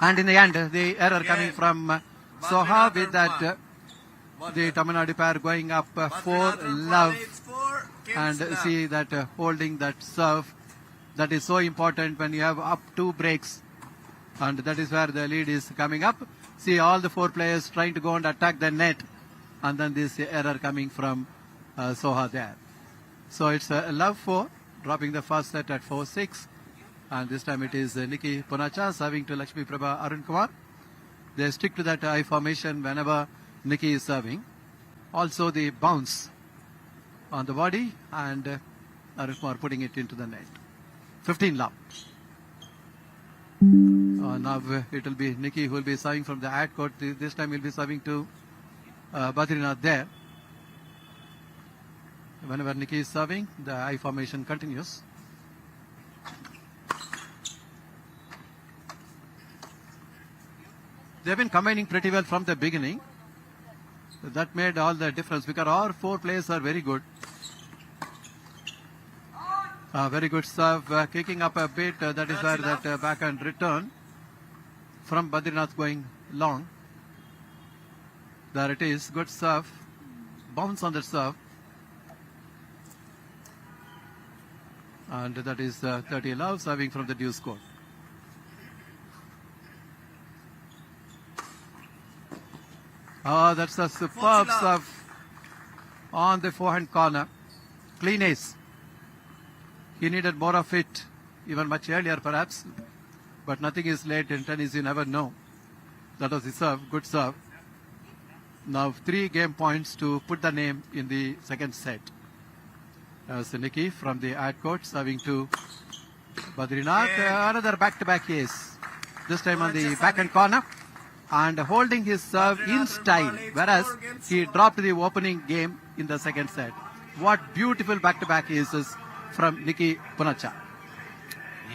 And in the end, the error coming from Soha with that the Tamil Nadu pair going up 4-love. And see that holding that serve, that is so important when you have up 2 breaks. And that is where the lead is coming up. See all the 4 players trying to go and attack the net. And then this error coming from Soha there. So it's a love 4, dropping the first set at 4-6. And this time it is Nikki Punacha serving to Lakshmi Prabha Arun Kumar. They stick to that I formation whenever Nikki is serving. Also the bounce on the body and Arun Kumar putting it into the net. 15-love. Now it will be Nikki who will be serving from the ad court. This time he will be serving to Badrinath there. Whenever Nikki is serving, the I formation continues. They have been combining pretty well from the beginning. That made all the difference because all 4 players are very good. Very good serve, kicking up a bit. That is where that backhand return from Badrinath going long. There it is, good serve. Bounce on the serve. And that is 30-love serving from the deuce court. That's a superb serve on the forehand corner. Clean ace. He needed more of it, even much earlier perhaps. But nothing is late in tennis, you never know. That was the serve, good serve. Now 3 game points to put the name in the second set. As Nikki from the ad court serving to Badrinath. Another back-to-back ace. This time on the backhand corner. And holding his serve in style. Whereas he dropped the opening game in the second set. What beautiful back-to-back aces from Nikki Punacha.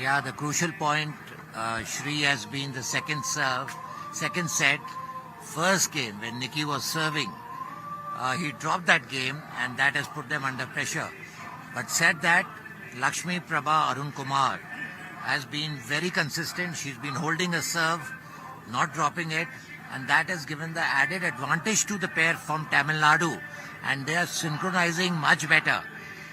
Yeah, the crucial point, Shri, has been the second set, first game when Nikki was serving. He dropped that game and that has put them under pressure. But said that, Lakshmi Prabha Arun Kumar has been very consistent. She's been holding a serve, not dropping it, and that has given the added advantage to the pair from Tamil Nadu, and they are synchronizing much better.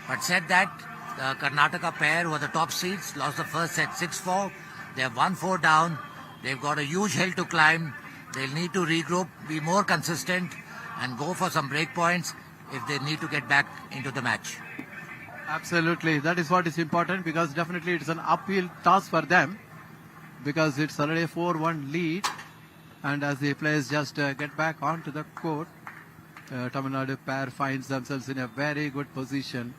But said that, the Karnataka pair who are the top seeds lost the first set 6-4. They have 1-4 down. They've got a huge hill to climb. They'll need to regroup, be more consistent, and go for some break points if they need to get back into the match. Absolutely. That is what is important because definitely it's an uphill task for them because it's already a 4-1 lead. And as the players just get back onto the court, Tamil Nadu pair finds themselves in a very good position.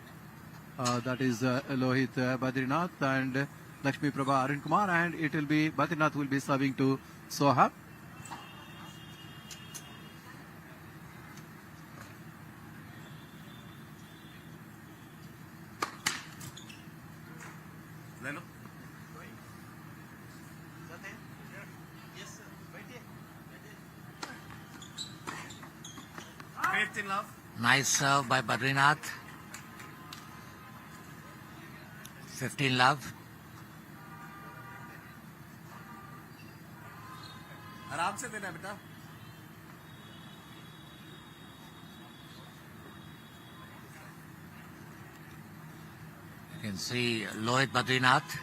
That is Lohit Badrinath and Lakshmi Prabha Arun Kumar, and it will be Badrinath will be serving to Soha. Nice serve by Badrinath. 15-love. आराम से देना बेटा. You can see Lohit Badrinath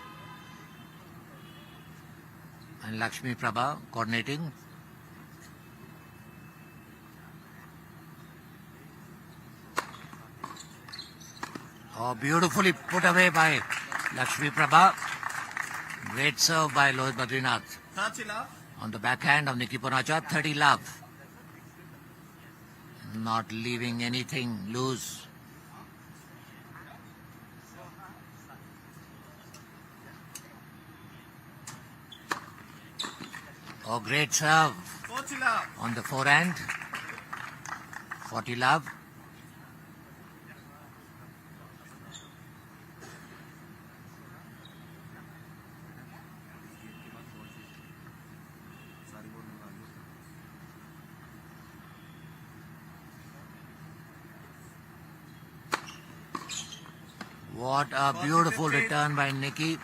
and Lakshmi Prabha coordinating. Oh, beautifully put away by Lakshmi Prabha. Great serve by Lohit Badrinath. On the backhand of Nikki Punacha, 30-love. Not leaving anything loose. Oh, great serve. On the forehand. 40-love. What a beautiful return by Nikki.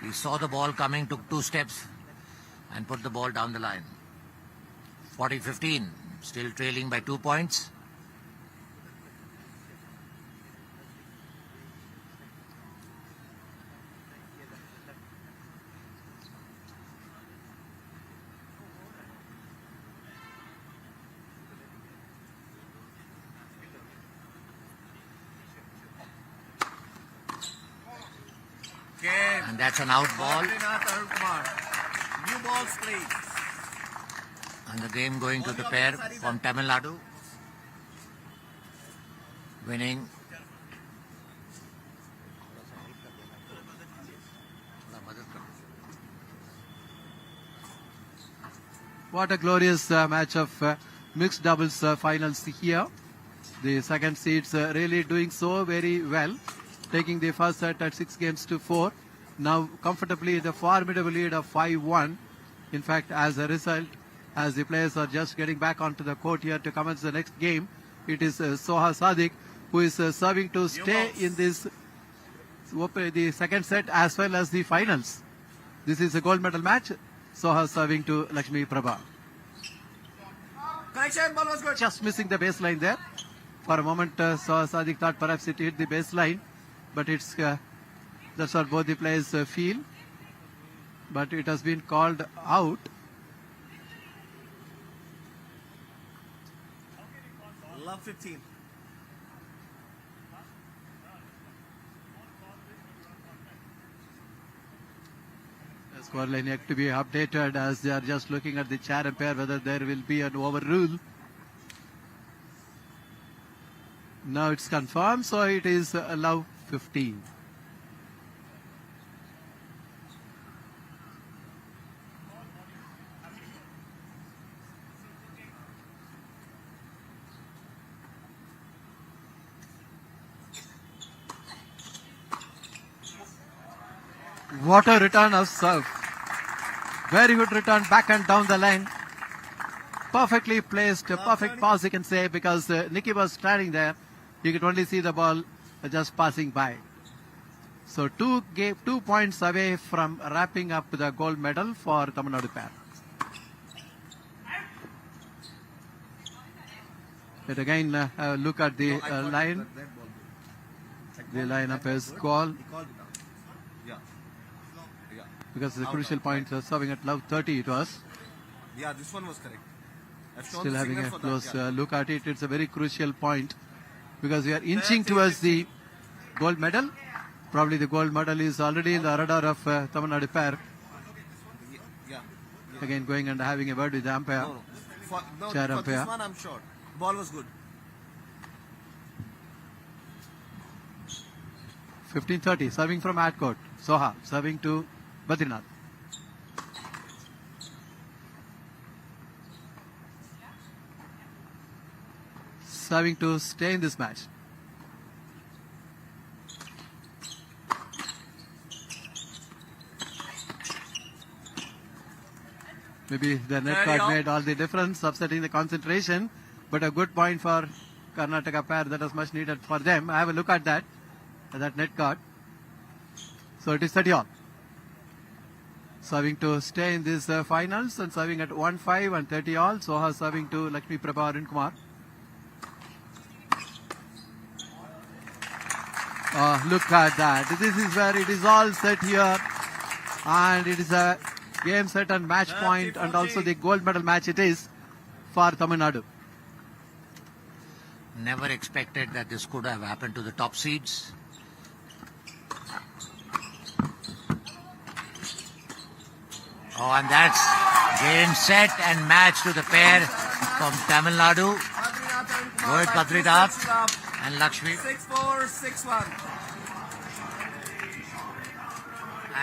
He saw the ball coming, took 2 steps and put the ball down the line. 40-15, still trailing by 2 points. Game. And that's an out ball. Badrinath Arun Kumar. New balls, please. And the game going to the pair from Tamil Nadu. Winning. What a glorious match of mixed doubles finals here. The second seeds really doing so very well, taking the first set at 6-4. Now comfortably the formidable lead of 5-1. In fact, as a result, as the players are just getting back onto the court here to commence the next game, it is Soha Sadiq who is serving to stay in this the second set as well as the finals. This is a gold medal match. Soha serving to Lakshmi Prabha. Connection, ball was good. Just missing the baseline there. For a moment, Soha Sadiq thought perhaps it hit the baseline, but it's that's what both the players feel. But it has been called out. Love 15. The scoreline yet to be updated as they are just looking at the chair umpire whether there will be an overrule. Now it's confirmed, so it is love 15. What a return of serve. Very good return back and down the line. Perfectly placed, perfect pass you can say, because Nikki was standing there. You could only see the ball just passing by. So 2 points away from wrapping up the gold medal for Tamil Nadu pair. But again, look at the line. The lineup is called. He called it out. Yeah. Yeah. Because the crucial point serving at love 30 it was. Yeah, this one was correct. I've shown Still the having signal a for close that. Yeah. look at it. It's a very crucial point because we are inching towards the gold medal. Probably the gold medal is already in the radar of Tamil Nadu pair. Yeah. Again going and having a word with the umpire. No, no. For Chair this umpire. one, I'm sure. Ball was good. 15:30 serving from ad court. Soha serving to Badrinath. Serving to stay in this match. Maybe the net card made all the difference, upsetting the concentration. But a good point for Karnataka pair. That was much needed for them. I have a look at that net card. So it is 30 all. Serving to stay in this finals and serving at 1-5 and 30 all. Soha serving to Lakshmi Prabha Arun Kumar. Look at that. This is where it is all set here. And it is a game set and match point, and also the gold medal match it is for Tamil Nadu. Never expected that this could have happened to the top seeds. Oh, and that's game set and match to the pair from Tamil Nadu. Rohit Badrinath and Lakshmi. 6-4, 6-1.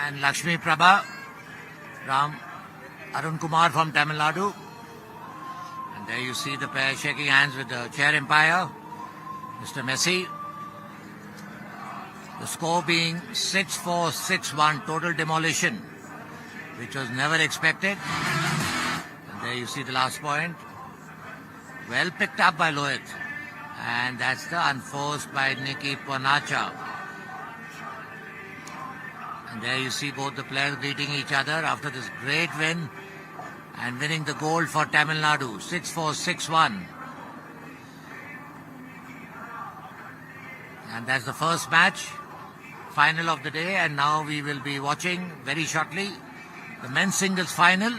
And Lakshmi Prabha from Arun Kumar from Tamil Nadu. And there you see the pair shaking hands with the chair umpire, Mr. Messi. The score being 6-4, 6-1, total demolition, which was never expected. And there you see the last point. Well picked up by Lohit. And that's the unforced by Nikki Panacha. And there you see both the players greeting each other after this great win and winning the gold for Tamil Nadu, 6-4, 6-1. And that's the first match, final of the day, and now we will be watching very shortly the men's singles final,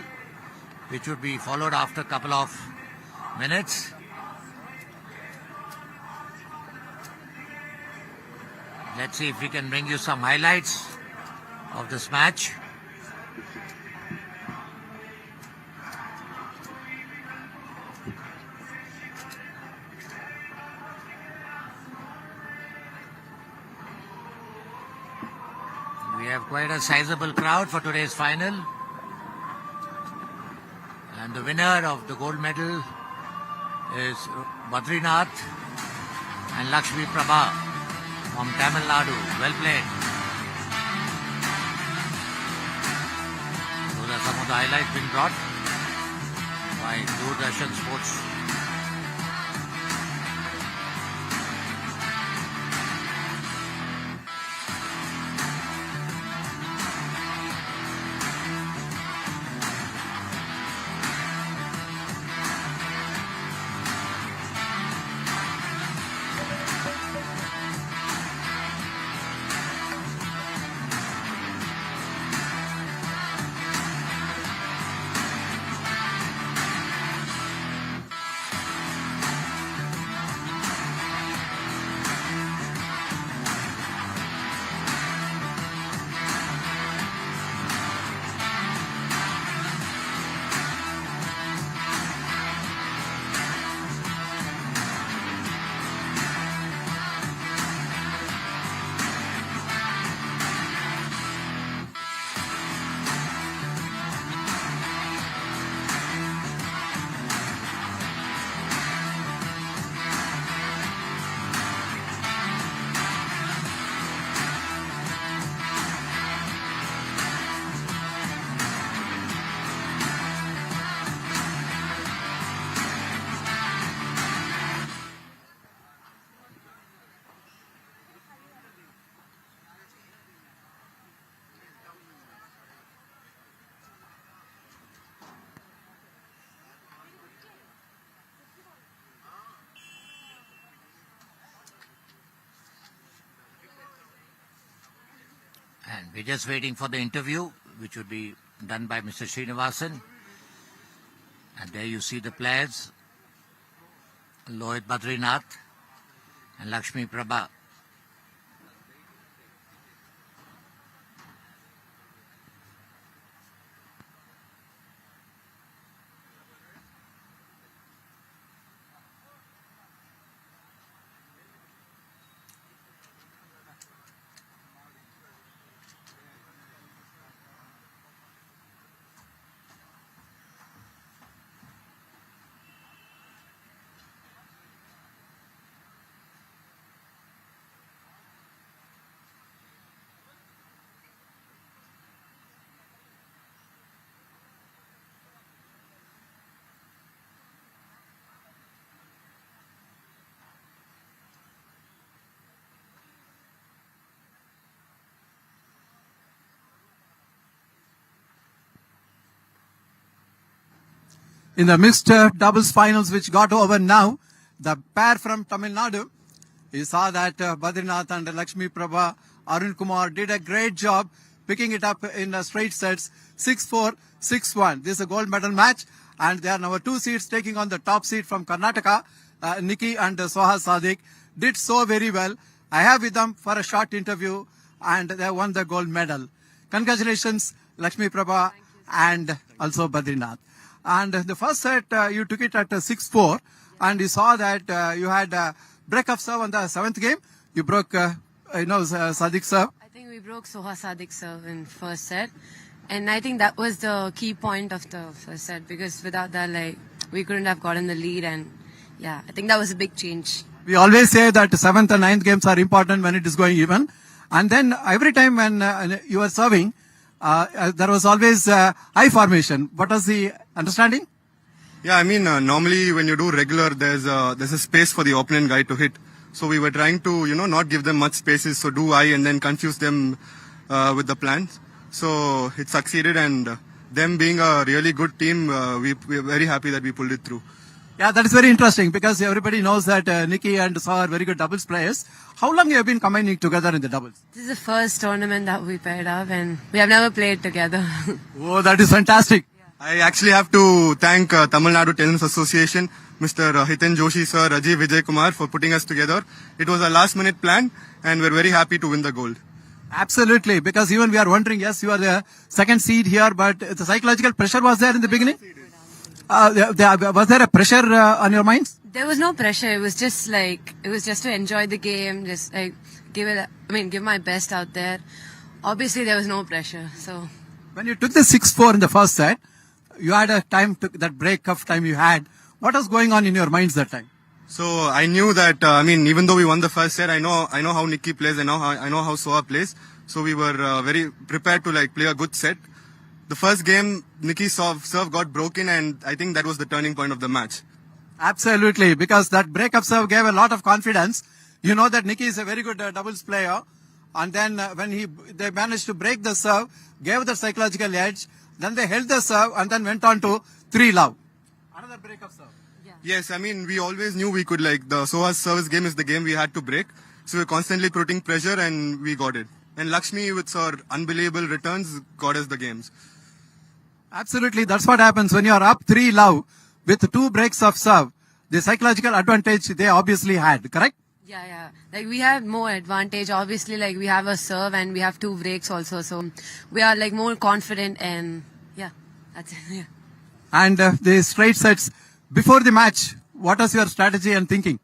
which would be followed after a couple of minutes. Let's see if we can bring you some highlights of this match. We have quite a sizable crowd for today's final. And the winner of the gold medal is Badrinath and Lakshmi Prabha from Tamil Nadu. Well played. Those are some of the highlights being brought by Doordarshan Sports. And we're just waiting for the interview, which would be done by Mr. Srinivasan. And there you see the players, Lohit Badrinath and Lakshmi Prabha. In the mixed doubles finals which got over now, the pair from Tamil Nadu, you saw that Badrinath and Lakshmi Prabha, Arun Kumar did a great job picking it up in straight sets, 6-4, 6-1. This is a gold medal match, and they are number 2 seeds taking on the top seed from Karnataka. Nikki and Soha Sadiq did so very well. I have with them for a short interview, and they won the gold medal. Congratulations, Lakshmi Prabha and also Badrinath. And the first set, you took it at 6-4, and you saw that you had a break of serve on the 7th game. You broke, Sadiq serve. I think we broke Soha Sadiq serve in first set. And I think that was the key point of the first set, because without that, we couldn't have gotten the lead. And yeah, I think that was a big change. We always say that 7th and 9th games are important when it is going even. And then every time when you were serving, there was always high formation. What was the understanding? Yeah, I mean, normally when you do regular, there's a space for the opponent guy to hit. So we were trying to, not give them much spaces, so do high and then confuse them with the plans. So it succeeded, and them being a really good team, we are very happy that we pulled it through. Yeah, that is very interesting because everybody knows that Nikki and Saw are very good doubles players. How long have you been combining together in the doubles? This is the first tournament that we paired up, and we have never played together. Oh, that is fantastic. I actually have to thank Tamil Nadu Tennis Association, Mr. Hiten Joshi sir, Rajiv Vijay Kumar for putting us together. It was a last minute plan and we're very happy to win the gold. Absolutely, because even we are wondering, yes, you are the second seed here, but the psychological pressure was there in the beginning? Was there a pressure on your minds? There was no pressure. It was just to enjoy the game, just like give my best out there. Obviously, there was no pressure. So When you took the 6-4 in the first set, you had a time, that break of time you had. What was going on in your minds that time? So I knew that, even though we won the first set, I know how Nikki plays, I know how Soha plays. So we were very prepared to play a good set. The first game, Nikki's serve got broken, and I think that was the turning point of the match. Absolutely, because that break-up serve gave a lot of confidence. You know that Nikki is a very good doubles player. And then when they managed to break the serve, gave the psychological edge, then they held the serve and then went on to 3-love. Another break-up serve. Yes, we always knew we could, the Soha's service game is the game we had to break. So we were constantly putting pressure and we got it. And Lakshmi with her unbelievable returns got us the games. Absolutely, that's what happens when you are up 3-love with 2 breaks of serve. The psychological advantage they obviously had, correct? yeah. We have more advantage. Obviously, we have a serve and we have 2 breaks also. So we are more confident, and yeah, that's it. Yeah. And the straight sets before the match, what was your strategy and thinking?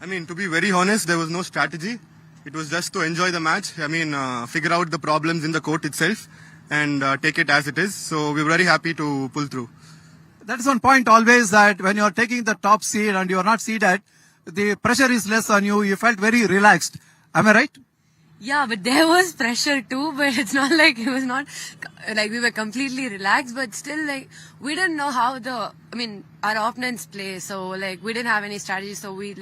To be very honest, there was no strategy. It was just to enjoy the match. Figure out the problems in the court itself and take it as it is. So we were very happy to pull through. That is one point always, that when you are taking the top seed and you are not seeded, the pressure is less on you. You felt very relaxed. Am I right? Yeah, but there was pressure too, but it's not it was not we were completely relaxed, but still we didn't know how our opponents play, so we didn't have any strategy, so we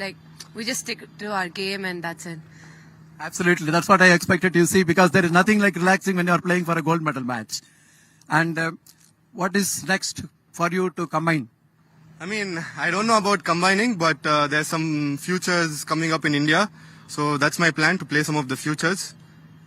just stick to our game and that's it. Absolutely, that's what I expected to see, because there is nothing like relaxing when you are playing for a gold medal match. And what is next for you to combine? I don't know about combining, but there's some futures coming up in India. So that's my plan, to play some of the futures.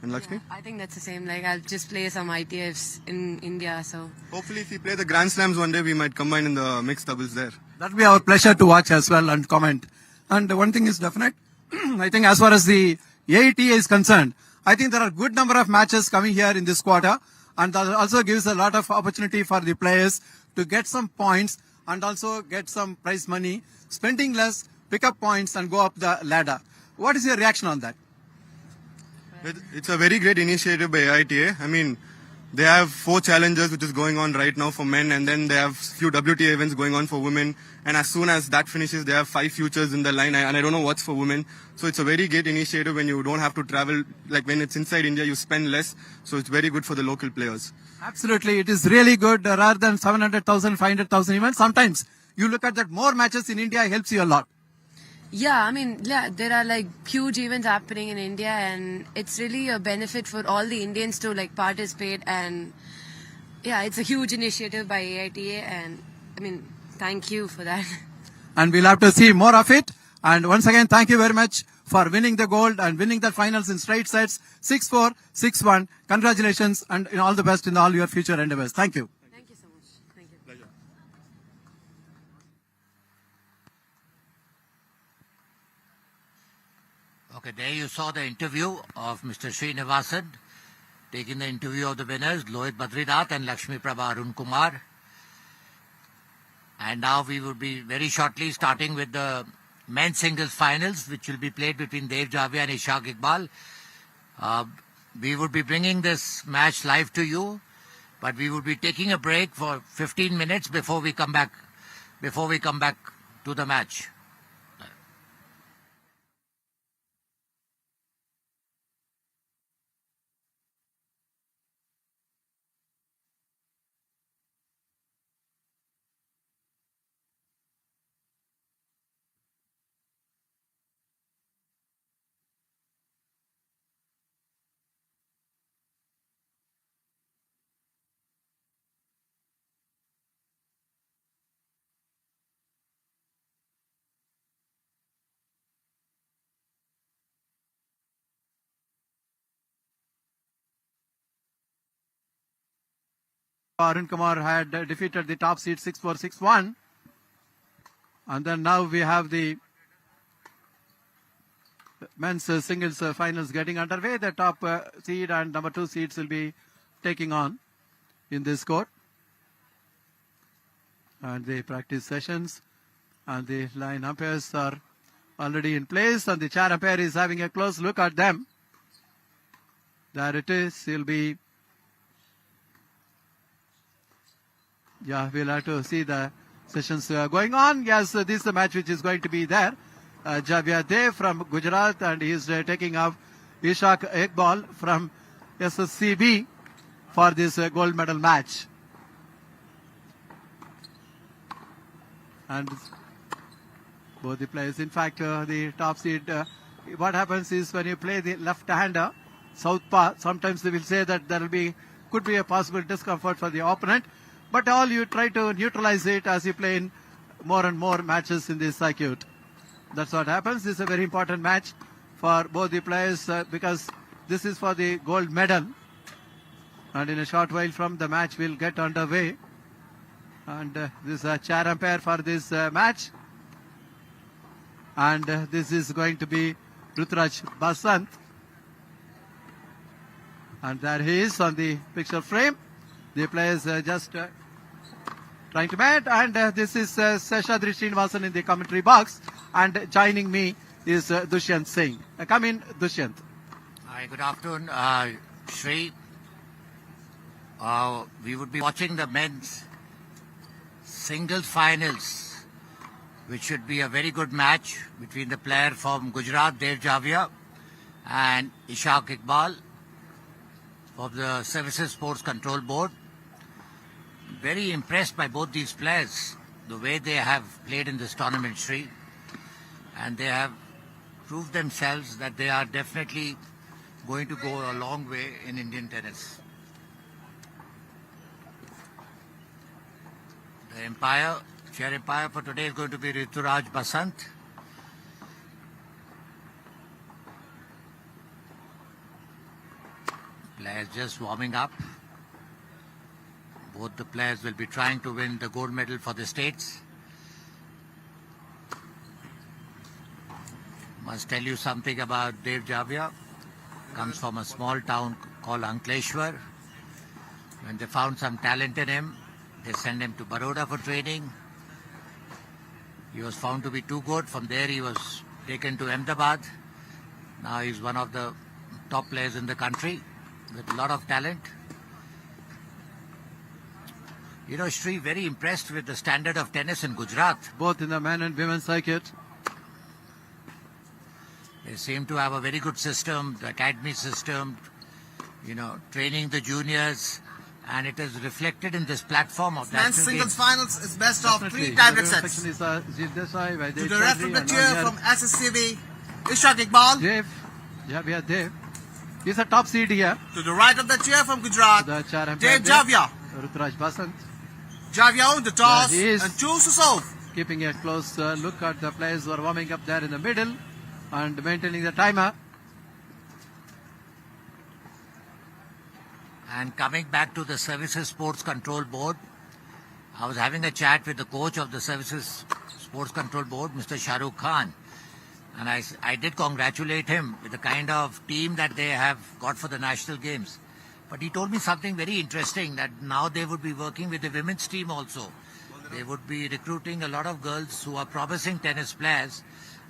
And Lakshmi? Yeah, I think that's the same. I'll just play some ITFs in India, so. Hopefully if we play the Grand Slams one day, we might combine in the mixed doubles there. That will be our pleasure to watch as well and comment. And one thing is definite. I think as far as the AITA is concerned, I think there are a good number of matches coming here in this quarter. And that also gives a lot of opportunity for the players to get some points and also get some prize money, spending less, pick up points and go up the ladder. What is your reaction on that? It's a very great initiative by AITA. They have 4 challenges which is going on right now for men, and then they have few WTA events going on for women. And as soon as that finishes, they have 5 futures in the line, and I don't know what's for women. So it's a very great initiative when you don't have to travel. When it's inside India, you spend less. So it's very good for the local players. Absolutely, it is really good. Rather than 700,000, 500,000 even, sometimes you look at that more matches in India helps you a lot. Yeah, there are huge events happening in India, and it's really a benefit for all the Indians to participate. And yeah, it's a huge initiative by AITA, and thank you for that. And we'll have to see more of it. And once again, thank you very much for winning the gold and winning the finals in straight sets, 6-4, 6-1. Congratulations and all the best in all your future endeavors. Thank you. Thank you so much. Thank you. Pleasure. Okay, there you saw the interview of Mr. Srinivasan, taking the interview of the winners, Lohit Badrinath and Lakshmi Prabha Arun Kumar. And now we will be very shortly starting with the men's singles finals, which will be played between Dev Javia and Ishaq Iqbal. We will be bringing this match live to you, but we will be taking a break for 15 minutes before we come back to the match. Arun Kumar had defeated the top seed 6-4, 6-1. And then now we have the men's singles finals getting underway. The top seed and number 2 seeds will be taking on in this court. And the practice sessions and the line umpires are already in place, and the chair umpire is having a close look at them. There it is. He'll be, we'll have to see the sessions going on. Yes, this is the match which is going to be there. Javier Dev from Gujarat, and he is taking up Ishak Iqbal from SSCB for this gold medal match. And both the players, in fact, the top seed, what happens is when you play the left-hander, southpaw, sometimes they will say that there could be a possible discomfort for the opponent, but all you try to neutralize it as you play in more and more matches in this circuit. That's what happens. This is a very important match for both the players because this is for the gold medal. And in a short while from the match will get underway. And this is a chair umpire for this match. And this is going to be Rutraj Basant. And there he is on the picture frame. The players just trying to bat. And this is Seshadri Srinivasan in the commentary box. And joining me is Dushyant Singh. Come in, Dushyant. Hi, good afternoon, Shri. We would be watching the men's singles finals, which should be a very good match between the player from Gujarat, Dev Javia, and Ishaq Iqbal of the Services Sports Control Board. Very impressed by both these players, the way they have played in this tournament, Shri. And they have proved themselves that they are definitely going to go a long way in Indian tennis. The chair umpire for today is going to be Rituraj Basant. Players just warming up. Both the players will be trying to win the gold medal for the states. Must tell you something about Dev Javia. Comes from a small town called Ankleshwar. When they found some talent in him, they sent him to Baroda for training. He was found to be too good. From there he was taken to Ahmedabad. Now he's one of the top players in the country with a lot of talent. You know, Shri, very impressed with the standard of tennis in Gujarat. Both in the men and women's circuit. They seem to have a very good system, the academy system, you know, training the juniors, and it is reflected in this platform of Men's national singles games. finals is best of 3 Definitely. tiebreak The sets. section is Ajit Desai, Vaidev To the rest of Chaudhary, the and chair on from here, SSCB, Ishaq Iqbal. Dev, Javia Dev. He's a top seed here. To the right of the chair from Gujarat, The chair umpire Dev there, Javia. Rutraj Basant, Javia on the toss There he is. and choose to serve. keeping a close look at the players who are warming up there in the middle and maintaining the timer. And coming back to the Services Sports Control Board, I was having a chat with the coach of the Services Sports Control Board, Mr. Shahrukh Khan. And I did congratulate him with the kind of team that they have got for the national games. But he told me something very interesting, that now they would be working with the women's team also. They would be recruiting a lot of girls who are promising tennis players.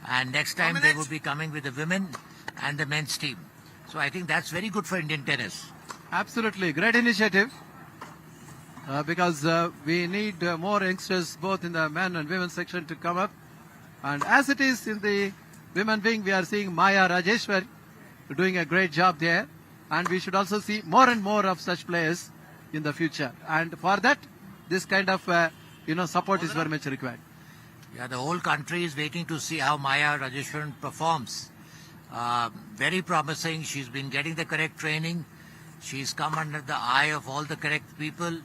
And next time they would be coming with the women and the men's team. So I think that's very good for Indian tennis. Absolutely, great initiative because we need more youngsters both in the men and women section to come up. And as it is in the women wing, we are seeing Maya Rajeshwar doing a great job there. And we should also see more and more of such players in the future. And for that, this kind of support is very much required. Yeah, the whole country is waiting to see how Maya Rajeshwaran performs. Very promising. She's been getting the correct training. She's come under the eye of all the correct people.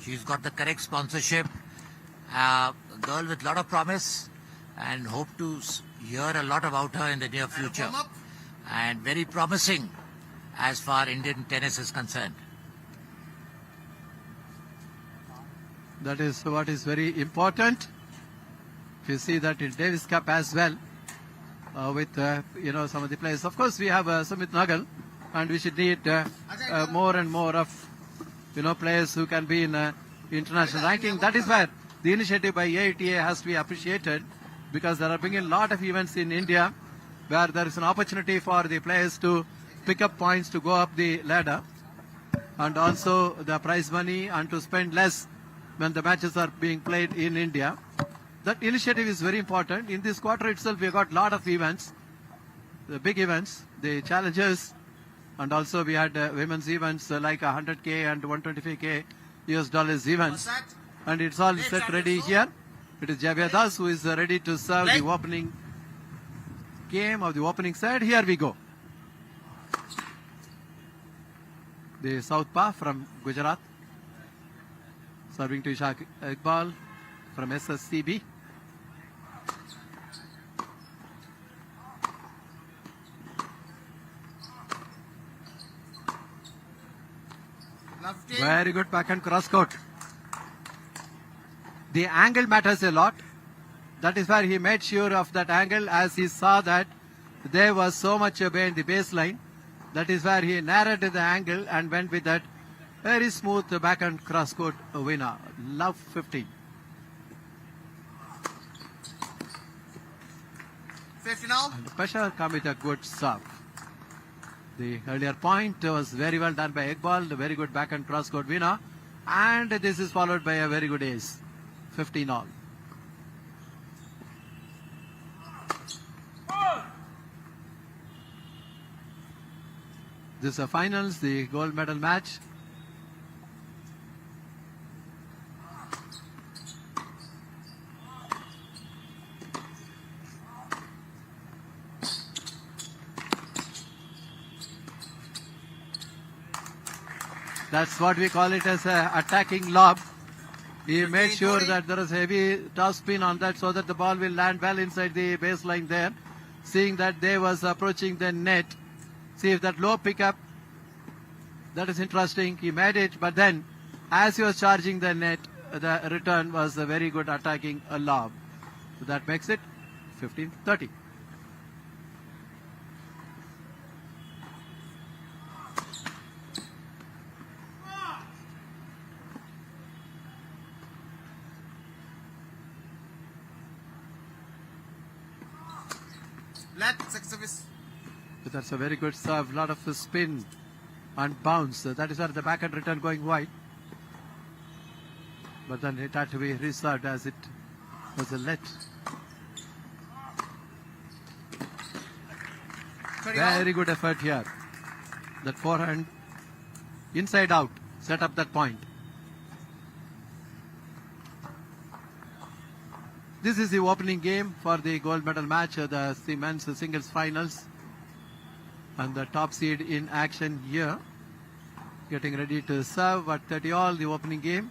She's got the correct sponsorship. A girl with a lot of promise, and hope to hear a lot about her in the near future. And very promising as far Indian tennis is concerned. That is what is very important. If you see that in Davis Cup as well, with some of the players. Of course, we have Sumit Nagal, and we should need more and more of players who can be in international ranking. That is where the initiative by AITA has to be appreciated, because there are being a lot of events in India where there is an opportunity for the players to pick up points to go up the ladder, and also the prize money, and to spend less when the matches are being played in India. That initiative is very important. In this quarter itself, we have got a lot of events, the big events, the challenges, and also we had women's events like 100K and 125K US dollars events. And it's all set ready here. It is Javier Das who is ready to serve the opening game of the opening set. Here we go. The southpaw from Gujarat, serving to Ishaq Iqbal from SSCB. Very good backhand cross court. The angle matters a lot. That is where he made sure of that angle, as he saw that there was so much behind the baseline. That is where he narrowed the angle and went with that very smooth backhand cross court winner. Love 15. 50 now. And Peshawar come with a good serve. The earlier point was very well done by Iqbal, the very good backhand cross court winner. And this is followed by a very good ace. 15 all. This is the finals, the gold medal match. That's what we call it as a attacking lob. He made sure that there is heavy top spin on that so that the ball will land well inside the baseline there. Seeing that they was approaching the net. See if that low pickup, that is interesting. He made it, but then as he was charging the net, the return was a very good attacking lob. So that makes it 15-30. Left, six service. So that's a very good serve, lot of spin and bounce. That is where the backhand return going wide. But then it had to be reserved as it was a let. Very good effort here. That forehand inside out set up that point. This is the opening game for the gold medal match, the men's singles finals. And the top seed in action here. Getting ready to serve at 30 all, the opening game.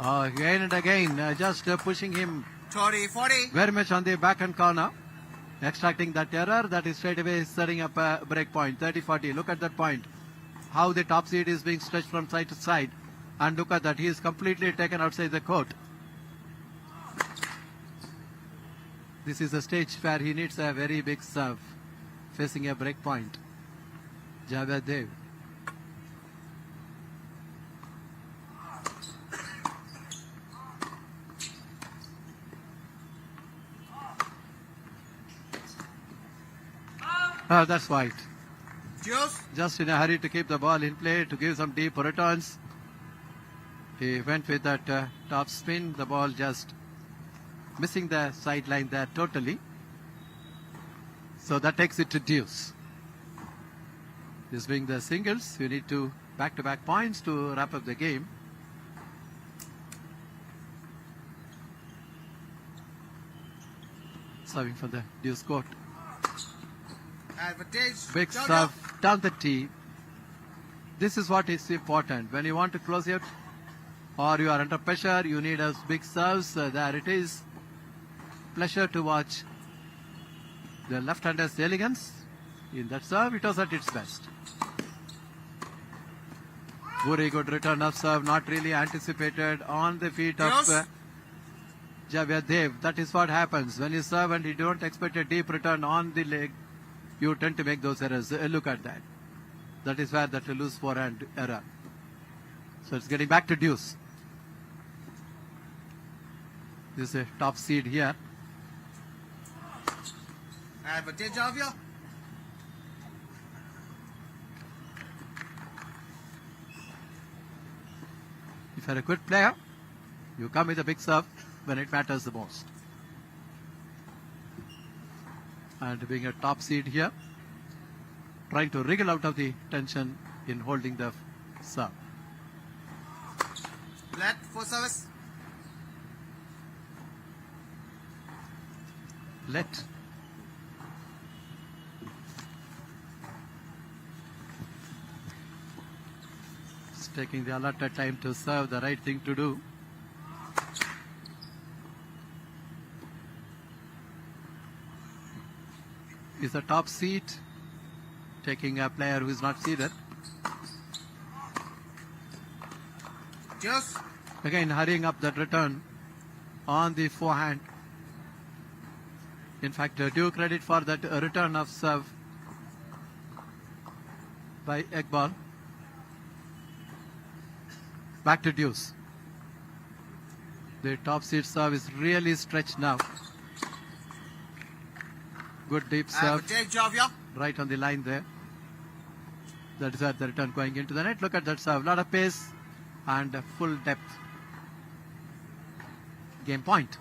Again and again, just pushing him 30, 40. very much on the backhand corner. Extracting that error, that is straight away setting up a break point. 30-40. Look at that point. How the top seed is being stretched from side to side. And look at that. He is completely taken outside the court. This is a stage where he needs a very big serve. Facing a break point. Javed Dev. That's white. Just in a hurry to keep the ball in play, to give some deep returns. He went with that top spin. The ball just missing the sideline there totally. So that takes it to deuce. This being the singles, you need to back-to-back points to wrap up the game. Serving for the deuce court. Big serve down the tee. This is what is important. When you want to close out, or you are under pressure, you need a big serves. There it is. Pleasure to watch the left-hander's elegance in that serve. It was at its best. Very good return of serve, not really anticipated on the feet of Yes. Javier Dev. That is what happens when you serve and you don't expect a deep return on the leg. You tend to make those errors. Look at that. That is where that loose forehand error. So it's getting back to deuce. This is a top seed here. Advantage, Javier. If you're a good player, you come with a big serve when it matters the most. And being a top seed here, trying to wriggle out of the tension in holding the serve. Let for service. Let. It's taking the allotted time to serve, the right thing to do. Is a top seat taking a player who is not seated. Cheers. Again hurrying up that return on the forehand. In fact, due credit for that return of serve by Iqbal. Back to deuce. The top seed serve is really stretched now. Good deep serve, Advantage, Javier. right on the line there. That is at the return going into the net. Look at that serve, lot of pace and full depth. Game point.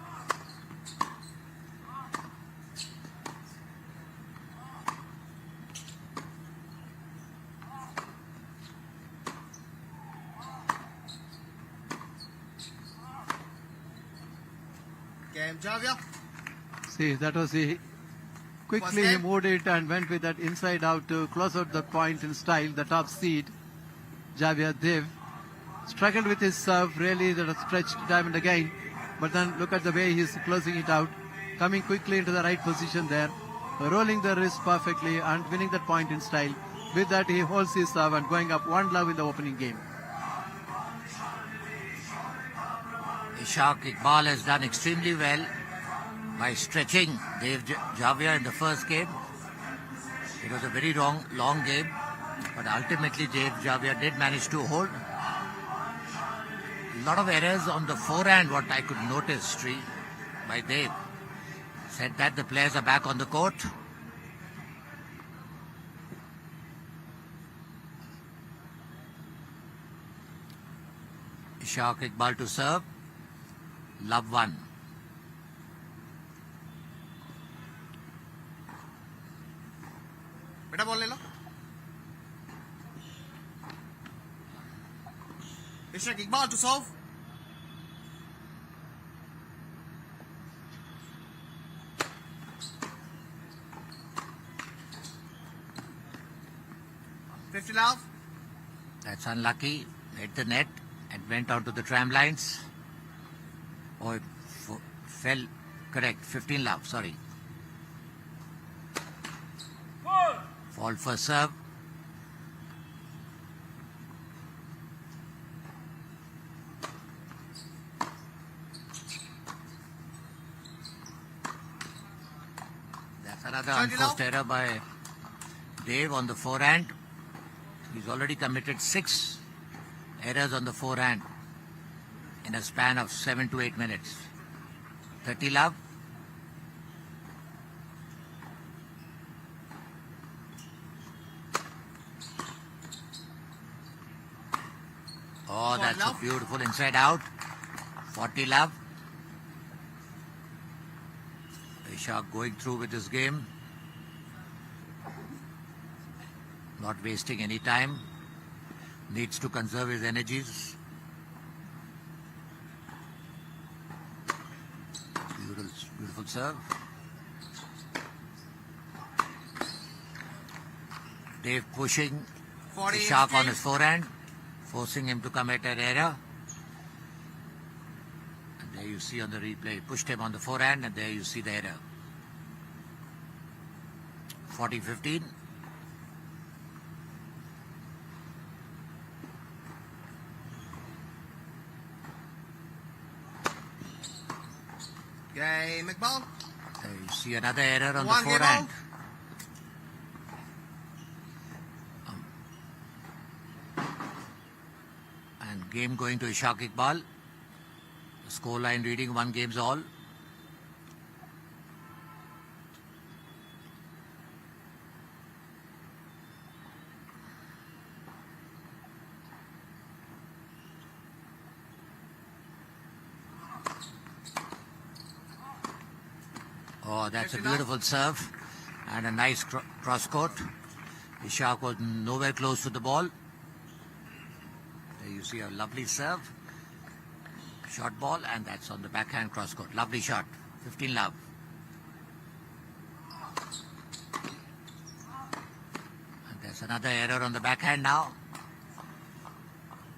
Game, Javier. See, that was the quickly he moved it and went with that inside out to close out the point in style. The top seed, Javier Dev, struggled with his serve, really that was stretched time and again. But then look at the way he's closing it out, coming quickly into the right position there, rolling the wrist perfectly and winning that point in style. With that, he holds his serve and going up 1-love in the opening game. Ishaq Iqbal has done extremely well by stretching Dave Javier in the first game. It was a very long game, but ultimately Dave Javier did manage to hold. A lot of errors on the forehand, what I could notice, Sri, by Dave. Said that the players are back on the court. Ishaq Iqbal to serve. Love one. बेटा ball ले लो. Ishaq Iqbal to solve. $50 love. That's unlucky. Hit the net and went out to the tram lines. Oh, it fell. Correct. 15 love. Sorry. Fault for serve. That's another unforced error by Dave on the forehand. He's already committed 6 errors on the forehand in a span of 7 to 8 minutes. 30 love. Oh, that's a beautiful inside out. 40 love. Ishaq going through with his game. Not wasting any time. Needs to conserve his energies. Beautiful serve. Dave pushing 40, Ishaq on his forehand, forcing him to commit an error. There you see on the replay, pushed him on the forehand, and there you see the error. 40-15. Game, Iqbal. There you see another error on the One game forehand. And game going to Ishaq Iqbal. The scoreline reading 1 games all. Oh, that's a beautiful serve and a nice cross court. Ishaq was nowhere close to the ball. There you see a lovely serve, short ball, and that's on the backhand cross court. Lovely shot, 15 love. And there's another error on the backhand now.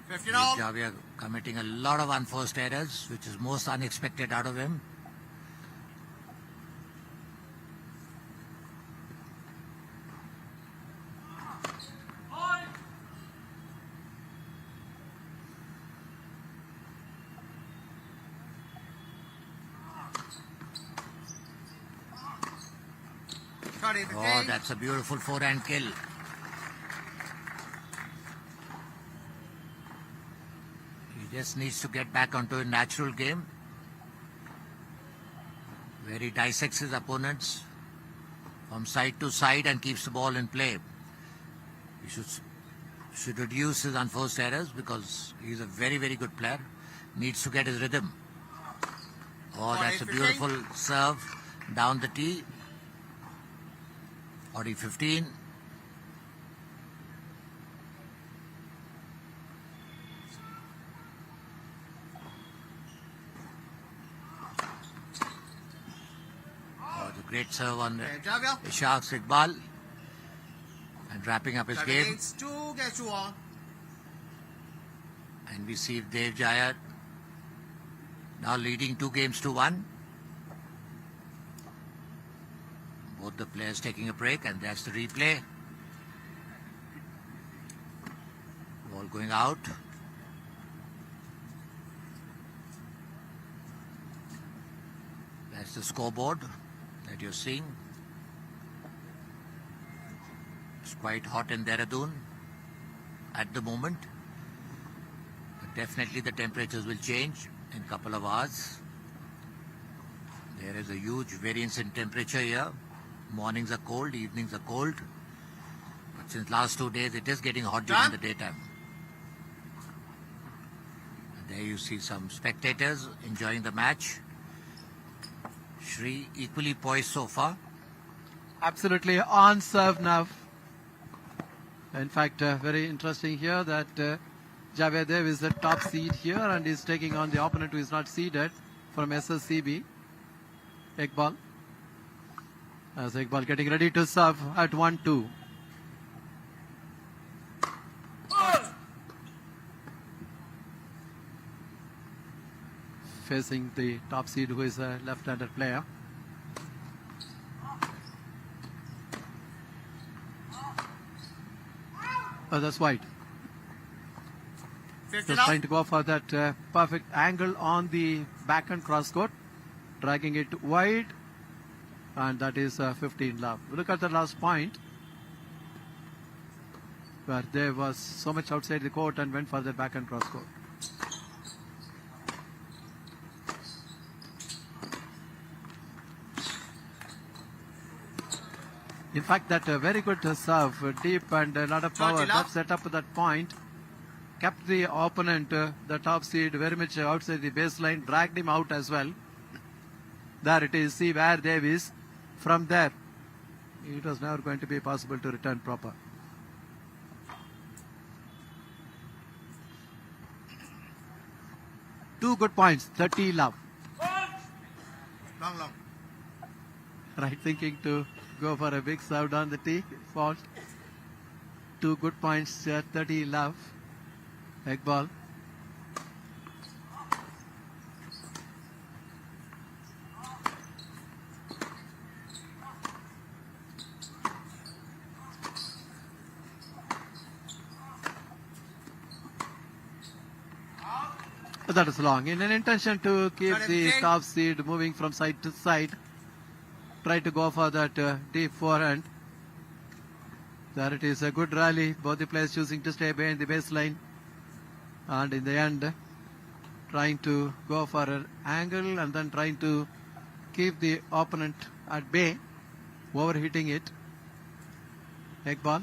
15 all. Javier committing a lot of unforced errors, which is most unexpected out of him. Oh, that's a beautiful forehand kill. He just needs to get back onto a natural game where he dissects his opponents from side to side and keeps the ball in play. He should reduce his unforced errors because he's a very, very good player. Needs to get his rhythm. Oh, that's a beautiful serve down the tee. 40-15. Oh, the great serve on Ishaq Iqbal. And wrapping up his game. Games 2 all. And we see Dev Jayat now leading 2 games to 1. Both the players taking a break, and that's the replay. Ball going out. That's the scoreboard that you're seeing. It's quite hot in Dehradun at the moment. But definitely the temperatures will change in a couple of hours. There is a huge variance in temperature here. Mornings are cold, evenings are cold. But since last 2 days, it is getting hot during the daytime. And there you see some spectators enjoying the match. Shri equally poised so far. Absolutely on serve now. In fact, very interesting here that Javed Dev is the top seed here and is taking on the opponent who is not seeded from SSCB, Iqbal. As Iqbal getting ready to serve at 1-2. Facing the top seed who is a left-handed player. Oh, that's wide. 15 Just trying to go for that perfect angle on the backhand cross court. Dragging it wide. And that is 15 love. Look at the last point. Where there was so much outside the court and went for the backhand cross court. In fact, that very good serve, deep and a lot of power, that set up that point, kept the opponent, the top seed, very much outside the baseline, dragged him out as well. There it is, see where Dev is. From there, it was never going to be possible to return proper. Two good points, 30 love. Long. Right thinking to go for a big serve down the tee. Fault. 2 good points, 30 love. Egg ball. That is long. In an intention to keep Sorry, the okay. top seed moving from side to side, try to go for that deep forehand. There it is, a good rally. Both the players choosing to stay behind the baseline. And in the end, trying to go for an angle and then trying to keep the opponent at bay, overhitting it. Egg ball,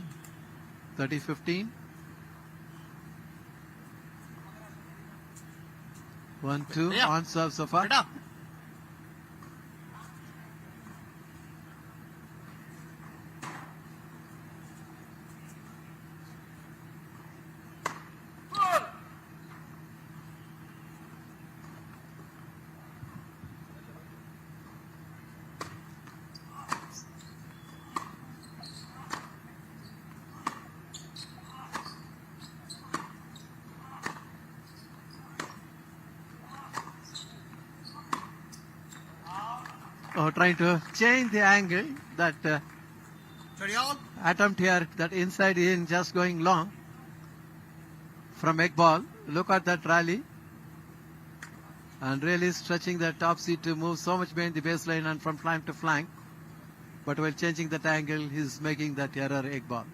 30-15. 1-2 Yeah. on serve so far. Beta. Trying to change the angle. That Sorry, all. attempt here, that inside in just going long from egg ball. Look at that rally. And really stretching the top seat to move so much behind the baseline and from flank to flank. But while changing that angle, he's making that error egg ball.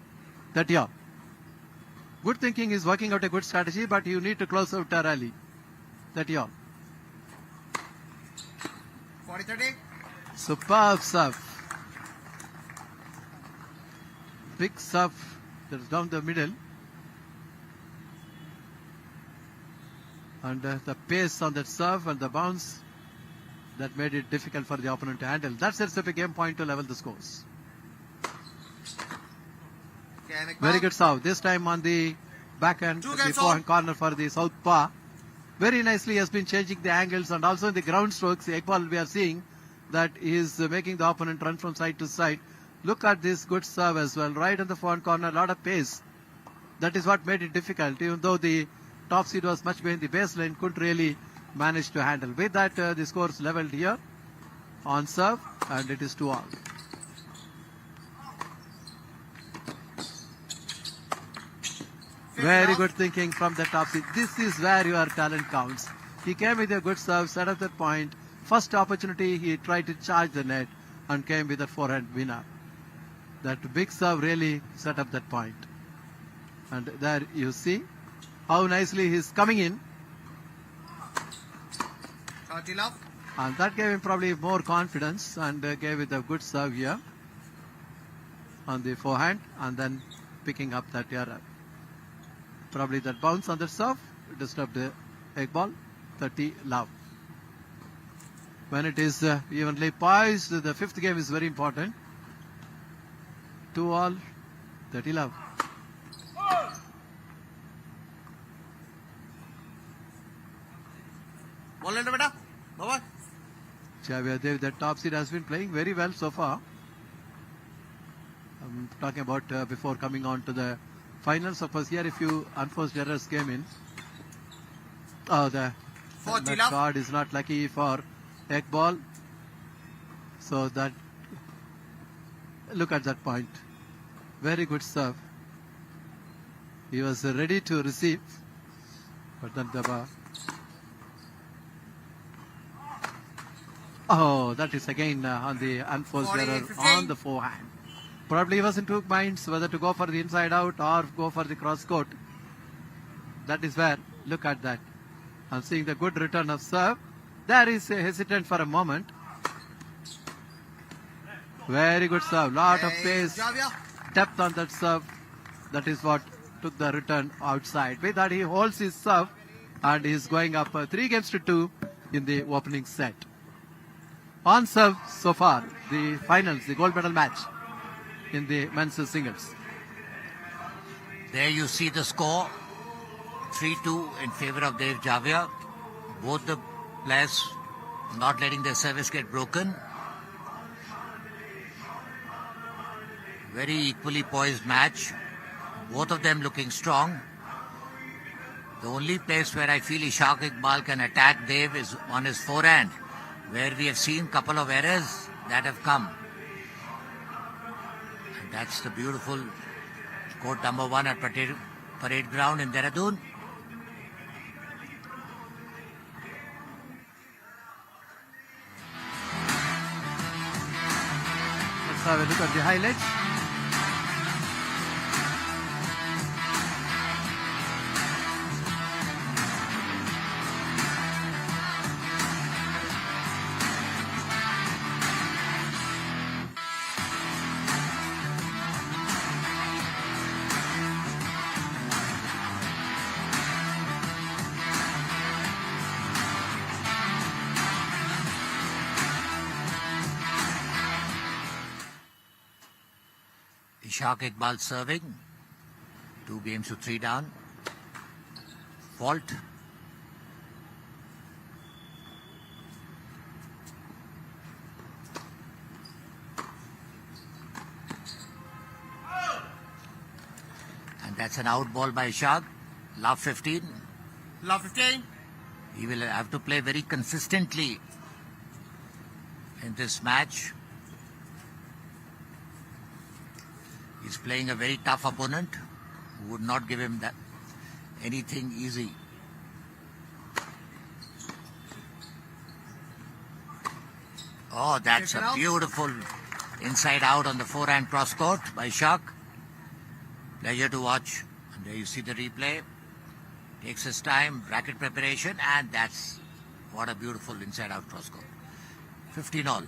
30 all. Good thinking is working out a good strategy, but you need to close out a rally. 30 all. 40-30. Superb serve. Big serve that's down the middle. And the pace on that serve and the bounce that made it difficult for the opponent to handle. That sets up a game point to level the scores. Okay, make Very ball. good serve. This time on the backhand, Two the games forehand on. corner for the southpaw. Very nicely he has been changing the angles, and also in the ground strokes, the egg ball we are seeing that he is making the opponent run from side to side. Look at this good serve as well. Right in the forehand corner, a lot of pace. That is what made it difficult. Even though the top seed was much behind the baseline, couldn't really manage to handle. With that, the scores leveled here on serve, and it is 2 all. Very good thinking from the top seed. This is where your talent counts. He came with a good serve, set up that point. First opportunity, he tried to charge the net and came with a forehand winner. That big serve really set up that point. And there you see how nicely he's coming in. 30 love. And that gave him probably more confidence and gave it a good serve here on the forehand and then picking up that error. Probably that bounce on the serve disturbed the egg ball. 30 love. When it is evenly poised, the fifth game is very important. 2 all, 30 love. Ball under beta. Bye-bye. Xavier Dev, the top seed, has been playing very well so far. I'm talking about before coming on to the finals. Of course, here a few unforced errors came in. Oh, the 40 that love. card is not lucky for egg ball. So that, look at that point. Very good serve. He was ready to receive, but then the oh, that is again on the unforced 40, error 15. on the forehand. Probably he was in two minds whether to go for the inside out or go for the cross court. That is where, look at that. I'm seeing the good return of serve. There is hesitant for a moment. Very good serve. Lot of pace, Xavier. depth on that serve. That is what took the return outside. With that, he holds his serve and is going up 3 games to 2 in the opening set. On serve so far, the finals, the gold medal match in the men's singles. There you see the score, 3-2 in favor of Dev Javia. Both the players not letting their service get broken. Very equally poised match. Both of them looking strong. The only place where I feel Ishaq Iqbal can attack Dev is on his forehand, where we have seen couple of errors that have come. And that's the beautiful court number 1 at Parade Ground in Dehradun. have a look at the highlights. Ishaq Iqbal serving. 2 games to 3 down. Fault. And that's an out ball by Ishaq. Love 15. Love 15. He will have to play very consistently in this match. He's playing a very tough opponent who would not give him anything easy. Oh, that's a beautiful inside out on the forehand cross court by Ishaq. Pleasure to watch. And there you see the replay. Takes his time, racket preparation, and that's what a beautiful inside out cross court. 15 all.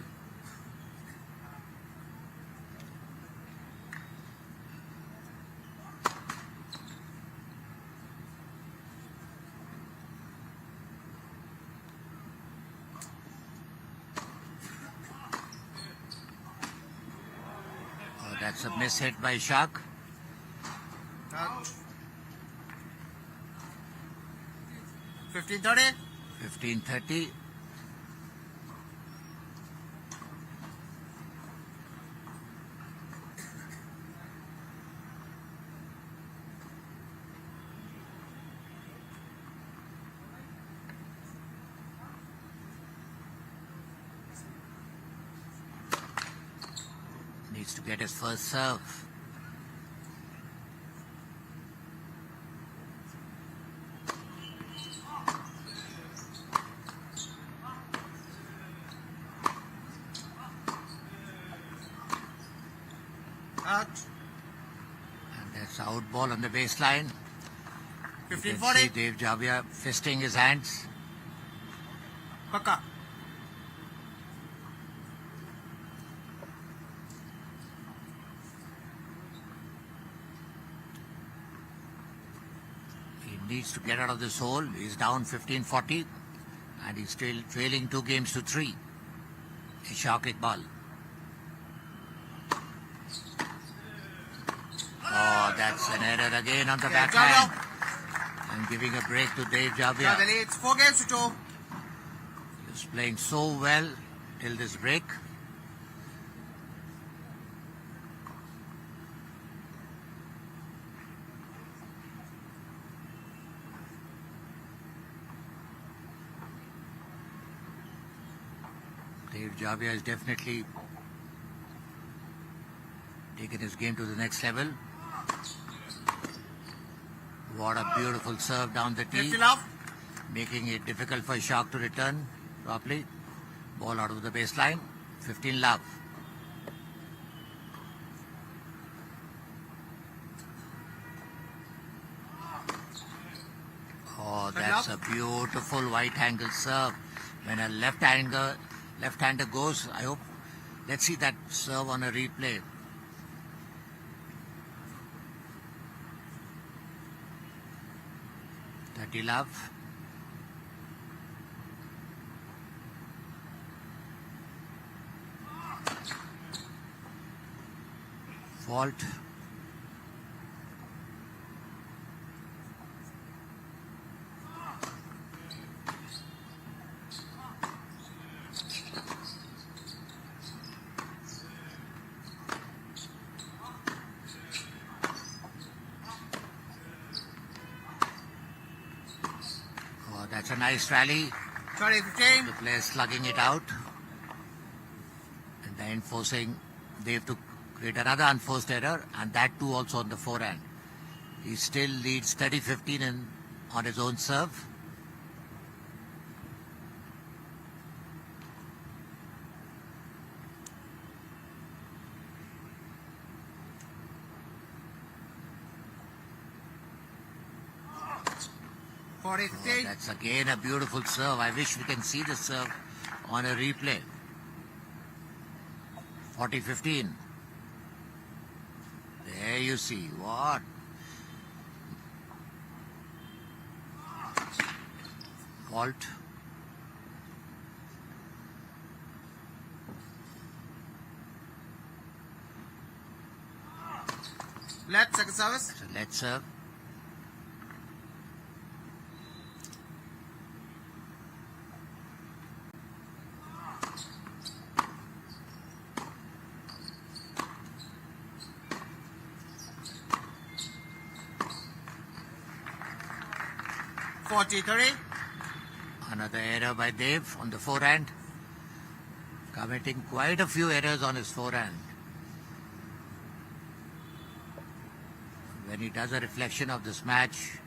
That's a miss hit by Ishaq. 15-30. 15-30. Needs to get his first serve. Out. And that's out ball on the baseline. You can 15-40. see Dave Javia fisting his hands. Paka. He needs to get out of this hole. He's down 15-40 and he's still trailing 2 games to 3. Ishaq Iqbal. Oh, that's an error again on the Yeah, backhand. And giving a break to Dave Now Javia. the lead, it's 4 games to 2. He's playing so well till this break. Dave Javia has definitely taken his game to the next level. What a beautiful serve down the tee, 50 love. making it difficult for Ishaq to return properly. Ball out of the baseline. 15 love. Oh, that's a beautiful right angle serve. When a left-hander goes, I hope, let's see that serve on a replay. Dirty love. Fault. Oh, that's a nice rally. Sorry, 15. The player slugging it out. And then forcing Dave to create another unforced error, and that too also on the forehand. He still leads 30-15 on his own serve. 40-15. That's again a beautiful serve. I wish we can see the serve on a replay. 40-15. There you see. What? Fault. Let second service. So let's serve. Another error by Dev on the forehand. Committing quite a few errors on his forehand. When he does a reflection of this match,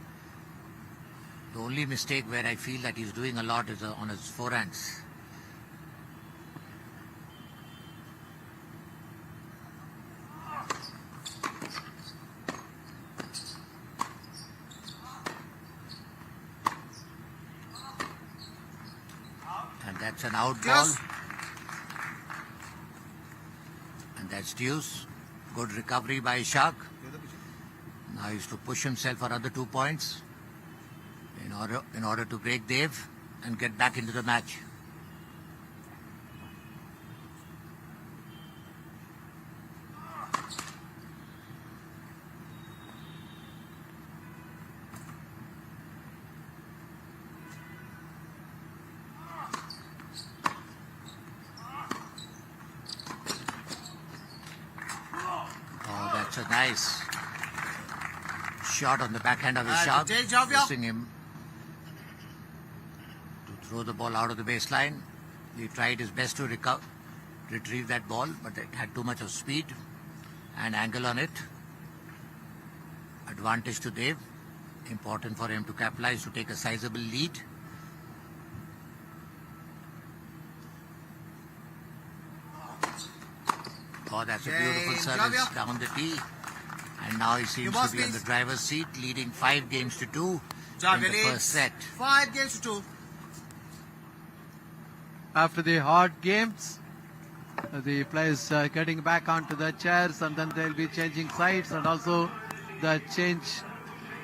the only mistake where I feel that he's doing a lot is on his forehands. And that's an out ball. Yes. And that's deuce. Good recovery by Ishaq. Now he has to push himself for another 2 points in order to break Dev and get back into the match. Oh, that's a nice shot on the backhand of Ishaq, change, Javia. forcing him to throw the ball out of the baseline. He tried his best to retrieve that ball, but it had too much of speed and angle on it. Advantage to Dev. Important for him to capitalize to take a sizable lead. Oh, that's a beautiful Change, service Javia. down the tee. And now he seems boss, to be on the please. driver's seat, leading 5-2 Javia in the leads. first set. 5-2. After the hard games, the players getting back onto the chairs, and then they'll be changing sides, and also the change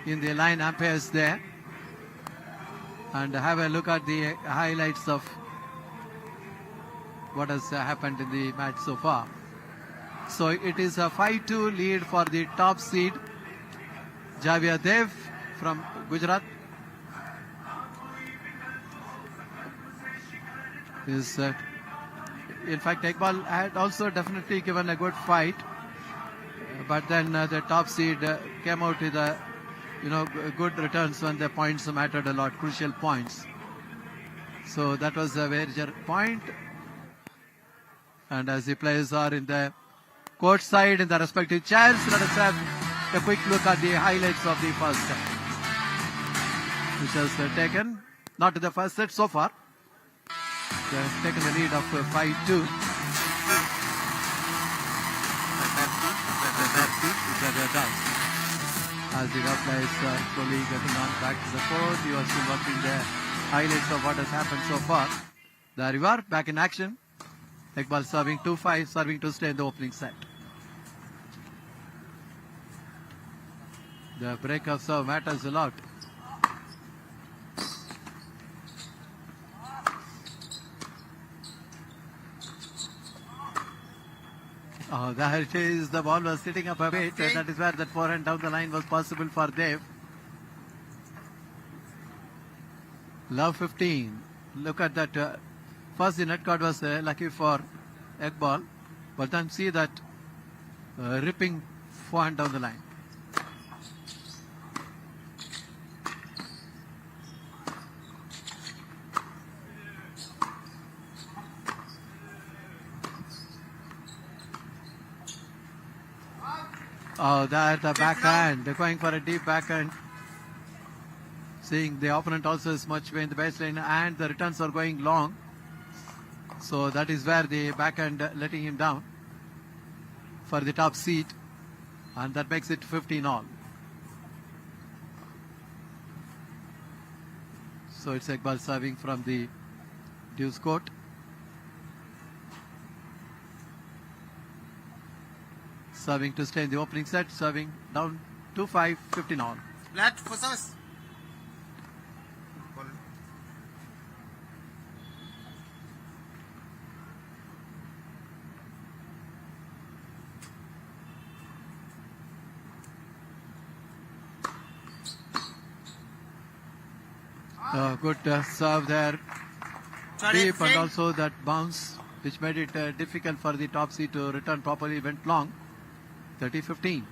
in the line umpires there. And have a look at the highlights of what has happened in the match so far. So it is a 5-2 lead for the top seed, Javia Dev from Gujarat. In fact, Iqbal had also definitely given a good fight, but then the top seed came out with a, good returns when the points mattered a lot, crucial points. So that was a major point. And as the players are in the court side in the respective chairs, let us have a quick look at the highlights of the first set, which has taken, not to the first set so far. They have taken the lead of 5-2. As the players slowly getting on back to the court, you are still watching the highlights of what has happened so far. There you are, back in action. Iqbal serving 2-5, serving to stay in the opening set. The break of serve matters a lot. Oh, there it is. The ball was sitting up a bit. Okay. That is where that forehand down the line was possible for Dev. Love 15. Look at that. First, the net card was lucky for Iqbal, but then see that ripping forehand down the line. Oh, there the backhand. They're going for a deep backhand. Seeing the opponent also is much way in the baseline, and the returns are going long. So that is where the backhand letting him down for the top seat, and that makes it 15 all. So it's Iqbal serving from the deuce court. Serving to stay in the opening set, serving down 2-5, 15 all. Black for service. Good serve there, Sorry, deep, and Fink. also that bounce which made it difficult for the top seed to return properly, went long. 30-15.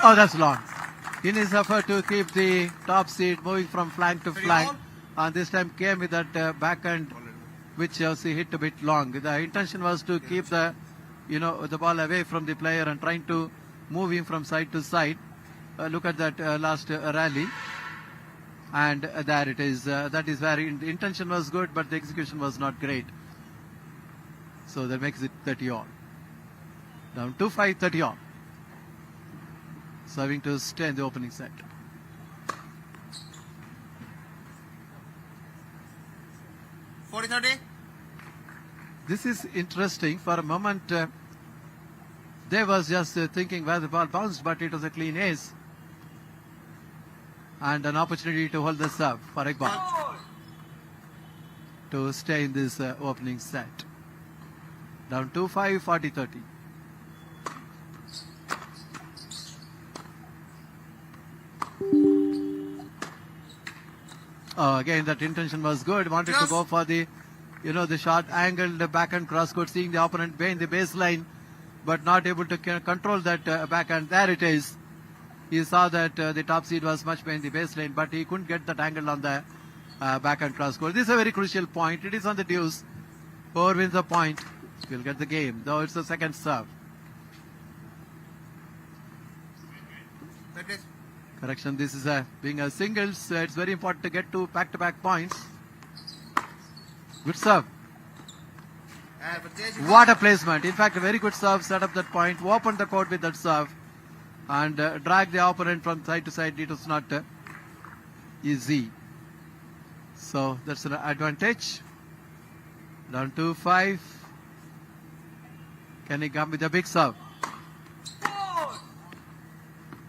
Oh, that's long. In his effort to keep the top seed moving from flank to flank, and this time came with that backhand, which he hit a bit long. The intention was to keep the ball away from the player and trying to move him from side to side. Look at that last rally, and there it is. That is where the intention was good, but the execution was not great. So that makes it 30 all. Down 2-5, 30 all. Serving to stay in the opening set. 40-30. This is interesting. For a moment, they was just thinking where the ball bounced, but it was a clean ace. And an opportunity to hold the serve for Iqbal to stay in this opening set. Down 2-5, 40-30. Again, that intention was good. Wanted to go for the, the short angled backhand cross court, seeing the opponent behind the baseline, but not able to control that backhand. There it is. He saw that the top seed was much behind the baseline, but he couldn't get that angle on the backhand cross court. This is a very crucial point. It is on the deuce. Whoever wins the point will get the game, though it's the second serve. Correction, this is being a singles. It's very important to get to back-to-back points. Good serve. What a placement. In fact, a very good serve. Set up that point. Opened the court with that serve. And drag the opponent from side to side. It was not easy. So that's an advantage. Down 2-5. Can he come with a big serve?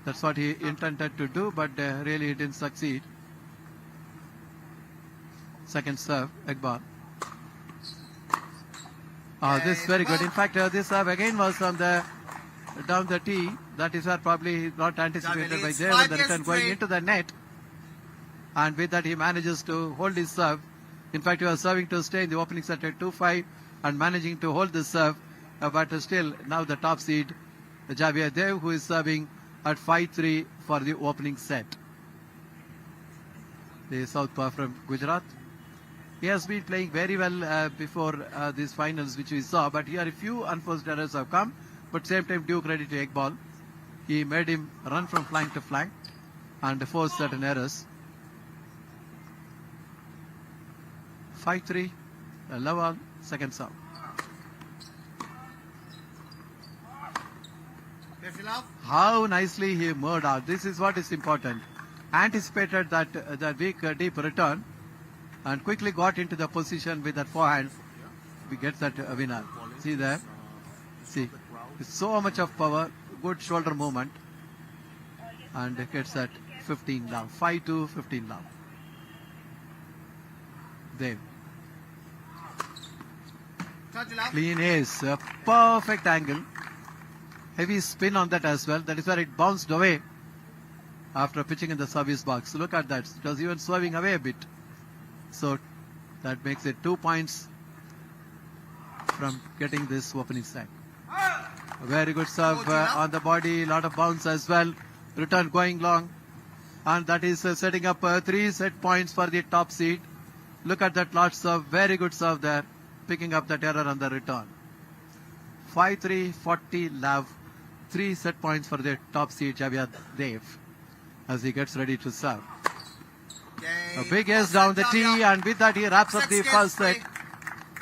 That's what he intended to do, but really he didn't succeed. Second serve, Iqbal. This is very good. In fact, this serve again was on the down the tee. That is where probably not anticipated by Jay, the return going into the net. And with that, he manages to hold his serve. In fact, he was serving to stay in the opening set at 2-5 and managing to hold the serve. But still, now the top seed, Javier Dev, who is serving at 5-3 for the opening set. The southpaw from Gujarat. He has been playing very well before these finals which we saw, but here a few unforced errors have come, but same time due credit to Iqbal. He made him run from flank to flank and forced certain errors. 5-3, love on second serve. How nicely he moved out. This is what is important. Anticipated that weak deep return and quickly got into the position with that forehand. We get that winner. See there. See. So much of power. Good shoulder movement. And gets that 15 down. 5-2, 15 down. There. Clean ace. A perfect angle. Heavy spin on that as well. That is where it bounced away after pitching in the service box. Look at that. It was even swerving away a bit. So that makes it 2 points from getting this opening set. A very good serve on the body. Lot of bounce as well. Return going long. And that is setting up 3 set points for the top seed. Look at that last serve. Very good serve there. Picking up that error on the return. 5-3, 40 love. 3 set points for the top seed Javier Dev as he gets ready to serve. A big ace down the tee, and with that he wraps up the first set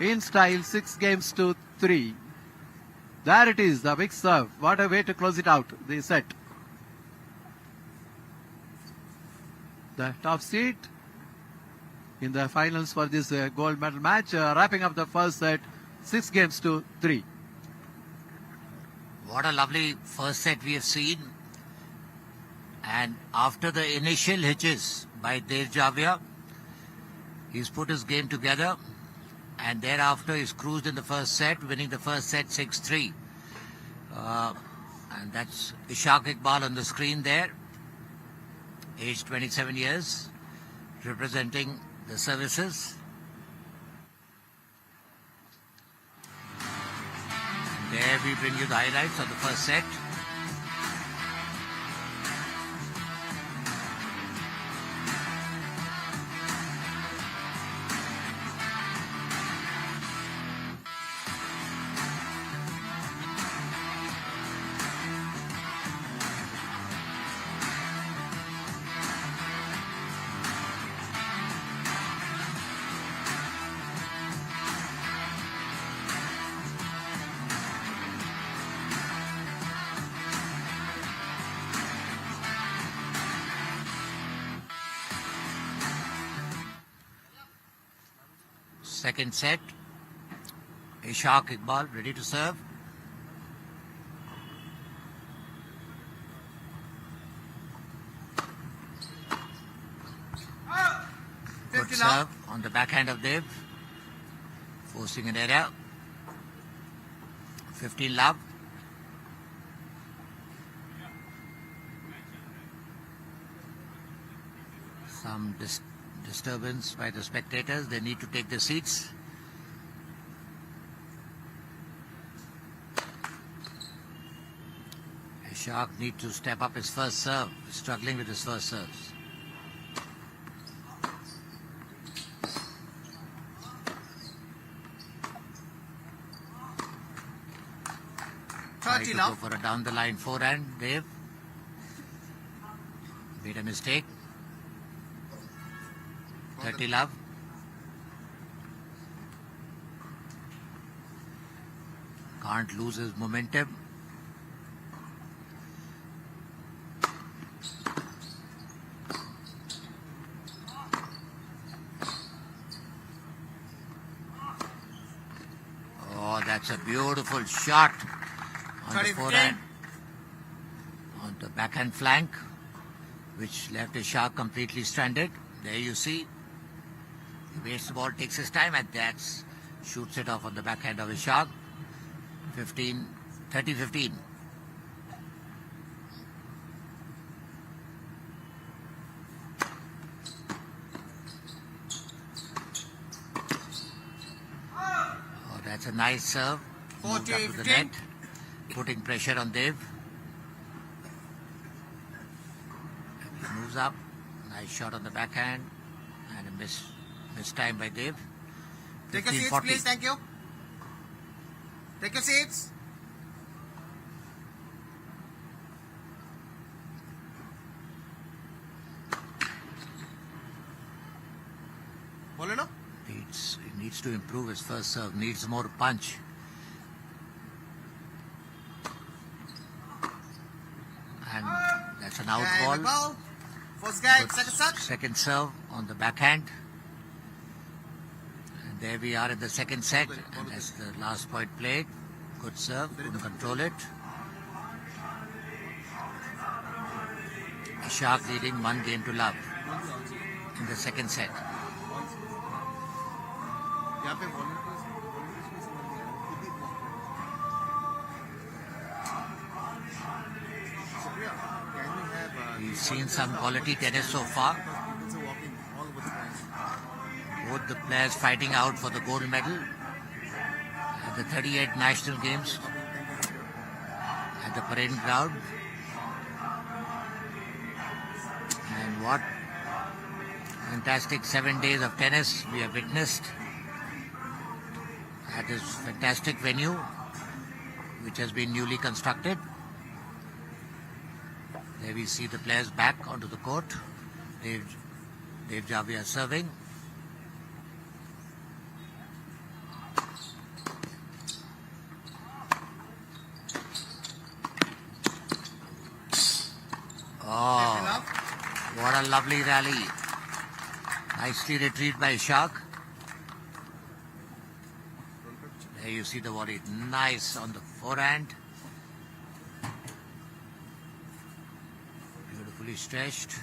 in style, 6 games to 3. There it is, the big serve. What a way to close it out, the set. The top seed in the finals for this gold medal match, wrapping up the first set, 6 games to 3. What a lovely first set we have seen. And after the initial hitches by Dev Javia, he's put his game together, and thereafter he's cruised in the first set, winning the first set 6-3. And that's Ishaq Iqbal on the screen there, aged 27 years, representing the services. And there we bring you the highlights of the first set. Second set, Ishaq Iqbal ready to serve. Good serve on the backhand of Dev, forcing an error. 15 love. Some disturbance by the spectators. They need to take their seats. Ishaq needs to step up his first serve. Struggling with his first serves. Try to go for a down the line forehand. Dev made a mistake. 30 love. Can't lose his momentum. Oh, that's a beautiful shot on the forehand, on the backhand flank, which left Ishaq completely stranded. There you see. He waits the ball, takes his time, and that's shoots it off on the backhand of Ishaq. 30-15. Oh, that's a nice serve. Moved up to the net, putting pressure on Dev. He moves up. Nice shot on the backhand, and a missed time by Dev. Take your seats, 40. please. Thank you. Take your seats. He needs to improve his first serve. Needs more punch. And that's an out And ball. First guy, Good second serve. Second serve on the backhand. And there we are in the second set. And that's the last point played. Good serve. Couldn't control it. Ishaq leading 1 game to love in the second set. यहाँ पे volunteers- Supriya, can we have, We've seen some quality tennis so far. people are walking all over the place. Both the players fighting out for the gold medal at the 38 national games at the parade ground. And what fantastic 7 days of tennis we have witnessed at this fantastic venue, which has been newly constructed. There we see the players back onto the court. Dave Javia serving. Oh, what a lovely rally. Nicely retrieved by Ishaq. There you see the volley. Nice on the forehand. Beautifully stretched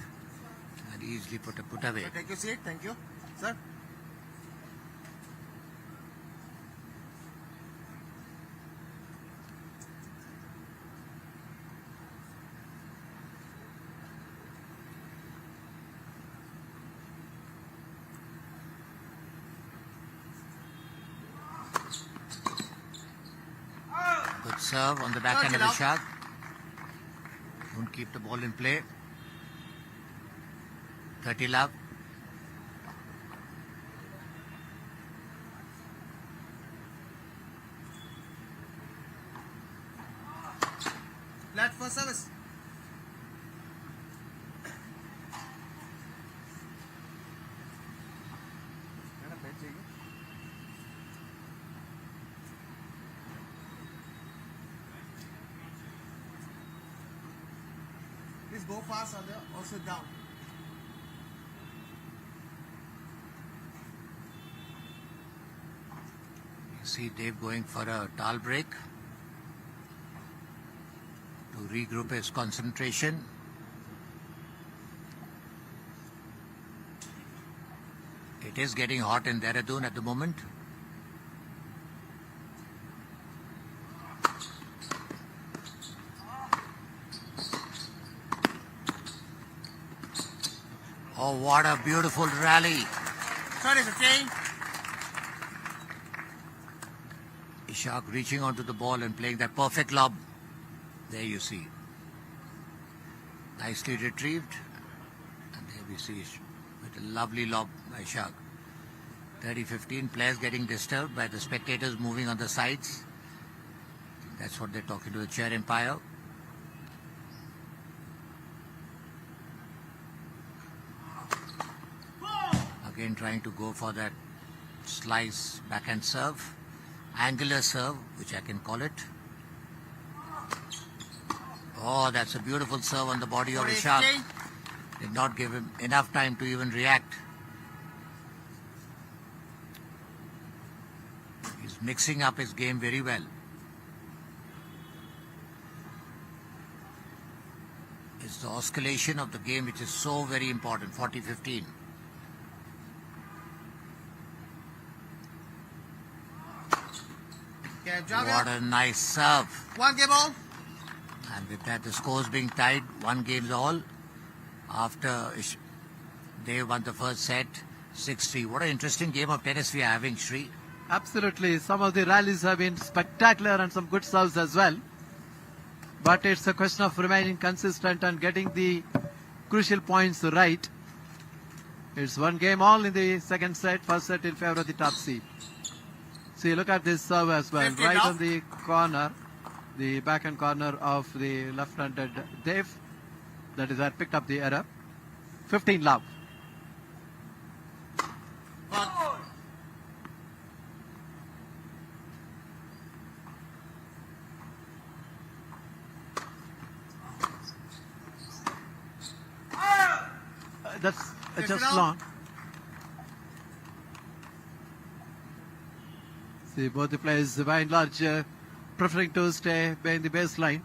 and easily put away. Take your seat. Thank you. Sir. Good serve on the backhand of Ishaq. Don't keep the ball in play. 30 love. Flat for service. Please go fast or also down. You see Dave going for a towel break to regroup his concentration. It is getting hot in Dehradun at the moment. Oh, what a beautiful rally. Sorry, okay. Ishaq reaching onto the ball and playing that perfect lob. There you see. Nicely retrieved. And there we see with a lovely lob by Ishaq. 30-15, players getting disturbed by the spectators moving on the sides. That's what they're talking to the chair umpire. Again trying to go for that slice backhand serve. Angular serve, which I can call it. Oh, that's a beautiful serve on the body of Ishaq. Did not give him enough time to even react. He's mixing up his game very well. It's the oscillation of the game which is so very important. 40-15. What a nice serve. One game all. And with that, the scores being tied, 1 game's all. After Dave won the first set, 6-3. What an interesting game of tennis we are having, Sri. Absolutely. Some of the rallies have been spectacular and some good serves as well. But it's a question of remaining consistent and getting the crucial points right. It's 1 game all in the second set. First set in favor of the top seed. See, look at this serve as well. Right on the corner, the backhand corner of the left-handed Dave. That is where picked up the error. 15 love. That's just long. See, both the players by and large preferring to stay behind the baseline.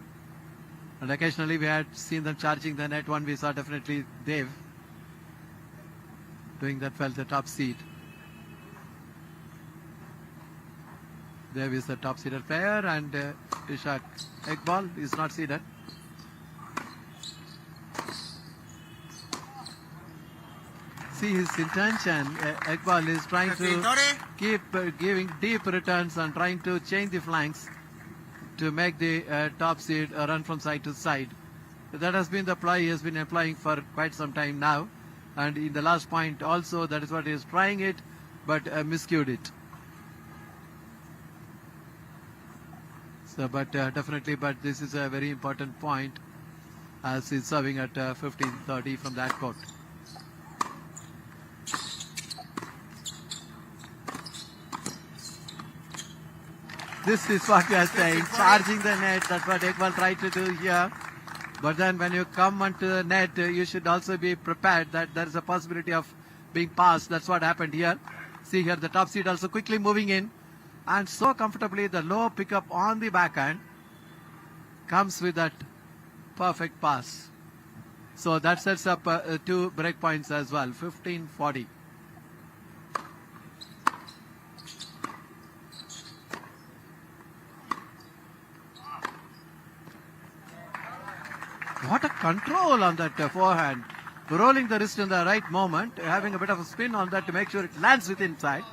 And occasionally we had seen them charging the net. One we saw definitely Dave doing that well, the top seed. Dave is the top seeded player and Ishaq Iqbal is not seeded. See his intention. Iqbal is trying to keep giving deep returns and trying to change the flanks to make the top seed run from side to side. That has been the ply he has been applying for quite some time now. And in the last point also, that is what he is trying it, but miscued it. So, but definitely, but this is a very important point. as he's serving at 15-30 from that court. This is what we are saying, charging the net. That's what Iqbal tried to do here. But then when you come onto the net, you should also be prepared that there is a possibility of being passed. That's what happened here. See here, the top seed also quickly moving in. And so comfortably, the low pickup on the backhand comes with that perfect pass. So that sets up 2 break points as well, 15-40. What a control on that forehand. Rolling the wrist in the right moment, having a bit of a spin on that to make sure it lands with inside.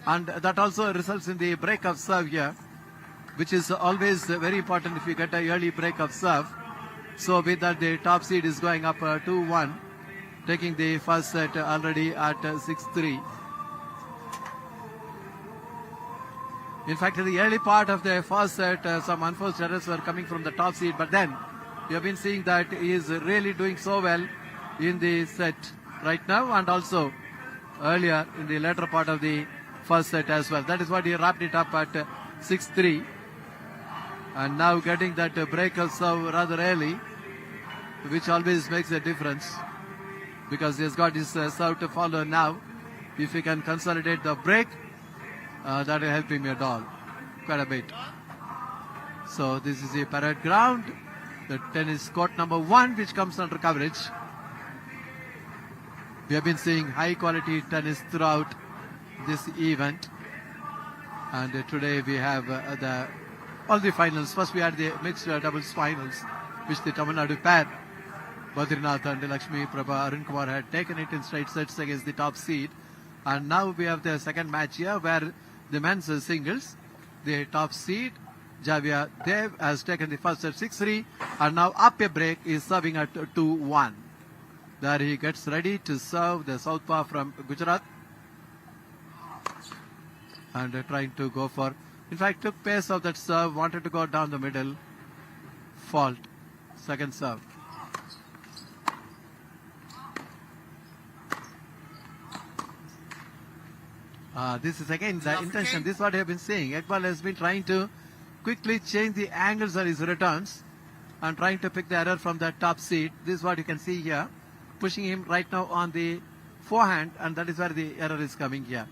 And that also results in the break of serve here, which is always very important if you get a early break of serve. So with that, the top seed is going up 2-1, taking the first set already at 6-3. In fact, in the early part of the first set, some unforced errors were coming from the top seed, but then we have been seeing that he is really doing so well in the set right now and also earlier in the later part of the first set as well. That is what he wrapped it up at 6-3. And now getting that break of serve rather early, which always makes a difference because he has got his serve to follow now. If he can consolidate the break, that will help him at all quite a bit. So this is the parade ground, the tennis court number 1, which comes under coverage. We have been seeing high quality tennis throughout this event, and today we have all the finals. First we had the mixed doubles finals, which the Tamil Nadu pair Badrinath and Lakshmi Prabha Arun Kumar had taken it in straight sets against the top seed, and now we have the second match here where the men's singles, the top seed Javia Dev has taken the first set 6-3, and now up a break is serving at 2-1. There he gets ready to serve the southpaw from Gujarat and trying to go for, in fact took pace of that serve, wanted to go down the middle, fault, second serve. This is again the intention, this is what I have been saying. Iqbal has been trying to quickly change the angles of his returns and trying to pick the error from the top seat. This is what you can see here, pushing him right now on the forehand, and that is where the error is coming here.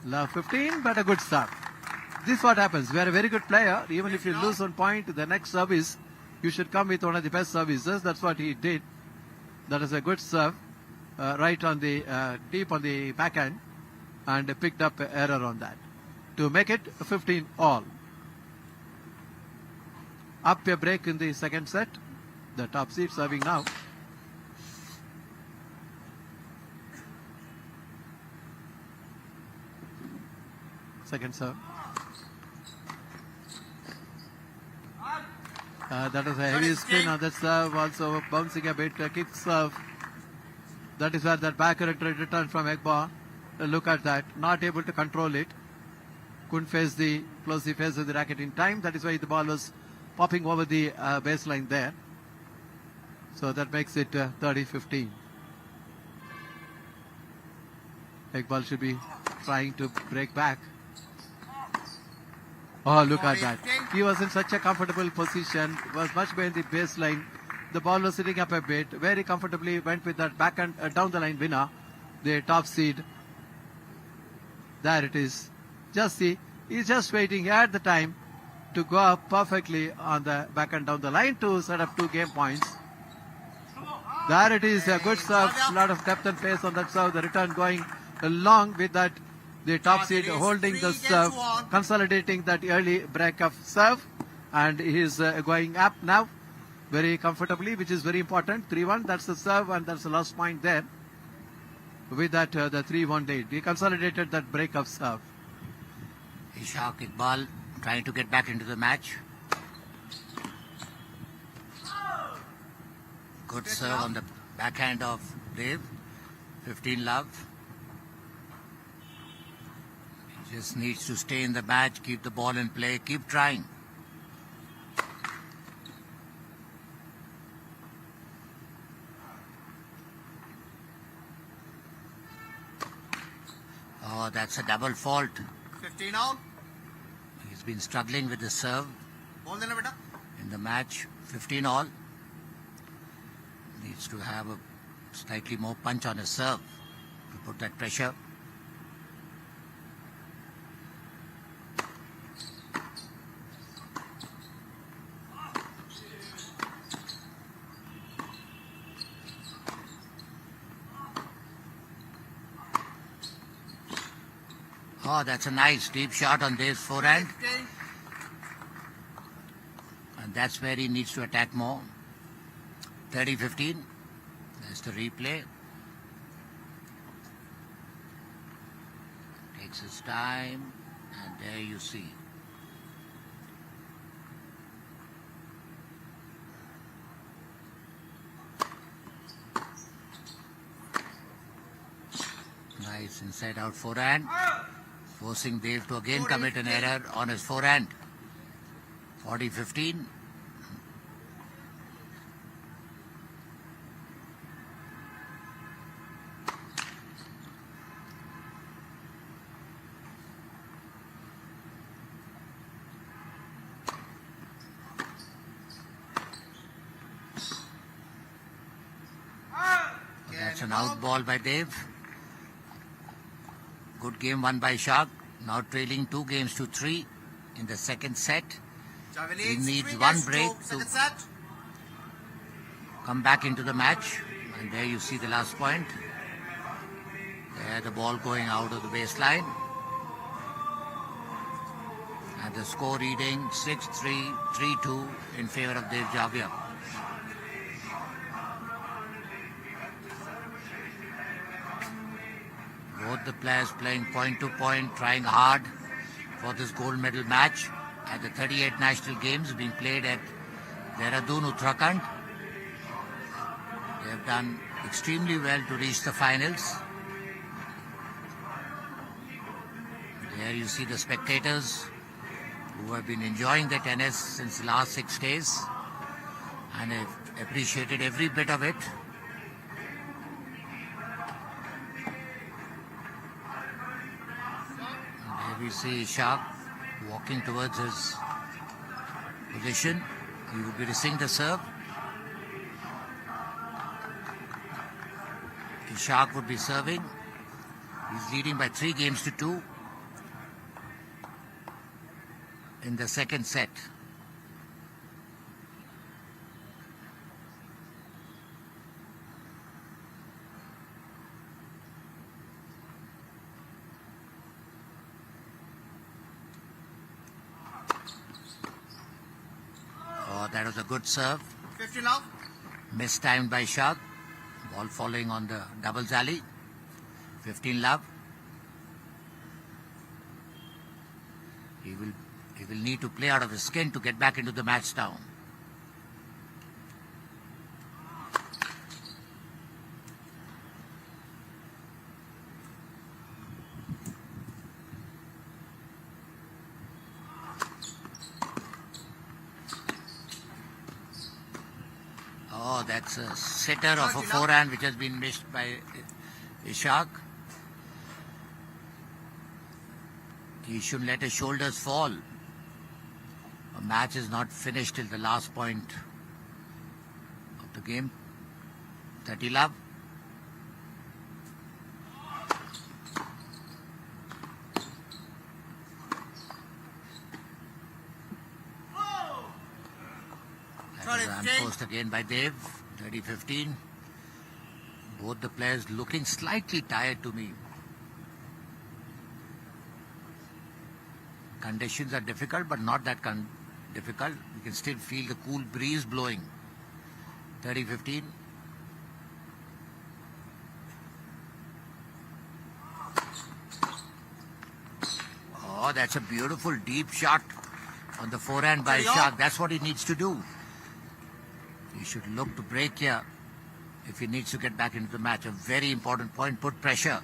Love 15, but a good serve. This is what happens. We are a very good player. Even if you lose 1 point, the next service, you should come with one of the best services. That's what he did. That is a good serve, right on the deep on the backhand, and picked up an error on that to make it 15 all. Up a break in the second set. The top seed serving now. Second serve. That is a heavy spin on that serve, also bouncing a bit, a kick serve. That is where that back return from Iqbal. Look at that, not able to control it. Couldn't face the plosive face of the racket in time. That is why the ball was popping over the baseline there. So that makes it 30-15. Iqbal should be trying to break back. Oh, look at that. He was in such a comfortable position, was much behind the baseline. The ball was sitting up a bit, very comfortably went with that backhand down the line winner, the top seed. There it is. Just see, he's just waiting at the time to go up perfectly on the backhand down the line to set up 2 game points. There it is, a good serve, a lot of depth and pace on that serve, the return going along with that, the top seed holding the serve, consolidating that early break of serve, and he is going up now very comfortably, which is very important. 3-1, that's the serve, and that's the last point there. With that, the 3-1 lead. He consolidated that break of serve. Ishaq Iqbal trying to get back into the match. Good serve on the backhand of Dev. 15 love. He just needs to stay in the match, keep the ball in play, keep trying. Oh, that's a double fault. 15 all. He's been struggling with the serve Ball देना बेटा. in the match. 15 all. Needs to have a slightly more punch on his serve to put that pressure. Oh, that's a nice deep shot on Dev's forehand. 10. And that's where he needs to attack more. 30-15. There's the replay. Takes his time. And there you see. Nice inside out forehand. Forcing Dev to again commit an error on his forehand. 40-15. That's an out ball by Dev. Good game won by Shark. Now trailing 2-3 in the second set. He needs one break to Second set. come back into the match. And there you see the last point. There the ball going out of the baseline. And the score reading 6-3, 3-2 in favor of Dev Javia. Both the players playing point to point, trying hard for this gold medal match at the 38 national games being played at Dehradun, Uttarakhand. They have done extremely well to reach the finals. There you see the spectators who have been enjoying the tennis since the last 6 days and have appreciated every bit of it. We see Shark walking towards his position. He would be receiving the serve. Shark would be serving. He's leading by 3-2 in the second set. That was a good serve. 15 off. Mistimed by Shark. Ball falling on the doubles alley. 15 love. He will need to play out of his skin to get back into the match now. Oh, that's a sitter of a forehand which has been missed by Ishaq. He shouldn't let his shoulders fall. A match is not finished till the last point of the game. 30 love. Post again by Dev, 30-15. Both the players looking slightly tired to me. Conditions are difficult, but not that difficult. You can still feel the cool breeze blowing. 30-15. Oh, that's a beautiful deep shot on the forehand by Shah. That's what he needs to do. He should look to break here if he needs to get back into the match. A very important point, put pressure.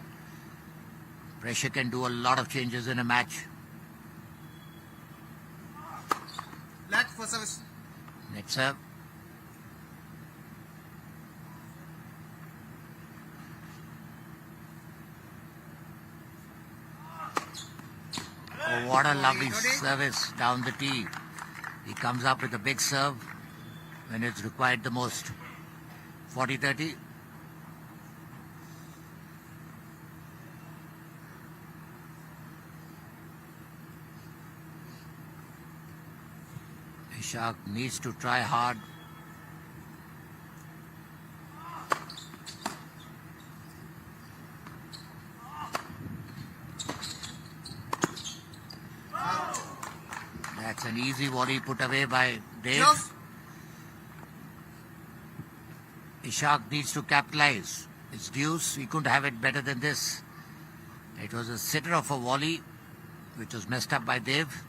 Pressure can do a lot of changes in a match. Let for service. Next serve. Oh, what a lovely service down the tee. He comes up with a big serve when it's required the most. 40-30. Ishaq needs to try hard. That's an easy volley put away by Dave. Close. Ishaq needs to capitalize. It's deuce. He couldn't have it better than this. It was a sitter of a volley, which was messed up by Dave.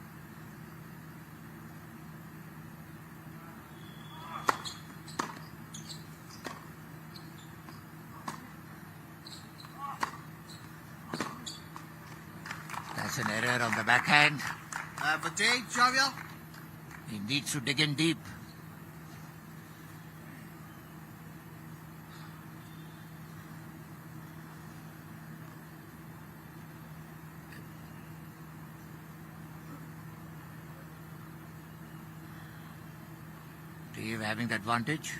That's an error on the backhand. Vijay, Javier. He needs to dig in deep. Dave having the advantage.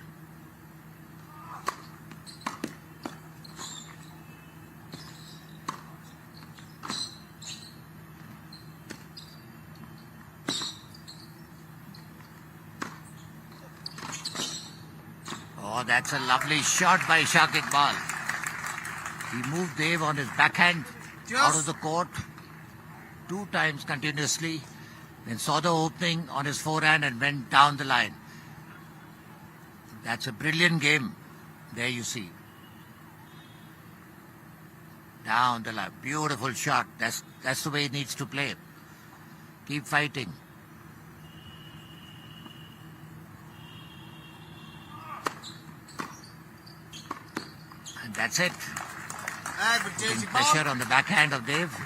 Oh, that's a lovely shot by Ishaq Iqbal. He moved Dave on his backhand out of the court 2 times continuously, then saw the opening on his forehand and went down the line. That's a brilliant game. There you see. Down the line. Beautiful shot. That's the way it needs to play. Keep fighting. And that's it. Putting pressure on the backhand of Dave.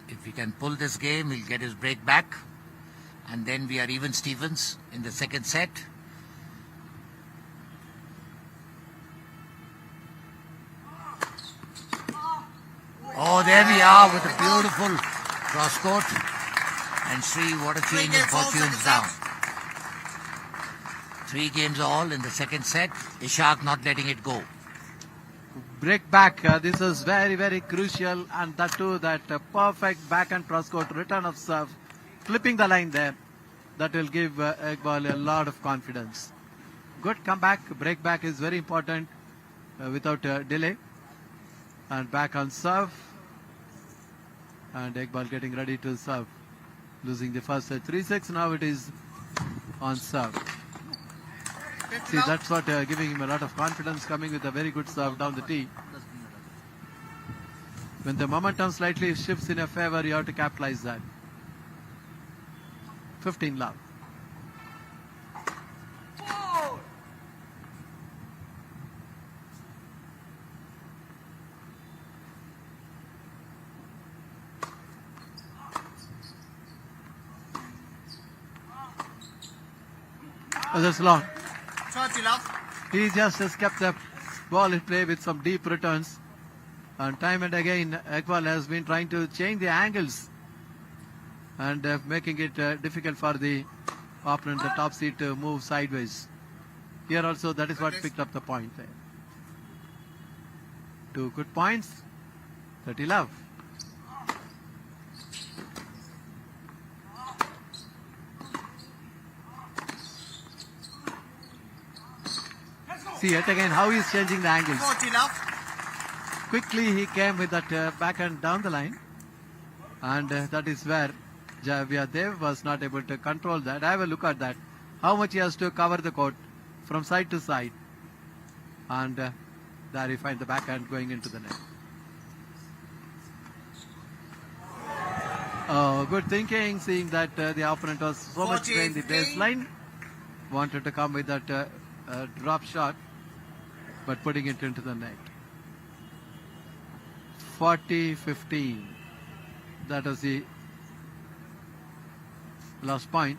If he can pull this game, he'll get his break back. And then we are even Stevens in the second set. Oh, there we are with a beautiful cross court. And Sri, what a change in fortunes now. 3 games all in the second set. Ishaq not letting it go. Break back. This is very, very crucial. And that too, that perfect backhand cross court return of serve. Flipping the line there. That will give Iqbal a lot of confidence. Good comeback. Break back is very important without delay. And back on serve. And Iqbal getting ready to serve. Losing the first set 3-6. Now it is on serve. See, that's what giving him a lot of confidence, coming with a very good serve down the tee. When the momentum slightly shifts in a favor, you have to capitalize that. 15 love. Oh, that's long. 30 love. He just has kept the ball in play with some deep returns. And time and again, Iqbal has been trying to change the angles and making it difficult for the opponent, the top seed, to move sideways. Here also, that is what picked up the point there. 2 good points, 30 love. See yet again how he is changing the angles. 40 love. Quickly he came with that backhand down the line, and that is where Javier Dev was not able to control that. Have a look at that. How much he has to cover the court from side to side. And there you find the backhand going into the net. Oh, good thinking, seeing that the opponent was so much behind the baseline. Wanted to come with that drop shot, but putting it into the net. 40-15. That was the last point.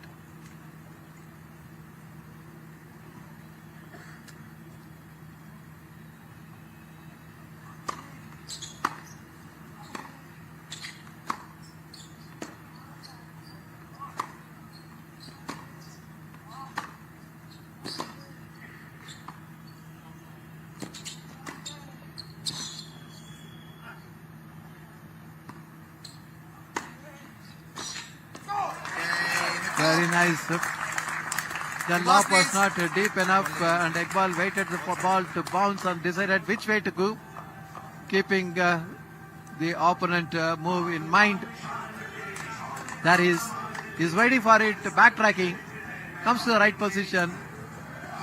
nice. The lob was not deep enough and Iqbal waited for ball to bounce and decided which way to go, keeping the opponent move in mind. There he's waiting for it, backtracking, comes to the right position,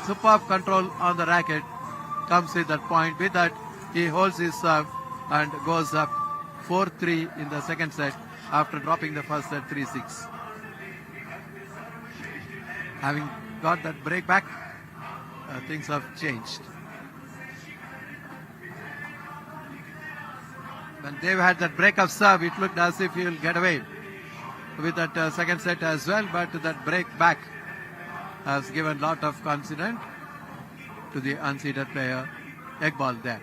superb control on the racket, comes with that point. With that, he holds his serve and goes up 4-3 in the second set after dropping the first set 3-6. Having got that break back, things have changed. When Dev had that break of serve, it looked as if he will get away with that second set as well, but that break back has given a lot of confidence to the unseeded player, Iqbal there.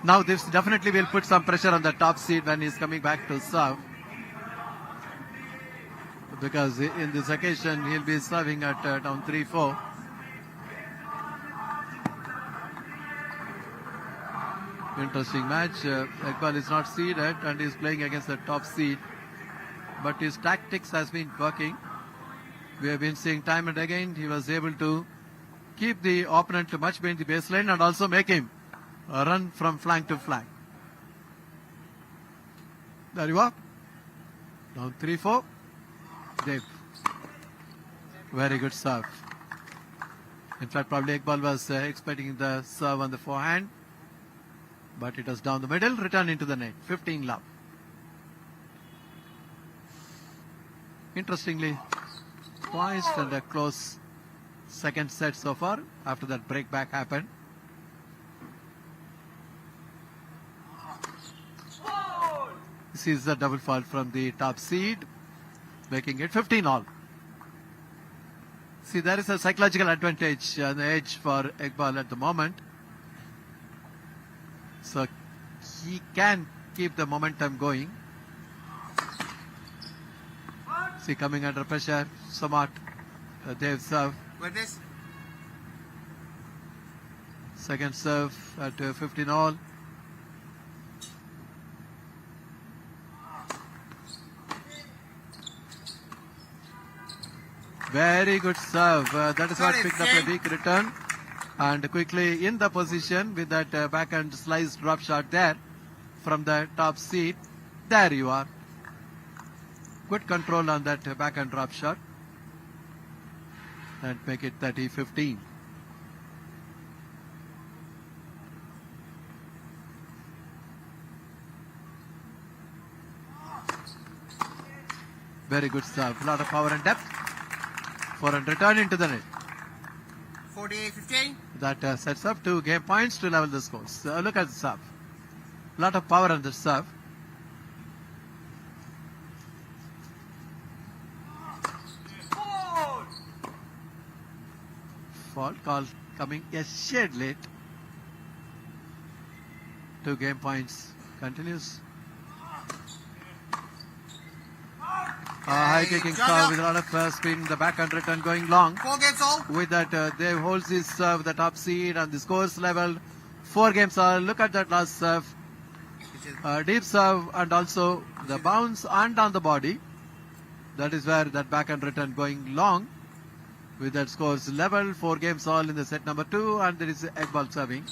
Now this definitely will put some pressure on the top seed when he's coming back to serve, because in this occasion he'll be serving at down 3-4. Interesting match. Iqbal is not seeded and is playing against the top seed, but his tactics has been working. We have been seeing time and again he was able to keep the opponent much behind the baseline and also make him run from flank to flank. There you are. Down 3-4. Dev. Very good serve. In fact, probably Iqbal was expecting the serve on the forehand, but it was down the middle, return into the net. 15 love. Interestingly, poised and a close second set so far after that break back happened. This is the double fault from the top seed, making it 15 all. See, there is a psychological advantage on the edge for Iqbal at the moment. So he can keep the momentum going. See, coming under pressure, Samat, Dev serve. With this. Second serve at 15 all. Very good serve. That is what picked up a weak return. And quickly in the position with that backhand slice drop shot there from the top seat. There you are. Good control on that backhand drop shot. And make it 30-15. Very good serve. A lot of power and depth. For a return into the net. 48-15. That sets up 2 game points to level the scores. Look at the serve. A lot of power on the serve. Fault call coming a shade late. 2 game points continues. High kicking serve with a lot of spin. The backhand return going long. 4 games all. With that, Dev holds his serve, the top seed, and the scores level. 4 games all. Look at that last serve. Deep serve and also the bounce and on the body. That is where that backhand return going long. With that scores level. 4 games all in the set number 2, and there is Iqbal serving.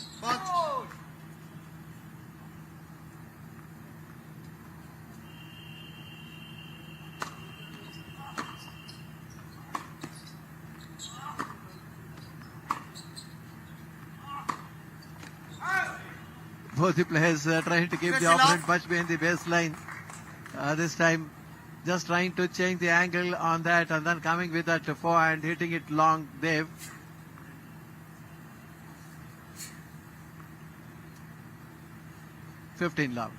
Both the players trying to keep the opponent much behind the baseline. This time just trying to change the angle on that and then coming with that forehand, hitting it long, Dev. $15 love.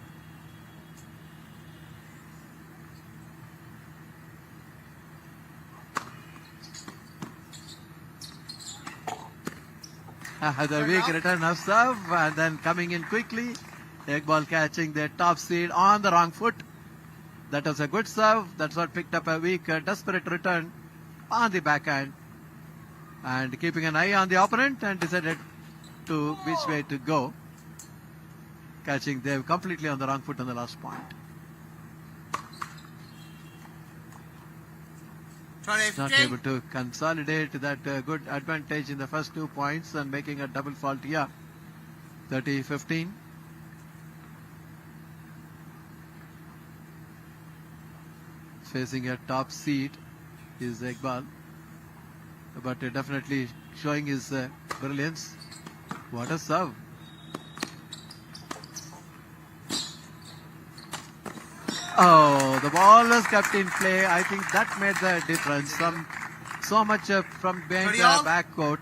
The weak return of serve and then coming in quickly. Iqbal catching the top seed on the wrong foot. That was a good serve. That's what picked up a weak, desperate return on the backhand. And keeping an eye on the opponent and decided to which way to go. Catching Dev completely on the wrong foot on the last point. Sorry, Not 15. able to consolidate that good advantage in the first 2 points and making a double fault here. 30-15. Facing a top seed is Iqbal, but definitely showing his brilliance. What a serve! Oh, the ball was kept in play. I think that made the difference. So much from behind the back court.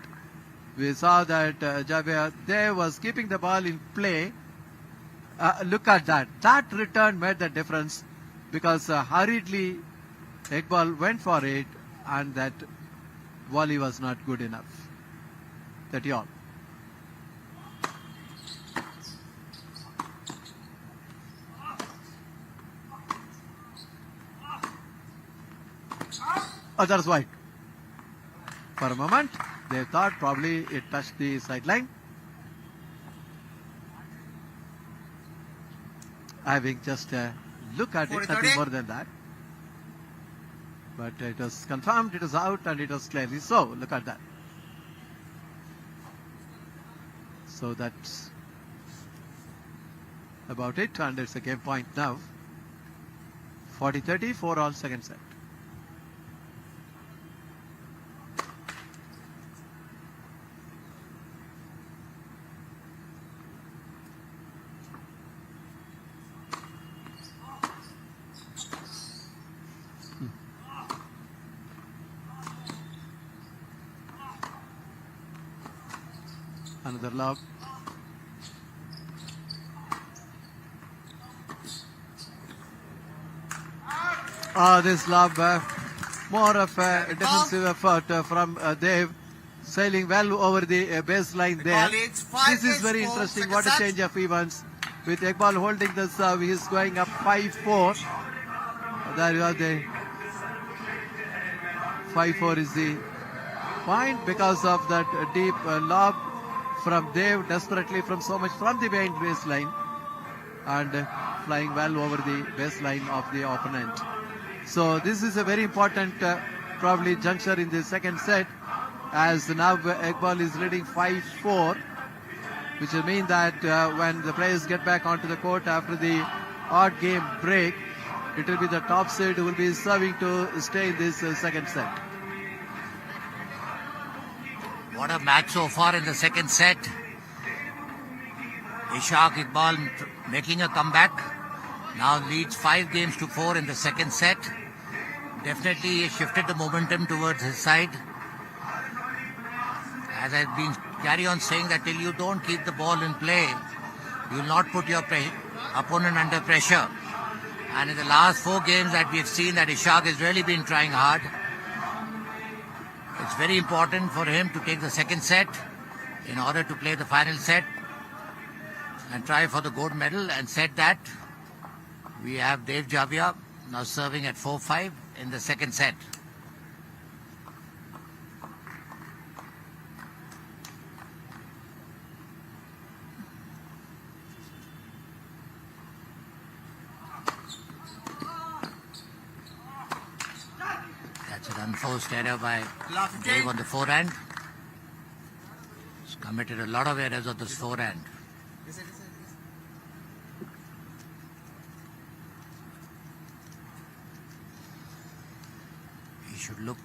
We saw that Javier there was keeping the ball in play. Look at that. That return made the difference because hurriedly Iqbal went for it and that volley was not good enough. 30 all. Oh, that's white. For a moment, they thought probably it touched the sideline. Having just a look at it, nothing more than that. But it was confirmed, it was out, and it was clearly so. Look at that. So that's about it, and it's a game point now. 40-30, 4 all, second set. Another lob. This lob, more of a defensive effort from Dev, sailing well over the baseline there. This is very interesting. What a change of events. With Iqbal holding the serve, he is going up 5-4. There you are, the 5-4 is the point because of that deep lob from Dev, desperately from so much from the behind baseline and flying well over the baseline of the opponent. So this is a very important probably juncture in the second set, as now Iqbal is leading 5-4, which will mean that when the players get back onto the court after the odd game break, it will be the top seed who will be serving to stay in this second set. What a match so far in the second set. Ishaq Iqbal making a comeback. Now leads 5-4 in the second set. Definitely he shifted the momentum towards his side. As I've been carry on saying that till you don't keep the ball in play, you will not put your opponent under pressure. And in the last 4 games that we've seen that Ishaq has really been trying hard. It's very important for him to take the second set in order to play the final set and try for the gold medal. And said that, we have Dev Javia now serving at 4-5 in the second set. That's an unforced error by Dev on the forehand. He's committed a lot of errors on this forehand. He should look.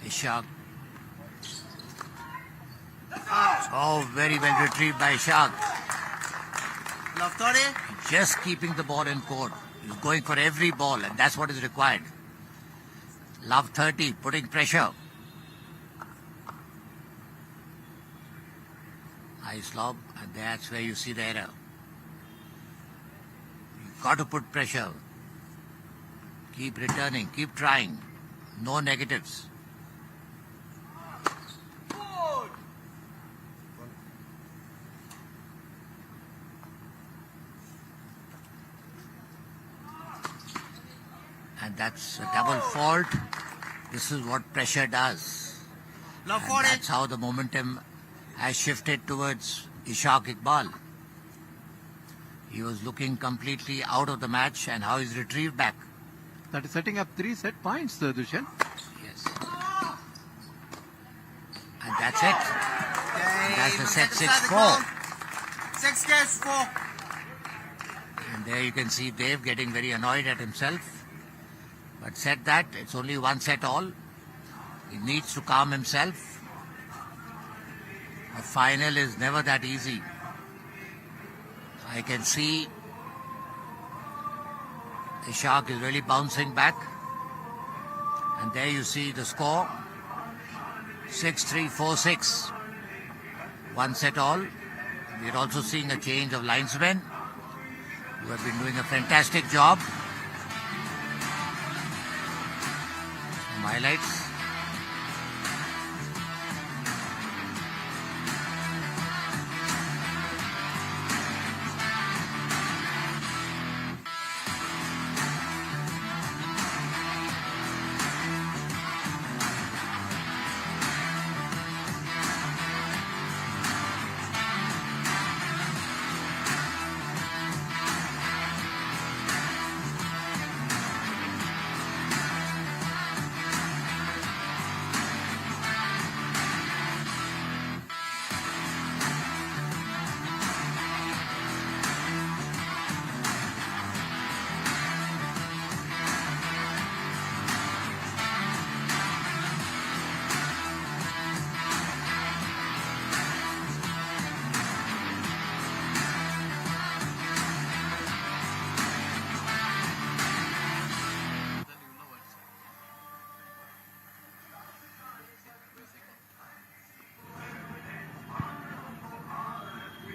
Ishaq. Oh, very well retrieved by Ishaq. Love 30. Just keeping the ball in court. He's going for every ball, and that's what is required. Love 30, putting pressure. Nice lob, and that's where you see the error. You've got to put pressure. Keep returning, keep trying. No negatives. that's a double fault. This is what pressure does. Love And for it. that's how the momentum has shifted towards Ishaq Iqbal. He was looking completely out of the match, and how he's retrieved back. That is setting up 3 set points, Dushan. Yes. And that's it. Okay, That's the set second 6-4. side call. 6-4. And there you can see Dave getting very annoyed at himself. But said that, it's only one set all. He needs to calm himself. A final is never that easy. I can see Ishaq is really bouncing back. And there you see the score. 6-3, 4-6. One set all. We're also seeing a change of linesmen who have been doing a fantastic job. Some highlights.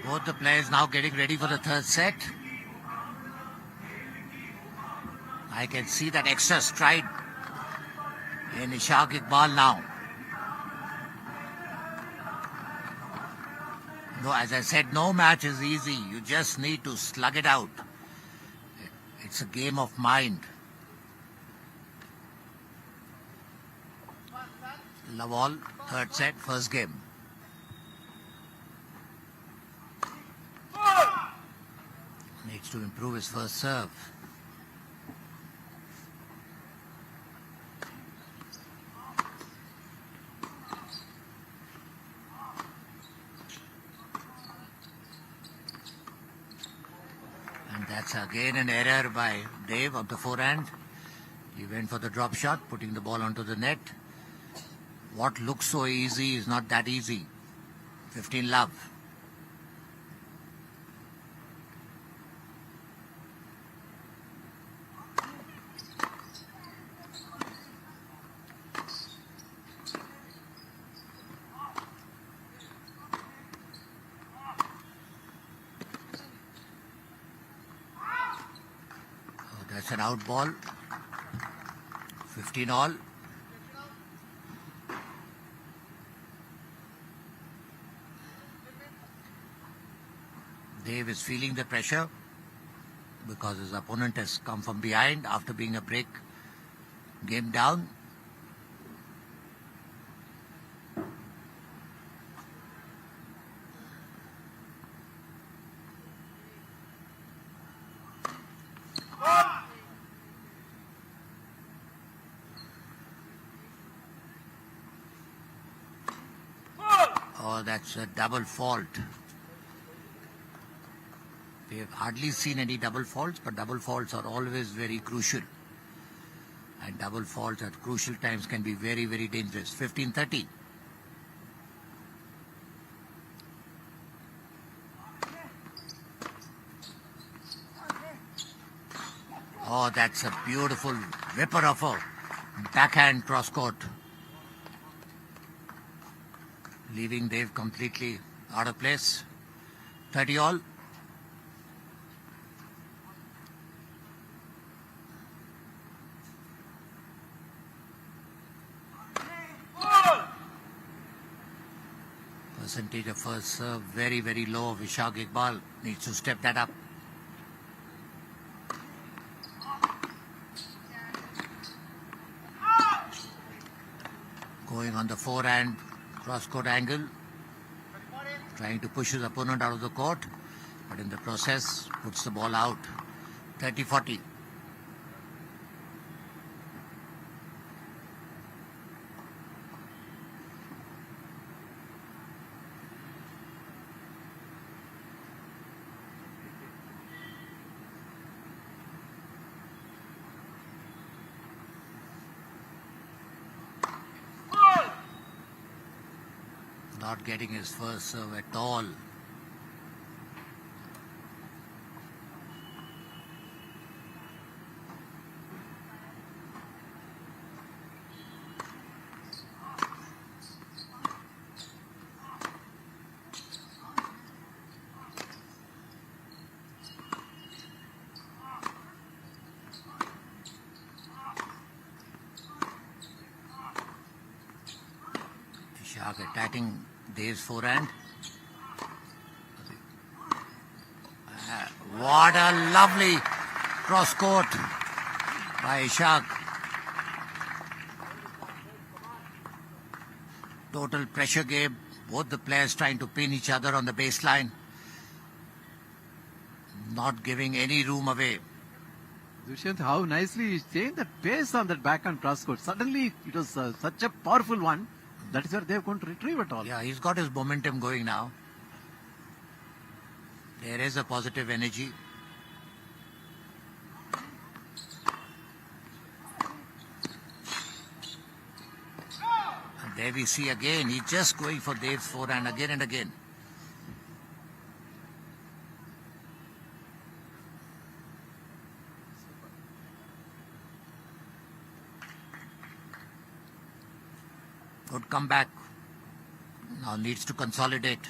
Both the players now getting ready for the third set. I can see that extra stride in Ishaq Iqbal now. No, as I said, no match is easy. You just need to slug it out. It's a game of mind. Love all, third set, first game. Needs to improve his first serve. And that's again an error by Dave of the forehand. He went for the drop shot, putting the ball onto the net. What looks so easy is not that easy. 15 love. That's an out ball. 15 all. Dave is feeling the pressure because his opponent has come from behind after being a break game down. Oh, that's a double fault. We have hardly seen any double faults, but double faults are always very crucial. And double faults at crucial times can be very, very dangerous. 15-30. Oh, that's a beautiful ripper of a backhand cross court. Leaving Dave completely out of place. 30 all. Percentage of first serve very, very low. Ishaq Iqbal needs to step that up. Going on the forehand cross-court angle, trying to push his opponent out of the court, but in the process puts the ball out. 30-40. Not getting his first serve at all. Ishaq attacking Dev's forehand. What a lovely cross court by Ishaq. Total pressure game. Both the players trying to pin each other on the baseline. Not giving any room away. Dushyant, how nicely he changed the pace on that backhand cross court. Suddenly, it was such a powerful one. That is where they couldn't retrieve it all. Yeah, he's got his momentum going now. There is a positive energy. And there we see again, he's just going for Dev's forehand again and again. Good comeback. Now needs to consolidate.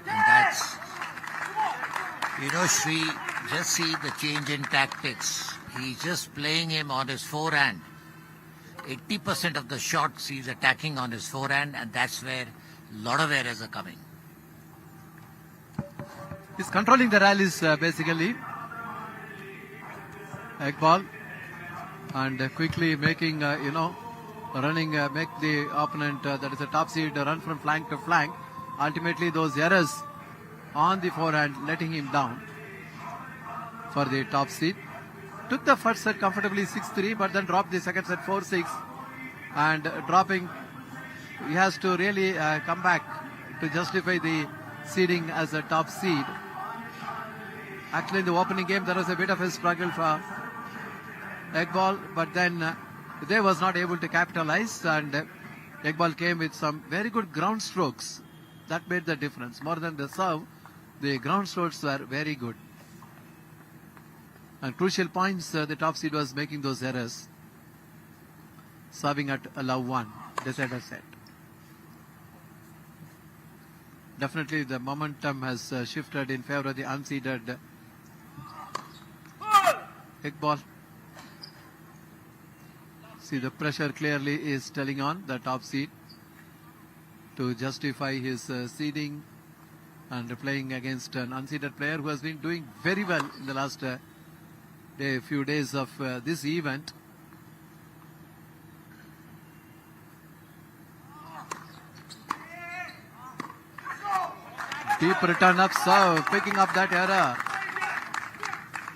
And that's, Shri, just see the change in tactics. He's just playing him on his forehand. 80% of the shots he's attacking on his forehand, and that's where a lot of errors are coming. He's controlling the rallies basically. Egg ball. And quickly making, running, make the opponent, that is a top seed, run from flank to flank. Ultimately, those errors on the forehand, letting him down for the top seed. Took the first set comfortably 6-3, but then dropped the second set 4-6. And dropping, he has to really come back to justify the seeding as a top seed. Actually, in the opening game, there was a bit of a struggle for Eggball, but then they was not able to capitalize, and Eggball came with some very good ground strokes. That made the difference. More than the serve, the ground strokes were very good. And crucial points, the top seed was making those errors. Serving at love 1, decider set. Definitely the momentum has shifted in favor of the unseeded Eggball. See, the pressure clearly is telling on the top seed to justify his seeding and playing against an unseeded player who has been doing very well in the last few days of this event. Deep return up serve, picking up that error.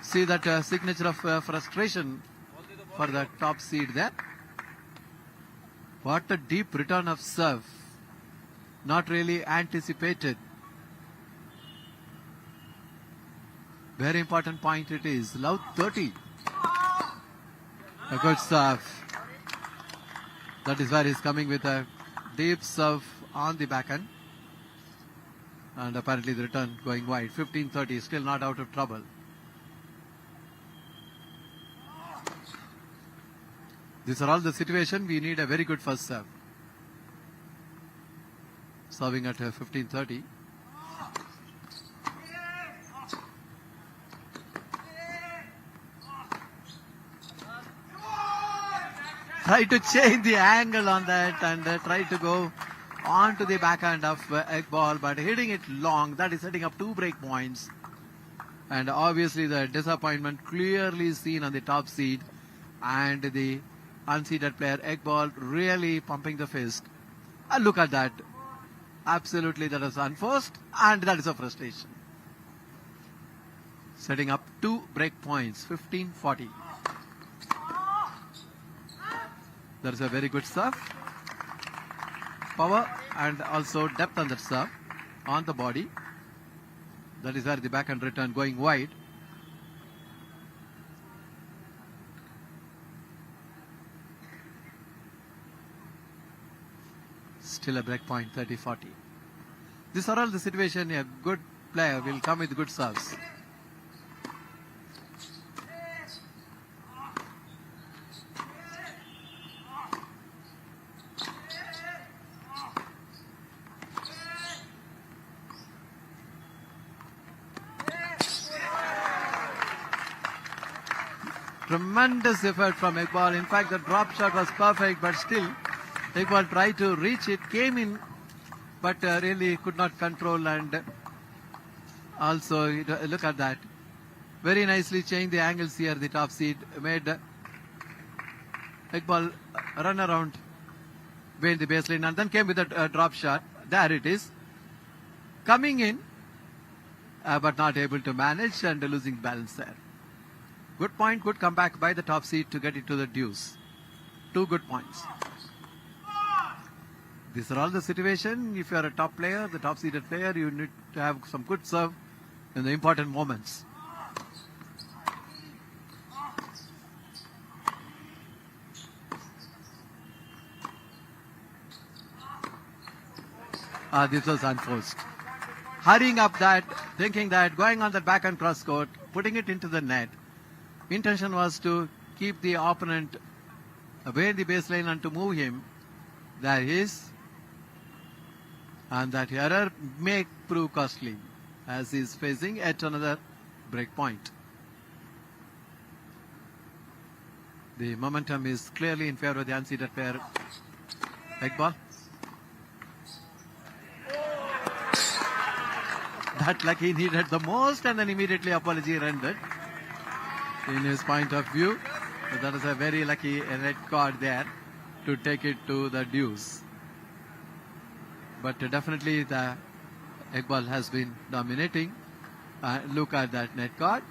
See that signature of frustration for the top seed there. What a deep return of serve. Not really anticipated. Very important point it is. Love 30. A good serve. That is where he's coming with a deep serve on the backhand. And apparently the return going wide. 15-30, still not out of trouble. These are all the situation. We need a very good first serve. Serving at 15-30. try to change the angle on that and try to go onto the backhand of Iqbal, but hitting it long. That is setting up 2 break points. And obviously the disappointment clearly seen on the top seed, and the unseeded player Iqbal really pumping the fist. And look at that. Absolutely, that is unforced, and that is a frustration. Setting up 2 break points, 15-40. That is a very good serve. Power and also depth on that serve, on the body. That is where the backhand return going wide. Still a break point, 30-40. These are all the situation a good player will come with good serves. Tremendous effort from Iqbal. In fact, the drop shot was perfect, but still Iqbal tried to reach it, came in, but really could not control. And also, look at that. Very nicely changed the angles here. The top seed made Iqbal run around behind the baseline and then came with a drop shot. There it is. Coming in, but not able to manage and losing balance there. Good point, good comeback by the top seed to get it to the deuce. 2 good points. These are all the situation. If you are a top player, the top seeded player, you need to have some good serve in the important moments. This was unforced. Hurrying up that, thinking that going on the backhand cross court, putting it into the net. Intention was to keep the opponent away the baseline and to move him. There he is. And that error may prove costly as he is facing yet another break point. The momentum is clearly in favor of the unseeded player Iqbal. That luck he needed the most, and then immediately apology rendered in his point of view. So that is a very lucky red card there to take it to the deuce. But definitely the Iqbal has been dominating. Look at that net card.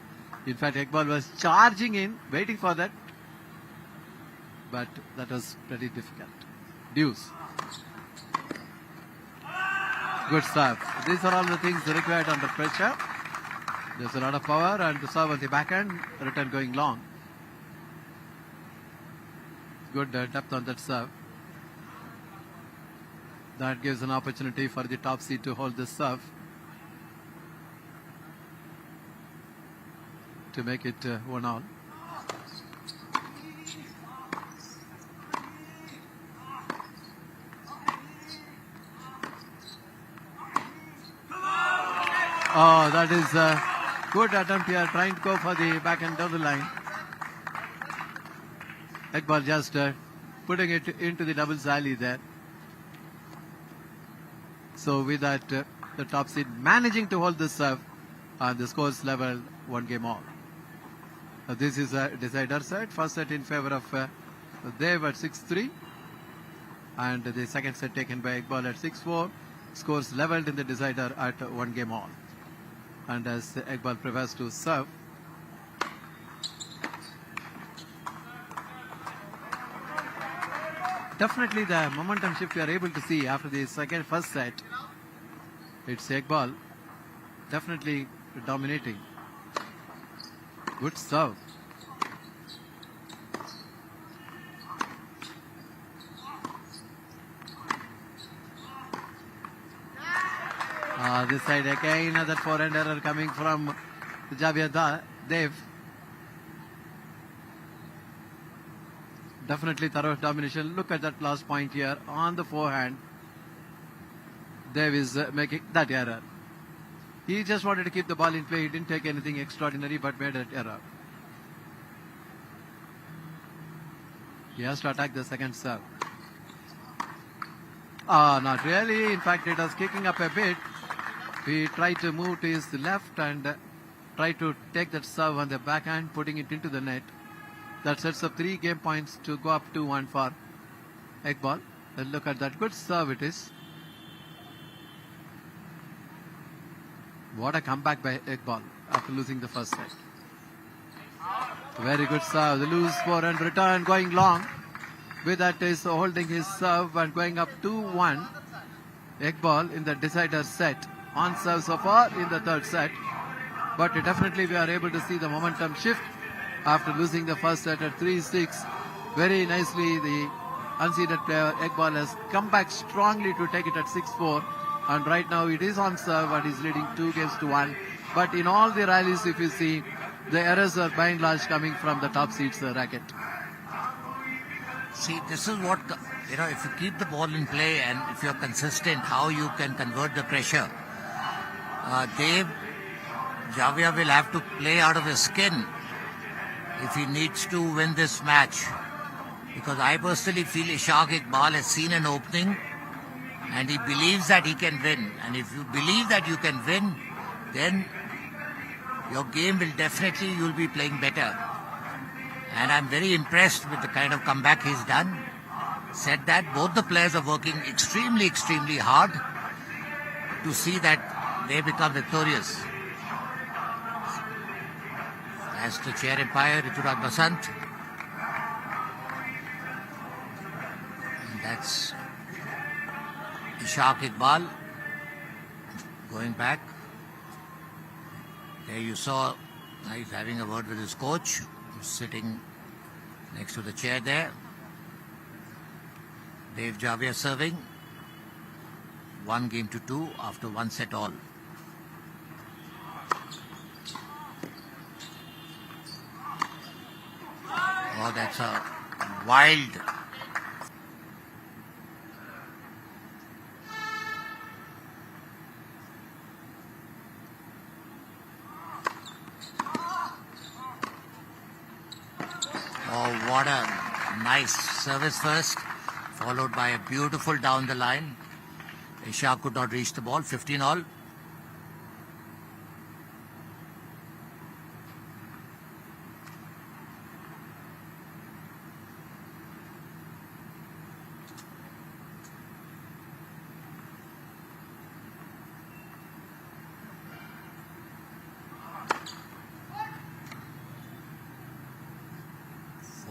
In fact, Iqbal was charging in, waiting for that. But that was pretty difficult. Deuce. Good serve. These are all the things required under pressure. There's a lot of power and the serve on the backhand, return going long. Good depth on that serve. That gives an opportunity for the top seed to hold this serve to make it 1-all. Oh, that is a good attempt here, trying to go for the backhand down the line. Iqbal just putting it into the doubles alley there. So with that, the top seed managing to hold this serve, and the scores level 1-all. This is a decider set. First set in favor of Dev at 6-3, and the second set taken by Iqbal at 6-4. Scores leveled in the decider at 1-all. And as Iqbal prepares to serve, definitely the momentum shift we are able to see after the first set. It's Iqbal definitely dominating. Good serve. This side again, another forehand error coming from Javier Dev. Definitely thorough domination. Look at that last point here on the forehand. Dev is making that error. He just wanted to keep the ball in play. He didn't take anything extraordinary but made that error. He has to attack the second serve. Not really. In fact, it was kicking up a bit. He tried to move to his left and try to take that serve on the backhand, putting it into the net. That sets up 3 game points to go up 2-1 for Iqbal. And look at that. Good serve it is. What a comeback by Iqbal after losing the first set. Very good serve. The loose forehand return going long. With that is holding his serve and going up 2-1. Iqbal in the decider set. On serve so far in the third set. But definitely we are able to see the momentum shift after losing the first set at 3-6. Very nicely the unseeded player Iqbal has come back strongly to take it at 6-4. And right now it is on serve and is leading 2-1. But in all the rallies, if you see, the errors are by and large coming from the top seeds racket. See, this is what, if you keep the ball in play and if you're consistent, how you can convert the pressure. Dave Javia will have to play out of his skin if he needs to win this match. Because I personally feel Ishaq Iqbal has seen an opening and he believes that he can win. And if you believe that you can win, then your game will definitely, you'll be playing better. And I'm very impressed with the kind of comeback he's done. Said that both the players are working extremely, extremely hard to see that they become victorious. As the chair umpire, Rituraj Basant. And that's Ishaq Iqbal going back. There you saw he's having a word with his coach, who's sitting next to the chair there. Dave Javia serving. 1-2 after 1 set all. Oh, that's a wild. Oh, what a nice service first, followed by a beautiful down the line. Ishaq could not reach the ball, 15 all.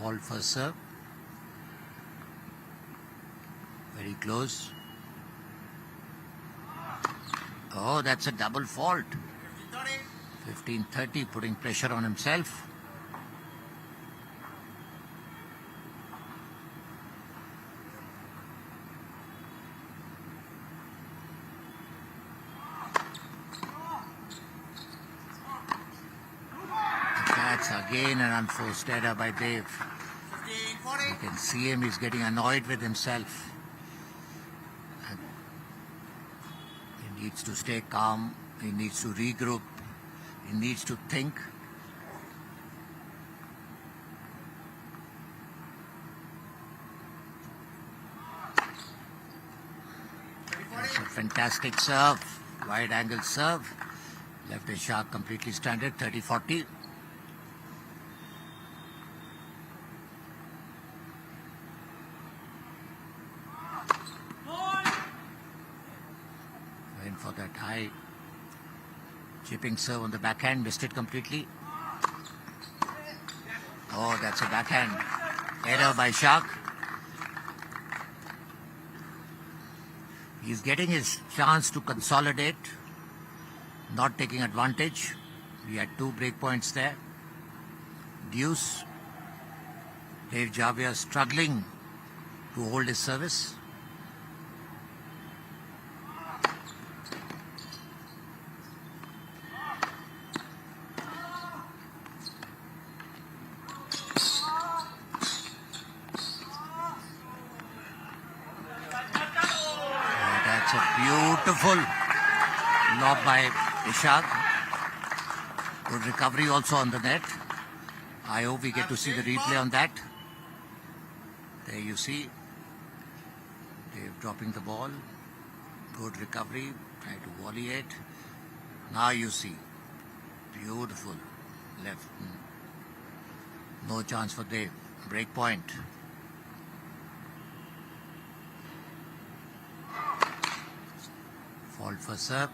Fault first serve. Very close. Oh, that's a double fault. 15-30, putting pressure on himself. That's again an unforced error by Dave. You can see him, he's getting annoyed with himself. And he needs to stay calm, he needs to regroup, he needs to think. That's a fantastic serve, wide angle serve. Left Ishaq completely stranded, 30-40. For that high chipping serve on the backhand, missed it completely. Oh, that's a backhand error by Ishaq. He's getting his chance to consolidate, not taking advantage. He had 2 break points there. Deuce. Dave Javia struggling to hold his service. That's a beautiful lob by Ishaq. Good recovery also on the net. I hope we get to see the replay on that. There you see Dave dropping the ball. Good recovery. Try to volley it. Now you see. Beautiful. Left. No chance for Dave. Break point. Fault for serve.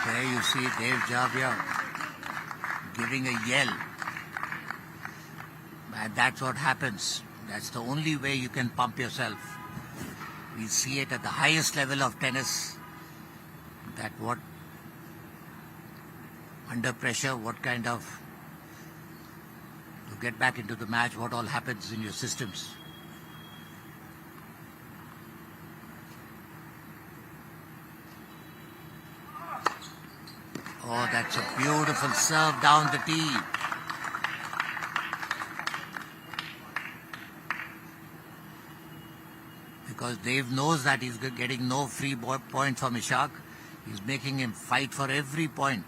There you see Dave Javia giving a yell. And that's what happens. That's the only way you can pump yourself. We see it at the highest level of tennis. That what, under pressure, what kind of, to get back into the match, what all happens in your systems. Oh, that's a beautiful serve down the tee. Because Dave knows that he's getting no free point from Ishaq. He's making him fight for every point.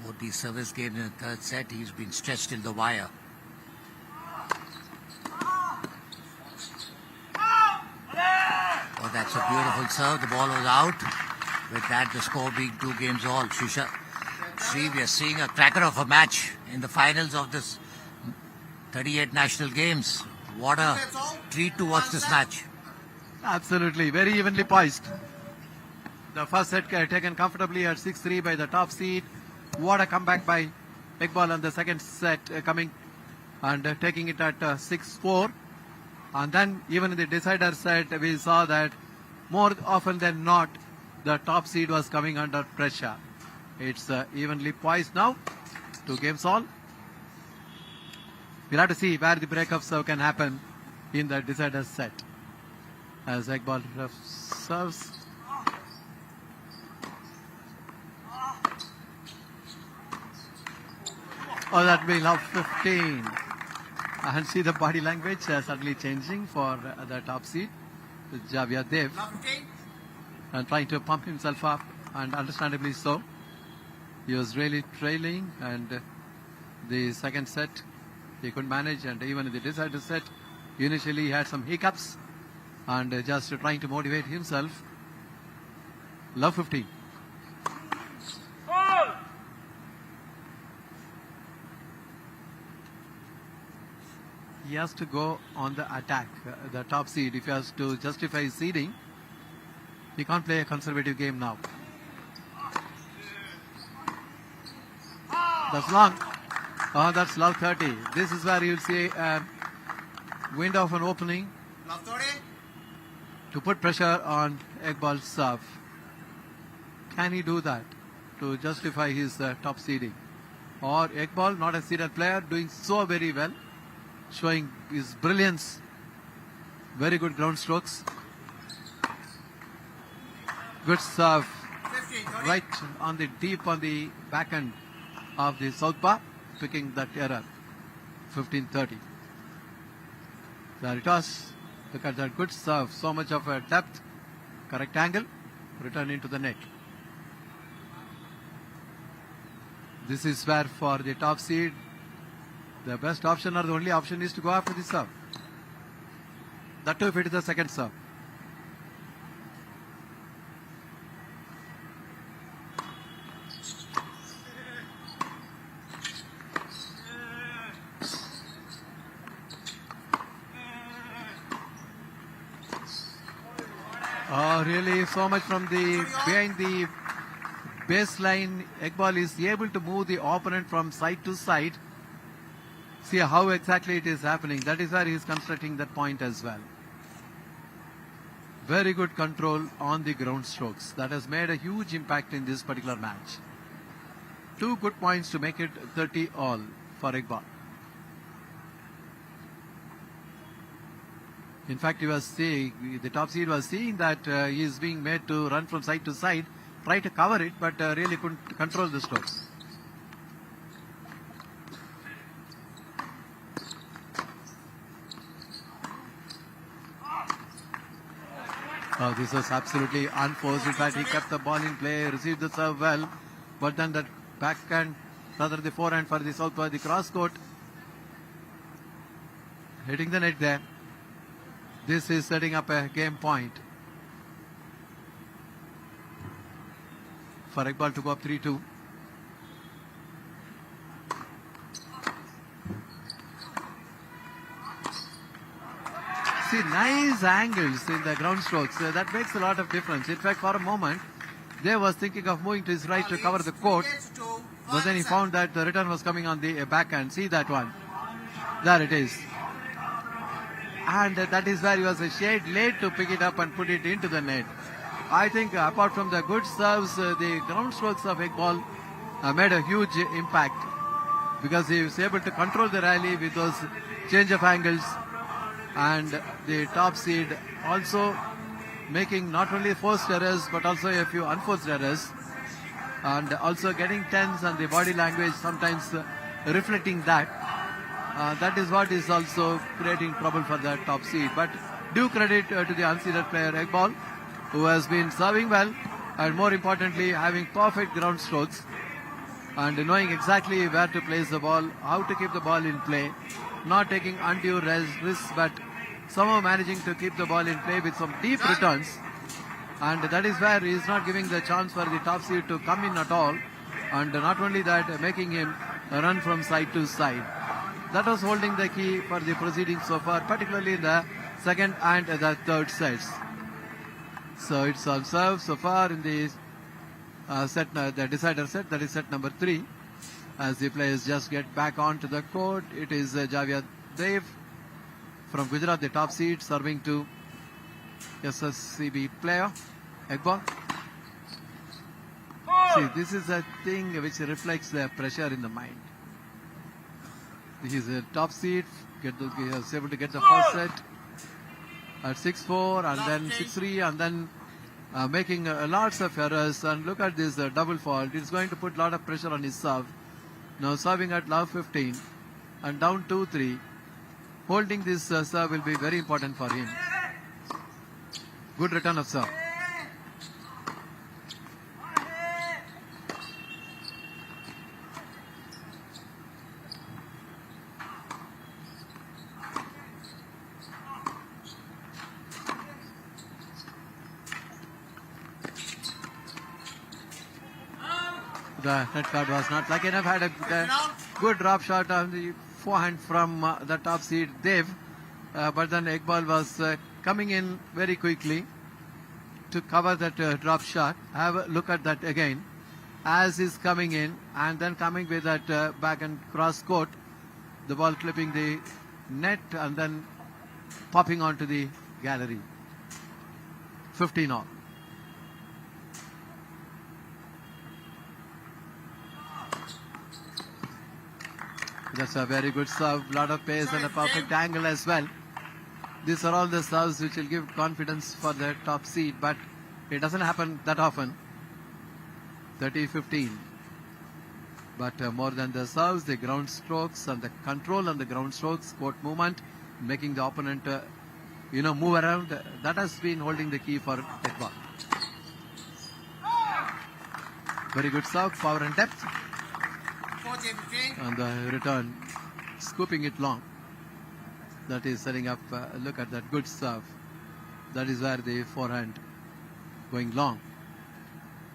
Both these service games in the third set, he's been stretched till the wire. Oh, that's a beautiful serve. The ball was out. With that, the score being 2 games all. See, we are seeing a cracker of a match in the finals of this 38 national games. What a treat to watch this match. Absolutely, very evenly poised. The first set taken comfortably at 6-3 by the top seed. What a comeback by Iqbal on the second set coming and taking it at 6-4. And then even in the decider set, we saw that more often than not, the top seed was coming under pressure. It's evenly poised now. 2 games all. We'll have to see where the breakup serve can happen in the decider set. As Iqbal serves. Oh, that will have 15. And see the body language suddenly changing for the top seed, Javia Dev. And trying to pump himself up, and understandably so. He was really trailing, and the second set he couldn't manage, and even in the decider set, initially he had some hiccups, and just trying to motivate himself. Love 15. He has to go on the attack, the top seed. If he has to justify his seeding, he can't play a conservative game now. That's long. Oh, that's love 30. This is where you'll see a window of an opening to put pressure on Iqbal's serve. Can he do that to justify his top seeding? Or Iqbal, not a seeded player, doing so very well, showing his brilliance. Very good ground strokes. Good serve. Right on the deep on the back end of the southpaw, picking that error. 15-30. There it was. Look at that good serve. So much of a depth. Correct angle. Return into the net. This is where for the top seed, the best option or the only option is to go after the serve. That too if it is the second serve. Oh, really, so much from the behind the baseline. Iqbal is able to move the opponent from side to side. See how exactly it is happening. That is where he is constructing that point as well. Very good control on the ground strokes. That has made a huge impact in this particular match. 2 good points to make it 30 all for Iqbal. In fact, he was seeing, the top seed was seeing that he is being made to run from side to side. tried to cover it, but really couldn't control the stroke. Oh, this was absolutely unforced. In fact, he kept the ball in play, received the serve well, but then that backhand, rather the forehand for the southpaw, the cross court, hitting the net there. This is setting up a game point for Iqbal to go up 3-2. See, nice angles in the ground strokes. That makes a lot of difference. In fact, for a moment, Dev was thinking of moving to his right to cover the court, but then he found that the return was coming on the backhand. See that one? There it is. And that is where he was a shade late to pick it up and put it into the net. I think apart from the good serves, the ground strokes of Iqbal made a huge impact because he was able to control the rally with those change of angles, and the top seed also making not only forced errors but also a few unforced errors, and also getting tense and the body language sometimes reflecting that. That is what is also creating trouble for the top seed. But due credit to the unseeded player Iqbal, who has been serving well and more importantly having perfect ground strokes and knowing exactly where to place the ball, how to keep the ball in play, not taking undue risks but somehow managing to keep the ball in play with some deep returns. And that is where he is not giving the chance for the top seed to come in at all, and not only that, making him run from side to side. That was holding the key for the proceedings so far, particularly in the second and the third sets. So it's on serve so far in the the decider set, that is set number 3. As the players just get back onto the court, it is Javier Dev from Gujarat, the top seed, serving to SSCB player Iqbal. See, this is a thing which reflects the pressure in the mind. He is a top seed, he is able to get the first set at 6-4 and then 6-3 and then making lots of errors. And look at this double fault. It's going to put a lot of pressure on his serve. Now serving at love 15 and down 2-3. Holding this serve will be very important for him. Good return of serve. The net card was not lucky enough, had a good drop shot on the forehand from the top seed Dev, but then Iqbal was coming in very quickly to cover that drop shot. Have a look at that again as he's coming in and then coming with that back and cross court, the ball clipping the net and then popping onto the gallery. 15 all. That's a very good serve, lot of pace and a perfect angle as well. These are all the serves which will give confidence for the top seed, but it doesn't happen that often. 30-15. But more than the serves, the ground strokes and the control on the ground strokes, court movement, making the opponent move around, that has been holding the key for Iqbal. Very good serve, power and depth. And the return, scooping it long. That is setting up, look at that good serve. That is where the forehand going long.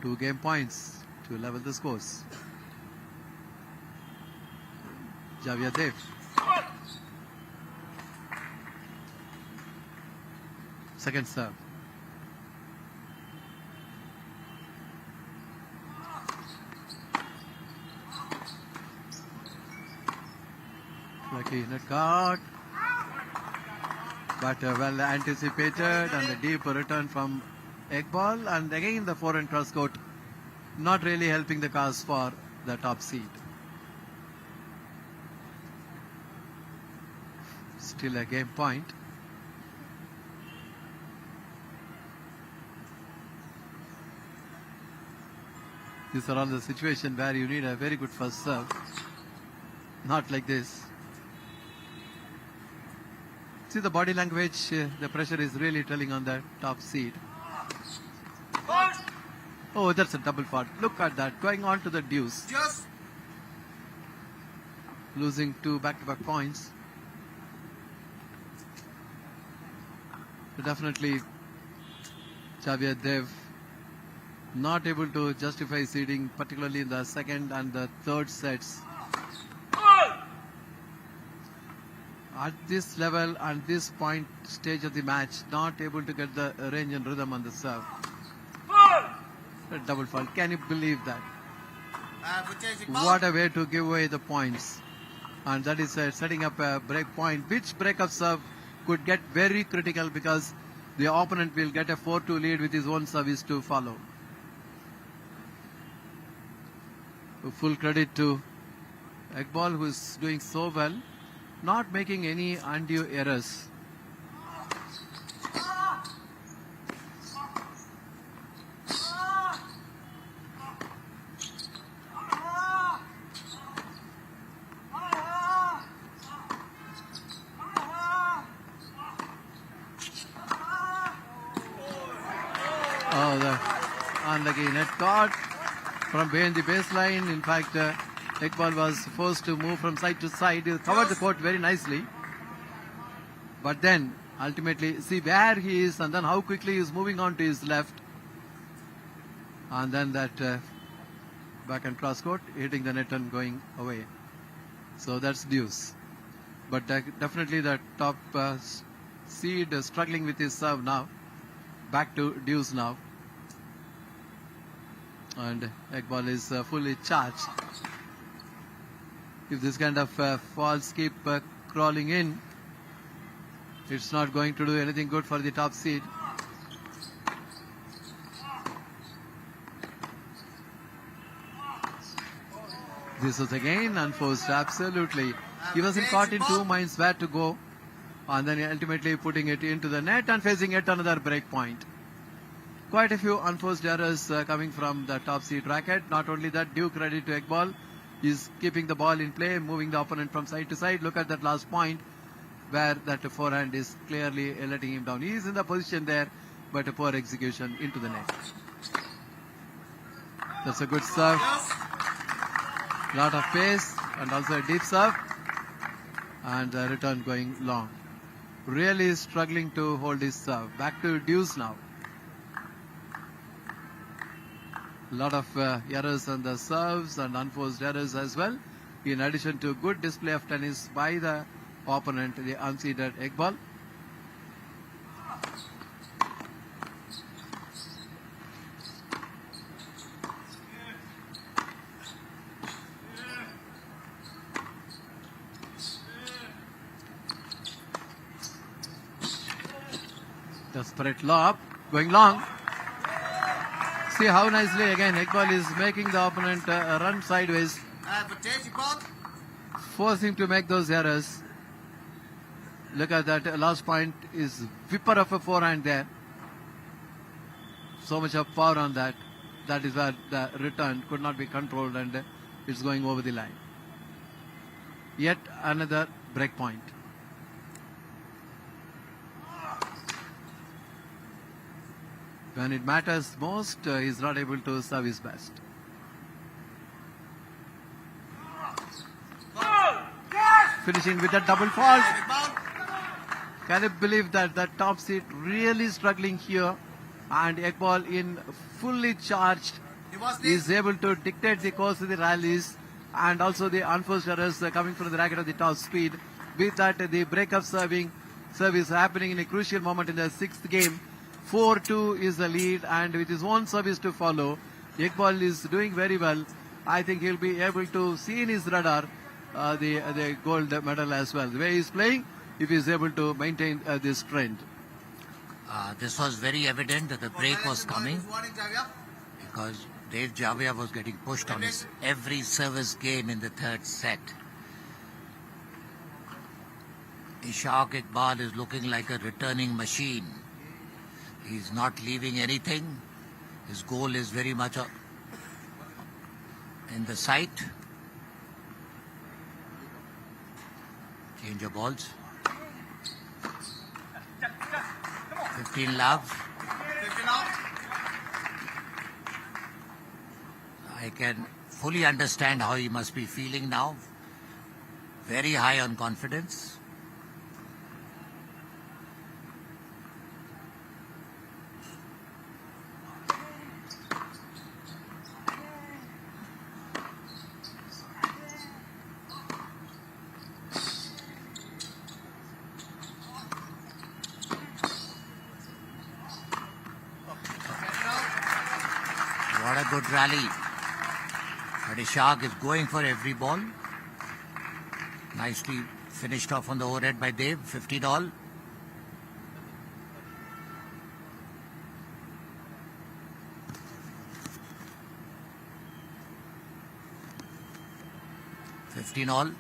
2 game points to level the scores. Javier Dev. Second serve. Lucky net card, but well anticipated, and a deep return from Iqbal, and again the forehand cross court not really helping the cause for the top seed. Still a game point. These are all the situations where you need a very good first serve. Not like this. See the body language, the pressure is really telling on the top seed. Oh, that's a double fault. Look at that. Going on to the deuce. Just. Losing 2 back-to-back points. Definitely, Xavier Dev not able to justify seeding, particularly in the second and the third sets. At this level and this point stage of the match, not able to get the range and rhythm on the serve. A double fault. Can you believe that? What a way to give away the points. And that is setting up a break point, which break-up serve could get very critical because the opponent will get a 4-2 lead with his own service to follow. Full credit to Iqbal, who is doing so well, not making any undue errors. Oh, the unlucky net caught from behind the baseline. In fact, Iqbal was forced to move from side to side. He covered the court very nicely. But then, ultimately, see where he is and then how quickly he is moving on to his left. And then that back and cross court, hitting the net and going away. So that's deuce. But definitely the top seed struggling with his serve now. Back to deuce now. And Iqbal is fully charged. If this kind of falls keep crawling in, it's not going to do anything good for the top seed. This was again unforced, absolutely. He wasn't caught in 2 minds where to go. And then ultimately putting it into the net and facing yet another break point. Quite a few unforced errors coming from the top seed racket. Not only that, due credit to Iqbal. He's keeping the ball in play, moving the opponent from side to side. Look at that last point where that forehand is clearly letting him down. He is in the position there, but a poor execution into the net. That's a good serve. Lot of pace and also a deep serve. And the return going long. Really struggling to hold his serve. Back to deuce now. A lot of errors on the serves and unforced errors as well. In addition to good display of tennis by the opponent, the unseeded Iqbal. Desperate lob, going long. See how nicely again Iqbal is making the opponent run sideways, forcing to make those errors. Look at that last point is whipper of a forehand there. So much of power on that. That is where the return could not be controlled and it's going over the line. Yet another break point. When it matters most, he is not able to serve his best. Finishing with a double fault. Can you believe that the top seed really struggling here and Iqbal in fully charged is able to dictate the course of the rallies and also the unforced errors coming from the racket of the top speed. With that, the breakup service happening in a crucial moment in the 6th game. 4-2 is the lead and with his own service to follow, Iqbal is doing very well. I think he'll be able to see in his radar the gold medal as well. The way he's playing, if he's able to maintain this trend. This was very evident that the break was coming because Dave Javia was getting pushed on his every service game in the 3rd set. Ishaq Iqbal is looking like a returning machine. He's not leaving anything. His goal is very much in the sight. Change of balls. 15 love. 15 out. I can fully understand how he must be feeling now. Very high on confidence. What a good rally. But Ishaq is going for every ball. Nicely finished off on the overhead by Dev. 15 all. $15 all.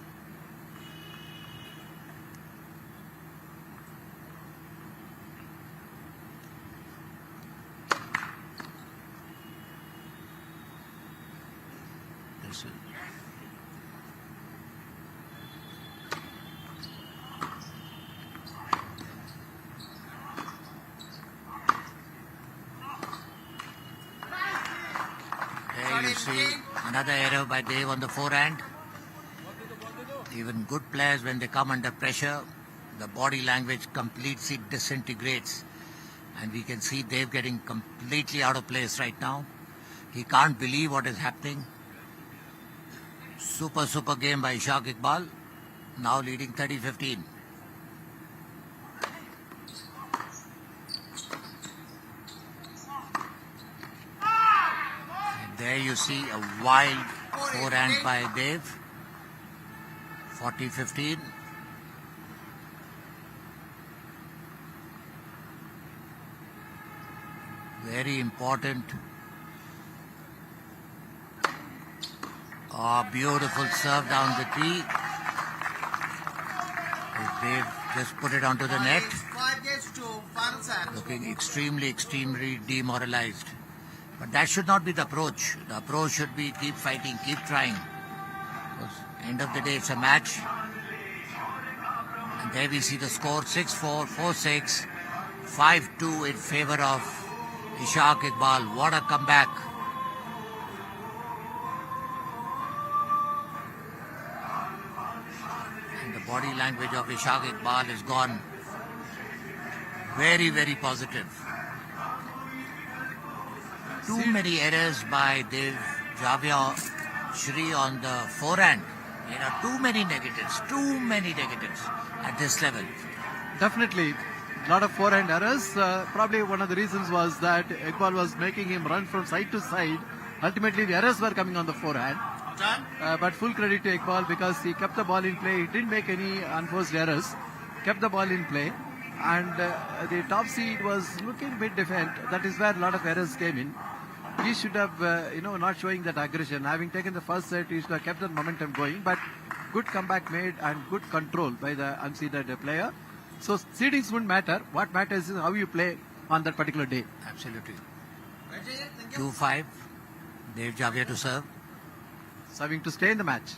This is- There you see another error by Dev on the forehand. Even good players, when they come under pressure, the body language completely disintegrates. And we can see Dev getting completely out of place right now. He can't believe what is happening. Super game by Ishaq Iqbal. Now leading 30-15. And there you see a wild forehand by Dev. 40-15. Very important. Oh, beautiful serve down the tee. They've just put it onto the net. 5 games to final set. Looking extremely demoralized. But that should not be the approach. The approach should be keep fighting, keep trying. Because end of the day, it's a match. And there we see the score 6-4, 4-6, 5-2 in favor of Ishaq Iqbal. What a comeback. And the body language of Ishaq Iqbal is gone. Very positive. Too many errors by Dev Javia Shri on the forehand. Too many negatives at this level. Definitely, a lot of forehand errors. Probably one of the reasons was that Iqbal was making him run from side to side. Ultimately, the errors were coming on the forehand. But full credit to Iqbal because he kept the ball in play. He didn't make any unforced errors. Kept the ball in play. And the top seed was looking a bit different. That is where a lot of errors came in. He should have, not showing that aggression. Having taken the first set, he should have kept the momentum going. But good comeback made and good control by the unseeded player. So seedings wouldn't matter. What matters is how you play on that particular day. Absolutely. Thank you. 2-5. Dev Javia to serve. Serving to stay in the match.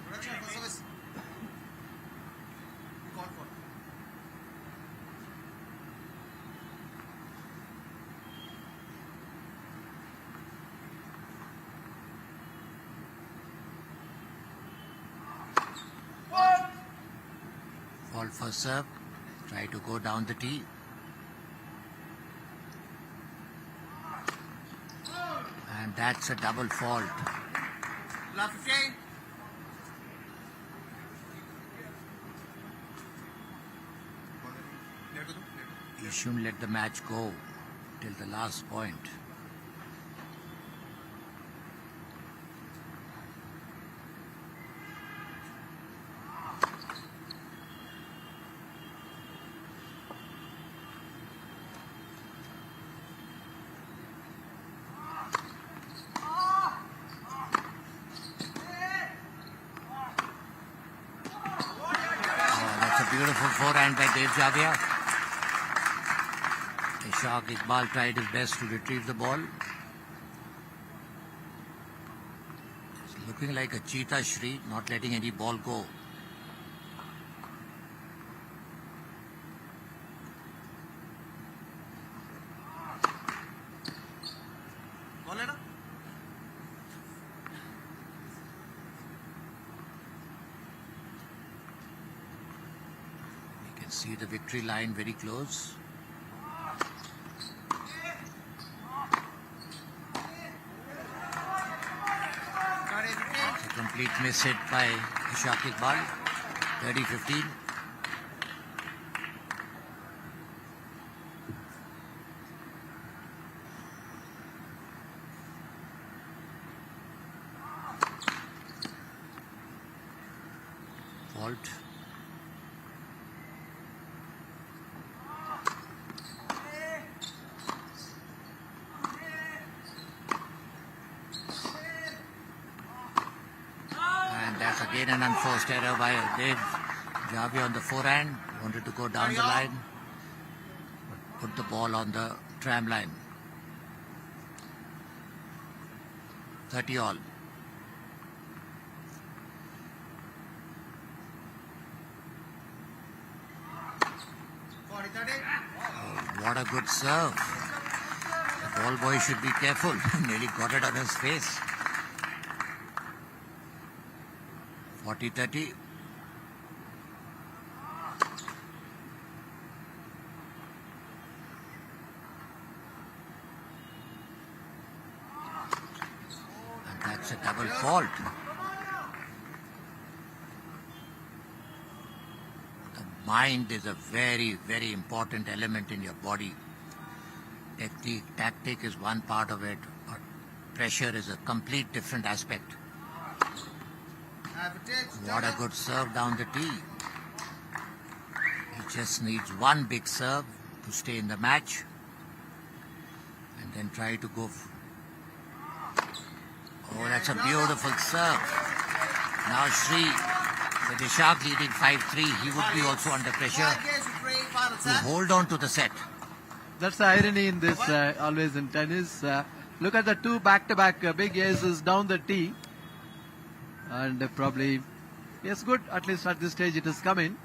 Production for service. Call for. Fault for serve. Try to go down the tee. And that's a double fault. Love 15. You shouldn't let the match go till the last point. Oh, that's a beautiful forehand by Dev Javia. Ishaq Iqbal tried his best to retrieve the ball. It's looking like a cheetah, Shri, not letting any ball go. Ball leader. You can see the victory line very close. It's a complete miss hit by Ishaq Iqbal. 30-15. Fault. And that's again an unforced error by Dave Javi on the forehand. Wanted to go down the line. But put the ball on the tram line. 30 all. What a good serve. The ball boy should be careful. Nearly got it on his face. 40-30. And that's a double fault. The mind is a very, very important element in your body. Technique, tactic is one part of it, but pressure is a complete different aspect. What a good serve down the tee. He just needs one big serve to stay in the match and then try to go. Oh, that's a beautiful serve. Now Shri, with Ishaq leading 5-3, he would be also under pressure to hold on to the set. That's the irony in this, always in tennis. Look at the two back-to-back big aces down the tee. And probably, yes, good, at least at this stage it is coming.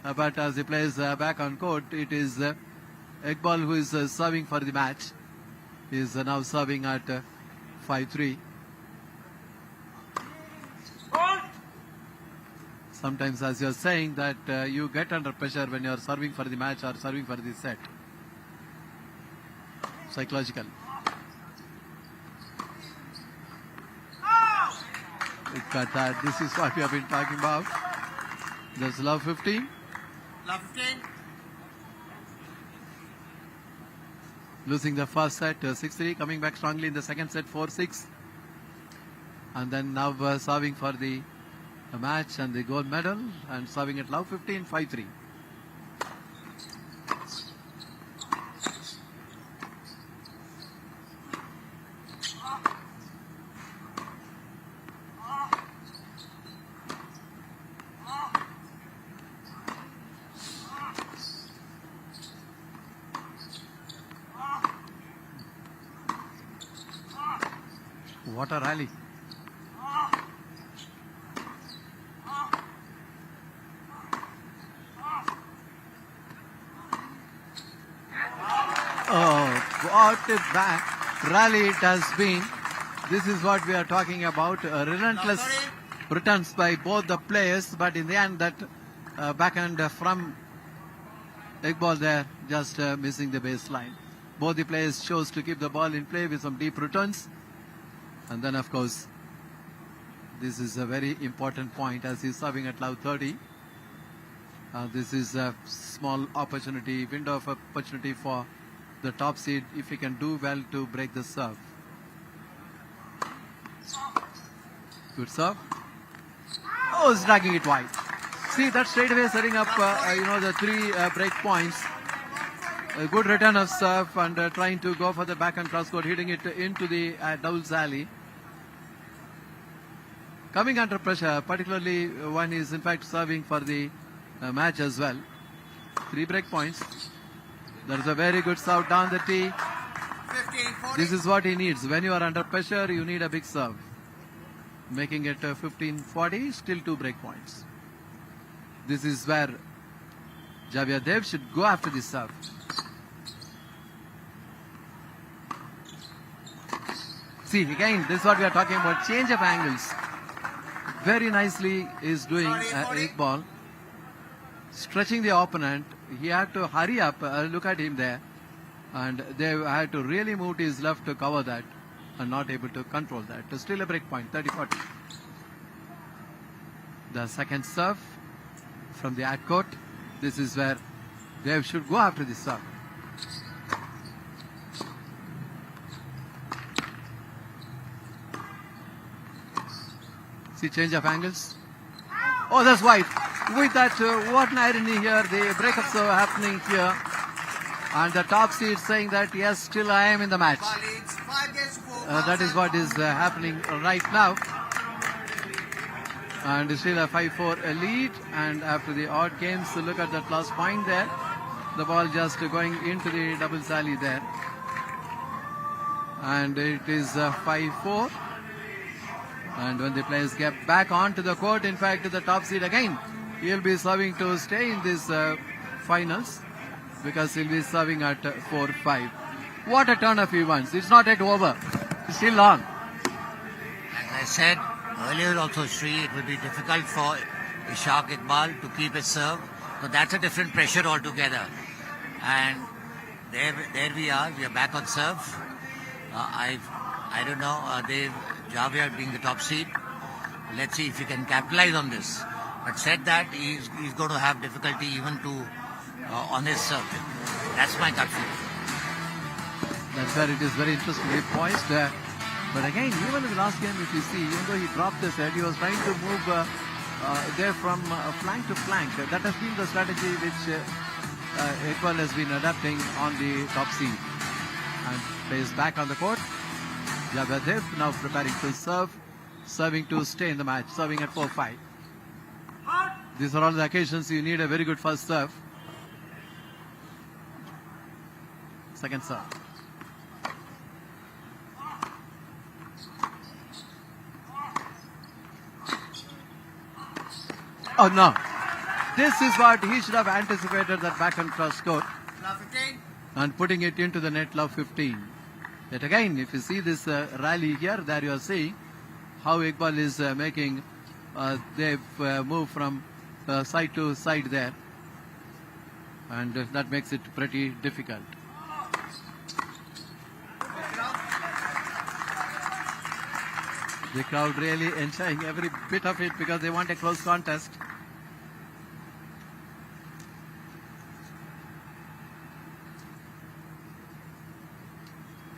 But as he plays back on court, it is Iqbal who is serving for the match. He is now serving at 5-3. Sometimes, as you're saying, that you get under pressure when you're serving for the match or serving for the set. Psychological. Look at that. This is what we have been talking about. There's love 15. Love 15. Losing the first set 6-3. Coming back strongly in the second set 4-6. And then now serving for the match and the gold medal. And serving at love 15, 5-3. What a rally. Oh, what a rally it has been. This is what we are talking about. Relentless returns by both the players, but in the end that backhand from Iqbal there, just missing the baseline. Both the players chose to keep the ball in play with some deep returns. And then, of course, this is a very important point as he's serving at love 30. This is a small opportunity, window of opportunity for the top seed if he can do well to break the serve. Good serve. Oh, he's dragging it wide. See, that straight away setting up, the three break points. A good return of serve and trying to go for the backhand cross court, hitting it into the Dowell's alley. Coming under pressure, particularly when he's in fact serving for the match as well. 3 break points. That's a very good serve down the tee. 15-40. This is what he needs. When you are under pressure, you need a big serve. Making it 15-40, still 2 break points. This is where Javier Dev should go after this serve. See, again, this is what we are talking about. Change of angles. Very nicely is doing Iqbal. Stretching the opponent. He had to hurry up. Look at him there. And they had to really move to his left to cover that. And not able to control that. Still a break point, 30-40. The second serve from the ad court. This is where Dev should go after this serve. See, change of angles. Oh, that's wide. With that, what an irony here. The breakups are happening here. And the top seed saying that, yes, still I am in the match. Ball leads 5 games to 4. That is what is happening right now. And still a 5-4 lead. And after the odd games, look at that last point there. The ball just going into the double alley there. And it is 5-4. And when the players get back onto the court, in fact, the top seed again, he'll be serving to stay in this finals because he'll be serving at 4-5. What a turn of events. It's not yet over. It's still on. As I said earlier also, Sri, it will be difficult for Ishaq Iqbal to keep his serve. So that's a different pressure altogether. And there we are. We are back on serve. I don't know. Javier being the top seed. Let's see if he can capitalize on this. But said that, he's going to have difficulty even to on his serve. That's my gut feeling. That's where it is very interestingly poised. But again, even in the last game, if you see, even though he dropped the set, he was trying to move there from flank to flank. That has been the strategy which Iqbal has been adapting on the top seed. And plays back on the court. Javier Dev now preparing to serve, serving to stay in the match, serving at 4-5. These are all the occasions you need a very good first serve. Second serve. Oh no. This is what he should have anticipated, that back and cross court. Love 15. And putting it into the net, love 15. Yet again, if you see this rally here, there you are seeing how Iqbal is making, they've moved from side to side there. And that makes it pretty difficult. The crowd really enjoying every bit of it because they want a close contest.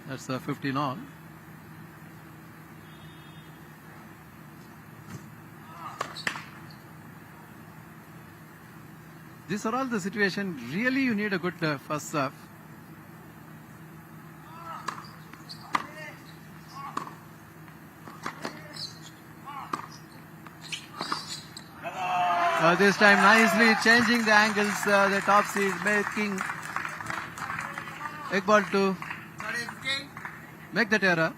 That's 15 all. These are all the situations. Really, you need a good first serve. This time nicely changing the angles. The top seed making Iqbal to 13-15. make that error,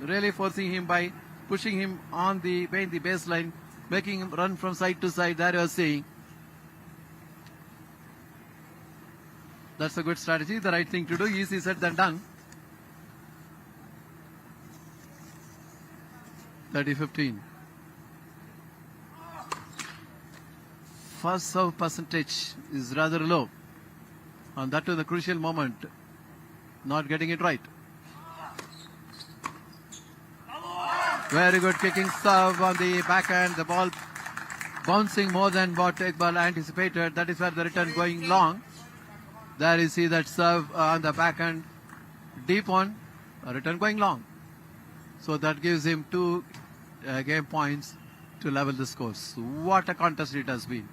really forcing him by pushing him on the baseline, making him run from side to side. There you are seeing. That's a good strategy, the right thing to do. Easy said than done. 30-15. First serve percentage is rather low. And that to the crucial moment, not getting it right. Very good kicking serve on the backhand. The ball bouncing more than what Iqbal anticipated. That is where the return going long. There you see that serve on the backhand. Deep on. A return going long. So that gives him 2 game points to level the scores. What a contest it has been.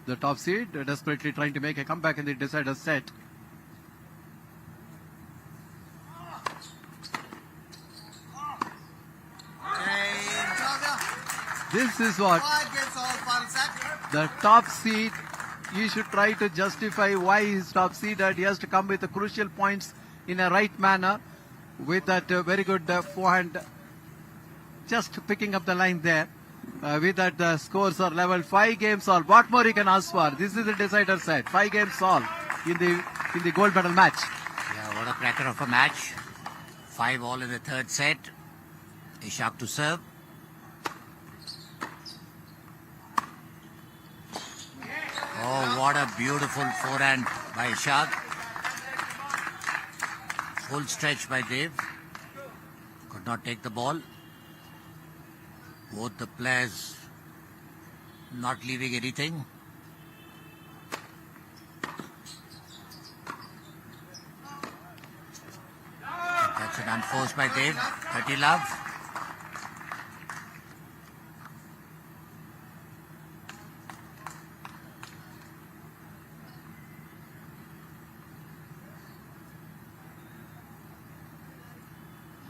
The top seed desperately trying to make a comeback in the decider set. This is what 5 games all, final set. the top seed you should try to justify why he's top seeded. He has to come with the crucial points in a right manner with that very good forehand. Just picking up the line there. With that, the scores are level. 5 games all. What more you can ask for? This is the decider set. 5 games all in the gold medal match. Yeah, what a cracker of a match. 5 all in the third set. Ishaq to serve. Oh, what a beautiful forehand by Ishaq. Full stretch by Dev. Could not take the ball. Both the players not leaving anything. That's an unforced by Dev. 30 love.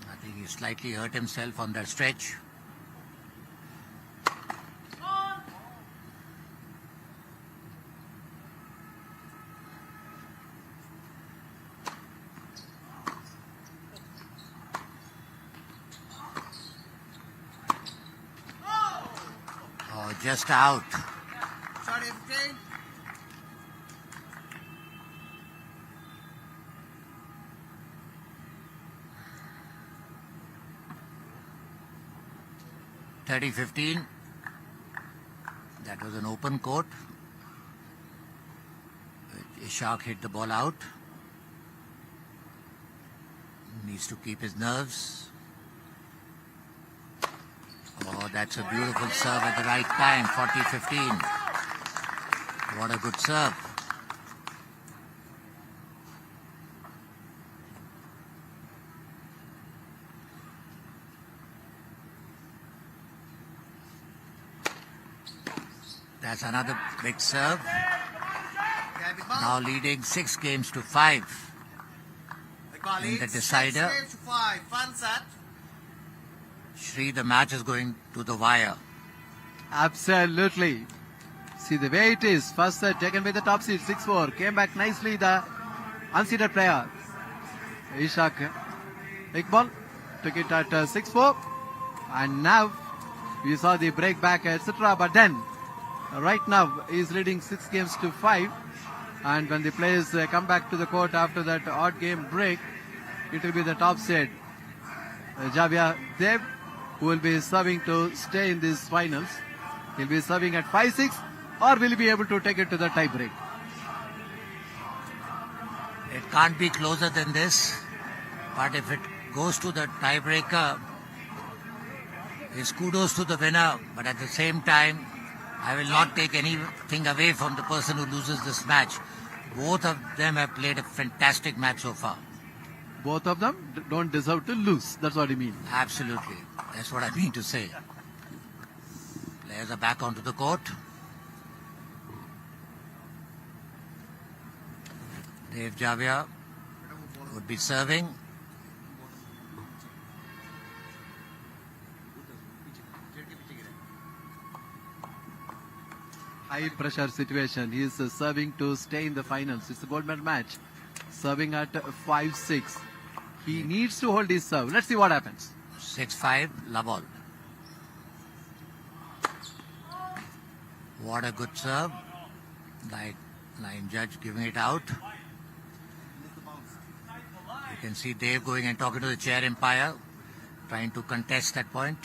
I think he slightly hurt himself on that stretch. Oh, just out. Shot everything. (30-15). That was an open court. Ishaq hit the ball out. Needs to keep his nerves. Oh, that's a beautiful serve at the right time. 40-15. What a good serve. That's another big serve. Okay, big ball. Now leading 6 games to 5. Big ball in leads the decider. 6 games to 5. Fun set. Shri, the match is going to the wire. Absolutely. See the way it is. First set taken by the top seed, 6-4. Came back nicely the unseeded player. Ishaq Iqbal took it at 6-4. And now we saw the break back, etc. But then, right now, he is leading 6 games to 5. And when the players come back to the court after that odd game break, it will be the top seed, Javia Dev, who will be serving to stay in these finals. He'll be serving at 5-6, or will he be able to take it to the tie break? It can't be closer than this. But if it goes to the tiebreaker, it's kudos to the winner. But at the same time, I will not take anything away from the person who loses this match. Both of them have played a fantastic match so far. Both of them don't deserve to lose. That's what you mean. Absolutely. That's what I mean to say. Players are back onto the court. Dev Javia would be serving. High pressure situation. He is serving to stay in the finals. It's a gold medal match. Serving at 5-6. He needs to hold his serve. Let's see what happens. 6-5, love all. What a good serve. Line judge giving it out. You can see Dave going and talking to the chair umpire, trying to contest that point.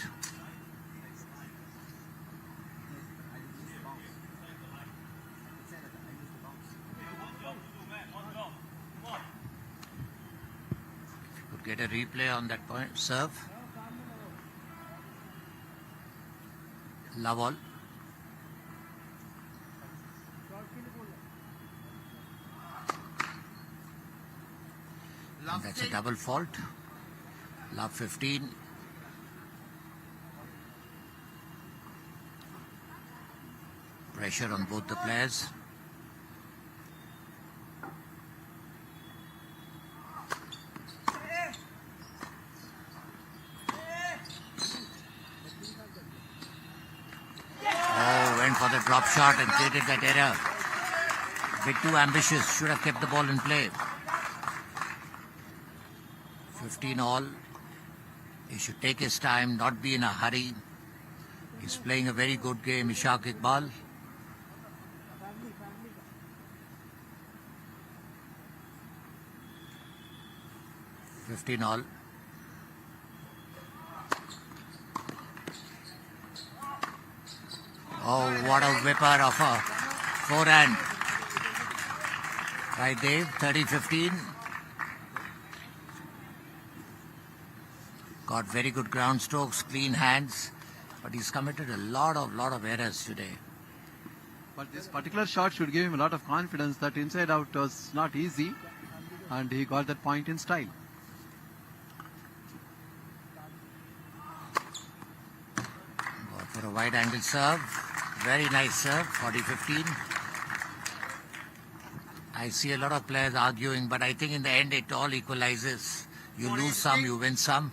Get a replay on that point. Serve. Love all. And that's a double fault. Love 15. Pressure on both the players. Oh, went for the drop shot and created that error. bit too ambitious. Should have kept the ball in play. 15 all. He should take his time, not be in a hurry. He's playing a very good game, Ishaq Iqbal. $15 all. Oh, what a whipper of a forehand. Right, Dave? 30-15. Got very good ground strokes, clean hands, but he's committed a lot of errors today. But this particular shot should give him a lot of confidence that inside out was not easy, and he got that point in style. Got for a wide angle serve. Very nice serve, 40-15. I see a lot of players arguing, but I think in the end it all equalizes. You lose some, you win some,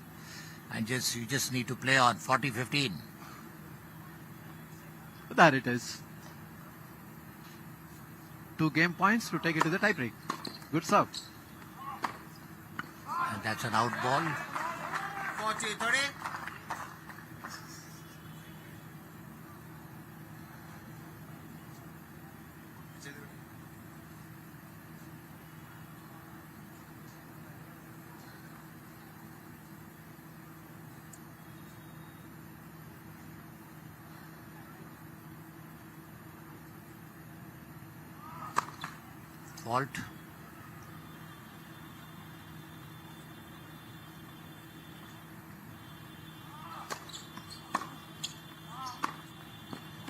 and you just need to play on. 40-15. There it is. 2 game points to take it to the tie break. Good serve. And that's an out ball. 40-30. Fault.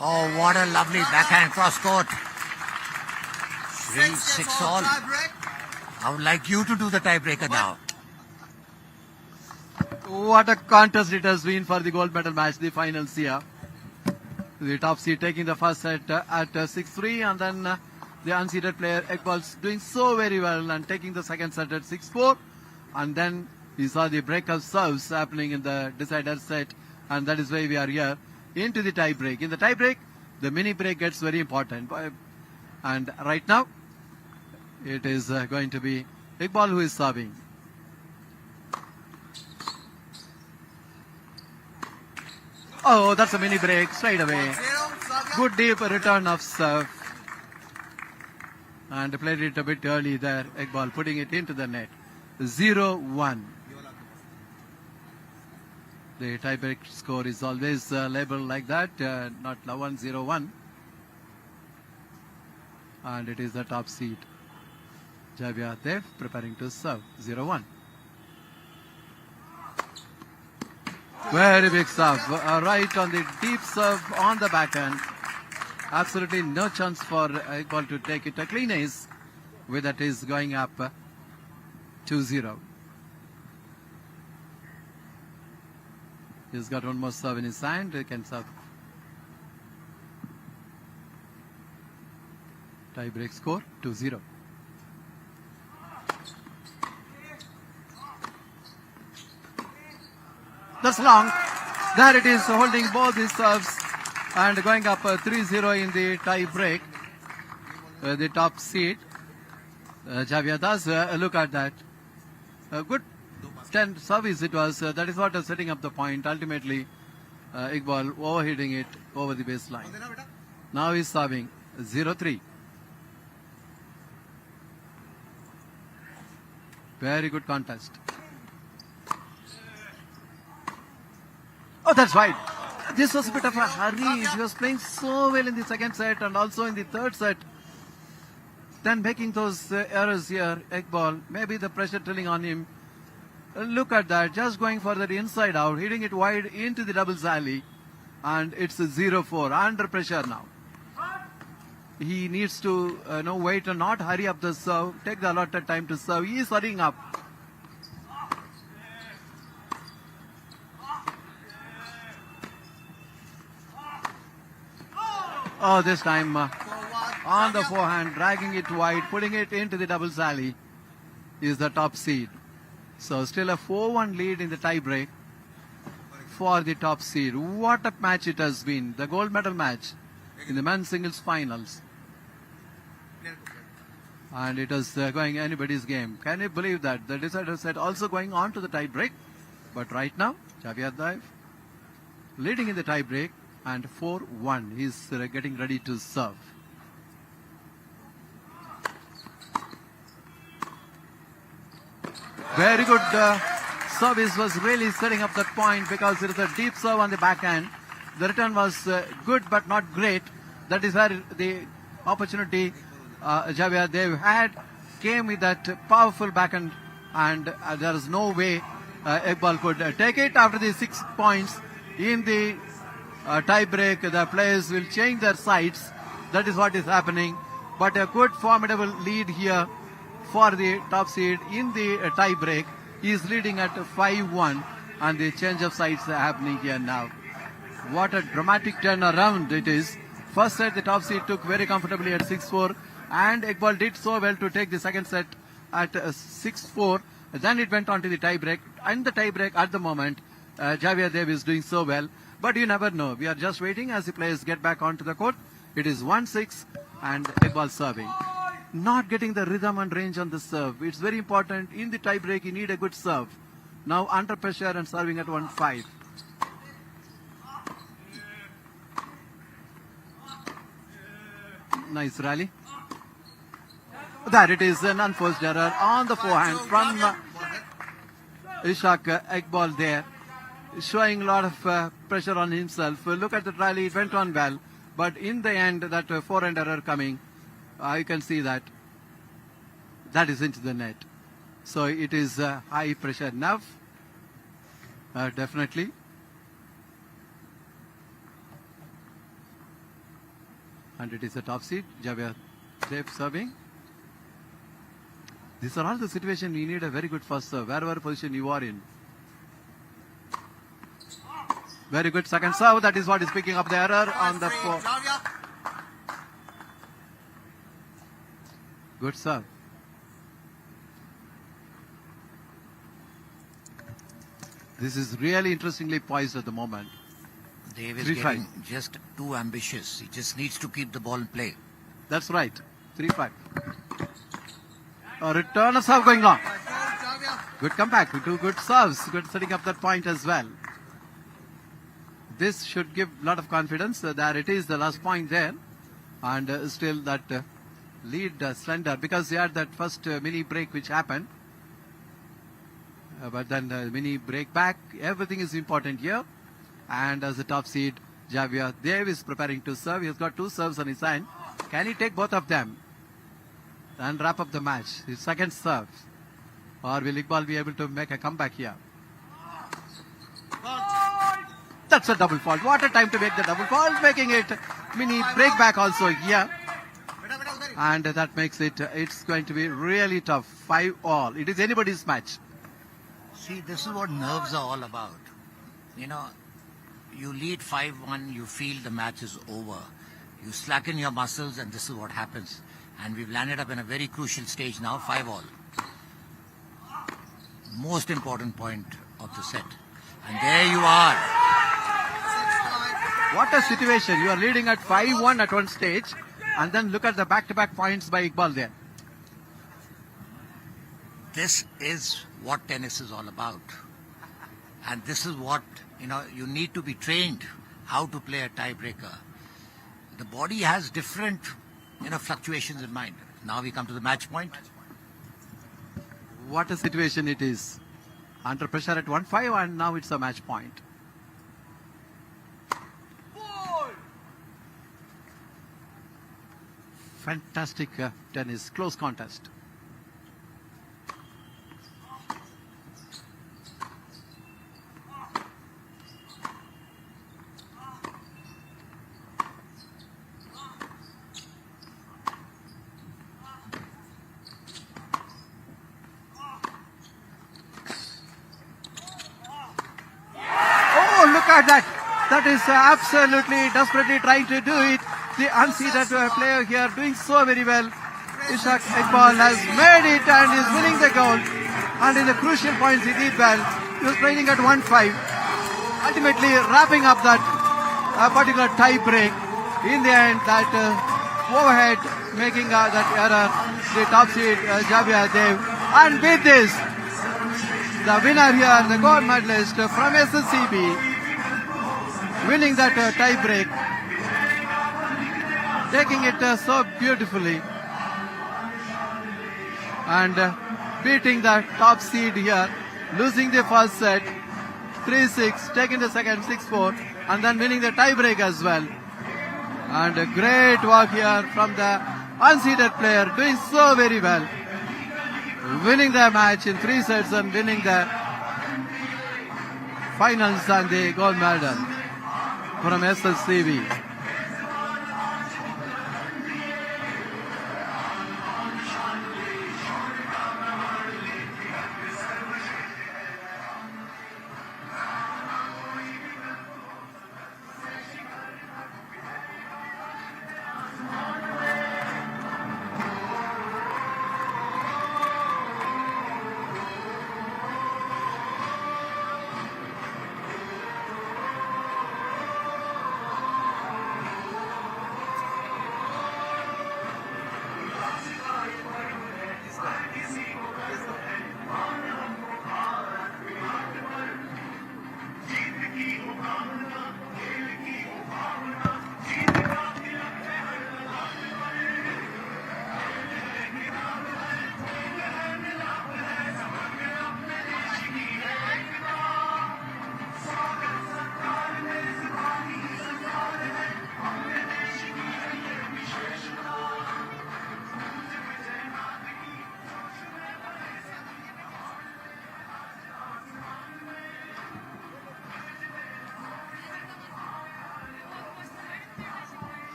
Oh, what a lovely backhand cross court. 6 all. I would like you to do the tiebreaker now. What a contest it has been for the gold medal match, the finals here. The top seed taking the first set at 6-3, and then the unseeded player Iqbal's doing so very well and taking the second set at 6-4. And then we saw the breakup serves happening in the decider set, and that is why we are here into the tie break. In the tie break, the mini break gets very important. And right now, it is going to be Iqbal who is serving. Oh, that's a mini break straight away. Good deep return of serve. And played it a bit early there, Iqbal putting it into the net. 0-1. The tiebreak score is always labeled like that, not 1-0-1. And it is the top seed. Javier Dev preparing to serve. 0-1. Very big serve. Right on the deep serve on the backhand. Absolutely no chance for Iqbal to take it. A clean ace with that is going up 2-0. He's got one more serve in his hand. He can serve. Tie break score 2-0. That's long. There it is, holding both these serves and going up 3-0 in the tie break. The top seed. Javier does look at that. A good 10 service it was. That is what is setting up the point. Ultimately, Iqbal overhitting it over the baseline. Now he's serving 0-3. Very good contest. Oh, that's right. This was a bit of a hurry. He was playing so well in the second set and also in the third set. Then making those errors here, Iqbal, maybe the pressure telling on him. Look at that, just going for that inside out, hitting it wide into the doubles alley. And it's a 0-4, under pressure now. He needs to wait and not hurry up the serve, take the allotted time to serve. He is hurrying up. Oh, this time on the forehand, dragging it wide, putting it into the doubles alley is the top seed. So still a 4-1 lead in the tie break for the top seed. What a match it has been. The gold medal match in the men's singles finals. And it was going anybody's game. Can you believe that? The decider set also going on to the tie break. But right now, Javier Daev leading in the tie break and 4-1. He's getting ready to serve. Very good service was really setting up that point because it is a deep serve on the backhand. The return was good but not great. That is where the opportunity Javier Daev had came with that powerful backhand, and there is no way Iqbal could take it. After the 6 points in the tie break, the players will change their sides. That is what is happening. But a good formidable lead here for the top seed in the tie break. He is leading at 5-1, and the change of sides are happening here now. What a dramatic turnaround it is. First set the top seed took very comfortably at 6-4, and Iqbal did so well to take the second set at 6-4. Then it went on to the tie break. And the tie break at the moment, Javier Daev is doing so well. But you never know. We are just waiting as the players get back onto the court. It is 1-6 and Iqbal serving. Not getting the rhythm and range on the serve. It's very important. In the tie break, you need a good serve. Now under pressure and serving at 1-5. Nice rally. There it is, an unforced error on the forehand from Ishaq Iqbal there, showing a lot of pressure on himself. Look at the rally, it went on well, but in the end, that forehand error coming, you can see that is into the net. So it is high pressure now, definitely. And it is a top seed, Javier Daev serving. These are all the situations you need a very good first serve, wherever position you are in. Very good second serve, that is what is picking up the error on the four. Good serve. This is really interestingly poised at the moment. Dave is 3-5. getting just too ambitious. He just needs to keep the ball in play. That's right. 3-5. A return of serve going on. Good comeback. Two good serves. Good setting up that point as well. This should give a lot of confidence. There it is, the last point there. And still that lead slender because they had that first mini break which happened. But then the mini break back. Everything is important here. And as the top seed, Javier Daev is preparing to serve. He has got 2 serves on his hand. Can he take both of them and wrap up the match? His second serve. Or will Iqbal be able to make a comeback here? That's a double fault. What a time to make the double fault. Making it mini break back also here. And that makes it, it's going to be really tough. 5-all. It is anybody's match. See, this is what nerves are all about. You know, you lead 5-1, you feel the match is over. You slacken your muscles and this is what happens. And we've landed up in a very crucial stage now, 5-all. Most important point of the set. And there you are. What a situation. You are leading at 5-1 at one stage. And then look at the back-to-back points by Iqbal there. This is what tennis is all about. And this is what, you know, you need to be trained how to play a tiebreaker. The body has different, fluctuations in mind. Now we come to the match point. What a situation it is. Under pressure at 1-5 and now it's a match point. Fantastic tennis. Close contest. Look at that. That is absolutely desperately trying to do it. The unseated player here doing so very well. Ishaq Iqbal has made it and is winning the goal. And in the crucial points he did well. He was trailing at 1-5. Ultimately wrapping up that particular tie break. In the end that overhead, making that error. The top seed, Javier Dev. And with this, the winner here, the gold medalist from SSCB, winning that tie break, taking it so beautifully, and beating the top seed here, losing the first set 3-6, taking the second 6-4, and then winning the tie break as well. And a great work here from the unseeded player, doing so very well, winning the match in 3 sets and winning the finals and the gold medal from SSCB.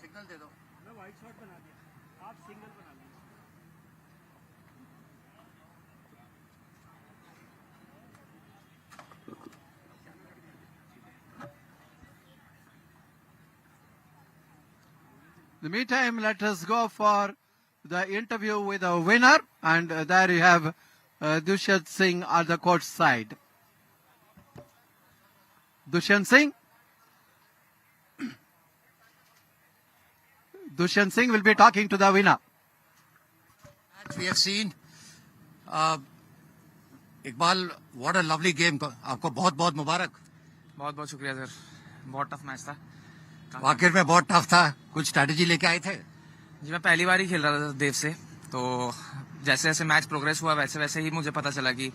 Signal दे दो। मैं white shot बना दिया, आप single बना लीजिए। In the meantime, let us go for the interview with the winner, and there you have Dushyant Singh at the court side. Dushyant Singh. Dushyant Singh will be talking to the winner. As we have seen, Iqbal, what a lovely game. आपको बहुत बहुत मुबारक। बहुत बहुत शुक्रिया sir, बहुत tough match था। वाकई में बहुत टफ था। कुछ स्ट्रैटेजी लेके आए थे? जी मैं पहली बार ही खेल रहा था देव से, तो जैसे जैसे मैच प्रोग्रेस हुआ वैसे वैसे ही मुझे पता चला कि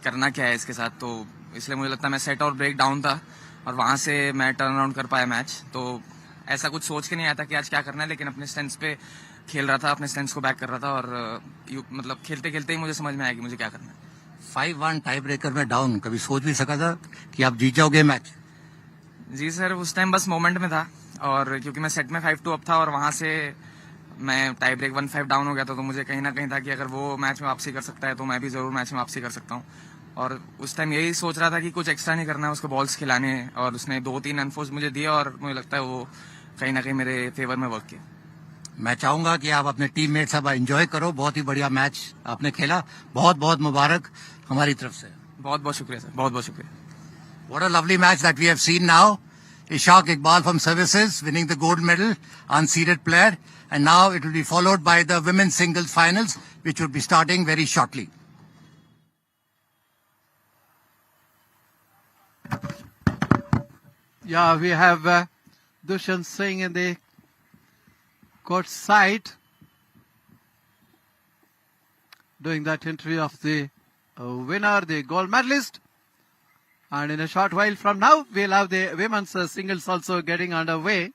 करना क्या है इसके साथ, तो इसलिए मुझे लगता है मैं सेट और ब्रेक डाउन था और वहां से मैं टर्न अराउंड कर पाया मैच। तो ऐसा कुछ सोच के नहीं आया था कि आज क्या करना है, लेकिन अपने स्ट्रेंथ्स पे खेल रहा था, अपने स्ट्रेंथ्स को बैक कर रहा था और मतलब खेलते खेलते ही मुझे समझ में आया कि मुझे क्या करना है। 5-1 टाई ब्रेकर में डाउन, कभी सोच भी सका था कि आप जीत जाओगे मैच? जी सर, उस टाइम बस मोमेंट में था और क्योंकि मैं सेट में 5-2 अप था और वहां से मैं टाई ब्रेक 1-5 डाउन हो गया था, तो मुझे कहीं ना कहीं था कि अगर वो मैच में वापसी कर सकता है तो मैं भी जरूर मैच में वापसी कर सकता हूँ। और उस टाइम यही सोच रहा था कि कुछ एक्स्ट्रा नहीं करना है, उसको बॉल्स खिलाने, और उसने 2-3 अनफोर्स मुझे दिए और मुझे लगता है वो कहीं ना कहीं मेरे फेवर में वर्क किया। मैं चाहूंगा कि आप अपने टीममेट सब एंजॉय करो, बहुत ही बढ़िया मैच आपने खेला, बहुत बहुत मुबारक हमारी तरफ से। बहुत बहुत शुक्रिया सर, बहुत बहुत शुक्रिया। What a lovely match that we have seen now. Ishaq Iqbal from Services winning the gold medal, unseeded player, and now it will be followed by the women's singles finals, which will be starting very shortly. Yeah, we have Dushyant Singh in the court side doing that interview of the winner, the gold medalist. And in a short while from now, we'll have the women's singles also getting underway.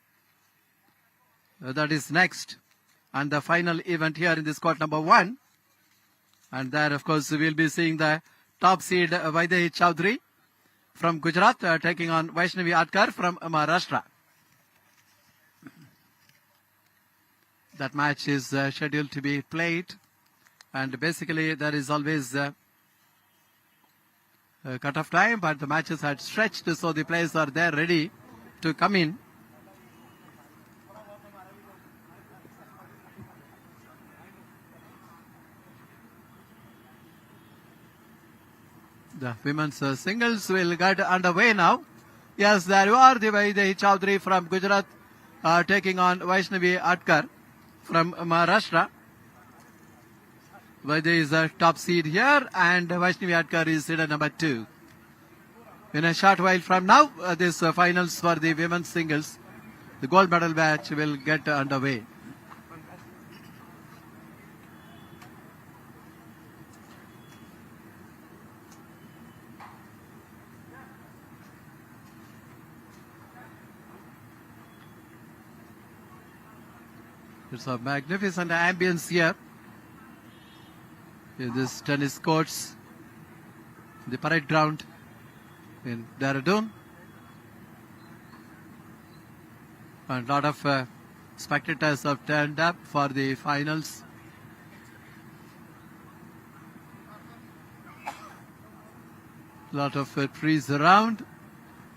That is next. And the final event here in this court number 1. And there, of course, we'll be seeing the top seed Vaidehi Chowdhury from Gujarat taking on Vaishnavi Atkar from Maharashtra. that match is scheduled to be played. And basically there is always a cut-off time, but the matches had stretched, so the players are there ready to come in. The women's singles will get underway now. Yes, there you are, the Vaidehi Chaudhary from Gujarat taking on Vaishnavi Atkar from Maharashtra. Vaidehi is the top seed here and Vaishnavi Atkar is seed number 2. In a short while from now, this finals for the women's singles, the gold medal match will get underway. It's a magnificent ambience here in this tennis courts, the parade ground in Dehradun. And a lot of spectators have turned up for the finals. A lot of trees around.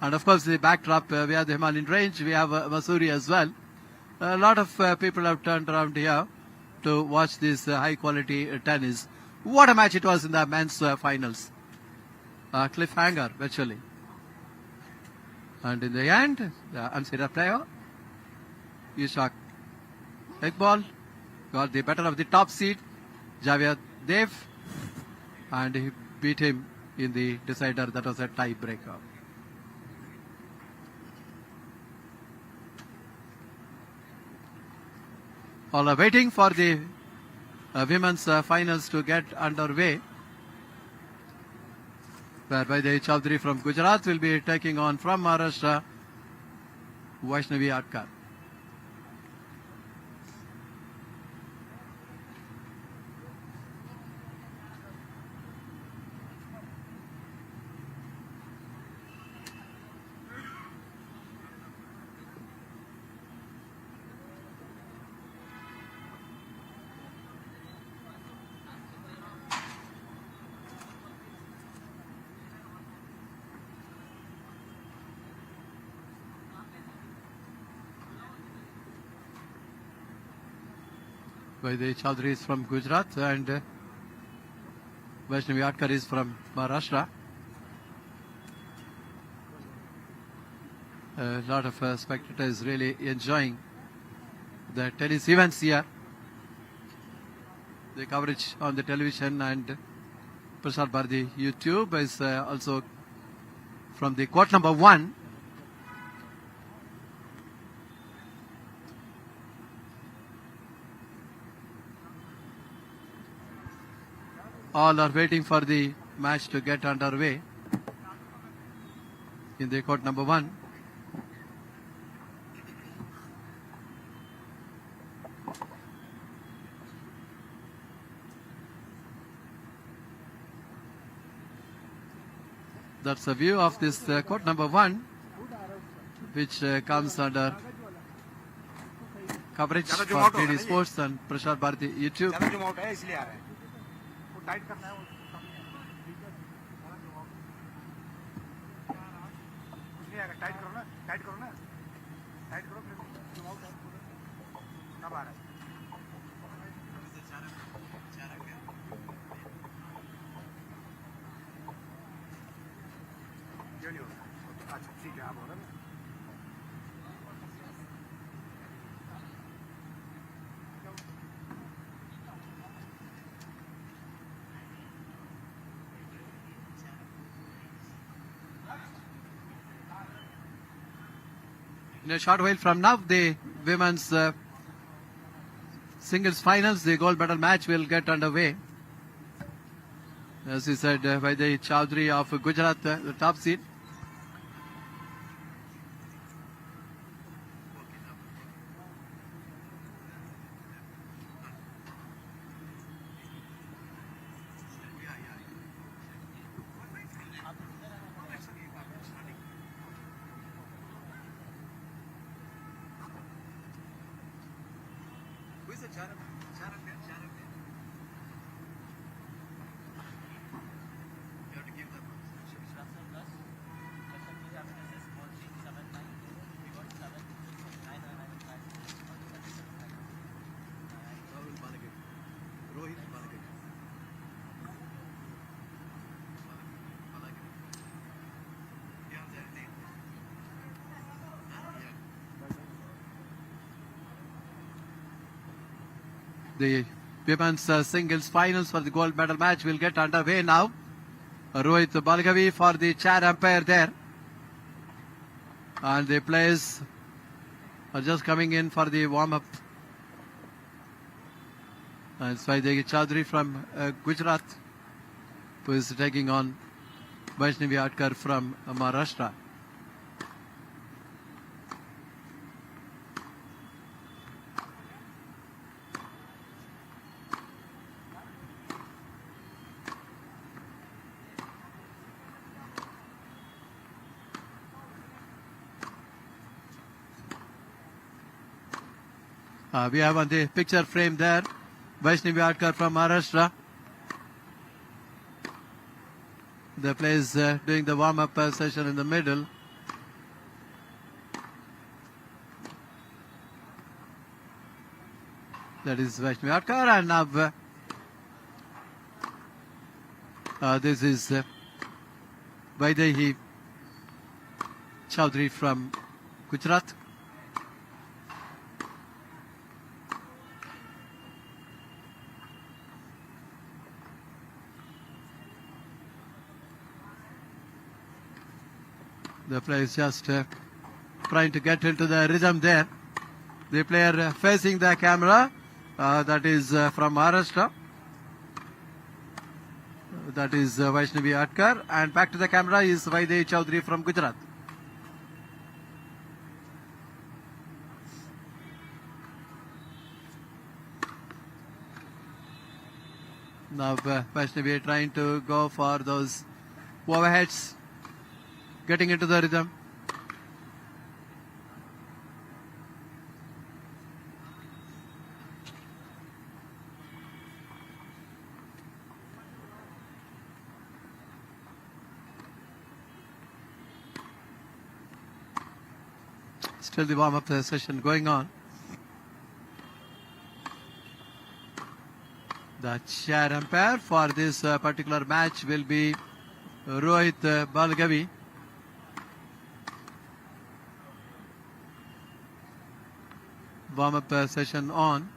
And of course the backdrop, we have the Himalayan range, we have Missouri as well. A lot of people have turned around here to watch this high quality tennis. What a match it was in the men's finals. Cliffhanger virtually. And in the end, the unseeded player, Ishak Iqbal, got the better of the top seed, Javier Dev, and he beat him in the decider. That was a tiebreaker. All are waiting for the women's finals to get underway, whereby the Chaudhary from Gujarat will be taking on from Maharashtra Vaishnavi Atkar. The Chaudhary is from Gujarat and Vaishnavi Atkar is from Maharashtra. A lot of spectators really enjoying the tennis events here. The coverage on the television and Prasar Bharati YouTube is also from the court number 1. All are waiting for the match to get underway in the court number 1. That's a view of this court number 1, which comes under coverage for DD Sports and Prasar Bharati YouTube. Tight करना है कुछ नहीं आएगा tight करो ना tight करो फिर कब आ रहा है क्यों नहीं होगा अच्छा ठीक है आप हो रहा है In a short while from now, the women's singles finals, the gold medal match will get underway. As he said, by the Chaudhary of Gujarat, the top seed. The women's singles finals for the gold medal match will get underway now. Rohit Balgavi for the chair umpire there. And the players are just coming in for the warm-up. And Swaidegi Chaudhary from Gujarat, who is taking on Vaishnavi Atkar from Maharashtra. We have on the picture frame there Vaishnavi Atkar from Maharashtra. The players doing the warm-up session in the middle. That is Vaishnavi Atkar, and now this is Vaidehi Chaudhary from Gujarat. The player is just trying to get into the rhythm there. The player facing the camera, that is from Maharashtra. That is Vaishnavi Atkar. And back to the camera is Vaidehi Chaudhary from Gujarat. Now Vaishnavi trying to go for those overheads, getting into the rhythm. Still the warm-up session going on. The chair umpire for this particular match will be Rohit Balgavi. Warm-up session on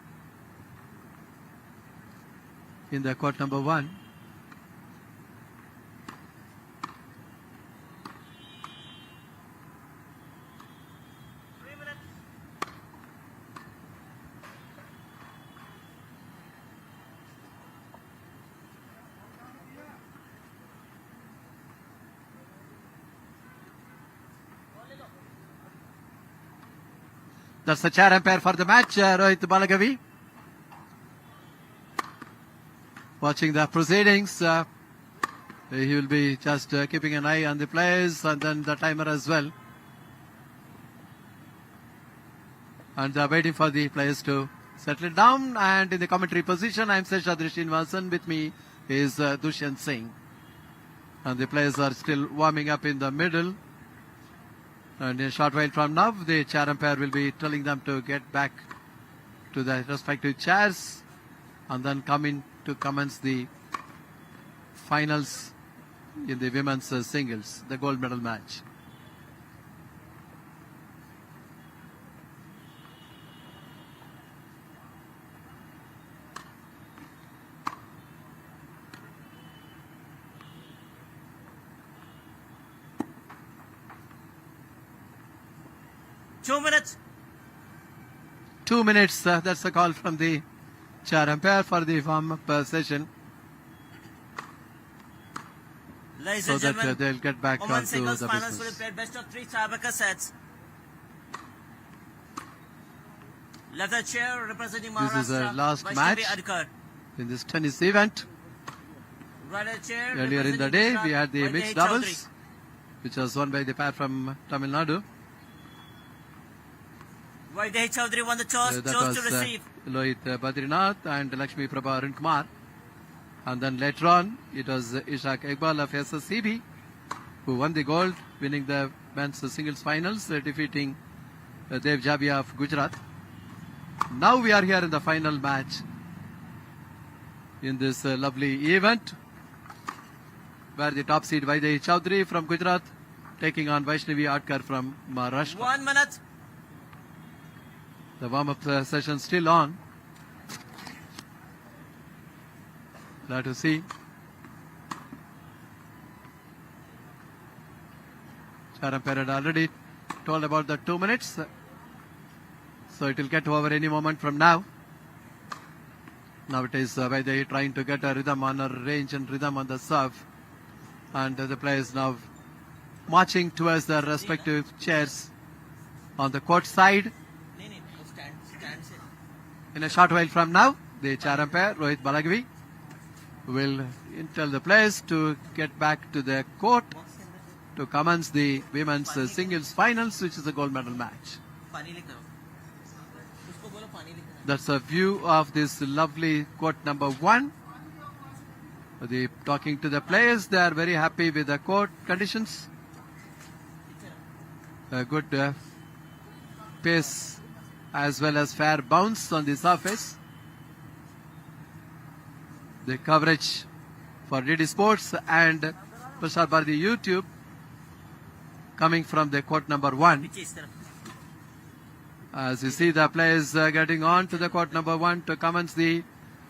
in the court number 1. That's the chair umpire for the match, Rohit Balagavi. Watching the proceedings, he will be just keeping an eye on the players and then the timer as well. And waiting for the players to settle it down. And in the commentary position, I am Seshadri Srinivasan. With me is Dushyant Singh. And the players are still warming up in the middle. And in a short while from now, the chair umpire will be telling them to get back to their respective chairs and then come in to commence the finals in the women's singles, the gold medal match. Minutes. 2 minutes, that's a call from the chair umpire for the warm-up session. Ladies So and that gentlemen, they'll get back women's onto singles the finals will be business. played best of 3 tiebreaker sets. Leather chair representing This is the Maharashtra, last Vaishnavi match Adkar. in this tennis event. Rider chair Earlier in the representing day, Gujarat, we had the Vaidehi mixed Chaudhary. doubles, which was won by the pair from Tamil Nadu. Vaidehi Chaudhary won the toss, That chose was to receive. Lohit Badrinath and Lakshmi Prabha Arun Kumar. And then later on, it was Ishaq Iqbal of SSCB who won the gold, winning the men's singles finals, defeating Dev Jabia of Gujarat. Now we are here in the final match in this lovely event, where the top seed Vaidehi Chaudhary from Gujarat taking on Vaishnavi Atkar from Maharashtra. 1 minute. The warm-up session still on. Glad to see. Charan Perad already told about the 2 minutes. So it will get over any moment from now. Now it is Vaidehi trying to get a rhythm on her range and rhythm on the serve. And the players now marching towards their respective chairs on the court side. In a short while from now, the Charan pair, Rohit Balagvi, will tell the players to get back to the court to commence the women's singles finals, which is a gold medal match. That's a view of this lovely court number 1. Talking to the players, they are very happy with the court conditions. A good pace as well as fair bounce on the surface. The coverage for DD Sports and Prasar Bharati YouTube coming from the court number 1. As you see the players getting on to the court number 1 to commence the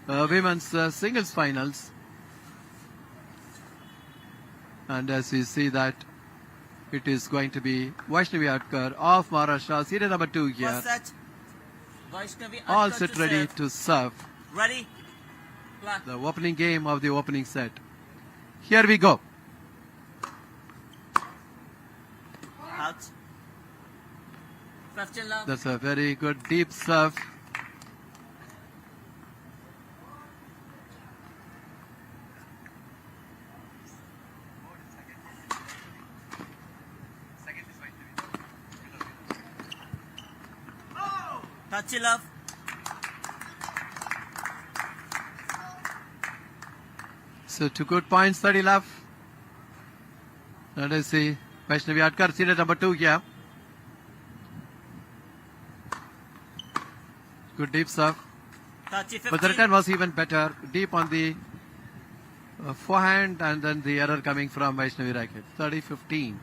women's singles finals. And as you see that it is going to be Vaishnavi Atkar of Maharashtra, series number 2 here. First set. Vaishnavi All Atkar set to ready serve. to serve. Ready. Clock. The opening game of the opening set. Here we go. Out. 15 love. That's a very good deep serve. Touchy love. So 2 good points, 30 love. Let us see. Vaishnavi Atkar, series number 2 here. Good deep serve. Touchy 15. But the return was even better. Deep on the forehand, and then the error coming from Vaishnavi racket. 30-15.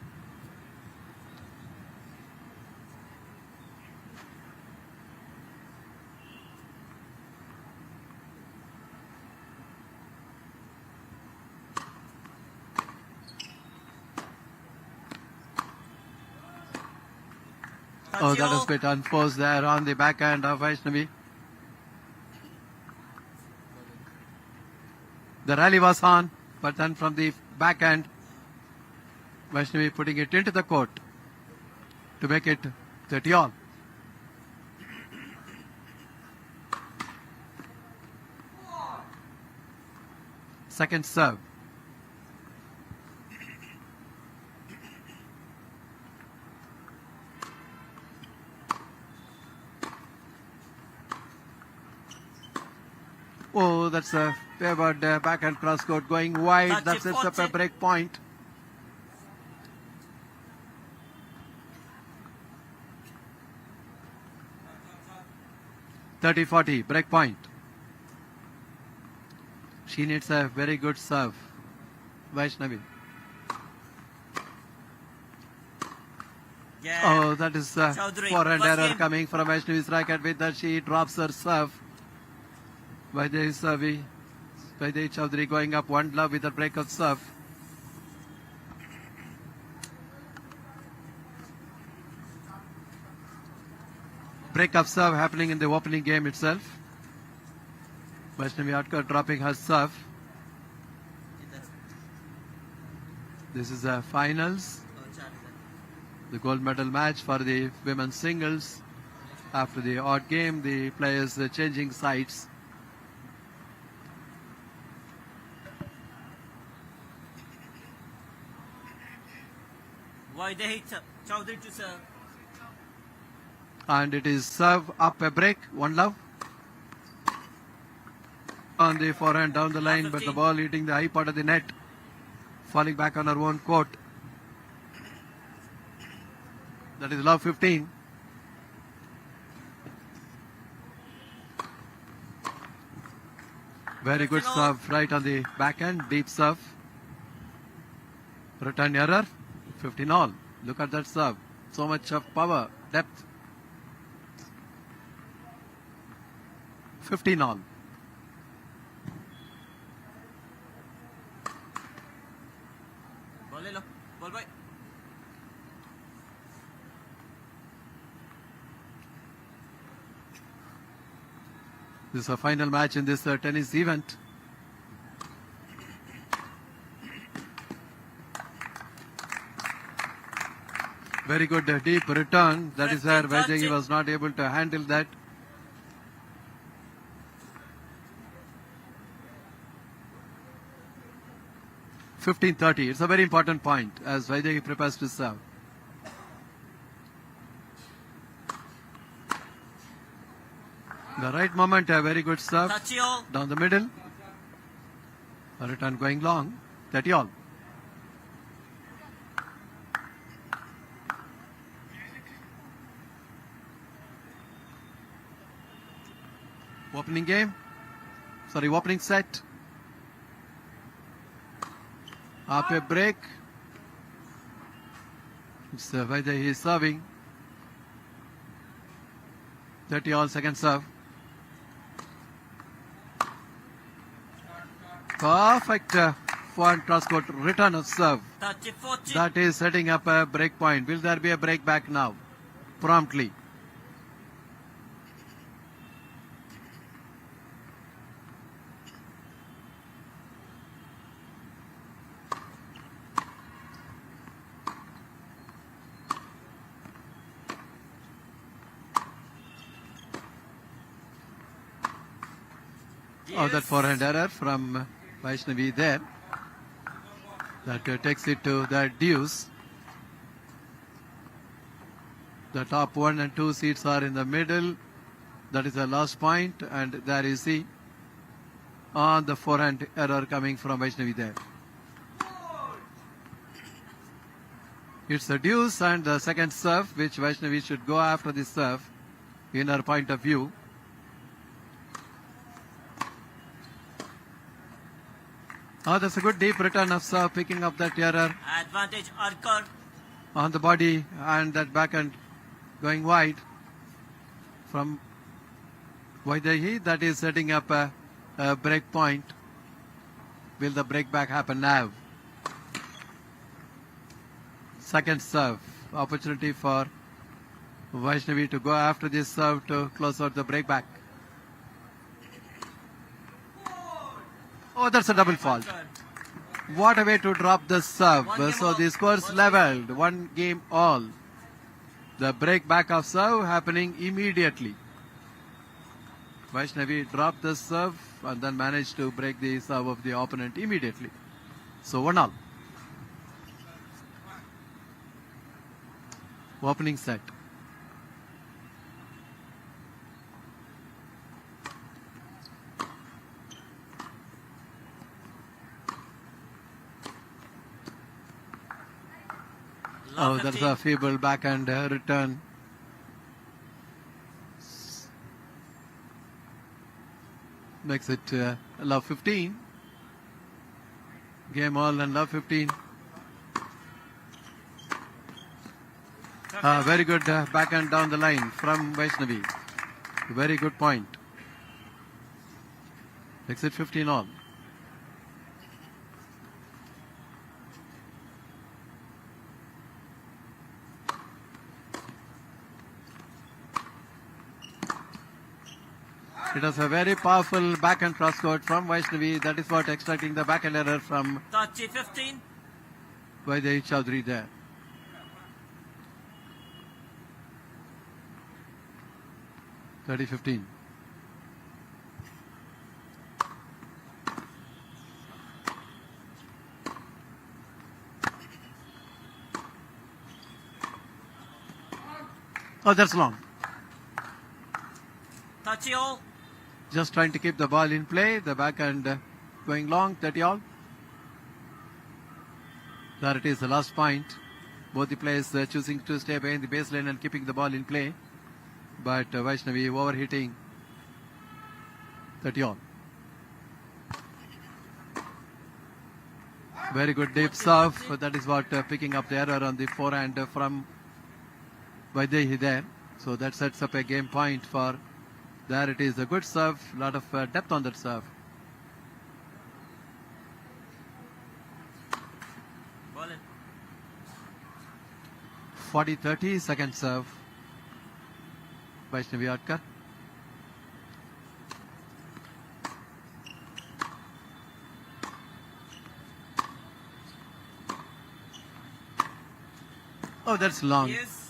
Oh, that was a bit unforced there on the backhand of Vaishnavi. The rally was on, but then from the backhand, Vaishnavi putting it into the court to make it 30 all. Second serve. Oh, that's a favored backhand cross court going wide. Touchy That sets up a 40. break point. (30-40) break point. She needs a very good serve, Vaishnavi. Yeah. Oh, that is Chaudhary, forehand first error game. coming from Vaishnavi's racket. With that, she drops her serve. Vaidehi Chaudhary going up 1 love with a break of serve. Break of serve happening in the opening game itself. Vaishnavi Atkar dropping her serve. This is the finals, the gold medal match for the women's singles. After the odd game, the players changing sides. Vaidehi Chaudhary to serve. And it is serve up a break, one love. On the forehand down the line, but the ball hitting the high part of the net, falling back on her own court. That is love 15. Very good serve right on the backhand, deep serve. Return error, 15 all. Look at that serve. So much of power, depth. 15 all. Ball le lo. Ball boy. This is a final match in this tennis event. Very good deep return. That is where Vaidyangi was not able to handle that. (15:30). It's a very important point as Vaidyangi prepares to serve. The right moment, a very good serve down the middle. A return going long. 30 all. Opening set. Up a break. It's Vaidyangi is serving. 30 all, second serve. Perfect forehand cross-court return of serve. That is setting up a break point. Will there be a break back now? Promptly. Oh, that forehand error from Vaishnavi there. That takes it to the deuce. The top 1 and 2 seats are in the middle. That is the last point, and there is the on the forehand error coming from Vaishnavi there. It's a deuce and the second serve, which Vaishnavi should go after the serve in her point of view. Oh, that's a good deep return of serve, picking up that error Advantage Arkar. on the body and that backhand going wide from Vaidyangi. That is setting up a break point. Will the break back happen now? Second serve. Opportunity for Vaishnavi to go after this serve to close out the break back. Oh, that's a double fault. What a way to drop the serve. So the score's leveled. 1 game all. The break back of serve happening immediately. Vaishnavi dropped the serve and then managed to break the serve of the opponent immediately. So 1 all. Opening set. Oh, that's a feeble backhand return. Makes it love 15. Game all and love 15. Very good backhand down the line from Vaishnavi. Very good point. Makes it 15 all. It was a very powerful backhand cross-court from Vaishnavi. That is what extracting the backhand error from Touchy 15. Vaidyangi Chaudhary there. (30-15). Oh, that's long. Touchy all. Just trying to keep the ball in play. The backhand going long, 30 all. There it is, the last point. Both the players choosing to stay behind the baseline and keeping the ball in play. But Vaishnavi overhitting 30 all. Very good deep serve. That is what picking up the error on the forehand from Vaidehi there. So that sets up a game point for. There it is, a good serve. A lot of depth on that serve. Ball in. 40-30, second serve. Vaishnavi Atkar. Oh, that's long. Yes.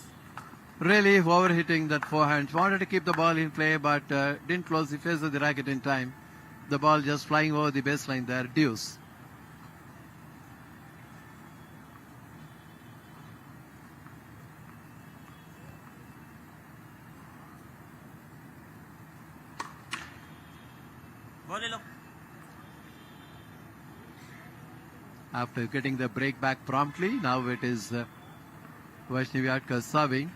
Really overhitting that forehand. Wanted to keep the ball in play, but didn't close the face of the racket in time. The ball just flying over the baseline there. Deuce. Ball in. After getting the break back promptly, now it is Vaishnavi Atkar serving.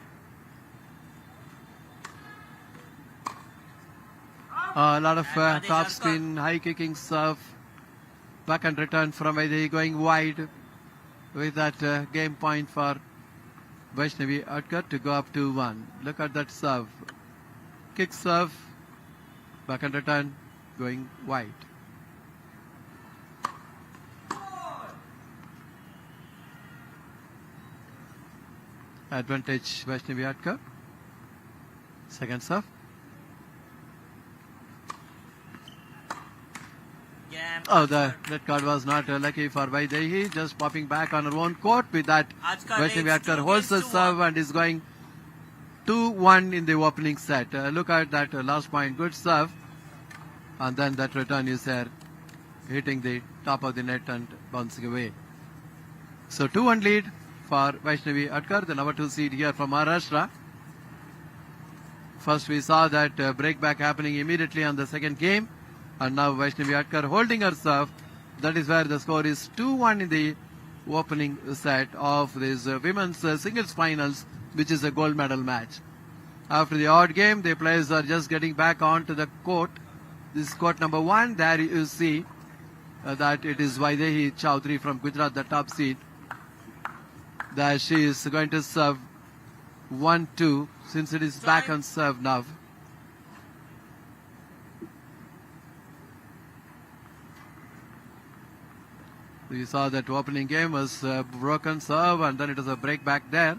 A lot of top spin, high kicking serve. Back and return from Vaidehi going wide. With that game point for Vaishnavi Atkar to go up to 1. Look at that serve. Kick serve. Back and return going wide. Advantage Vaishnavi Atkar. Second serve. Oh, the red card was not lucky for Vaidehi. Just popping back on her own court. With that, Vaishnavi Atkar holds the serve and is going 2-1 in the opening set. Look at that last point. Good serve. And then that return is there, hitting the top of the net and bouncing away. So 2-1 lead for Vaishnavi Atkar, the number 2 seed here from Maharashtra. First we saw that break back happening immediately on the second game. And now Vaishnavi Atkar holding her serve. That is where the score is 2-1 in the opening set of this women's singles finals, which is a gold medal match. After the odd game, the players are just getting back onto the court. This is court number 1. There you see that it is Vaidehi Chaudhary from Gujarat, the top seed. That she is going to serve 1-2 since it is back on serve now. We saw that opening game was broken serve and then it was a break back there.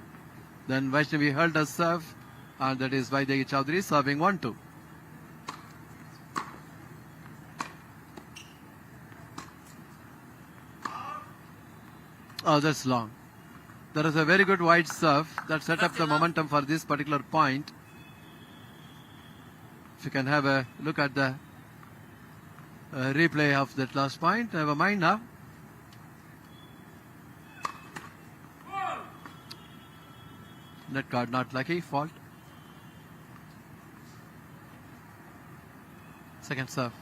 Then Vaishnavi held a serve and that is Vaidehi Chaudhary serving 1-2. Oh, that's long. There is a very good wide serve that set up the momentum for this particular point. If you can have a look at the replay of that last point. Never mind now. Net card not lucky, fault. Second serve.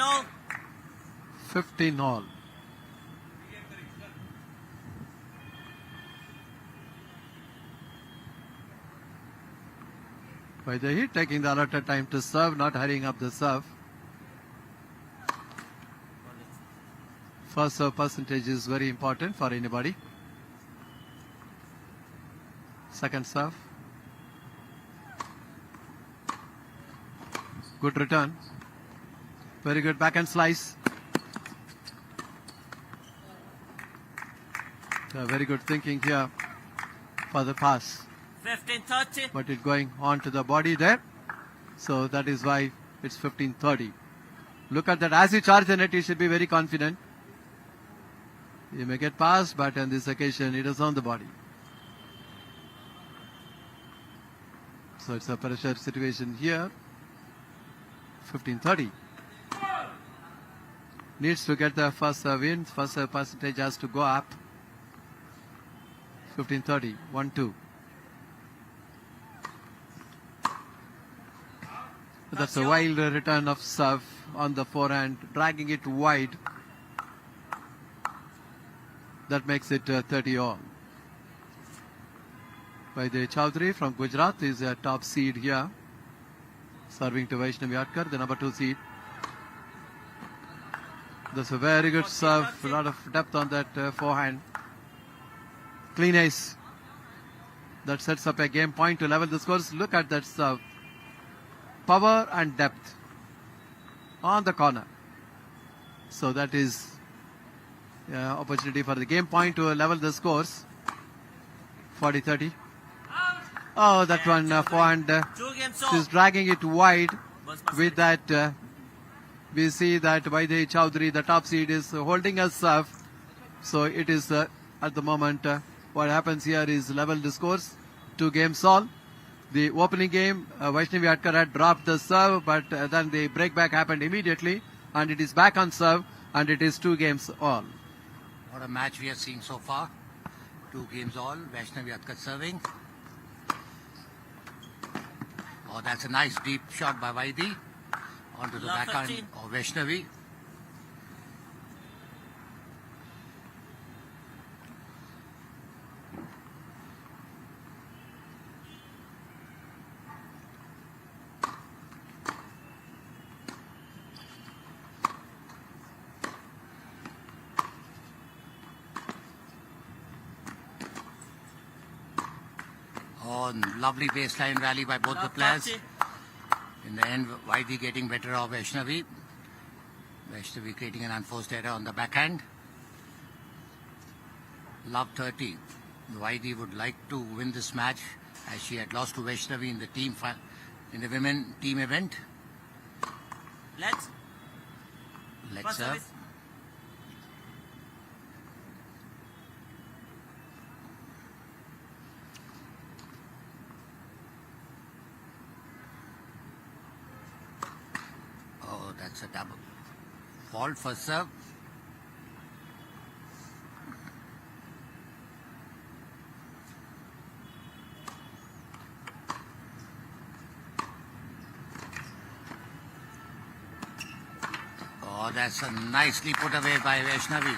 all. 15 all. Vaidehi taking the allotted time to serve, not hurrying up the serve. First serve percentage is very important for anybody. Second serve. Good return. Very good backhand slice. Very good thinking here for the pass. 15-30. But it going on to the body there. So that is why it's 15-30. Look at that. As you charge the net, you should be very confident. You may get past, but on this occasion, it is on the body. So it's a pressure situation here. 15-30. Needs to get the first win. First percentage has to go up. 15-30. 1-2. That's a wild return of serve on the forehand, dragging it wide. That makes it 30 all. Vaidhi Chaudhary from Gujarat is a top seed here. Serving to Vaishnavi Atkar, the number 2 seed. That's a very good serve. A lot of depth on that forehand. Clean ace. That sets up a game point to level the scores. Look at that serve. Power and depth on the corner. So that is opportunity for the game point to level the scores. 40-30. Oh, that one forehand. She's dragging it wide. With that, we see that Vaidhi Chaudhary, the top seed, is holding a serve. So it is at the moment what happens here is level the scores. 2 games all. The opening game, Vaishnavi Atkar had dropped the serve, but then the breakback happened immediately, and it is back on serve, and it is 2 games all. What a match we are seeing so far. 2 games all. Vaishnavi Atkar serving. Oh, that's a nice deep shot by Vaidhi onto the backhand of Vaishnavi. Oh, lovely baseline rally by both the players. In the end, Vaidhi getting better of Vaishnavi. Vaishnavi creating an unforced error on the backhand. Love 30. Vaidhi would like to win this match as she had lost to Vaishnavi in the women team event. Let's serve. Oh, that's a double fault for serve. Oh, that's a nicely put away by Vaishnavi.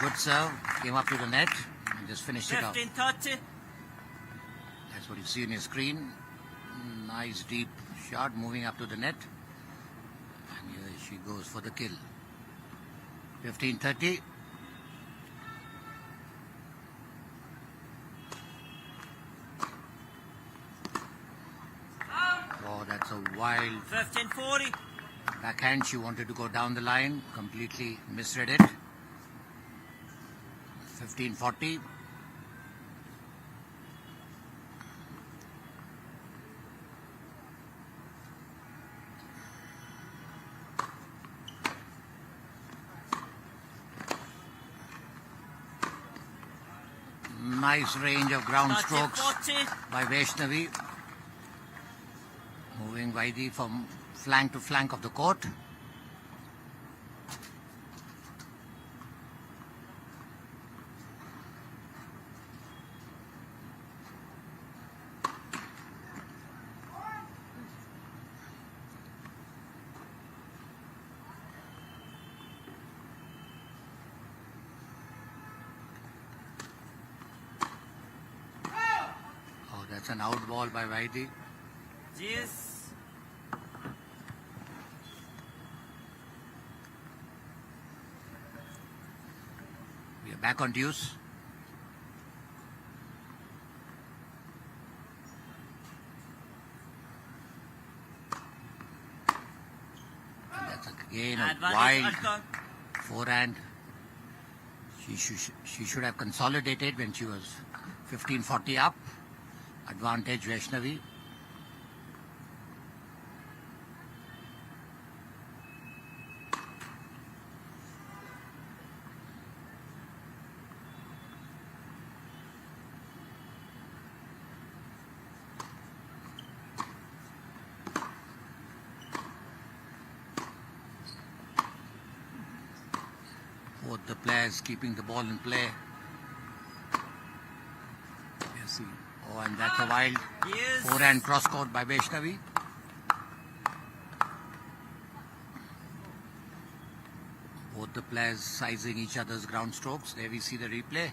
Good serve, came up to the net and just finished it off. 15-30. That's what you see on your screen. Nice deep shot moving up to the net. And here she goes for the kill. 15-30. Oh, that's a wild 15-40. backhand. She wanted to go down the line, completely misread it. 15-40. Nice range of ground strokes 40. by Vaishnavi. Moving Vaidhi from flank to flank of the court. Oh, that's an out ball by Vaidhi. Yes. We are back on deuce. And that's again a Advantage wild Atkar. forehand. She should have consolidated when she was 15-40 up. Advantage Vaishnavi. the players keeping the ball in play. Yes, Oh, and that's a wild Yes. forehand cross court by Vaishnavi. Both the players sizing each other's ground strokes. There we see the replay.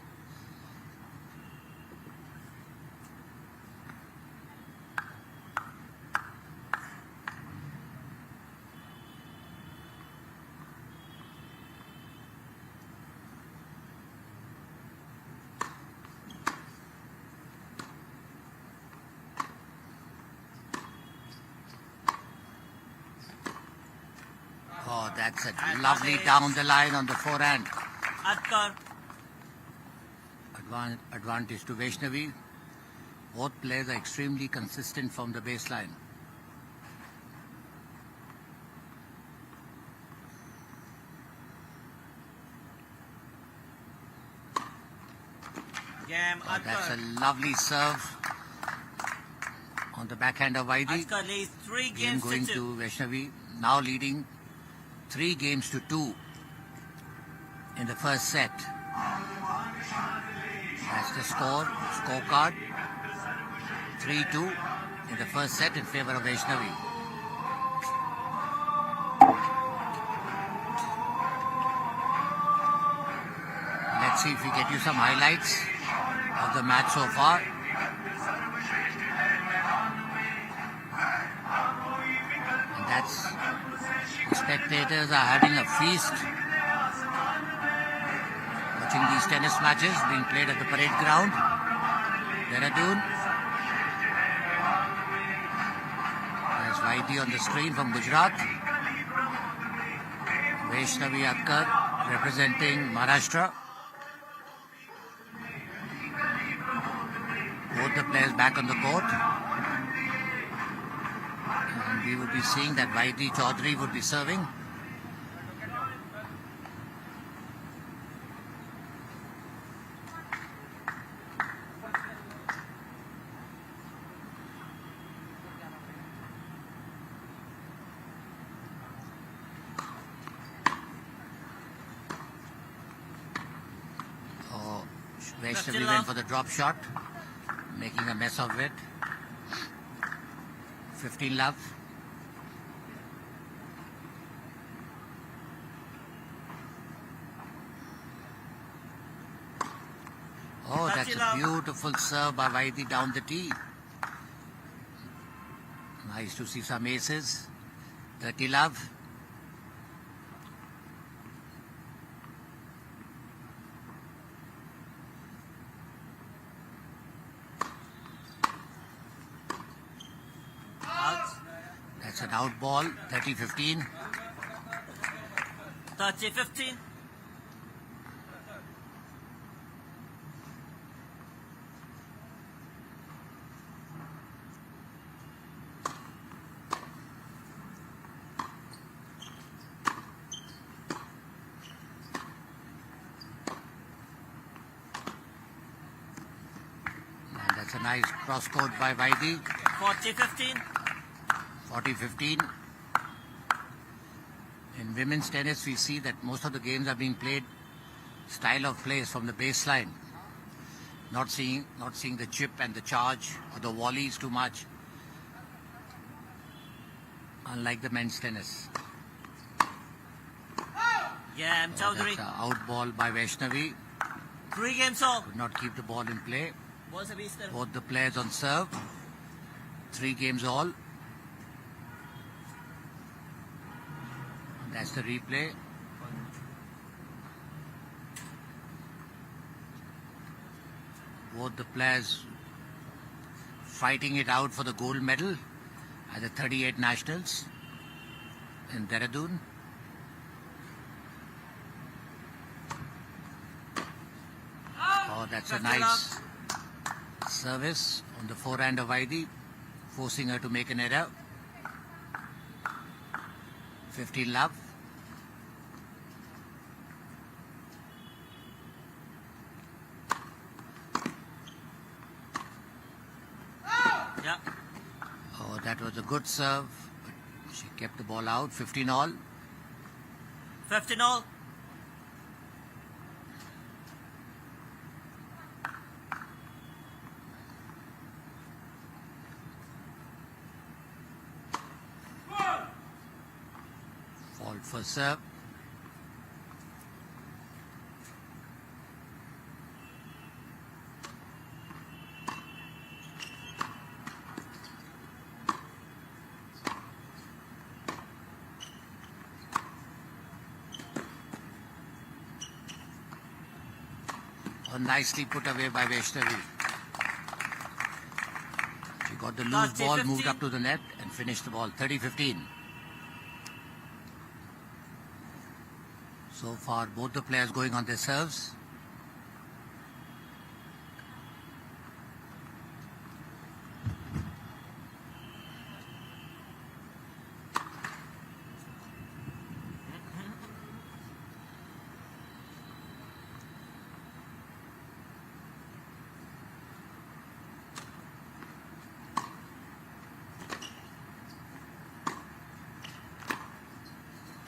Oh, that's a lovely down the line on the forehand. Atkar. Advantage to Vaishnavi. Both players are extremely consistent from the baseline. Game Oh, that's a Atkar. lovely serve on the backhand of Vaidi. Atkar leads 3 Game games going to 2. to Vaishnavi. Now leading 3 games to 2 in the first set. That's the scorecard. 3-2 in the first set in favor of Vaishnavi. Let's see if we get you some highlights of the match so far. And that's the spectators are having a feast watching these tennis matches being played at the parade ground, Dehradun. There's Vaidi on the screen from Gujarat. Vaishnavi Akkar representing Maharashtra. Both the players back on the court. And we would be seeing that Vaidi Chaudhary would be serving. Oh, Vaishnavi went for the drop shot, making a mess of it. 15 love. Oh, that's a beautiful serve by Vaidi down the tee. Nice to see some aces. 30 love. That's an out ball. 30-15. 30-15. And that's a nice cross court by Vaidi. 40-15. 40-15. In women's tennis, we see that most of the games are being played style of plays from the baseline. Not seeing the chip and the charge or the volleys too much. Unlike the men's tennis. Game That's Chaudhary. an out ball by Vaishnavi. 3 games all. Could not keep the ball in play. Balls have Easter. Both the players on serve. 3 games all. That's the replay. Both the players fighting it out for the gold medal at the 38 Nationals in Dehradun. Oh, that's a nice service on the forehand of Vaidi, forcing her to make an error. 15 love. Yeah. Oh, that was a good serve. But she kept the ball out. 15 all. 15 all. for serve. Oh, nicely put away by Vaishnavi. She got the loose ball, moved up to the net and finished the ball. 30-15. So far, both the players going on their serves.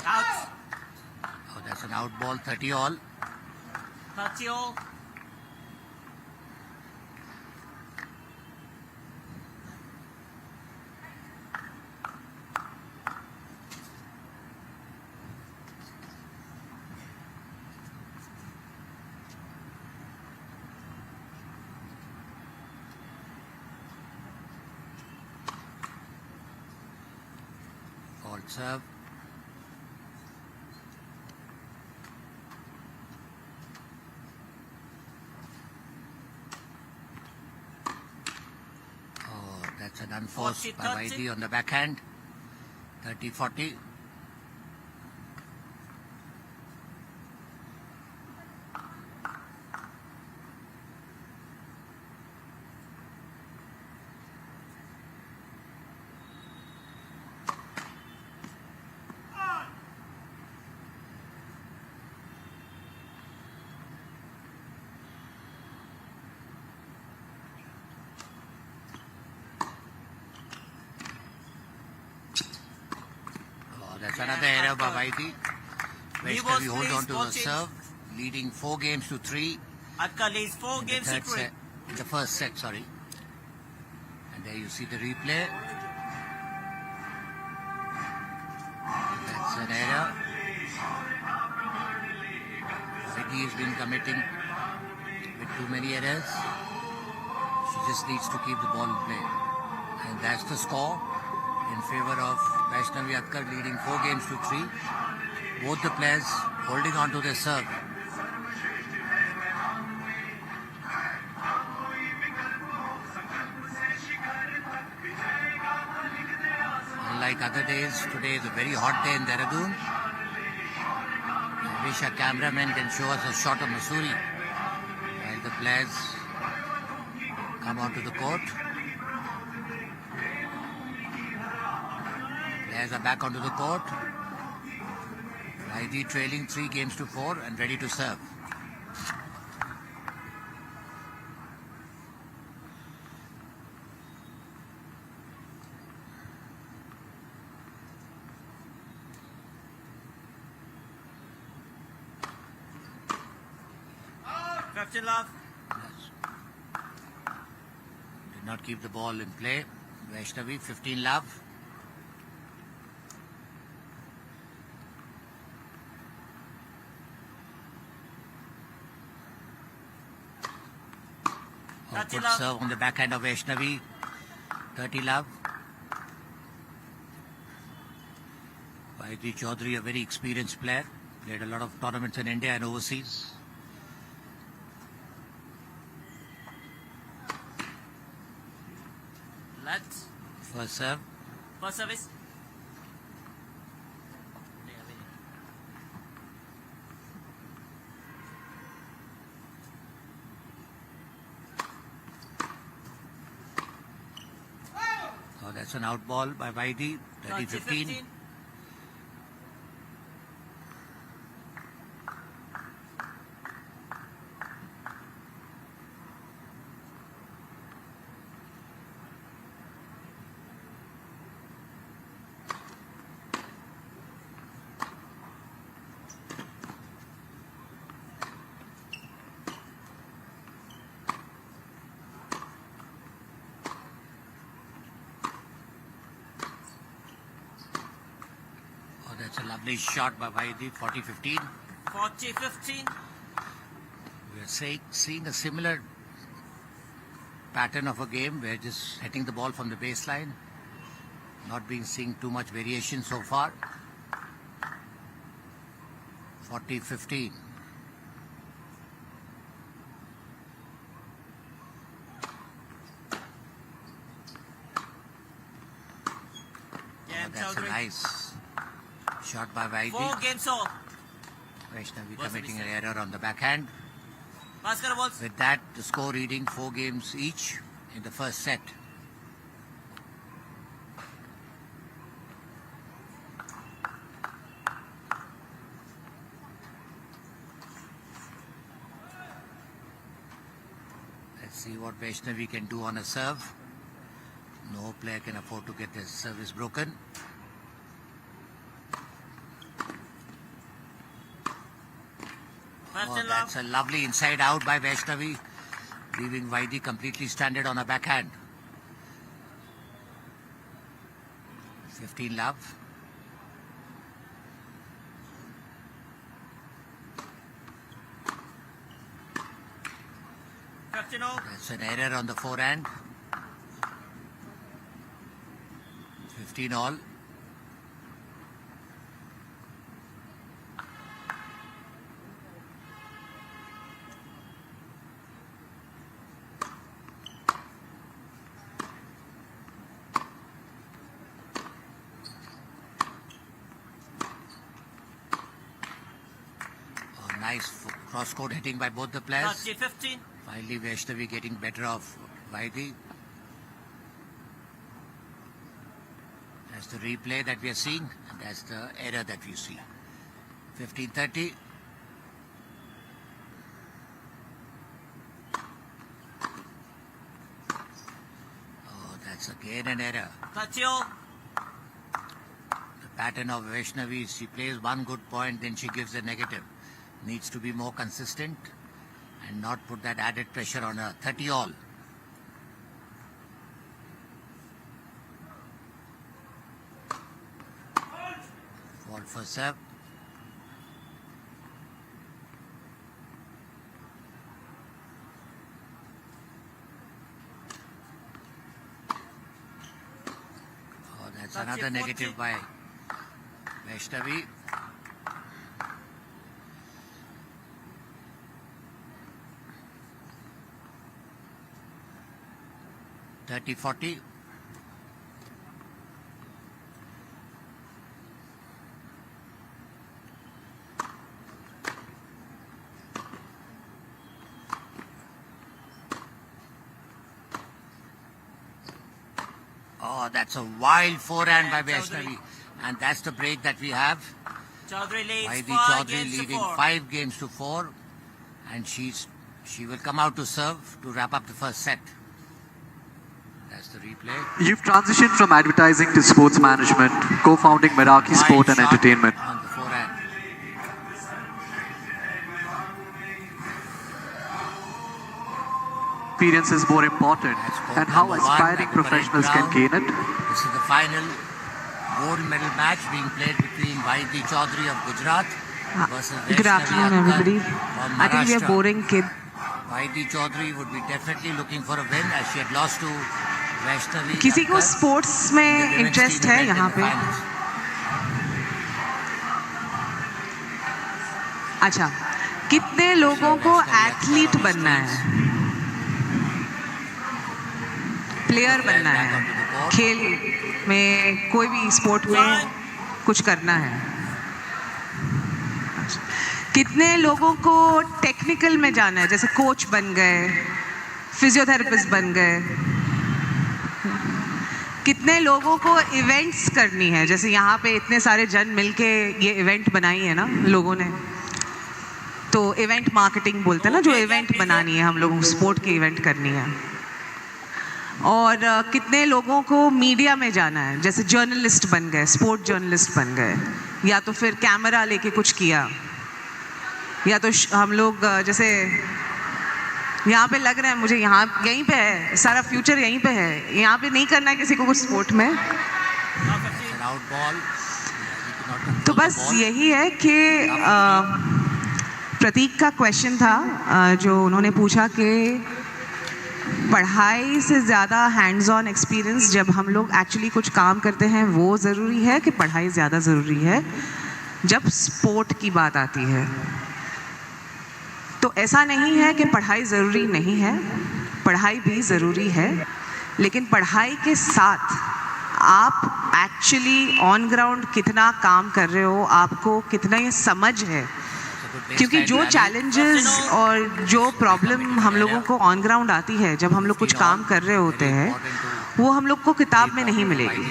Out. Oh, that's an out ball, 30 all. 30 all. Fault serve. Oh, that's an unforced 40, by 30. Vaidi on the backhand. 30-40. Oh, that's another error by Vaidi. Vaishnavi holds on to the serve, leading 4 games to 3 Atka leads 4 in the games to third 3. set, in the first set, sorry. And there you see the replay. That's an error. Vaidi has been committing with too many errors. She just needs to keep the ball in play. And that's the score in favor of Vaishnavi Akkar, leading 4 games to 3. Both the players holding on to their serve. Unlike other days, today is a very hot day in Dehradun. I wish our cameraman can show us a shot of Missouri while the players come onto the court. Players are back onto the court. Vaidi trailing 3 games to 4 and ready to serve. Captain Love. Did not keep the ball in play. Vaishnavi, 15 love. Good love. serve on the backhand of Vaishnavi. 30 love. Vaidi Chaudhary, a very experienced player. Played a lot of tournaments in India and overseas. Let's. First serve. First service. Oh, that's an out ball by Vaidi. 30-15. Lovely shot by Vaidi, 40-15. 40-15. We're seeing a similar pattern of a game. We're just hitting the ball from the baseline. Not seeing too much variation so far. 40-15. That's a nice shot by Vaidi. 4 games all. Vaishnavi committing an error on the backhand. Pass karo balls. With that, the score reading 4 games each in the first set. Let's see what Vaishnavi can do on a serve. No player can afford to get their service broken. Oh, that's a lovely inside out by Vaishnavi, leaving Vaidi completely stranded on a backhand. 15 love. That's an error on the forehand. 15 all. Nice cross-court hitting by both the players. 15. Finally, Vaishnavi getting better of Vaidi. That's the replay that we are seeing, and that's the error that we see. 15-30. Oh, that's again an error. Kachio. The pattern of Vaishnavi is she plays one good point, then she gives a negative. Needs to be more consistent and not put that added pressure on her. 30 all. Fault for serve. Oh, that's another negative by Vaishnavi. (30-40). Oh, that's a wild forehand by Vaishnavi, and that's the break that we have. Chaudhary leads Vaidi 5 Chaudhary games to leading 4. 5 games to 4, and she will come out to serve to wrap up the first set. That's the replay. You've transitioned from advertising to sports management, co-founding Meraki Sport and Wild shot Entertainment. on the forehand. Experience is more important, That's court and how number 1 aspiring at the parade professionals can ground. gain it. This is the final gold medal match being played between Vaidi Chaudhary of Gujarat versus Good Vaishnavi afternoon, Akhtar everybody. from I think we are Maharashtra. boring kid. Vaidi Chaudhary would be definitely looking for a win as she had lost to Vaishnavi किसी को Akhtar sports in में the women's interest team है event in यहाँ the पे? finals. अच्छा, कितने लोगों को एथलीट बनना है, प्लेयर बनना है, खेल में कोई भी स्पोर्ट में कुछ करना है? कितने लोगों को टेक्निकल में जाना है, जैसे कोच बन गए, फिजियोथेरेपिस्ट बन गए? कितने लोगों को इवेंट्स करनी है, जैसे यहाँ पे इतने सारे जन मिलके ये इवेंट बनाई है ना लोगों ने, तो इवेंट मार्केटिंग बोलते हैं ना, जो इवेंट बनानी है हम लोगों को, स्पोर्ट की इवेंट करनी है। और कितने लोगों को मीडिया में जाना है, जैसे जर्नलिस्ट बन गए, स्पोर्ट जर्नलिस्ट बन गए, या तो फिर कैमरा लेके कुछ किया, या तो हम लोग जैसे यहाँ पे लग रहा है मुझे, यहाँ यहीं पे है सारा फ्यूचर, यहीं पे है, यहाँ पे नहीं करना है किसी को कुछ स्पोर्ट में। An out ball. तो बस यही है कि प्रतीक का क्वेश्चन था जो उन्होंने पूछा कि पढ़ाई से ज़्यादा हैंड्स ऑन एक्सपीरियंस जब हम लोग एक्चुअली कुछ काम करते हैं वो ज़रूरी है कि पढ़ाई ज़्यादा ज़रूरी है जब स्पोर्ट की बात आती है। तो ऐसा नहीं है कि पढ़ाई ज़रूरी नहीं है, पढ़ाई भी ज़रूरी है, लेकिन पढ़ाई के साथ आप एक्चुअली ऑन ग्राउंड कितना काम कर रहे हो, आपको कितना ये समझ है, क्योंकि जो चैलेंजेस और जो प्रॉब्लम हम लोगों को ऑन ग्राउंड आती है जब हम लोग कुछ काम कर रहे होते हैं वो हम लोग को किताब में नहीं मिलेगी।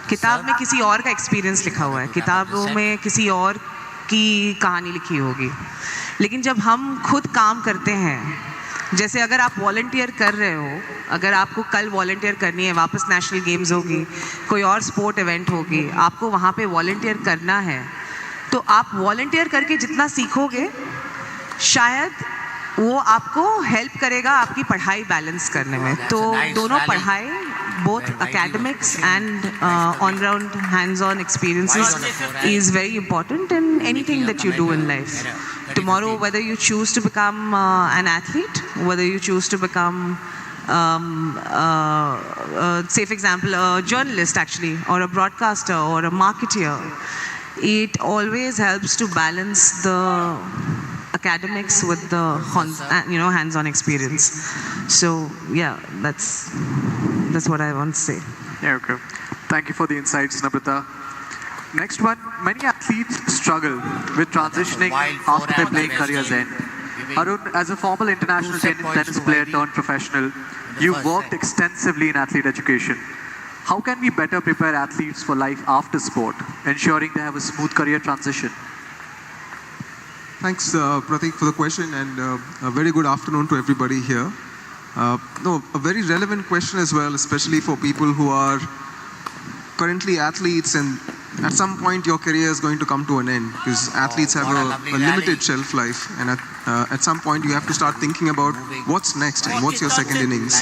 किताब में किसी और का एक्सपीरियंस लिखा हुआ है, किताबों में किसी और की कहानी लिखी होगी, लेकिन जब हम खुद काम करते हैं, जैसे अगर आप वॉलंटियर कर रहे हो, अगर आपको कल वॉलंटियर करनी है, वापस नेशनल गेम्स होगी, कोई और स्पोर्ट इवेंट होगी, आपको वहाँ पे वॉलंटियर करना है, तो आप वॉलंटियर करके जितना सीखोगे शायद वो आपको हेल्प करेगा आपकी पढ़ाई बैलेंस करने में। तो दोनों पढ़ाई, both academics and on-ground hands-on experiences is very important in anything that you do in life. Tomorrow, whether you choose to become an athlete, whether you choose to become say for example a journalist actually, or a broadcaster, or a marketer, it always helps to balance the academics with the hands-on experience. So yeah, that's what I want to say. Yeah, okay. Thank you for the insights, Namrata. Next one, many athletes struggle with transitioning after their playing careers end. Arun, as a former international tennis player turned professional, you've worked extensively in athlete education. How can we better prepare athletes for life after sport, ensuring they have a smooth career transition? Thanks, Pratik, for the question, and a very good afternoon to everybody here. A very relevant question as well, especially for people who are currently athletes, and at some point your career is going to come to an end, because athletes have a limited shelf life, and at some point you have to start thinking about what's next and what's your second innings.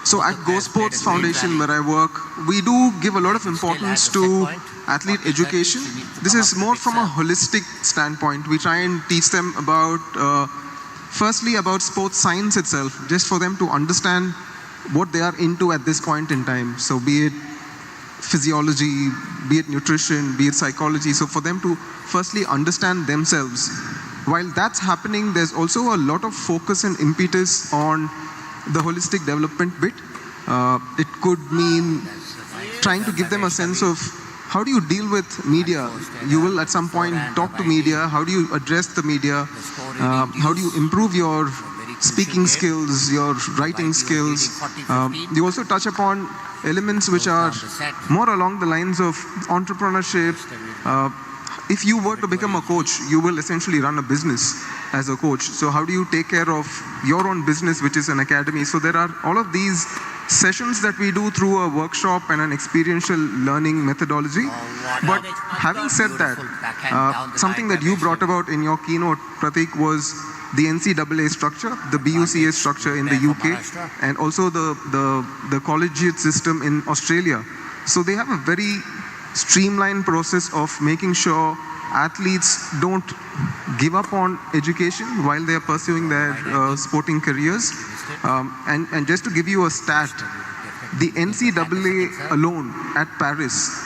So at Go Sports Foundation, where I work, we do give a lot of importance to athlete education. This is more from a holistic standpoint. We try and teach them about, firstly about sports science itself, just for them to understand what they are into at this point in time. So be it physiology, be it nutrition, be it psychology. So for them to firstly understand themselves. While that's happening, there's also a lot of focus and impetus on the holistic development bit. It could mean trying to give them a sense of how do you deal with media. You will at some point talk to media. How do you address the media? How do you improve your speaking skills, your writing skills? You also touch upon elements which are more along the lines of entrepreneurship. If you were to become a coach, you will essentially run a business as a coach. So how do you take care of your own business, which is an academy? So there are all of these sessions that we do through a workshop and an experiential learning methodology. But having said that, something that you brought about in your keynote, Pratik, was the NCAA structure, the BUCA structure in the UK, and also the collegiate system in Australia. So they have a very streamlined process of making sure athletes don't give up on education while they are pursuing their sporting careers. And just to give you a stat, the NCAA alone at Paris,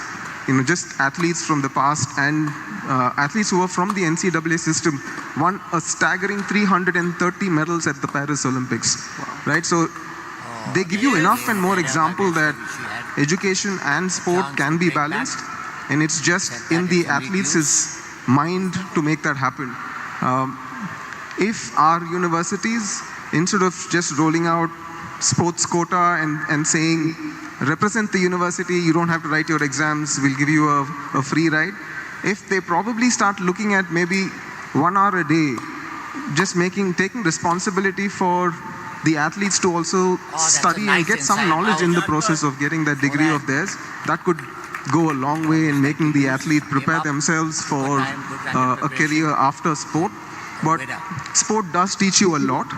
just athletes from the past and athletes who were from the NCAA system won a staggering 330 medals at the Paris Olympics. Right? So they give you enough and more example that education and sport can be balanced, and it's just in the athletes' mind to make that happen. If our universities, instead of just rolling out sports quota and saying, represent the university, you don't have to write your exams, we'll give you a free ride. If they probably start looking at maybe 1 hour a day, just taking responsibility for the athletes to also study and get some knowledge in the process of getting that degree of theirs, that could go a long way in making the athlete prepare themselves for a career after sport. But sport does teach you a lot.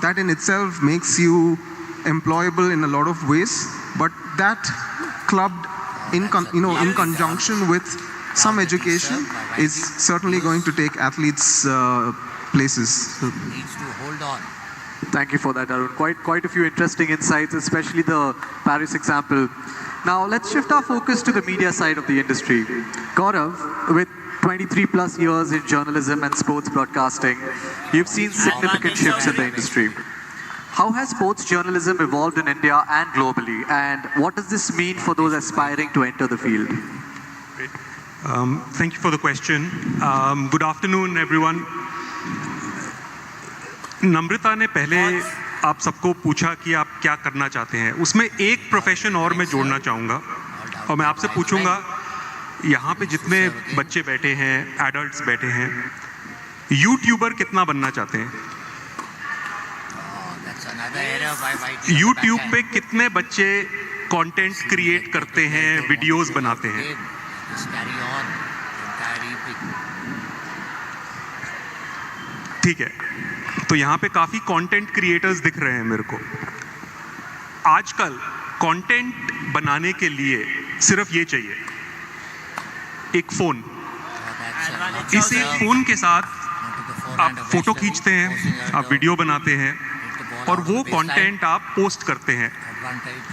That in itself makes you employable in a lot of ways, but that clubbed in conjunction with some education, is certainly going to take athletes places. Needs to hold on. Thank you for that, Arun. Quite a few interesting insights, especially the Paris example. Now let's shift our focus to the media side of the industry. Gaurav, with 23 plus years in journalism and sports broadcasting, you've seen significant shifts in the industry. How has sports journalism evolved in India and globally, and what does this mean for those aspiring to enter the field? Thank you for the question. Good afternoon, everyone. नम्रता ने पहले आप सबको पूछा कि आप क्या करना चाहते हैं, उसमें एक प्रोफेशन और मैं जोड़ना चाहूँगा और मैं आपसे पूछूंगा, यहाँ पे जितने बच्चे बैठे हैं, एडल्ट्स बैठे हैं, यूट्यूबर कितना बनना चाहते हैं? यूट्यूब पे कितने बच्चे कंटेंट क्रिएट करते हैं, वीडियोस बनाते हैं? ठीक है, तो यहाँ पे काफी कंटेंट क्रिएटर्स दिख रहे हैं मेरे को। आजकल कंटेंट बनाने के लिए सिर्फ ये चाहिए, एक फोन। इसी फोन के साथ आप फोटो खींचते हैं, आप वीडियो बनाते हैं और वो कंटेंट आप पोस्ट करते हैं।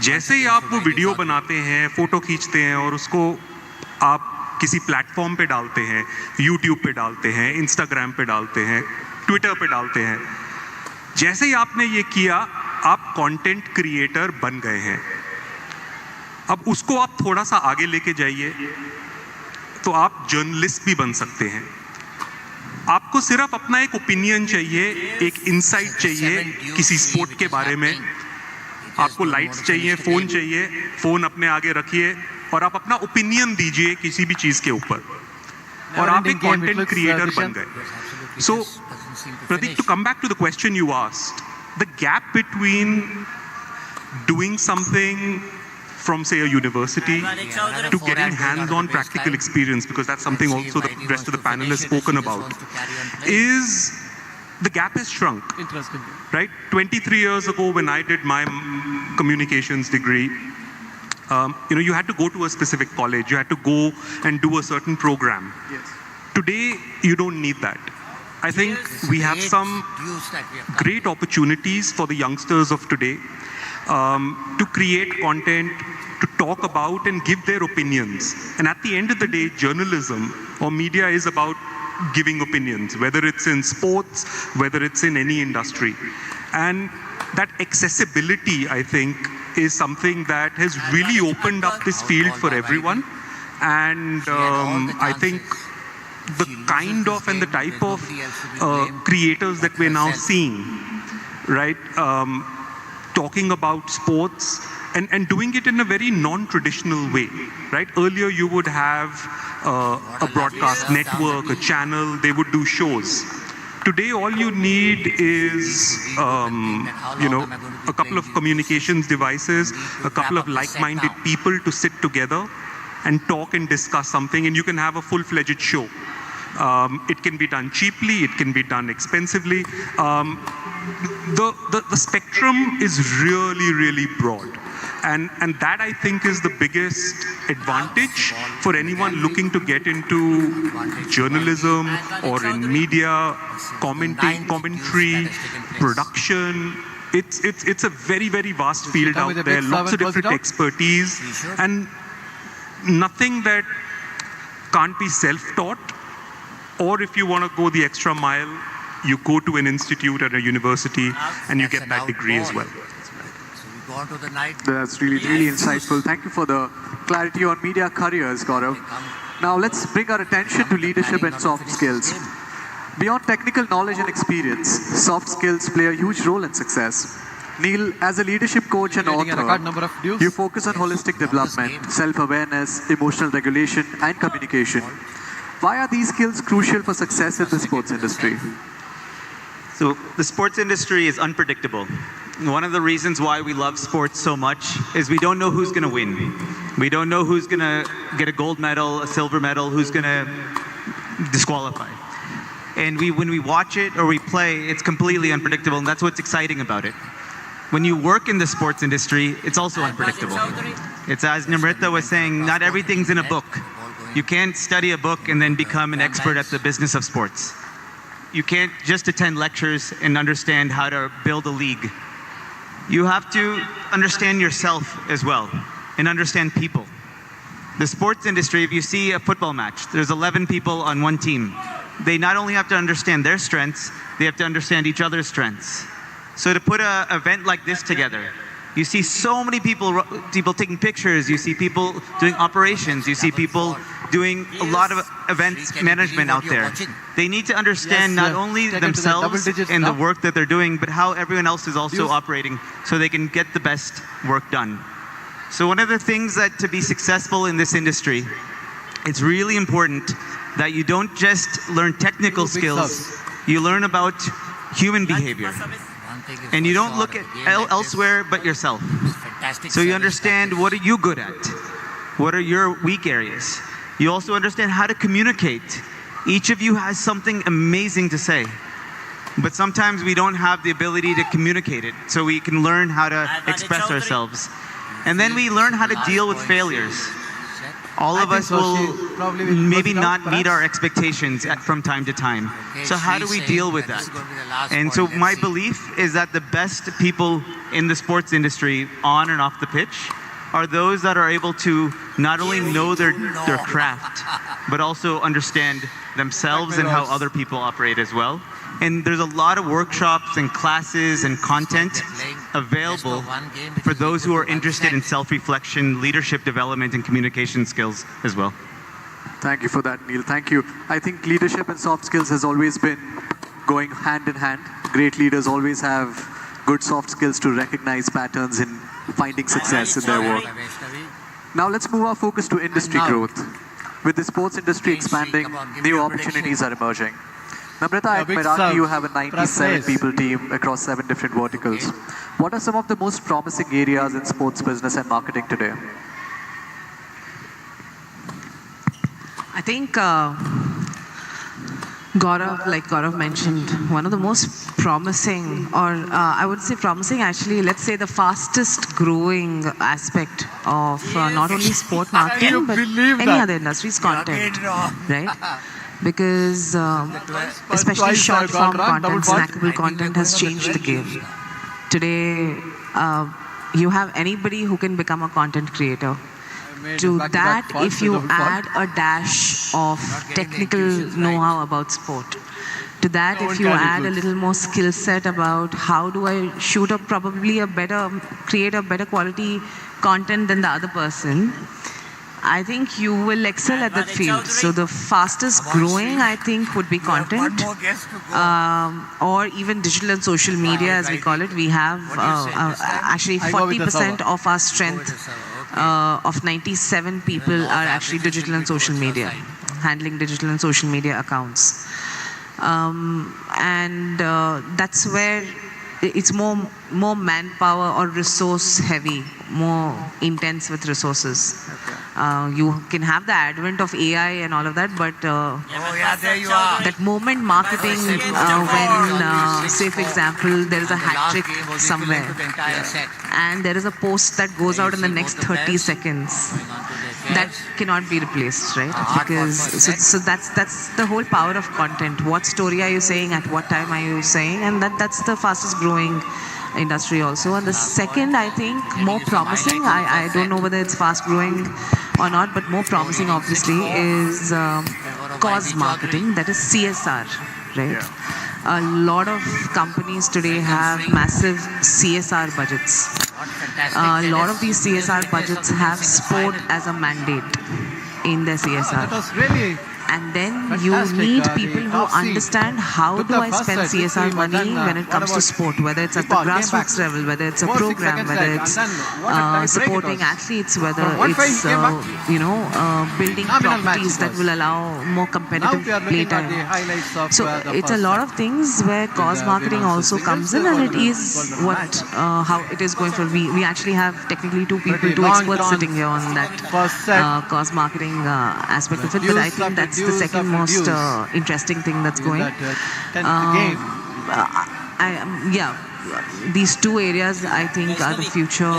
जैसे ही आप वो वीडियो बनाते हैं, फोटो खींचते हैं और उसको आप किसी प्लेटफॉर्म पे डालते हैं, यूट्यूब पे डालते हैं, इंस्टाग्राम पे डालते हैं, ट्विटर पे डालते हैं, जैसे ही आपने ये किया आप कंटेंट क्रिएटर बन गए हैं। अब उसको आप थोड़ा सा आगे लेके जाइए तो आप जर्नलिस्ट भी बन सकते हैं। आपको सिर्फ अपना एक ओपिनियन चाहिए, एक इंसाइट चाहिए किसी स्पोर्ट के बारे में। आपको लाइट्स चाहिए, फोन चाहिए, फोन अपने आगे रखिए और आप अपना ओपिनियन दीजिए किसी भी चीज के ऊपर और आप एक कंटेंट क्रिएटर बन गए। सो Pratik, to come back to the question you asked, the gap between doing something from, say, a university to getting hands-on practical experience, because that's something also the rest of the panel has spoken about, is the gap has shrunk. Interesting. Right? 23 years ago when I did my communications degree, you had to go to a specific college, you had to go and do a certain program. Yes. Today, you don't need that. I think we have some great opportunities for the youngsters of today to create content, to talk about and give their opinions. And at the end of the day, journalism or media is about giving opinions, whether it's in sports, whether it's in any industry. And that accessibility, I think, is something that has really opened up this field for everyone. And I think the kind of and the type of creators that we're now seeing, right, talking about sports and doing it in a very non-traditional way, right? Earlier you would have a broadcast network, a channel, they would do shows. Today all you need is, a couple of communications devices, a couple of like-minded people to sit together and talk and discuss something, and you can have a full-fledged show. It can be done cheaply, it can be done expensively. The spectrum is really, really broad. And that, I think, is the biggest advantage for anyone looking to get into journalism or in media, commentary, production. It's a very, very vast field out there, lots of different expertise, and nothing that can't be self-taught. Or if you want to go the extra mile, you go to an institute at a university and you get that degree as well. That's really, really insightful. Thank you for the clarity on media careers, Gaurav. Now let's bring our attention to leadership and soft skills. Beyond technical knowledge and experience, soft skills play a huge role in success. Neil, as a leadership coach and author, you focus on holistic development, self-awareness, emotional regulation, and communication. Why are these skills crucial for success in the sports industry? So the sports industry is unpredictable. One of the reasons why we love sports so much is we don't know who's going to win. We don't know who's going to get a gold medal, a silver medal, who's going to disqualify. And when we watch it or we play, it's completely unpredictable, and that's what's exciting about it. When you work in the sports industry, it's also unpredictable. It's as Namrita was saying, not everything's in a book. You can't study a book and then become an expert at the business of sports. You can't just attend lectures and understand how to build a league. You have to understand yourself as well and understand people. The sports industry, if you see a football match, there's 11 people on one team. They not only have to understand their strengths, they have to understand each other's strengths. So to put an event like this together, you see so many people taking pictures, you see people doing operations, you see people doing a lot of events management out there. They need to understand not only themselves and the work that they're doing, but how everyone else is also operating so they can get the best work done. So one of the things that to be successful in this industry, it's really important that you don't just learn technical skills, you learn about human behavior. And you don't look at elsewhere but yourself. So you understand what are you good at? What are your weak areas? You also understand how to communicate. Each of you has something amazing to say. But sometimes we don't have the ability to communicate it. So we can learn how to express ourselves. And then we learn how to deal with failures. All of us will maybe not meet our expectations from time to time. So how do we deal with that? And so my belief is that the best people in the sports industry, on and off the pitch, are those that are able to not only know their craft, but also understand themselves and how other people operate as well. And there's a lot of workshops and classes and content available for those who are interested in self-reflection, leadership development, and communication skills as well. Thank you for that, Neil. Thank you. I think leadership and soft skills has always been going hand in hand. Great leaders always have good soft skills to recognize patterns in finding success in their work. Now let's move our focus to industry growth. With the sports industry expanding, new opportunities are emerging. Namrita, at Meraki, you have a 97 people team across 7 different verticals. What are some of the most promising areas in sports business and marketing today? I think Gaurav, like Gaurav mentioned, one of the most promising, or I would say promising actually, let's say the fastest growing aspect of not only sport marketing, but any other industries, content, right? Because especially short form content, snackable content has changed the game. Today, you have anybody who can become a content creator. To that, if you add a dash of technical know-how about sport, to that, if you add a little more skill set about how do I shoot up create a better quality content than the other person, I think you will excel at that field. So the fastest growing, I think, would be content, or even digital and social media, as we call it. We have actually 40% of our strength of 97 people are actually digital and social media, handling digital and social media accounts. And that's where it's more manpower or resource heavy, more intense with resources. You can have the advent of AI and all of that, but there you are. that moment marketing, when, say for example, there is a hat trick somewhere, and there is a post that goes out in the next 30 seconds, that cannot be replaced, right? Because so that's the whole power of content. What story are you saying? At what time are you saying? And that's the fastest growing industry also. And the second, I think, more promising, I don't know whether it's fast growing or not, but more promising obviously is cause marketing, that is CSR, right? A lot of companies today have massive CSR budgets. A lot of these CSR budgets have sport as a mandate in their CSR. That was really And then you need people who understand how do I spend CSR money when it comes to sport, whether it's at the grassroots level, whether it's a program, whether it's supporting athletes, whether it's building properties that will allow more competitive play time. So it's a lot of things where cause marketing also comes in, and it is how it is going for. We actually have technically two experts sitting here on that cause marketing aspect of it, but I think that's the second most interesting thing that's going. These two areas, I think, are the future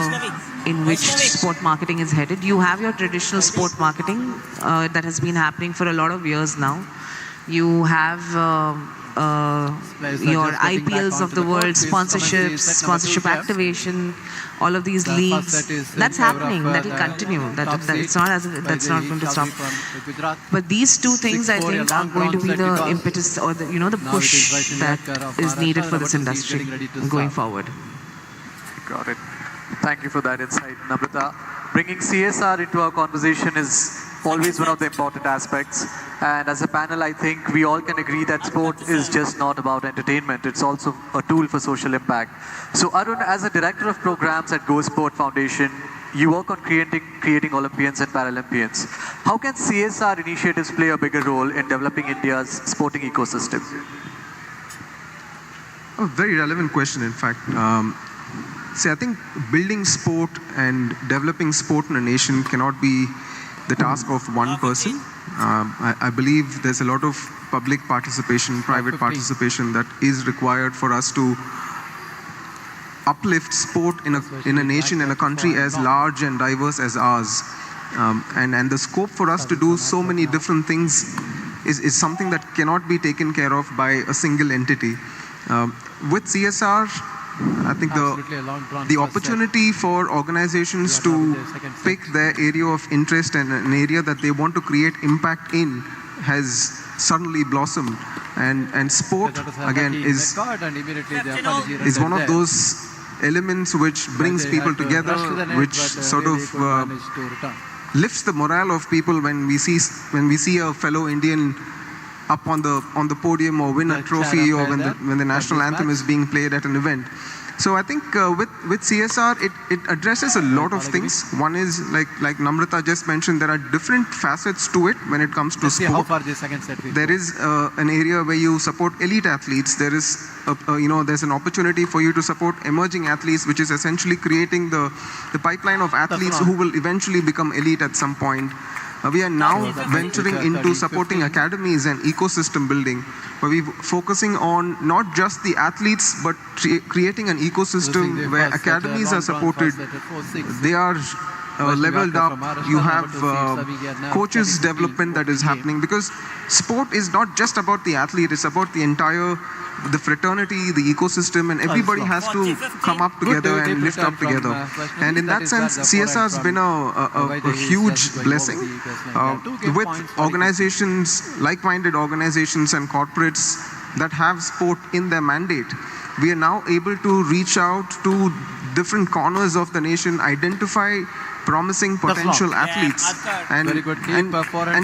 in which sport marketing is headed. You have your traditional sport marketing that has been happening for a lot of years now. You have your IPLs of the world, sponsorships, sponsorship activation, all of these leagues. That's happening. That will continue. It's not as if that's not going to stop. But these two things, I think, are going to be the impetus or the push that is needed for this industry going forward. Got it. Thank you for that insight, Namrata. Bringing CSR into our conversation is always one of the important aspects. And as a panel, I think we all can agree that sport is just not about entertainment. It's also a tool for social impact. So Arun, as a director of programs at Go Sport Foundation, you work on creating Olympians and Paralympians. How can CSR initiatives play a bigger role in developing India's sporting ecosystem? A very relevant question, in fact. See, I think building sport and developing sport in a nation cannot be the task of one person. I believe there's a lot of public participation, private participation that is required for us to uplift sport in a nation, in a country as large and diverse as ours. And the scope for us to do so many different things is something that cannot be taken care of by a single entity. With CSR, I think the opportunity for organizations to pick their area of interest and an area that they want to create impact in has suddenly blossomed. And sport, again, is one of those elements which brings people together, which sort of lifts the morale of people when we see a fellow Indian up on the podium or win a trophy, or when the national anthem is being played at an event. So I think with CSR, it addresses a lot of things. One is, like Namrata just mentioned, there are different facets to it when it comes to sport. There is an area where you support elite athletes. There is there's an opportunity for you to support emerging athletes, which is essentially creating the pipeline of athletes who will eventually become elite at some point. We are now venturing into supporting academies and ecosystem building, where we're focusing on not just the athletes, but creating an ecosystem where academies are supported, they are leveled up, you have coaches development that is happening, because sport is not just about the athlete, it's about the fraternity, the ecosystem, and everybody has to come up together and lift up together. And in that sense, CSR has been a huge blessing. With organizations, like-minded organizations and corporates that have sport in their mandate, we are now able to reach out to different corners of the nation, identify promising potential athletes and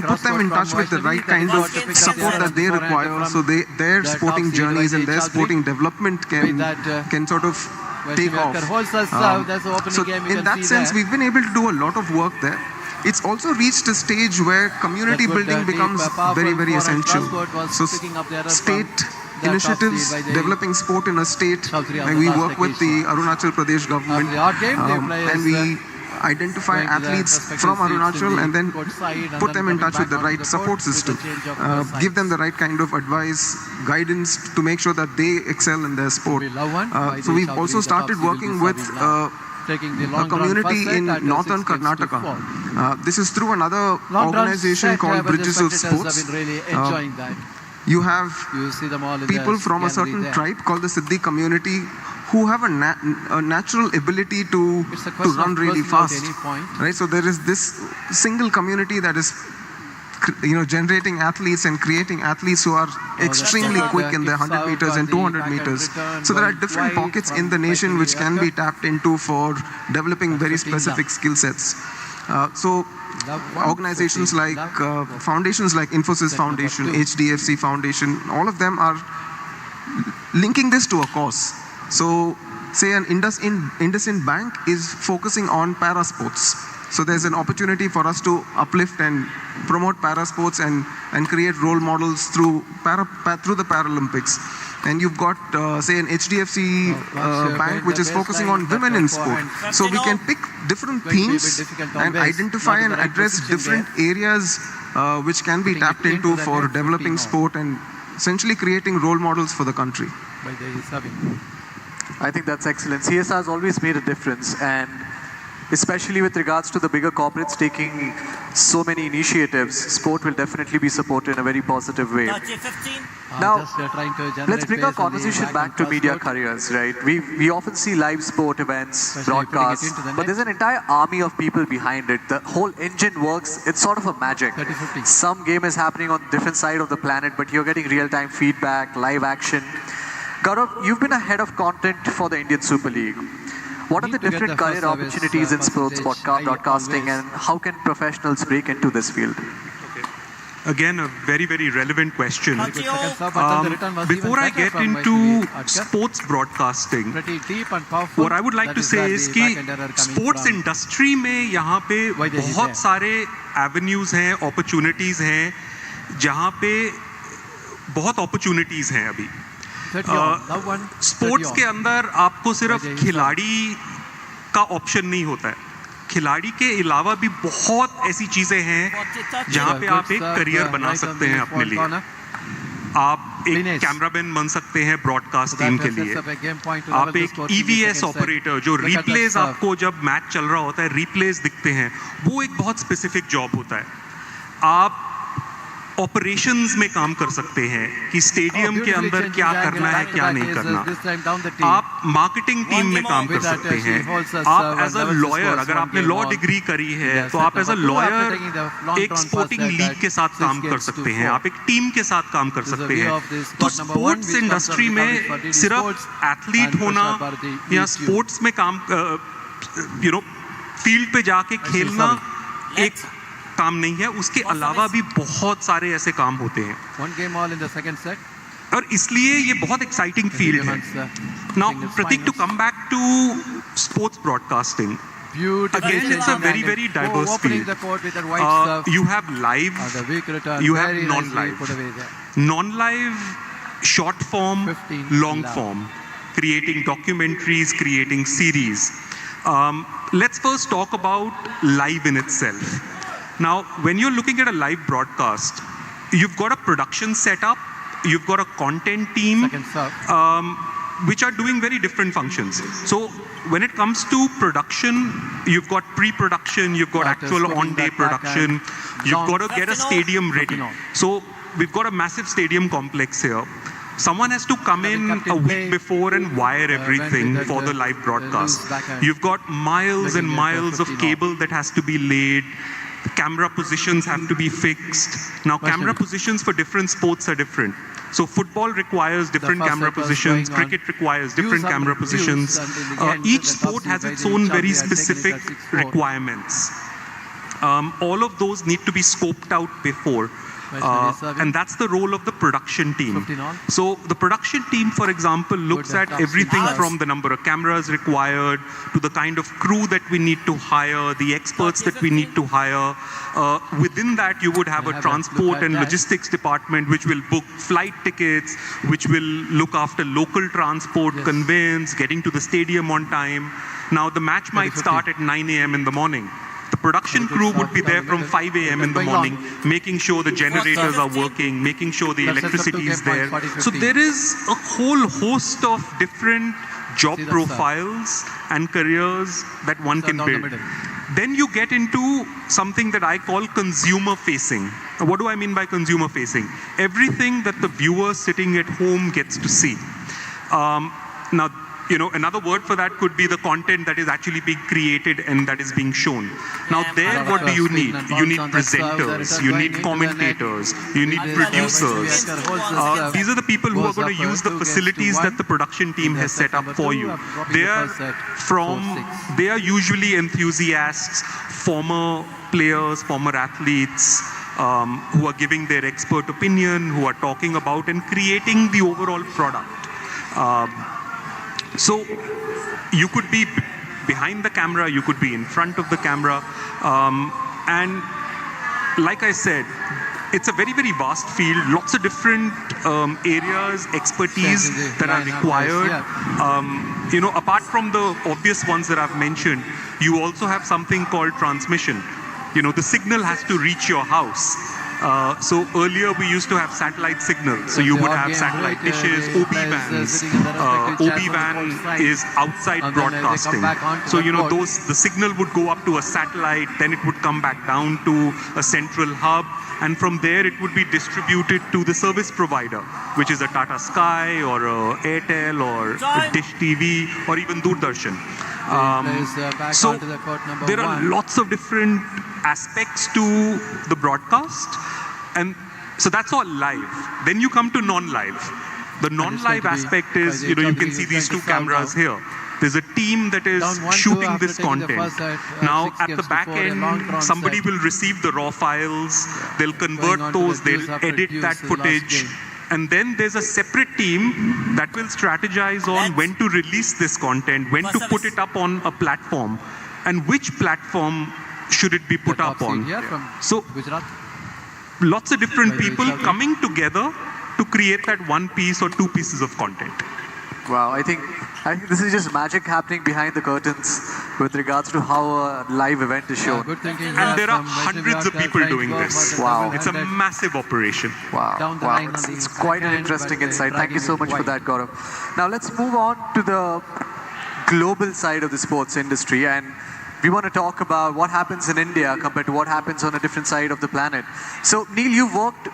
put them in touch with the right kind of support that they require, so their sporting journeys and their sporting development can sort of take off. So in that sense, we've been able to do a lot of work there. It's also reached a stage where community building becomes very, very essential. So state initiatives, developing sport in a state, and we work with the Arunachal Pradesh government, and we identify athletes from Arunachal and then put them in touch with the right support system, give them the right kind of advice, guidance to make sure that they excel in their sport. So we've also started working with a community in northern Karnataka. This is through another organization called Bridges of Sports. You have people from a certain tribe called the Siddhi community who have a natural ability to run really fast, right? So there is this single community that is generating athletes and creating athletes who are extremely quick in their 100 meters and 200 meters. So there are different pockets in the nation which can be tapped into for developing very specific skill sets. So organizations like foundations like Infosys Foundation, HDFC Foundation, all of them are linking this to a cause. So say an IndusInd Bank is focusing on para sports. So there's an opportunity for us to uplift and promote para sports and create role models through the Paralympics. And you've got, say, an HDFC bank which is focusing on women in sport. So we can pick different themes and identify and address different areas which can be tapped into for developing sport and essentially creating role models for the country. I think that's excellent. CSR has always made a difference, and especially with regards to the bigger corporates taking so many initiatives, sport will definitely be supported in a very positive way. Now, just trying to generate let's bring our pace on the conversation back back and to cross media court. careers, right? We often see live sport events, Especially putting it broadcasts, into the but there's an entire army of people behind it. The whole engine works. It's sort of a magic. 30-50. Some game is happening on different side of the planet, but you're getting real-time feedback, live action. Gaurav, you've been a head of content for the Indian Super League. What are the Need to get different the career first service, opportunities in sports percentage high broadcasting, always. and how can professionals break into this field? Again, a very, very relevant question. Second serve, but the return was Before even I better get from into Adkar. sports broadcasting, Pretty deep and powerful. what I would like That to is say where is the कि back-end error coming sports from. industry में यहाँ पे Why they is बहुत there? सारे avenues हैं, opportunities हैं, जहाँ पे बहुत opportunities हैं अभी. 30 on. Love one, 30 sports on. के अंदर आपको सिर्फ Why they is खिलाड़ी का ऑप्शन नहीं होता है. खिलाड़ी के अलावा भी बहुत ऐसी चीजें हैं जहाँ पे आप एक करियर बना सकते हैं अपने लिए. आप एक Dinesh. कैमरामैन बन सकते हैं ब्रॉडकास्ट That टीम के sets लिए. up a game point to आप level the एक score in the EVS second set. Operator जो Look at that replace serve. आपको जब मैच चल रहा होता है रिप्लेस दिखते हैं, वो एक बहुत स्पेसिफिक जॉब होता है. आप ऑपरेशंस में काम कर सकते हैं कि स्टेडियम के अंदर क्या करना है क्या नहीं करना. आप मार्केटिंग टीम में काम कर सकते हैं. आप एज अ लॉयर, अगर आपने लॉ डिग्री करी है तो आप एज अ लॉयर एक स्पोर्टिंग लीग के साथ काम कर सकते हैं, आप एक टीम के साथ काम कर सकते हैं. तो स्पोर्ट्स इंडस्ट्री में सिर्फ एथलीट होना या स्पोर्ट्स में काम फील्ड पे जाके खेलना एक काम नहीं है, उसके अलावा भी बहुत सारे ऐसे काम होते हैं. One game all in the second set. और इसलिए ये बहुत एक्साइटिंग फील्ड है. Now, Pratik, to come back to sports broadcasting, Beautiful. again, it's a very, very diverse Opening field. the court with a white serve. You have live, The weak return. you have very nicely non-live. put away there. Non-live, short form, 15 long love. form, creating documentaries, creating series. Let's first talk about live in itself. Now, when you're looking at a live broadcast, you've got a production setup, you've got a content team, Second serve. which are doing very different functions. So, when it comes to production, you've got pre-production, you've got That is actual putting on-day that back production, and you've long. got to get a stadium ready. So, we've got a massive stadium complex here. Someone has to come in a week before and wire everything for the live broadcast. You've got miles and miles of cable that has to be laid. Camera positions have to be fixed. Now, camera positions for different sports are different. So football requires different first camera set was positions, going on. cricket requires different Views camera and views, positions. and in the end, Each the sport tops has by its the own each very of the specific technical 6-4. requirements. All of those need to be scoped out before. And that's the role of the production team. 15 on. So the production team, for example, looks Good, at top everything six. from the number of cameras required to the kind of crew that we need to hire, the experts that we need to hire. Within that, you would have a Have a look transport at and that. logistics department, which will book flight tickets, which will look after local transport, Yes. conveyance, getting to the stadium on time. Now, the match might 50. start at 9 a.m. in the morning. The production crew would be there from 5 a.m. in the Going morning, long. making sure the generators are working, making sure the That sets up to electricity is game there. point 40, So 50. there is a whole host of different job See, that's profiles and careers that one So can down the build. middle. Then you get into something that I call consumer facing. What do I mean by consumer facing? Everything that the viewer sitting at home gets to see. Now, another word for that could be the content that is actually being created and that is being shown. Now there, what do you need? You need presenters, you need commentators, you need producers. These are the people who are going to use the facilities that the production team has set up for you. They are usually enthusiasts, former players, former athletes, who are giving their expert opinion, who are talking about and creating the overall product. So you could be behind the camera, you could be in front of the camera. And like I said, it's a very, very vast field, lots of different areas, expertise that are required. Apart from the obvious ones that I've mentioned, you also have something called transmission. The signal has to reach your house. So earlier we used to have satellite signals. So you would have satellite dishes, OB vans. OB van is outside broadcasting. So the signal would go up to a satellite, then it would come back down to a central hub, and from there it would be distributed to the service provider, which is a Tata Sky or a Airtel or a Dish TV or even Doordarshan. So there are lots of different aspects to the broadcast, and so that's all live. Then you come to non-live. The non-live aspect is, you can see these two cameras here. There's a team that is shooting this content. Now, at the back end, somebody will receive the raw files, they'll convert those, they'll edit that footage, and then there's a separate team that will strategize on when to release this content, when to put it up on a platform, and which platform should it be put up on. So, lots of different people coming together to create that one piece or two pieces of content. Wow, I think this is just magic happening behind the curtains with regards to how a live event is shown. And there are hundreds of people doing this. Wow. It's a massive operation. Wow. Wow. It's quite an interesting insight. Thank you so much for that, Gaurav. Now let's move on to the global side of the sports industry, and we want to talk about what happens in India compared to what happens on a different side of the planet. So Neil, you've worked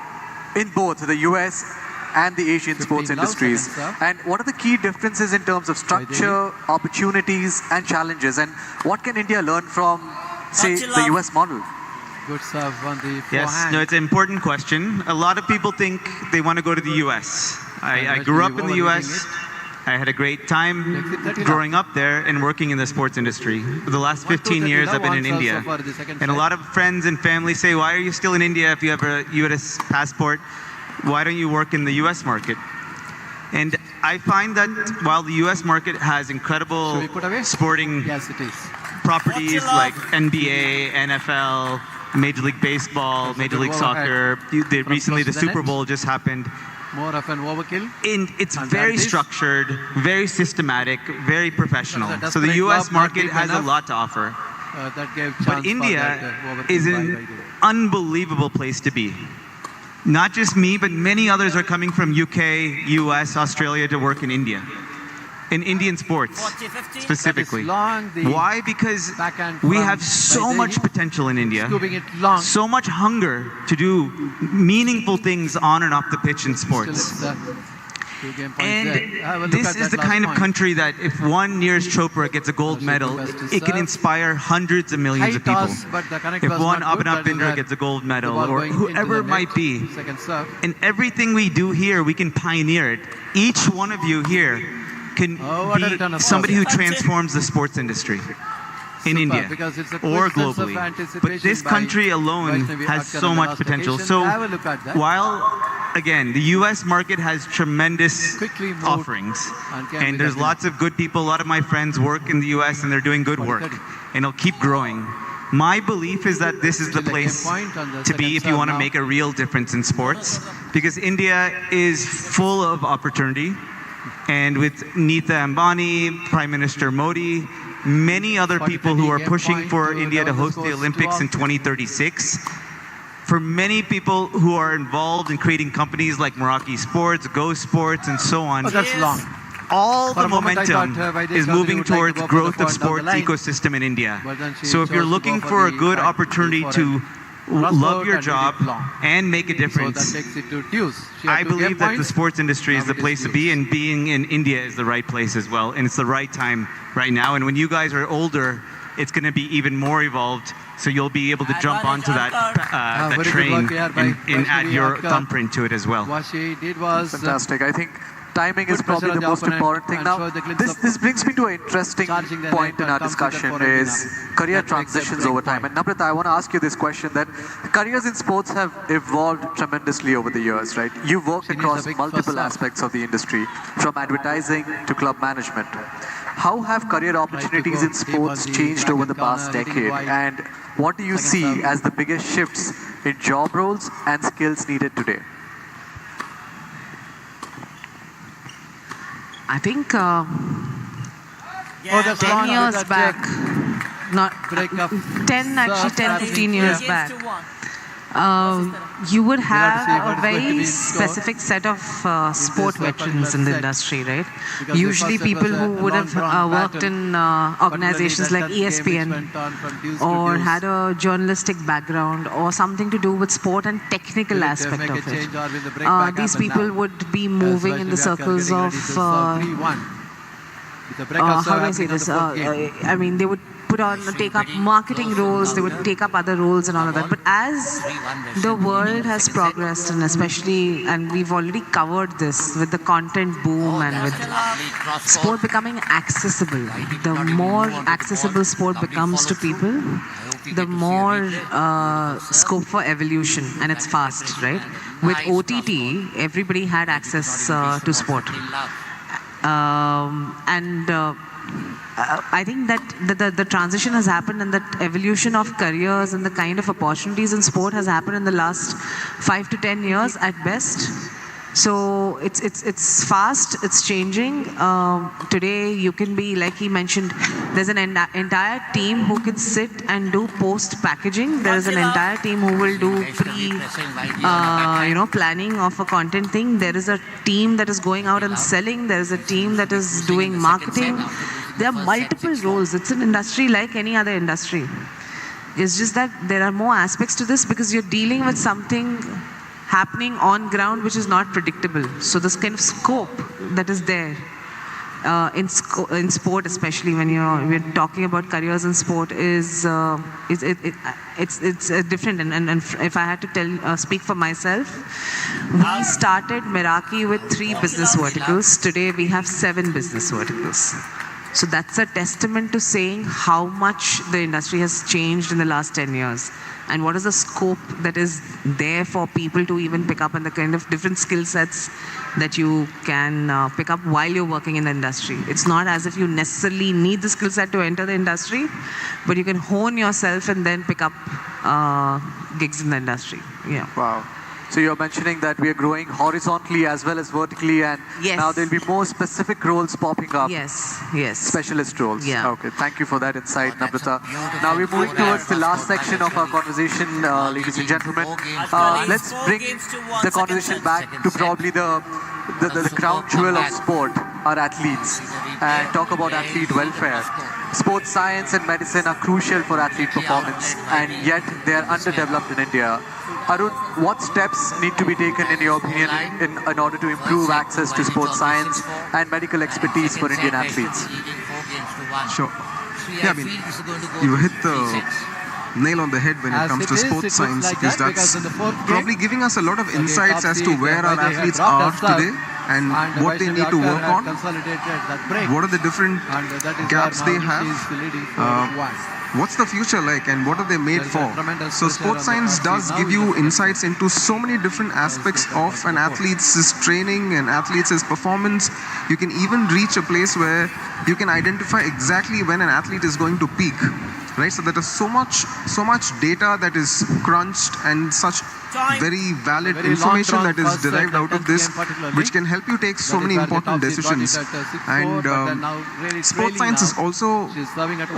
in both the US and the Asian sports industries. And what are the key differences in terms of structure, opportunities, and challenges? And what can India learn from, say, the US model? Good serve on the Yes, forehand. no, it's an important question. A lot of people think they want to go to the US. I grew up in the US. I had a great time growing up there and working in the sports industry. For the last 15 years, I've been in India. And a lot of friends and family say, why are you still in India if you have a US passport? Why don't you work in the US market? And I find that while the US market has incredible sporting properties like NBA, NFL, Major League Baseball, Major League Soccer, recently the Super Bowl just happened. More of an overkill. And it's very structured, very systematic, very professional. So the US market has a lot to offer. But India is an unbelievable place to be. Not just me, but many others are coming from UK, US, Australia to work in India. In Indian sports, specifically. Why? Because we have so much potential in India, so much hunger to do meaningful things on and off the pitch in sports. And this is the kind of country that if one Neeraj Chopra gets a gold medal, it can inspire hundreds of millions of people. If one Abhinav Bindra gets a gold medal, or whoever it might be, and everything we do here, we can pioneer it. Each one of you here can be somebody who transforms the sports industry in India or globally. But this country alone has so much potential. So while, again, the US market has tremendous offerings, and there's lots of good people, a lot of my friends work in the US and they're doing good work, and it'll keep growing. My belief is that this is the place to be if you want to make a real difference in sports, because India is full of opportunity. And with Neeta Ambani, Prime Minister Modi, many other people who are pushing for India to host the Olympics in 2036, for many people who are involved in creating companies like Meraki Sports, Go Sports, and so on, all the momentum is moving towards growth of sports ecosystem in India. So if you're looking for a good opportunity to love your job and make a difference, I believe that the sports industry is the place to be, and being in India is the right place as well, and it's the right time right now. And when you guys are older, it's going to be even more evolved, so you'll be able to jump onto that train and add your thumbprint to it as well. Fantastic. I think timing is probably the most important thing. Now, this brings me to an interesting point in our discussion, is career transitions over time. And Namrata, I want to ask you this question, that careers in sports have evolved tremendously over the years, right? You've worked across multiple aspects of the industry, from advertising to club management. How have career opportunities in sports changed over the past decade? And what do you see as the biggest shifts in job roles and skills needed today? I think 10 years back, not 10, actually 10, 15 years back, You would to see have what a is going to be very in store specific set of sport particular veterans in the set. industry, right? Because the Usually first set was people a who would have long-drawn worked battle, in particularly organizations that like game which ESPN went on from dues to or dues. had a journalistic background or something to do with sport and technical Will it, aspect make a of it. change or will the break back These happen people now? would be As moving in the Vaishnavi Akkar circles getting of ready to serve 3-1. With the break of serve how do I say happening on this? the fourth game. I mean, they would put on, take up marketing roles, they would take up other roles and all of that. But as the world has progressed, and especially, and we've already covered this with the content boom and with sport becoming accessible, the more accessible sport becomes to people, the more scope for evolution, and it's fast, right? With OTT, everybody had access to sport. I think that the transition has happened and that evolution of careers and the kind of opportunities in sport has happened in the last 5 to 10 years at best. So it's fast, it's changing. Today you can be, like he mentioned, there's an entire team who can sit and do post packaging. There is an entire team who will do planning of a content thing. There is a team that is going out and selling. There is a team that is doing marketing. There are multiple roles. It's an industry like any other industry. It's just that there are more aspects to this because you're dealing with something happening on ground which is not predictable. So this kind of scope that is there in sport, especially when we're talking about careers in sport, is it's different. And if I had to speak for myself, we started Meraki with 3 business verticals. Today we have 7 business verticals. So that's a testament to saying how much the industry has changed in the last 10 years. And what is the scope that is there for people to even pick up and the kind of different skill sets that you can pick up while you're working in the industry. It's not as if you necessarily need the skill set to enter the industry, but you can hone yourself and then pick up gigs in the industry. Yeah. Wow. So you're mentioning that we are growing horizontally as well as vertically, and yes, now there'll be more specific roles popping up. Yes. Specialist roles. Yeah. Okay, thank you for that insight, Namrata. Now we're moving towards the last section of our conversation, ladies and gentlemen. Let's bring the conversation back to probably the crown jewel of sport, our athletes, and talk about athlete welfare. Sports science and medicine are crucial for athlete performance, and yet they are underdeveloped in India. Arun, what steps need to be taken in your opinion in order to improve access to sports science and medical expertise for Indian athletes? Sure. Yeah, I mean, you hit the nail on the head when it comes to sports science, because that's probably giving us a lot of insights as to where our athletes are today and what they need to work on, what are the different gaps they have, what's the future like, and what are they made for. So sports science does give you insights into so many different aspects of an athlete's training and athlete's performance. You can even reach a place where you can identify exactly when an athlete is going to peak, right? So there is so much data that is crunched and such very valid information that is derived out of this, which can help you take so many important decisions. And sports science is also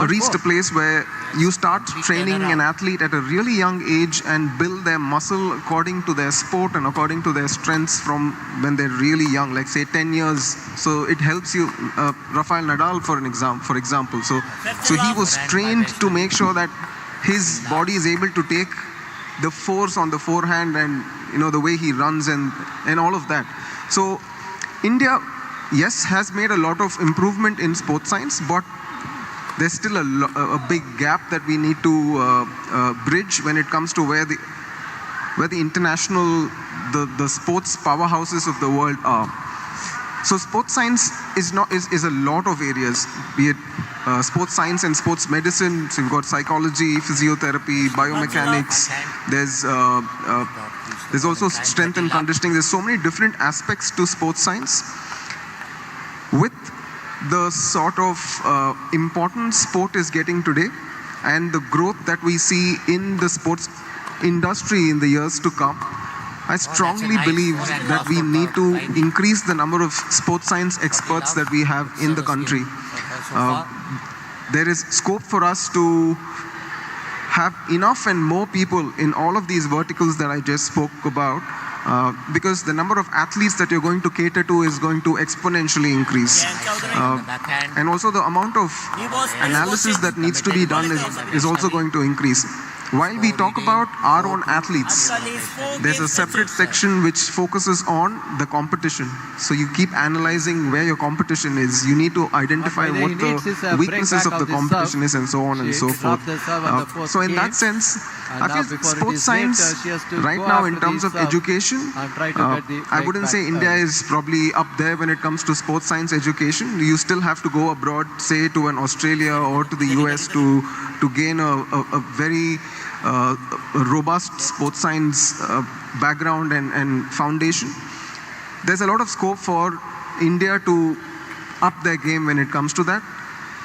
reached a place where you start training an athlete at a really young age and build their muscle according to their sport and according to their strengths from when they're really young, like say 10 years. So it helps you, Rafael Nadal for example. So he was trained to make sure that his body is able to take the force on the forehand and the way he runs and all of that. So India, yes, has made a lot of improvement in sports science, but there's still a big gap that we need to bridge when it comes to where the international, the sports powerhouses of the world are. So sports science is a lot of areas, be it sports science and sports medicine. So you've got psychology, physiotherapy, biomechanics. There's also strength and conditioning. There's so many different aspects to sports science. With the sort of importance sport is getting today and the growth that we see in the sports industry in the years to come, I strongly believe that we need to increase the number of sports science experts that we have in the country. There is scope for us to have enough and more people in all of these verticals that I just spoke about, because the number of athletes that you're going to cater to is going to exponentially increase. And also the amount of analysis that needs to be done is also going to increase. While we talk about our own athletes, there's a separate section which focuses on the competition. So you keep analyzing where your competition is. You need to identify what the weaknesses of the competition is and so on and so forth. So in that sense, I feel sports science right now in terms of education, I wouldn't say India is probably up there when it comes to sports science education. You still have to go abroad, say to an Australia or to the US to gain a very robust sports science background and foundation. There's a lot of scope for India to up their game when it comes to that.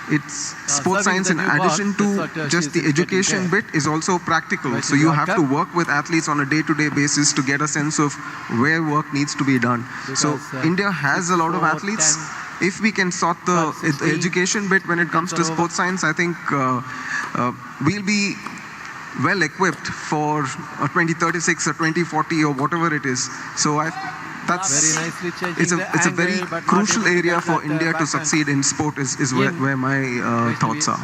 It's sports science in addition to just the education bit is also practical. So you have to work with athletes on a day-to-day basis to get a sense of where work needs to be done. So India has a lot of athletes. If we can sort the education bit when it comes to sports science, I think we'll be well equipped for 2036 or 2040 or whatever it is. So it's a very crucial area for India to succeed in sport is where my thoughts are.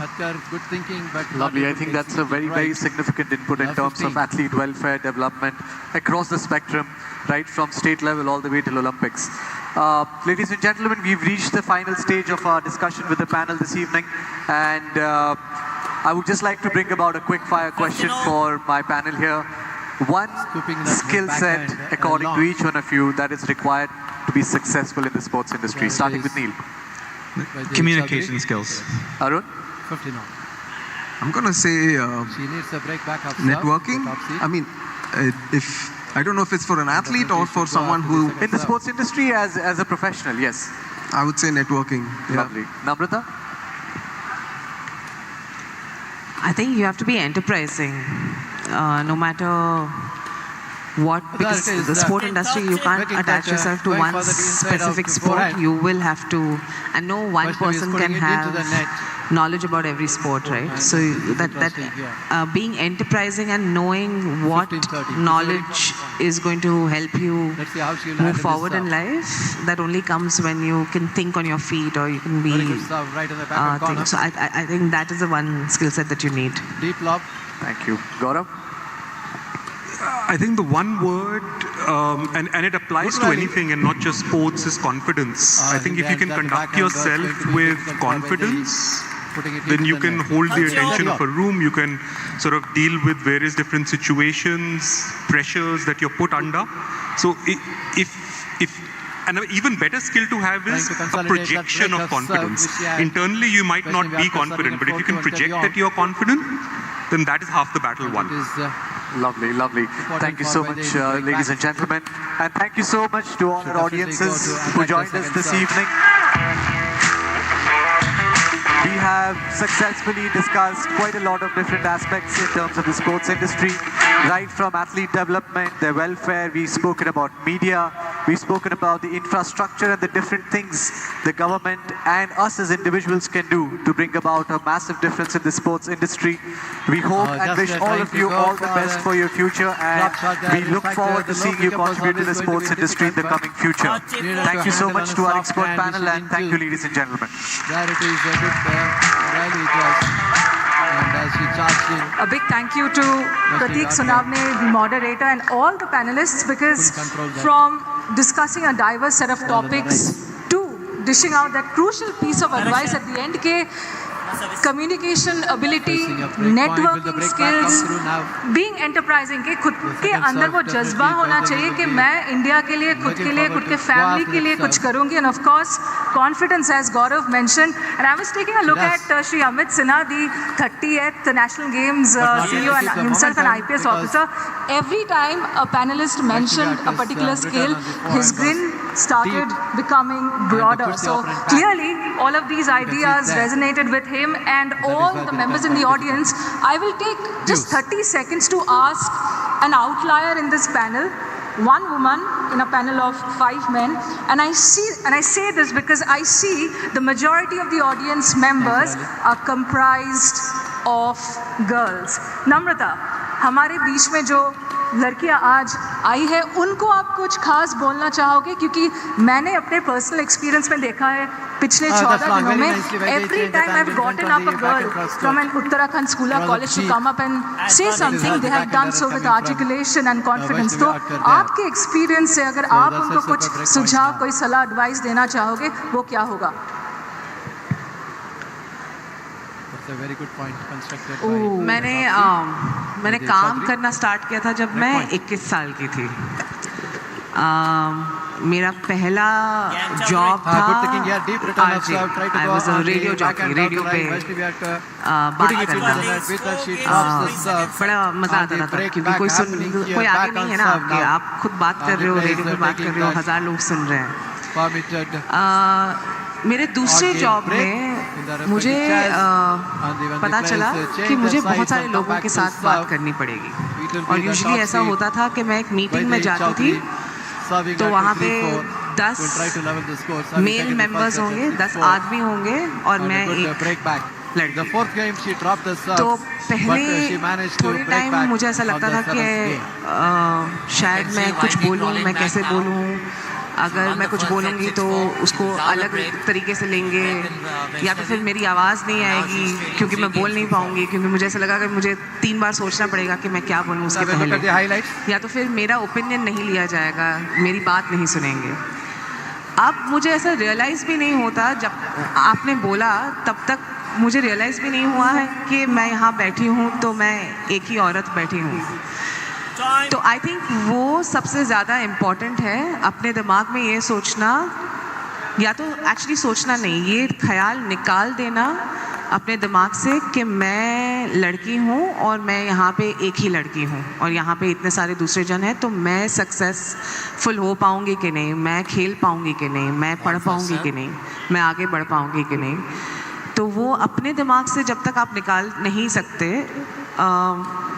Good thinking, but lovely. I think that's a very, very significant input in terms of athlete welfare development across the spectrum, right from state level all the way till Olympics. Ladies and gentlemen, we've reached the final stage of our discussion with the panel this evening, and I would just like to bring about a quick fire question for my panel here. One skill set, according to each one of you, that is required to be successful in the sports industry. Starting with Neil. Communication skills. Arun? 59. I'm going to say She needs a break back of networking. I mean, I don't know if it's for an athlete or for someone who... In the sports industry as a professional, yes. I would say networking. Lovely. Namrata? I think you have to be enterprising, no matter what, because the sport industry, you can't attach yourself to one specific sport. You will have to, and no one person can have knowledge about every sport, right? So that being enterprising and knowing what knowledge is going to help you move forward in life, that only comes when you can think on your feet or you can be thinking. So I think that is the one skill set that you need. Deep lob. Thank you. Gaurav? I think the one word, and it applies to anything and not just sports, is confidence. I think if you can conduct yourself with confidence, then you can hold the attention of a room, you can sort of deal with various different situations, pressures that you're put under. So and an even better skill to have is a projection of confidence. Internally, you might not be confident, but if you can project that you're confident, then that is half the battle won. Lovely, lovely. Thank you so much, ladies and gentlemen. And thank you so much to all our audiences who joined us this evening. We have successfully discussed quite a lot of different aspects in terms of the sports industry, right from athlete development, their welfare. We've spoken about media. We've spoken about the infrastructure and the different things the government and us as individuals can do to bring about a massive difference in the sports industry. We hope and wish all of you all the best for your future, and we look forward to seeing you contribute to the sports industry in the coming future. Thank you so much to our expert panel, and thank you, ladies and gentlemen. There it is, a good rally just. And as she charged in. A big thank you to Prateek Sunavne, the moderator, and all the panelists, because from discussing a diverse set of topics to dishing out that crucial piece of advice at the end, communication ability, networking skills, being enterprising, के खुद के अंदर वो जज्बा होना चाहिए कि मैं इंडिया के लिए, खुद के फैमिली के लिए कुछ करूँगी, and of course confidence, as Gaurav mentioned. And I was taking a look at Shri Amit Sinha, the 30th National Games CEO and himself an IPS officer. Every time a panelist mentioned a particular skill, his grin started becoming broader. So clearly all of these ideas resonated with him and all the members in the audience. I will take just 30 seconds to ask an outlier in this panel, one woman in a panel of 5 men, and I say this because I see the majority of the audience members are comprised of girls. Namrata, हमारे बीच में जो लड़कियां आज आई है उनको आप कुछ खास बोलना चाहोगे, क्योंकि मैंने अपने पर्सनल एक्सपीरियंस में देखा है पिछले 14 दिनों में every time I've gotten up a girl from an Uttarakhand school or college to come up and say something, they have done so with articulation and confidence. तो आपके एक्सपीरियंस से अगर आप उनको कुछ सुझाव, कोई सलाह, एडवाइस देना चाहोगे, वो क्या होगा? मैंने काम करना स्टार्ट किया था जब मैं 21 साल की थी. मेरा पहला जॉब था RJ. I was a radio jockey, radio पे बात करना. बड़ा मजा आता था क्योंकि कोई आगे नहीं है ना आपके, आप खुद बात कर रहे हो, रेडियो पे बात कर रहे हो, 1000 लोग सुन रहे हैं. मेरे दूसरे जॉब में मुझे पता चला कि मुझे बहुत सारे लोगों के साथ बात करनी पड़ेगी, और यूजुअली ऐसा होता था कि मैं एक मीटिंग में जाती थी तो वहाँ पे 10 मेल मेंबर्स होंगे, 10 आदमी होंगे और मैं एक लड़की. तो पहले थोड़े टाइम मुझे ऐसा लगता था कि शायद मैं कुछ बोलूँ, मैं कैसे बोलूँ, अगर मैं कुछ बोलूँगी तो उसको अलग तरीके से लेंगे, या तो फिर मेरी आवाज़ नहीं आएगी क्योंकि मैं बोल नहीं पाऊँगी, क्योंकि मुझे ऐसा लगा कि मुझे 3 बार सोचना पड़ेगा कि मैं क्या बोलूँ उसके पहले, या तो फिर मेरा ओपिनियन नहीं लिया जाएगा, मेरी बात नहीं सुनेंगे. अब मुझे ऐसा रियलाइज़ भी नहीं होता, जब आपने बोला तब तक मुझे रियलाइज़ भी नहीं हुआ है कि मैं यहाँ बैठी हूँ तो मैं एक ही औरत बैठी हूँ. तो आई थिंक वो सबसे ज़्यादा इम्पॉर्टेंट है, अपने दिमाग में ये सोचना, या तो एक्चुअली सोचना नहीं, ये ख्याल निकाल देना अपने दिमाग से कि मैं लड़की हूँ और मैं यहाँ पे एक ही लड़की हूँ और यहाँ पे इतने सारे दूसरे जन हैं, तो मैं सक्सेसफुल हो पाऊँगी कि नहीं, मैं खेल पाऊँगी कि नहीं, मैं पढ़ पाऊँगी कि नहीं, मैं आगे बढ़ पाऊँगी कि नहीं. तो वो अपने दिमाग से जब तक आप निकाल नहीं सकते,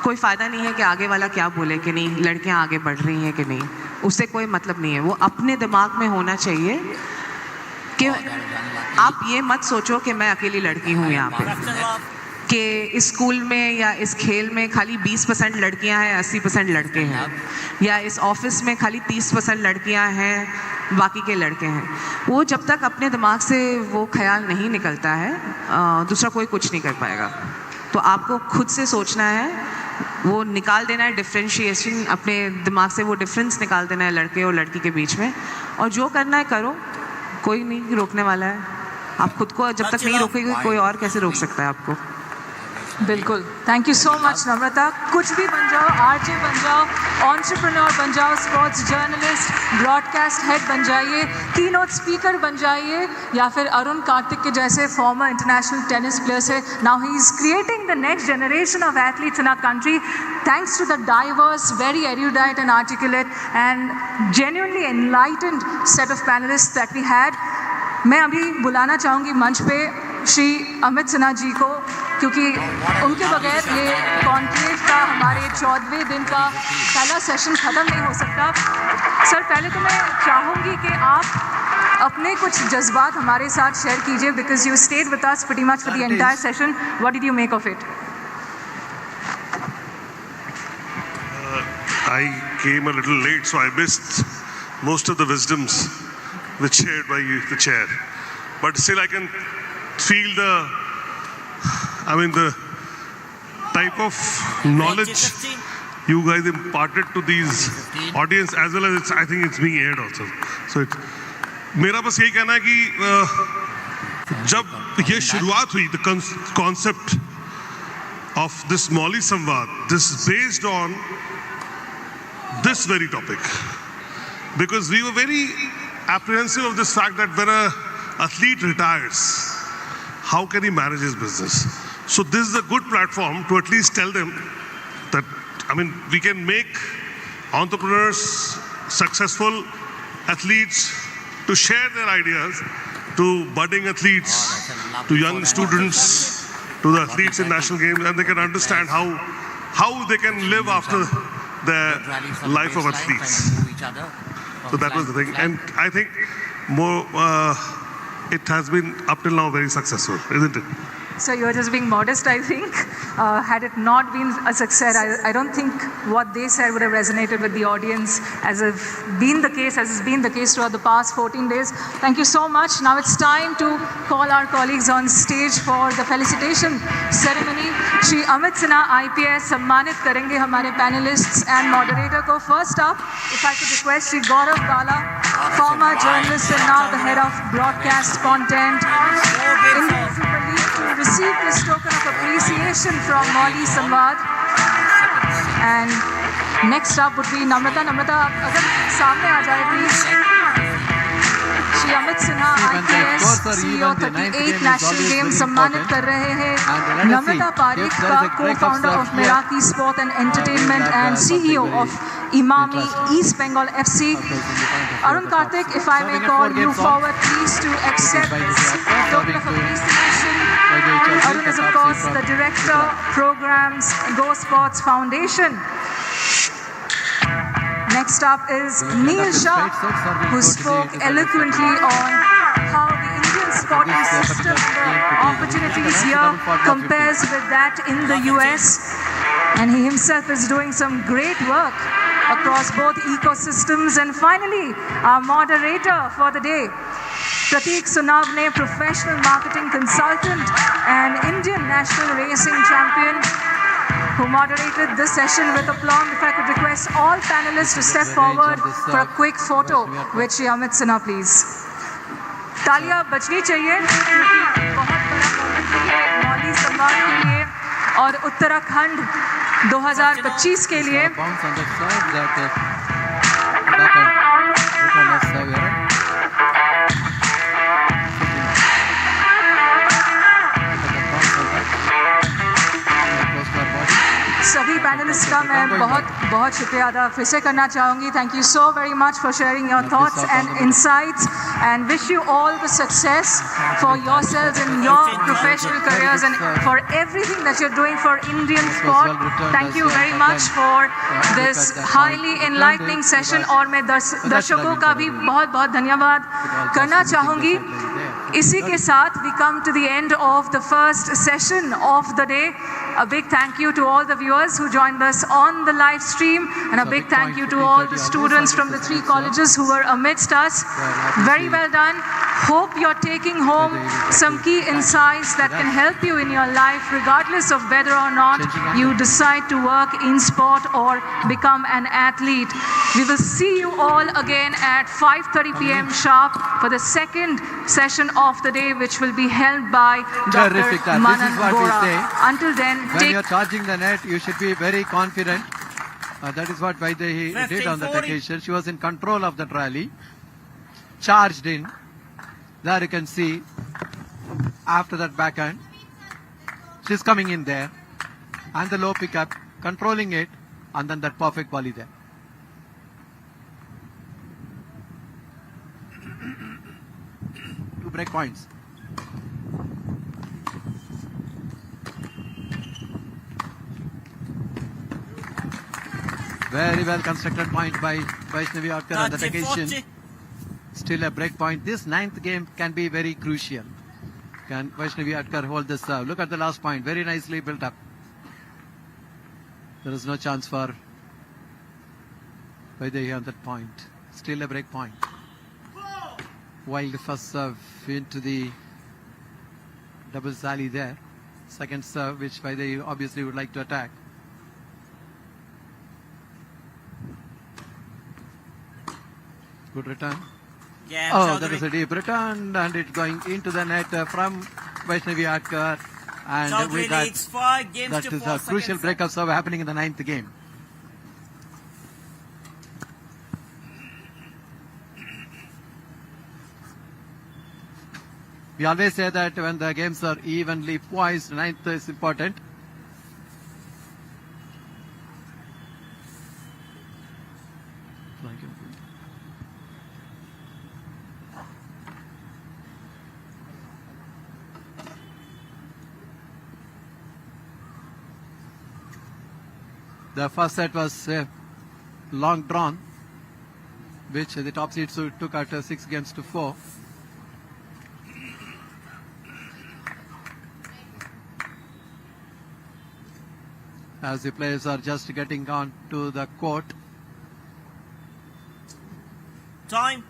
कोई फ़ायदा नहीं है कि आगे वाला क्या बोले कि नहीं लड़कियां आगे बढ़ रही हैं कि नहीं, उससे कोई मतलब नहीं है. वो अपने दिमाग में होना चाहिए कि आप ये मत सोचो कि मैं अकेली लड़की हूँ यहाँ पे, कि इस स्कूल में या इस खेल में खाली 20% लड़कियाँ हैं, 80% लड़के हैं, या इस ऑफिस में खाली 30% लड़कियाँ हैं, बाकी के लड़के हैं. वो जब तक अपने दिमाग से वो ख्याल नहीं निकलता है, दूसरा कोई कुछ नहीं कर पाएगा. तो आपको खुद से सोचना है, वो निकाल देना है डिफ्रेंशिएशन, अपने दिमाग से वो डिफरेंस निकाल देना है लड़के और लड़की के बीच में, और जो करना है करो, कोई नहीं रोकने वाला है. आप खुद को जब तक नहीं रोकेंगे, कोई और कैसे रोक सकता है आपको. बिल्कुल. थैंक यू सो मच नम्रता. कुछ भी बन जाओ, आरजे बन जाओ, एंटरप्रेन्योर बन जाओ, स्पोर्ट्स जर्नलिस्ट, ब्रॉडकास्ट हेड बन जाइए, कीनोट स्पीकर बन जाइए, या फिर अरुण कार्तिक के जैसे फॉर्मर इंटरनेशनल टेनिस प्लेयर्स है. Now he is creating the next generation of athletes in our country thanks to the diverse, वेरी erudite and articulate and genuinely enlightened set of panelists that we had. मैं अभी बुलाना चाहूँगी मंच पे श्री अमित सिन्हा जी को, क्योंकि उनके बगैर ये कॉन्क्लेव का हमारे 14वें दिन का पहला सेशन ख़त्म नहीं हो सकता. सर, पहले तो मैं चाहूँगी कि आप अपने कुछ जज्बात हमारे साथ शेयर कीजिए, because you stayed with us pretty much for the entire session. What did you make of it? I came a little late, so I missed most of the wisdoms which shared by the chair. But still I can feel the type of knowledge you guys imparted to these audience, as well as I think it's being aired also. So मेरा बस यही कहना है कि जब ये शुरुआत हुई, the concept of this Mauli Samvad, this is based on this very topic, because we were very apprehensive of this fact that when an athlete retires, how can he manage his business? So this is a good platform to at least tell them that, we can make entrepreneurs, successful athletes, to share their ideas to budding athletes, to young students, to the athletes in national games, and they can understand how they can live after the life of athletes. So that was the thing, and I think it has been up till now very successful, isn't it? So you're just being modest, I think. Had it not been a success, I don't think what they said would have resonated with the audience as has been the case throughout the past 14 days. Thank you so much. Now it's time to call our colleagues on stage for the felicitation ceremony. Shri Amit Sinha, IPS, सम्मानित करेंगे हमारे panelists and moderator को. First up, if I could request Shri Gaurav Bala, former journalist and now the head of broadcast content, Indian Super League, to receive this token of appreciation from Molly Samvad. And next up would be Namrata. Namrata, अगर सामने आ जाए please. Shri Amit Sinha, IPS, CEO 38 National Games सम्मानित कर रहे हैं. Namrata Parikh का co-founder of Meraki Sport and Entertainment and CEO of Imami East Bengal FC. Arun Karthik, if I may call you forward, please to accept this token of appreciation. Arun is of course the Director, Programs, Go Sports Foundation. Next up is Neil Shah, who spoke eloquently on how the Indian sporting system, the opportunities here compares with that in the US. And he himself is doing some great work across both ecosystems. And finally, our moderator for the day, Prateek Sunavne, professional marketing consultant and Indian national racing champion, who moderated this session with aplomb. If I could request all panelists to step forward for a quick photo with Shri Amit Sinha, please. तालियां बजनी चाहिए क्योंकि बहुत बड़ा moment है मौली सम्मान के लिए और उत्तराखंड 2025 के लिए. सभी पैनलिस्ट का मैं बहुत बहुत शुक्रिया अदा फिर से करना चाहूँगी. Thank you so very much for sharing your thoughts and insights and wish you all the success for yourselves in your professional careers and for everything that you're doing for Indian sport. Thank you very much for this highly enlightening session. और मैं दर्शकों का भी बहुत बहुत धन्यवाद करना चाहूँगी. इसी के साथ we come to the end of the first session of the day. A big thank you to all the viewers who joined us on the live stream, and a big thank you to all the students from the 3 colleges who were amidst us. Very well done. Hope you're taking home some key insights that can help you in your life, regardless of whether or not you decide to work in sport or become an athlete. We will see you all again at 5:30 p.m. sharp for the second session of the day, which will be held by Dr. Manan Bora. Until then, when you're charging the net, you should be very confident. That is what Vaidehi did on that occasion. She was in control of that rally, charged in. There you can see, after that backhand, she's coming in there, and the low pickup, controlling it, and then that perfect volley there. Two break points. Very well constructed point by Vaishnavi Atkar on that occasion. Still a break point. This 9th game can be very crucial. Can Vaishnavi Atkar hold this serve? Look at the last point. Very nicely built up. There is no chance for Vaidehi on that point. Still a break point. Wild first serve into the double sally there. Second serve, which Vaidehi obviously would like to attack. Good return. Yeah, oh, that is a deep return, and it's going into the net from Vaishnavi Atkar. And we got that is a crucial breakup serve happening in the 9th game. We always say that when the games are evenly poised, 9th is important. The first set was long drawn, which the top seeds took at 6 games to 4. as the players are just getting on to the court. Time.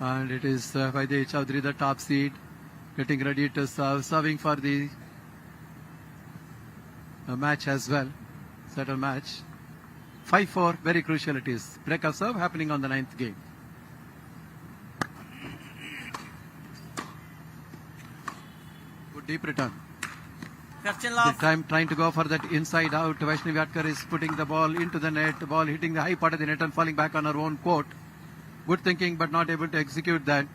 And it is Vaidehi Chaudhary, the top seed, getting ready to serve, serving for the match as well. Settle match. 5-4, very crucial it is. Break of serve happening on the 9th game. Good deep return. The time trying to go for that inside out. Vaishnavi Atkar is putting the ball into the net, the ball hitting the high part of the net and falling back on her own court. Good thinking, but not able to execute that.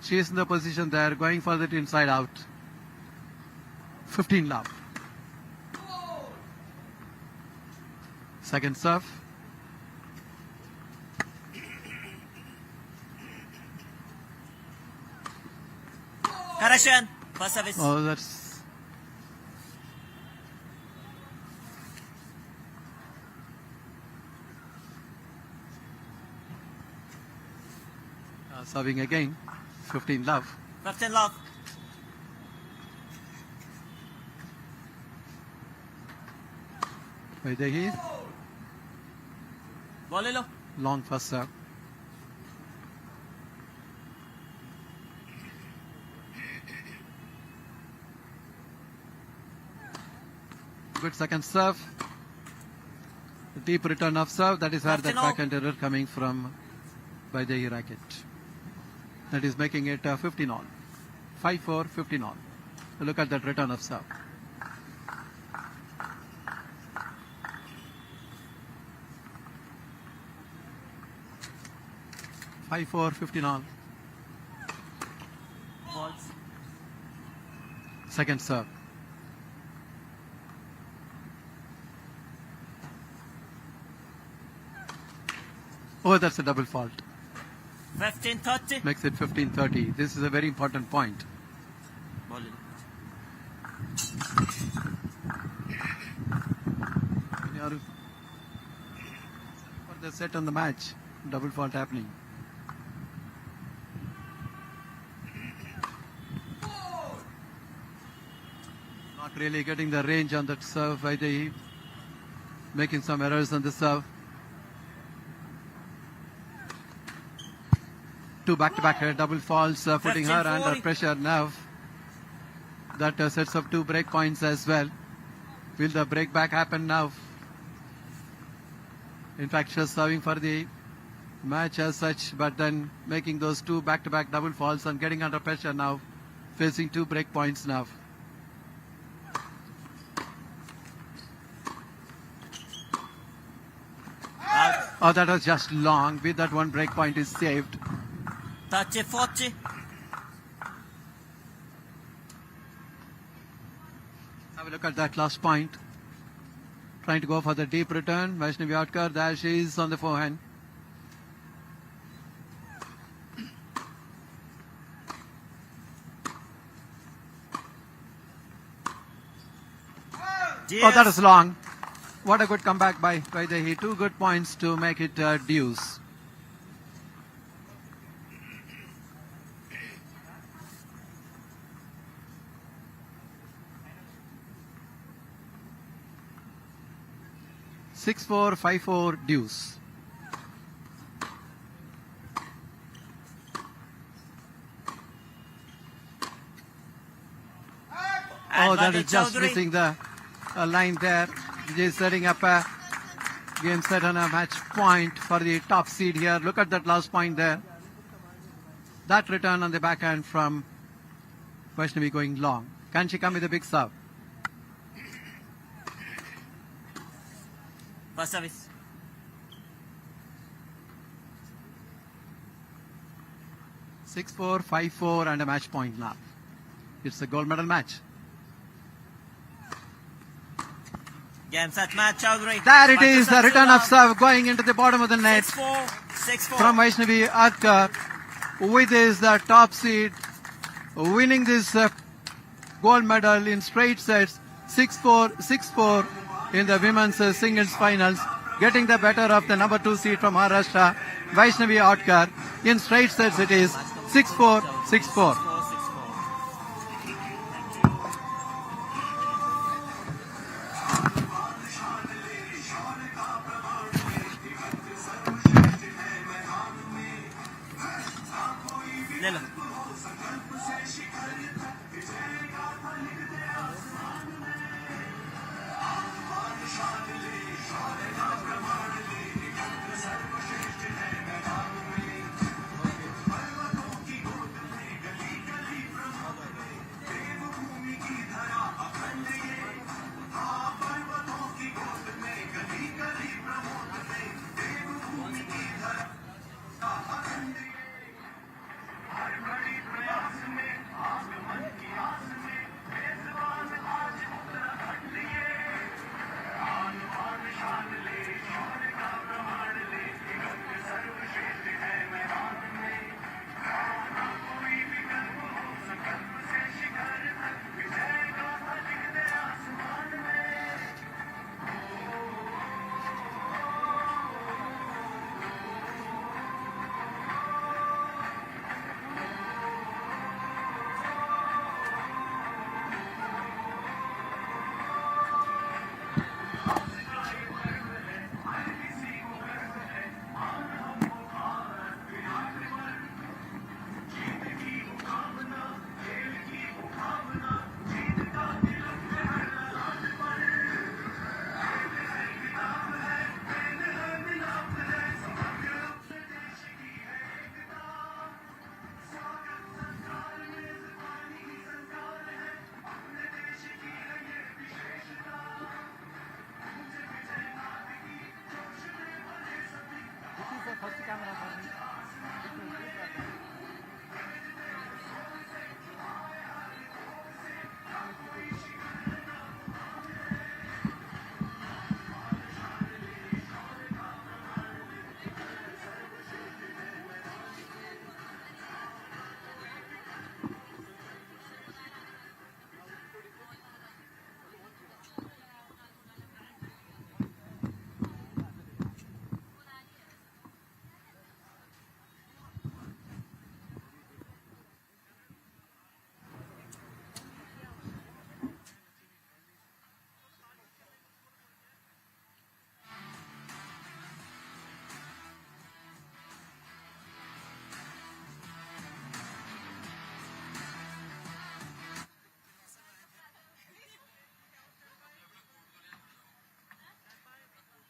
She is in the position there, going for that inside out. 15 love. Second serve. Correction. First service. Oh, that's... serving again. 15 love. 15 love. Vaidehi. Ball le lo. Long first serve. Good second serve. Deep return of serve. That is where that backhand error coming from Vaidehi racket. That is making it 15 all. 5-4, 15 all. Look at that return of serve. Five, 4, 15 all. Balls. Second serve. Oh, that's a double fault. 15-30. Makes it 15-30. This is a very important point. Ball le lo. When you are for the set on the match, double fault happening. Not really getting the range on that serve. Vaidehi making some errors on the serve. Two back-to-back double faults, putting her under pressure now. That sets up two break points as well. Will the break back happen now? In fact, she's serving for the match as such, but then making those two back-to-back double faults and getting under pressure now, facing two break points now. Oh, that was just long. With that one break point is saved. 30-40. Have a look at that last point. Trying to go for the deep return. Vaishnavi Atkar, there she is on the forehand. Oh, that is long. What a good comeback by Vaidehi. Two good points to make it deuce. Six, 4, 5-4 deuce. Oh, that is just missing the line there. Just setting up a game set on a match point for the top seed here. Look at that last point there. That return on the backhand from Vaishnavi going long. Can she come with a big serve? First service. 6-4, 5-4 and a match point now. It's a gold medal match. Game set match, Chaudhary. There it is, the return of serve going into the bottom of the net 6-4. from Vaishnavi Atkar. With this, the top seed winning this gold medal in straight sets, 6-4, 6-4 in the women's singles finals, getting the better of the number 2 seed from Maharashtra, Vaishnavi Atkar. In straight sets it is 6-4, 6-4. ले लो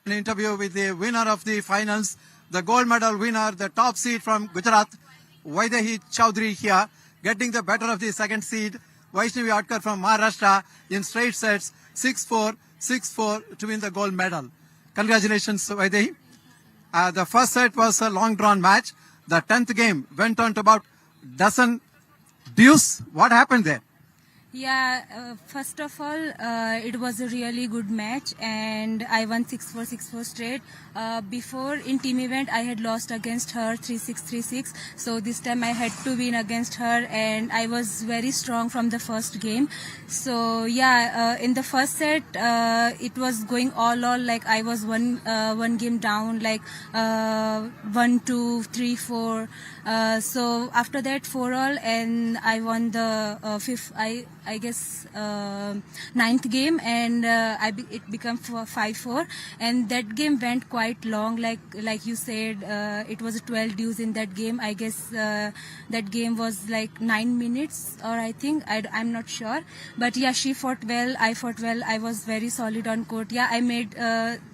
An interview with the winner of the finals, the gold medal winner, the top seed from Gujarat, Vaidehi Chowdhury here, getting the better of the second seed, Vaishnavi Atkar from Maharashtra in straight sets, 6-4, 6-4 to win the gold medal. Congratulations, Vaidehi. The first set was a long-drawn match. The 10th game went on to about dozen deuce. What happened there? Yeah, first of all, it was a really good match and I won 6-4, 6-4 straight. Before in team event, I had lost against her 3-6, 3-6. So this time I had to win against her and I was very strong from the first game. So yeah, in the first set, it was going all like I was one game down, like 1, 2, 3, 4. So after that 4-all and I won the fifth, I guess 9th game and it became 5-4 and that game went quite long, like you said, it was a 12 deuce in that game. I guess that game was like 9 minutes or I think, I'm not sure, but yeah, she fought well, I fought well, I was very solid on court. Yeah, I made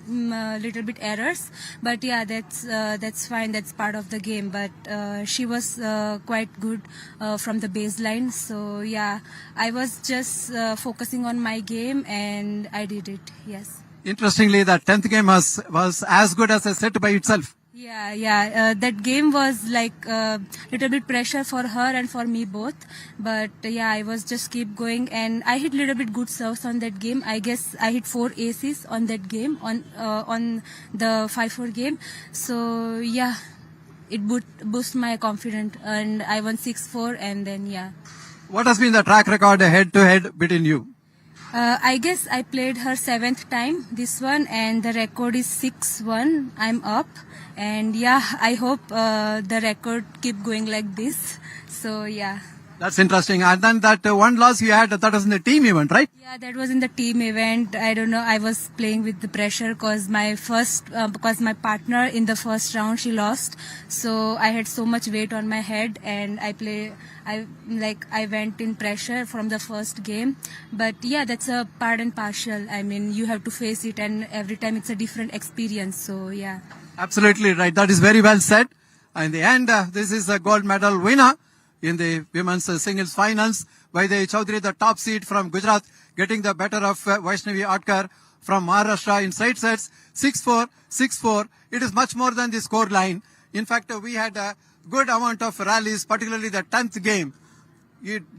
little bit errors, but yeah, that's fine, that's part of the game, but she was quite good from the baseline. So yeah, I was just focusing on my game and I did it. Yes. Interestingly, the 10th game was as good as a set by itself. Yeah. That game was like little bit pressure for her and for me both. But yeah, I was just keep going and I hit little bit good serves on that game. I guess I hit 4 aces on that game on the 5-4 game. So yeah, it boost my confidence and I won 6-4 and then yeah. What has been the track record head to head between you? I guess I played her 7th time this one, and the record is 6-1. I'm up, and yeah, I hope the record keep going like this. So yeah. That's interesting. And then that one loss you had, that was in the team event, right? Yeah, that was in the team event. I don't know. I was playing with the pressure because because my partner in the first round she lost, so I had so much weight on my head, and I went in pressure from the first game. But yeah, that's a part and partial. I mean, you have to face it, and every time it's a different experience. So yeah. Absolutely right. That is very well said. In the end, this is a gold medal winner in the women's singles finals. Vaidehi Chaudhary, the top seed from Gujarat, getting the better of Vaishnavi Atkar from Maharashtra in straight sets, 6-4, 6-4. It is much more than the score line. In fact, we had a good amount of rallies, particularly the 10th game.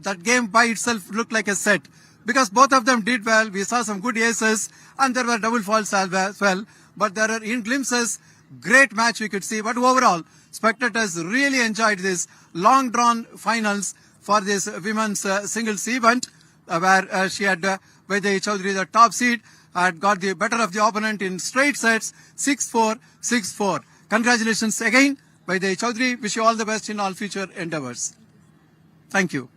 That game by itself looked like a set because both of them did well. We saw some good aces and there were double faults as well. But there are in glimpses, great match we could see. But overall, spectators really enjoyed this long drawn finals for this women's singles event where she had Vaidehi Chaudhary, the top seed, had got the better of the opponent in straight sets, 6-4, 6-4. Congratulations again, Vaidehi Chaudhary. Wish you all the best in all future endeavors. Thank you.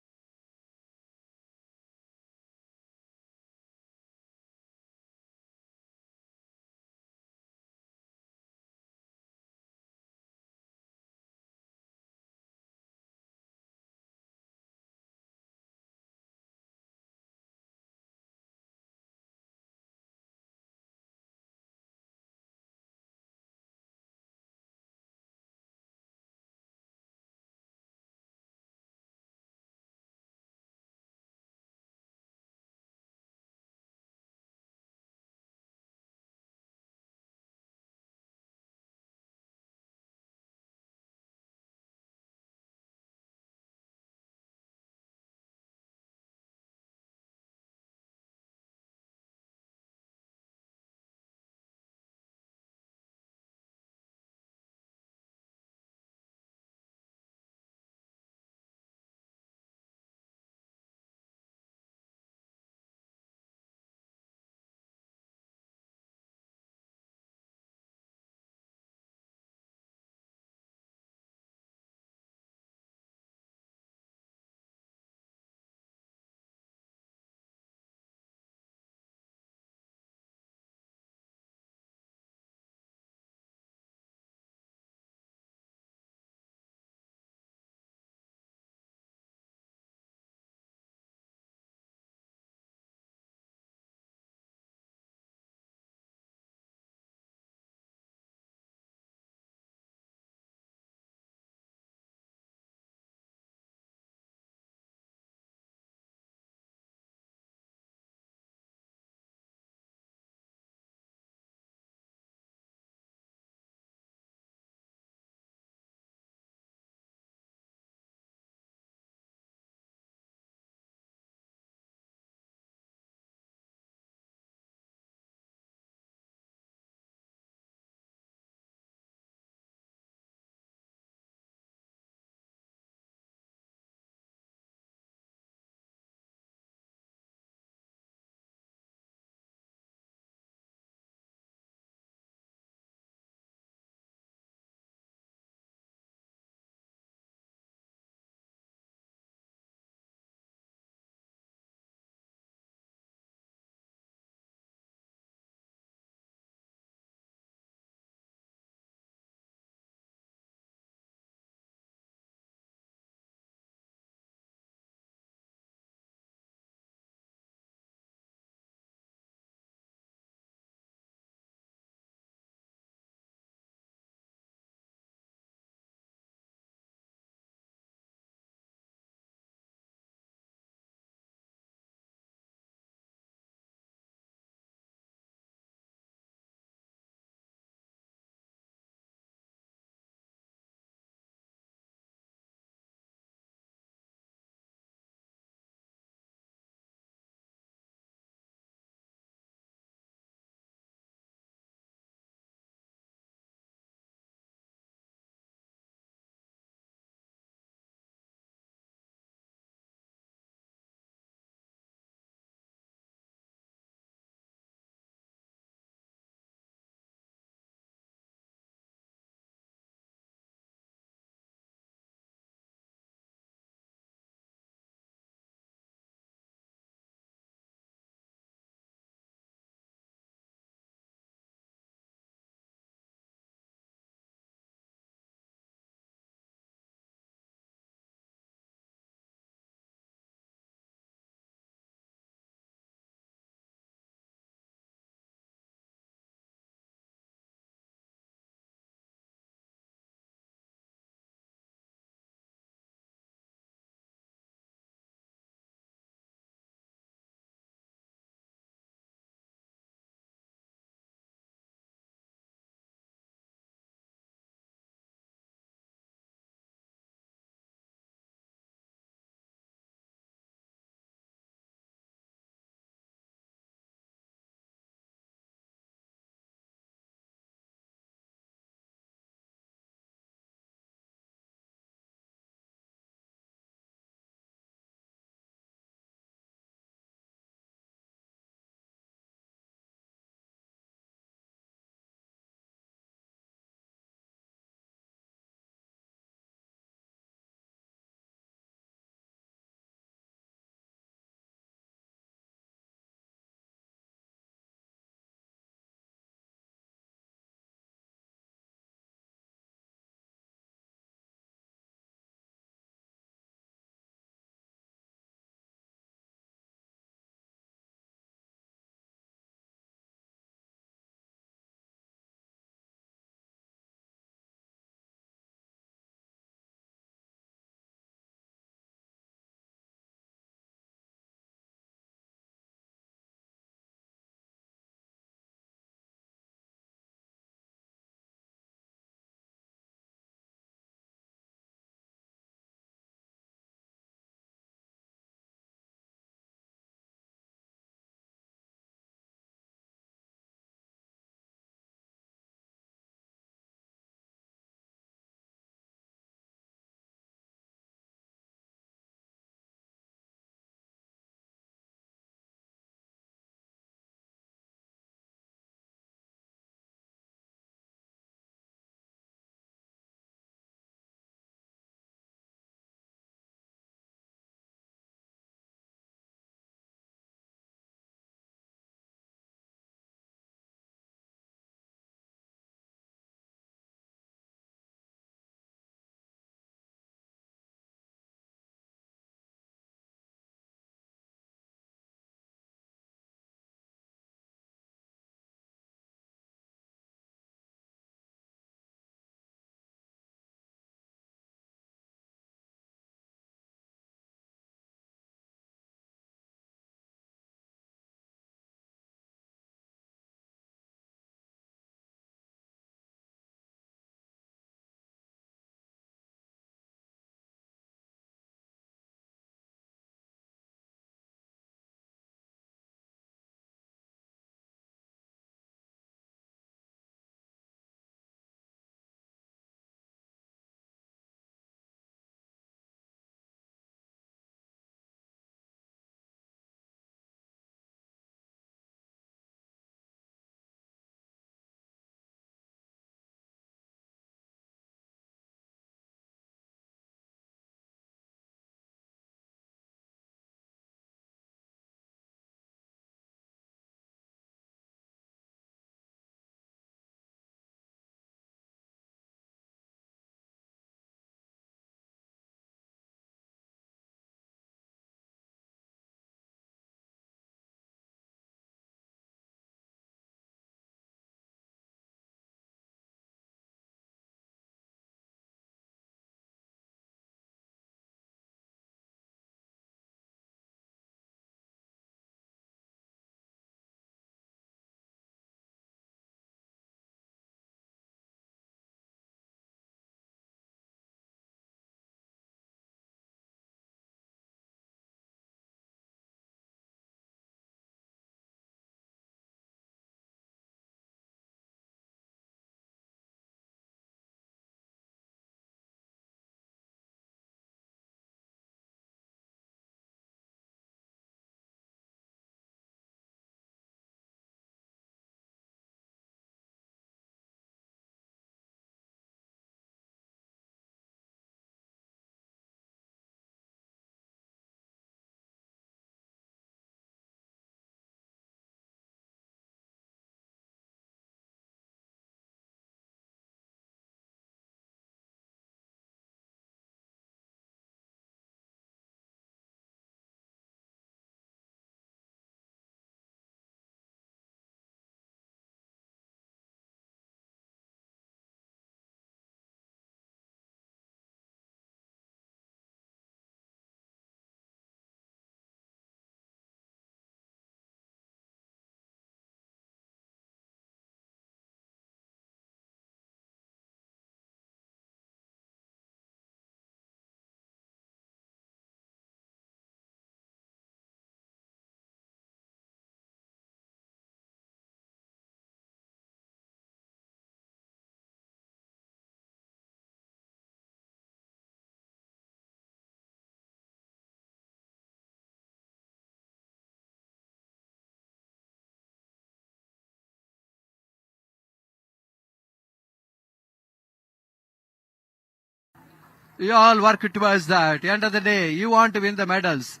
You all work towards that. End of the day, you want to win the medals.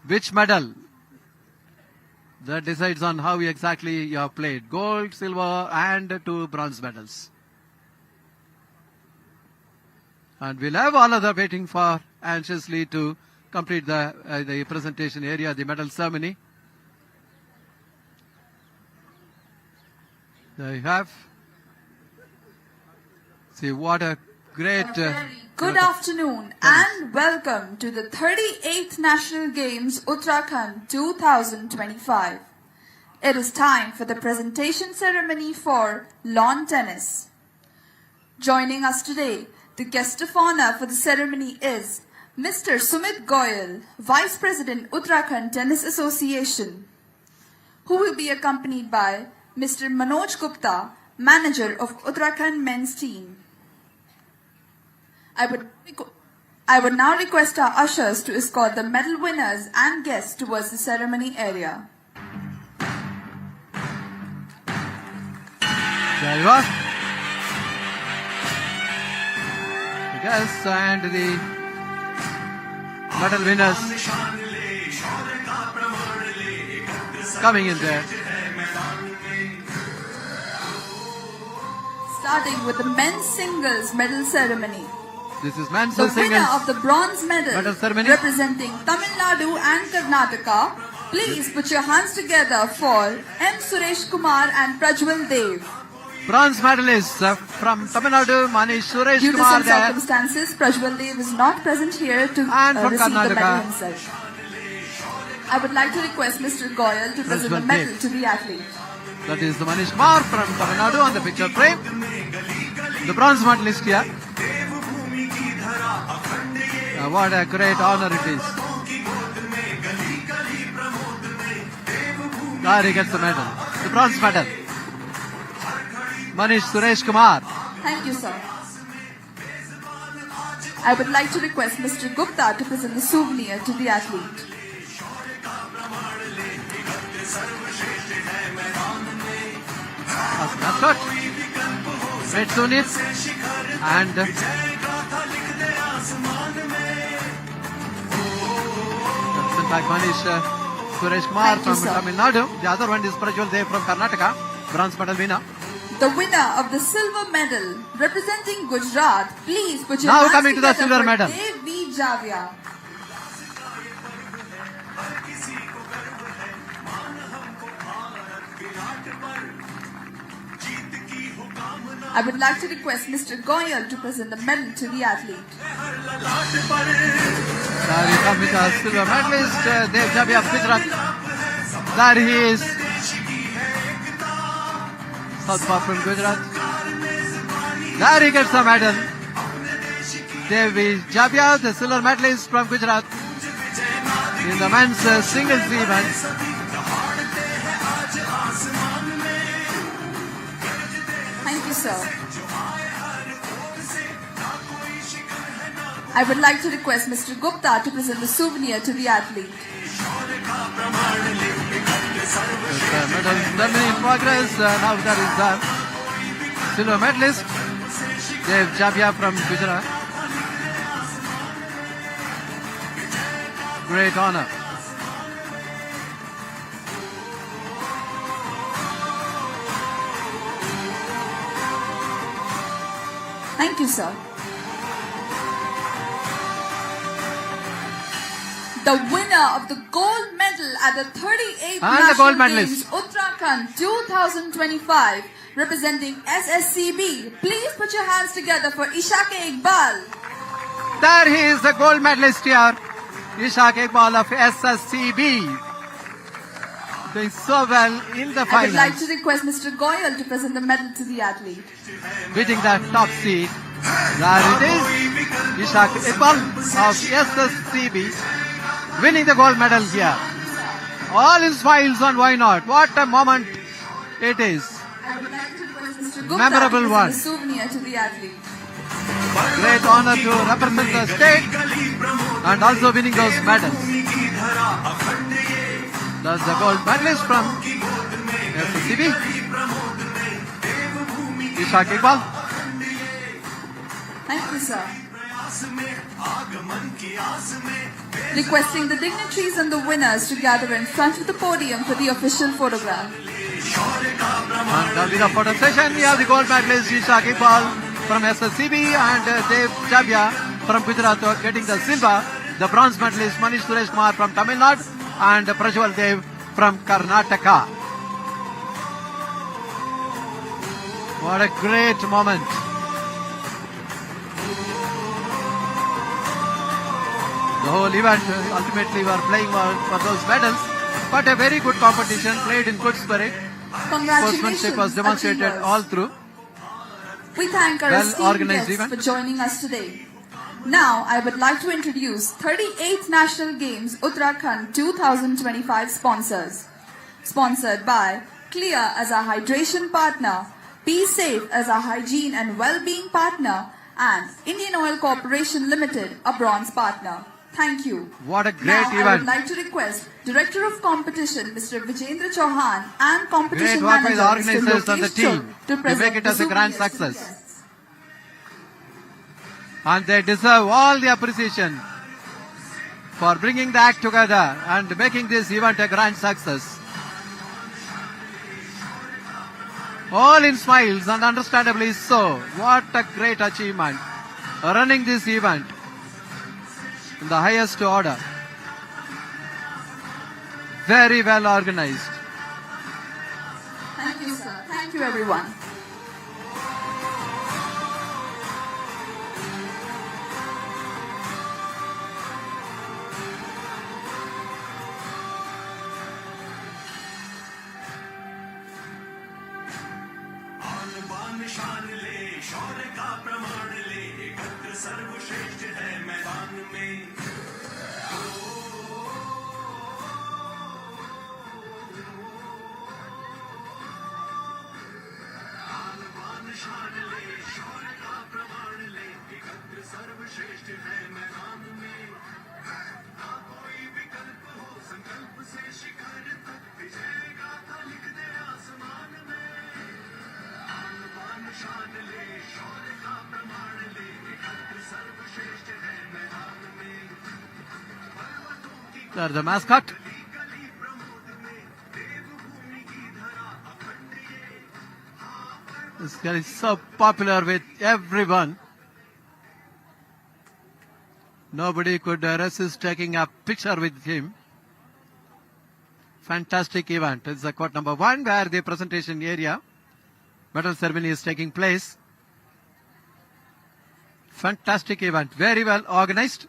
Which medal? That decides on how exactly you have played. Gold, silver, and 2 bronze medals. And we'll have all other waiting for anxiously to complete the presentation area, the medal ceremony. There you have. See what a great... Good afternoon and welcome to the 38th National Games Uttarakhand 2025. It is time for the presentation ceremony for lawn tennis. Joining us today, the guest of honor for the ceremony is Mr. Sumit Goyal, Vice President Uttarakhand Tennis Association, who will be accompanied by Mr. Manoj Gupta, Manager of Uttarakhand men's team. I would now request our ushers to escort the medal winners and guests towards the ceremony area. There you are. The guests and the medal winners coming in there. Starting with the men's singles medal ceremony. This is men's The singles winner of the bronze medal ceremony. representing Tamil Nadu and Karnataka, please put your hands together for M. Suresh Kumar and Prajwal Dev. Bronze medalist from Tamil Nadu, Manish Suresh Due to Kumar some there. circumstances, Prajwal Dev is not present here to And from receive the medal Karnataka. himself. I would like to request Mr. Goyal to present the Prajwal medal Dev. to the athlete. That is the Manish Kumar from Tamil Nadu on the picture frame. The bronze medalist here. What a great honor it is. There he gets the medal. The bronze medal. Manish Suresh Kumar. Thank you, sir. I would like to request Mr. Gupta to present the souvenir to the athlete. That's good. Great souvenir. And like Manish Suresh Kumar Thank you, from sir. Tamil Nadu. The other one is Prajwal Dev from Karnataka. Bronze medal winner. The winner of the silver medal representing Gujarat, please put your Now hands coming to the together silver for medal. Dev V. Javia. I would like to request Mr. Goyal to present the medal to the athlete. There he comes with a silver medalist, Dev Javia of Gujarat. There he is. Southpaw from Gujarat. There he gets the medal. Dev Javia, the silver medalist from Gujarat, in the men's singles event. Thank you, sir. I would like to request Mr. Gupta to present the souvenir to the athlete. The medal ceremony in progress. Now that is the silver medalist, Dev Javia from Gujarat. Great honor. Thank you, sir. The winner of the gold medal at the 38th And the National gold Games medalist. Uttarakhand 2025 representing SSCB. Please put your hands together for Ishaq Iqbal. There he is, the gold medalist here. Ishaq Iqbal of SSCB. Doing so well in the I would like finals. to request Mr. Goyal to present the medal to the athlete. Beating the top seed. There it is. Ishaq Iqbal of SSCB winning the gold medal here. All in smiles and why not? What a moment it is. I would like to request Mr. Gupta Memorable to present one. the souvenir to the athlete. Great honor to represent the state and also winning those medals. That's the gold medalist from SSCB. Ishaq Iqbal. Thank you, sir. Requesting the dignitaries and the winners to gather in front of the podium for the official photograph. And now the photo session, we have the gold medalist Isha Kipal from SSCB and Dev Chabia from Gujarat are getting the silver. The bronze medalist Manish Suresh Kumar from Tamil Nadu and Prajwal Dev from Karnataka. What a great moment. The whole event ultimately were playing for those medals, but a very good competition, played in good spirit. Sportsmanship was demonstrated achievers. all through. We thank our esteemed Well-organized guests event. for joining us today. Now, I would like to introduce 38th National Games Uttarakhand 2025 sponsors. Sponsored by Clear as our hydration partner, Be Safe as our hygiene and well-being partner, and Indian Oil Corporation Limited, a bronze partner. Thank you. What a great now, I event. would like to request Director of Competition, Mr. Vijendra Chauhan, and Great Competition work by Manager, the Mr. organizers and the Lokesh team Chod, to present make it as the a grand souvenirs to the success. guests. And they deserve all the appreciation for bringing the act together and making this event a grand success. All in smiles and understandably so. What a great achievement. Running this event in the highest order. Very well organized. Thank you, sir. Thank you, everyone. They are the mascot. This guy is so popular with everyone. Nobody could resist taking a picture with him. Fantastic event. It's the court number 1 where the presentation area, medal ceremony is taking place. Fantastic event. Very well organized.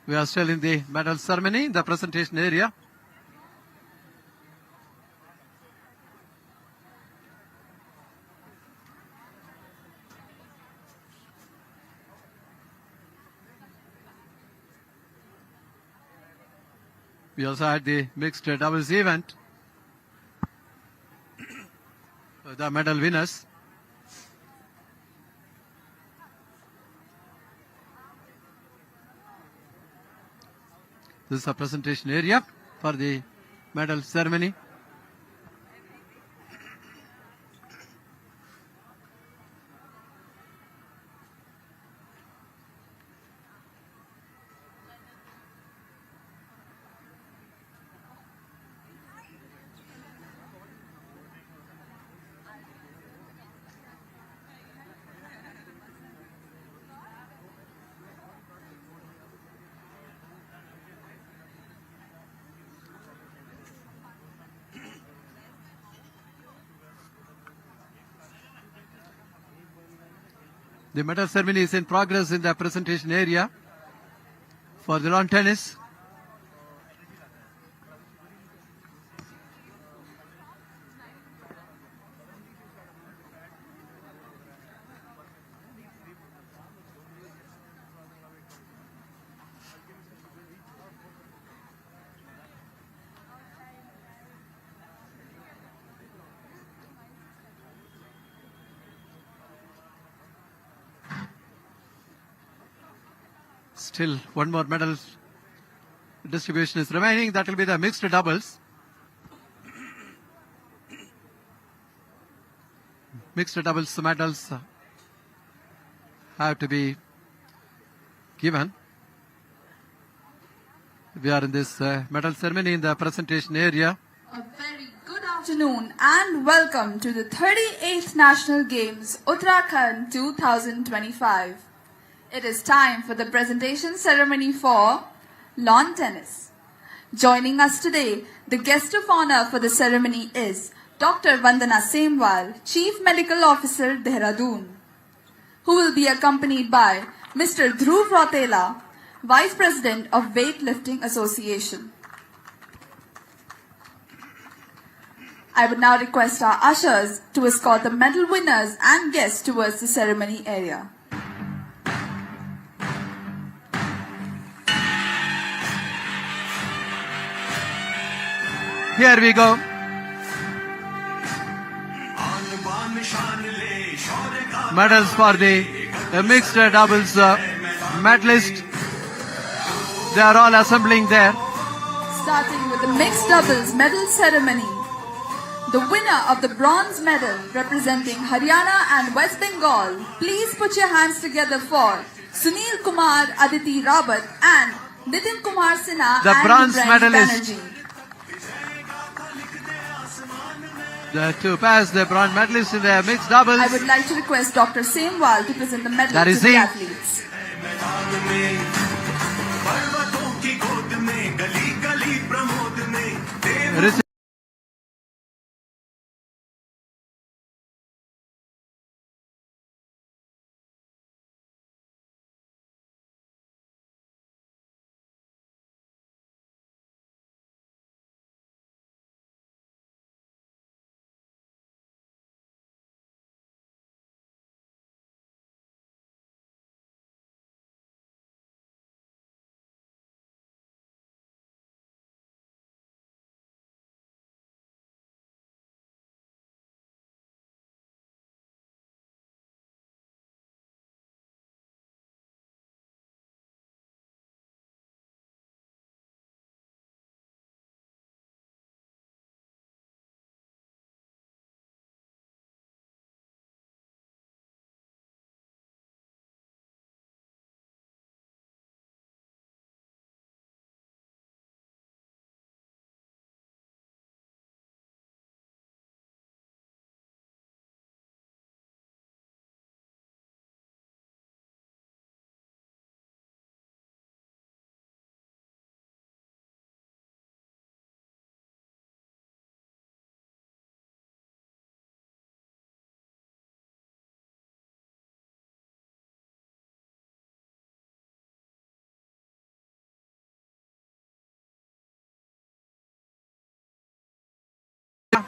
We are still in the medal ceremony, the presentation area. We also had the mixed doubles event. The medal winners. This is a presentation area for the medal ceremony. The medal ceremony is in progress in the presentation area for the lawn tennis. Still one more medal distribution is remaining. That will be the mixed doubles. Mixed doubles medals have to be given. We are in this medal ceremony in the presentation area. A very good afternoon and welcome to the 38th National Games, Uttarakhand 2025. It is time for the presentation ceremony for lawn tennis. Joining us today, the guest of honor for the ceremony is Dr. Vandana Semwal, Chief Medical Officer, Dehradun, who will be accompanied by Mr. Dhruv Rautela, Vice President of Weightlifting Association. I would now request our ushers to escort the medal winners and guests towards the ceremony area. Here we go. Medals for the mixed doubles medalist. They are all assembling there. Starting with the mixed doubles medal ceremony. The winner of the bronze medal representing Haryana and West Bengal, please put your hands together for Sunil Kumar Aditi Rawat and Nitin Kumar Sinha The and bronze Brent medalist. Banerjee. The two pairs, the bronze medalists in the mixed doubles. I would like to request Dr. Semwal to present the medal That to is the he. athletes. Receive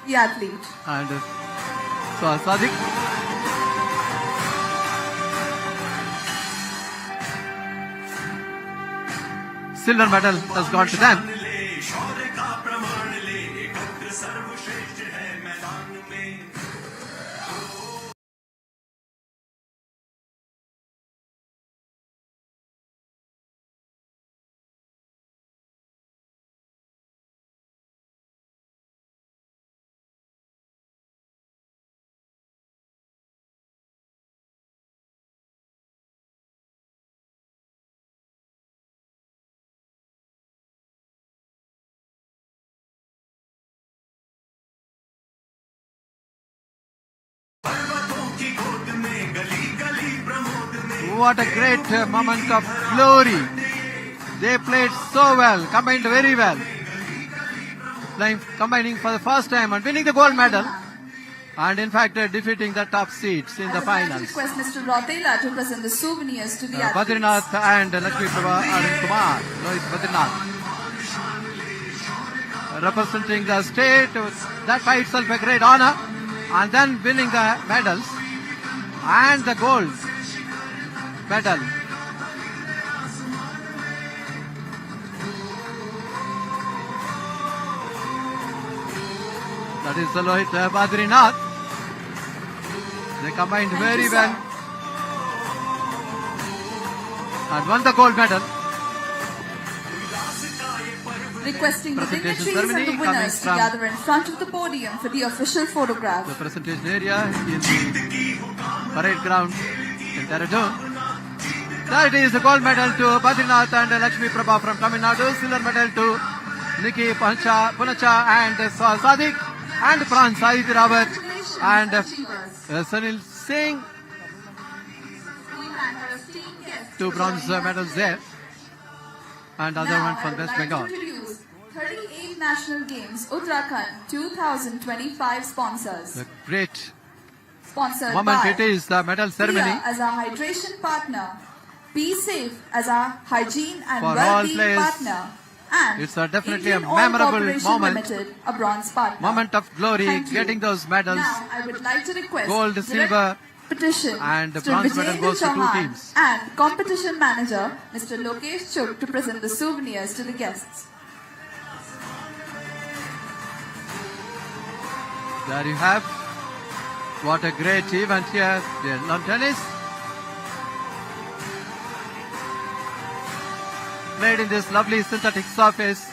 The athlete. and so Sadiq. Silver medal has gone to them. What a great moment of glory. They played so well, combined very well. Combining for the first time and winning the gold medal. And in fact, defeating the top seeds in the I would finals. like to request Mr. Rautela to present the souvenirs to the athletes. Badrinath and Lakshmi Prabha Arun Kumar, Lois Badrinath. Representing the state, that by itself a great honor. And then winning the medals and the gold medal. That is the Lohit Badrinath. They combined very well and won the gold medal. Requesting the Presentation dignitaries and ceremony the winners to coming from gather in front of the podium for the official photograph. the presentation area in the parade ground in Dehradun. That is the gold medal to Badrinath and Lakshmi Prabha from Tamil Nadu, silver medal to Nikki Punacha and Sadiq and Pran Said Rawat and Sunil Singh. Two bronze medals there and other one from West Bengal. 38 National Games Uttarakhand 2025 sponsors. The great Sponsored moment by it is, the medal ceremony. Priya as our hydration partner, Be Safe as our hygiene and For all well-being players, partner, and it's definitely Indian a Oil memorable Corporation moment. Limited, a bronze partner. Moment of glory, Thank you. getting those medals. Now I would like to request Gold, direct silver, petition and the to bronze medal Vijayendra goes to two Chauhan teams. and competition manager Mr. Lokesh Chuk to present the souvenirs to the guests. There you have. What a great event here in lawn tennis. Played in this lovely synthetic surface.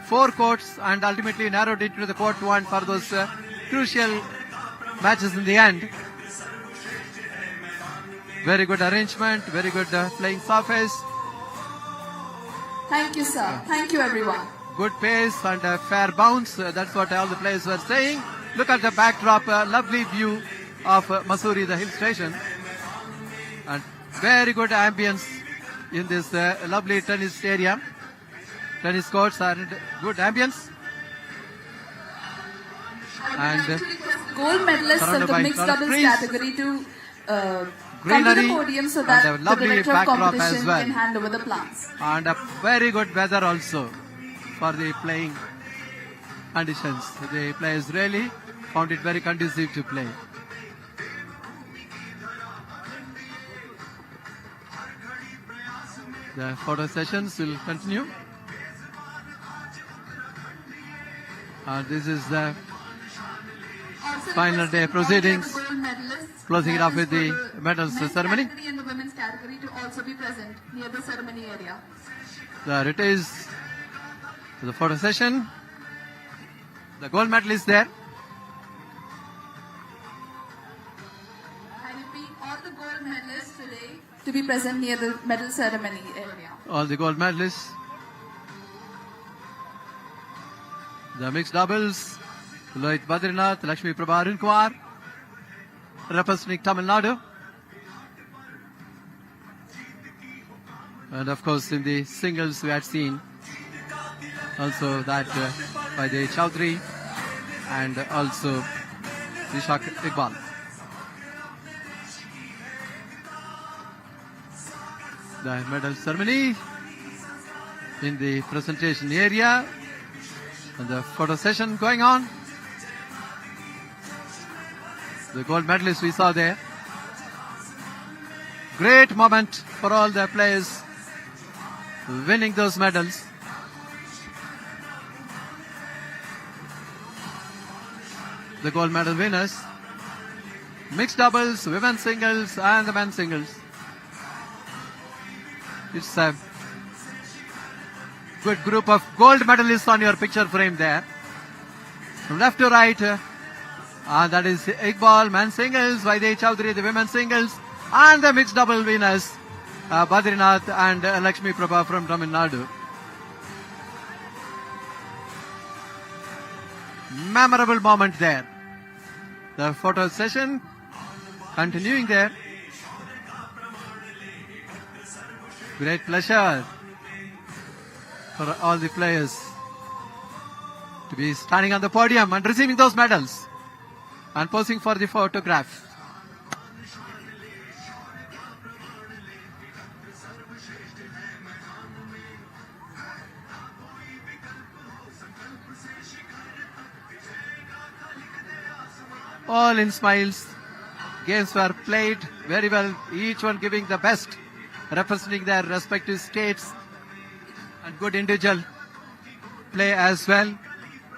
4 courts and ultimately narrowed it to the court 1 for those crucial matches in the end. Very good arrangement, very good playing surface. Thank you, sir. Thank you, everyone. Good pace and a fair bounce. That's what all the players were saying. Look at the backdrop, a lovely view of Mussoorie, the hill station. And very good ambience in this lovely tennis area. Tennis courts and good ambience. And Gold medalists of surrounded the by mixed lot of doubles trees, category to come to greenery, the podium so and that a the lovely director of backdrop competition as well. can hand over the plants. and a very good weather also for the playing conditions. The players really found it very conducive to play. The photo sessions will continue. This is the final day proceedings, closing it off with the medals ceremony. In the women's category to also be present near the ceremony area. There it is, the photo session. The gold medal is there. I repeat, all the gold medalists today to be present near the medal ceremony area. All the gold medalists. The mixed doubles, Lohit Badrinath, Lakshmi Prabha Arun Kumar, representing Tamil Nadu. And of course in the singles we had seen also that by the Chaudhary and also Rishak Iqbal. The medal ceremony in the presentation area and the photo session going on. The gold medalists we saw there. Great moment for all the players winning those medals. The gold medal winners. Mixed doubles, women's singles and the men's singles. It's a good group of gold medalists on your picture frame there. From left to right, that is Iqbal, men's singles, Vaidehi Chaudhary, the women's singles, and the mixed double winners, Badrinath and Lakshmi Prabha from Tamil Nadu. Memorable moment there. The photo session continuing there. Great pleasure for all the players to be standing on the podium and receiving those medals and posing for the photograph. All in smiles. Games were played very well, each one giving the best, representing their respective states, and good individual play as well.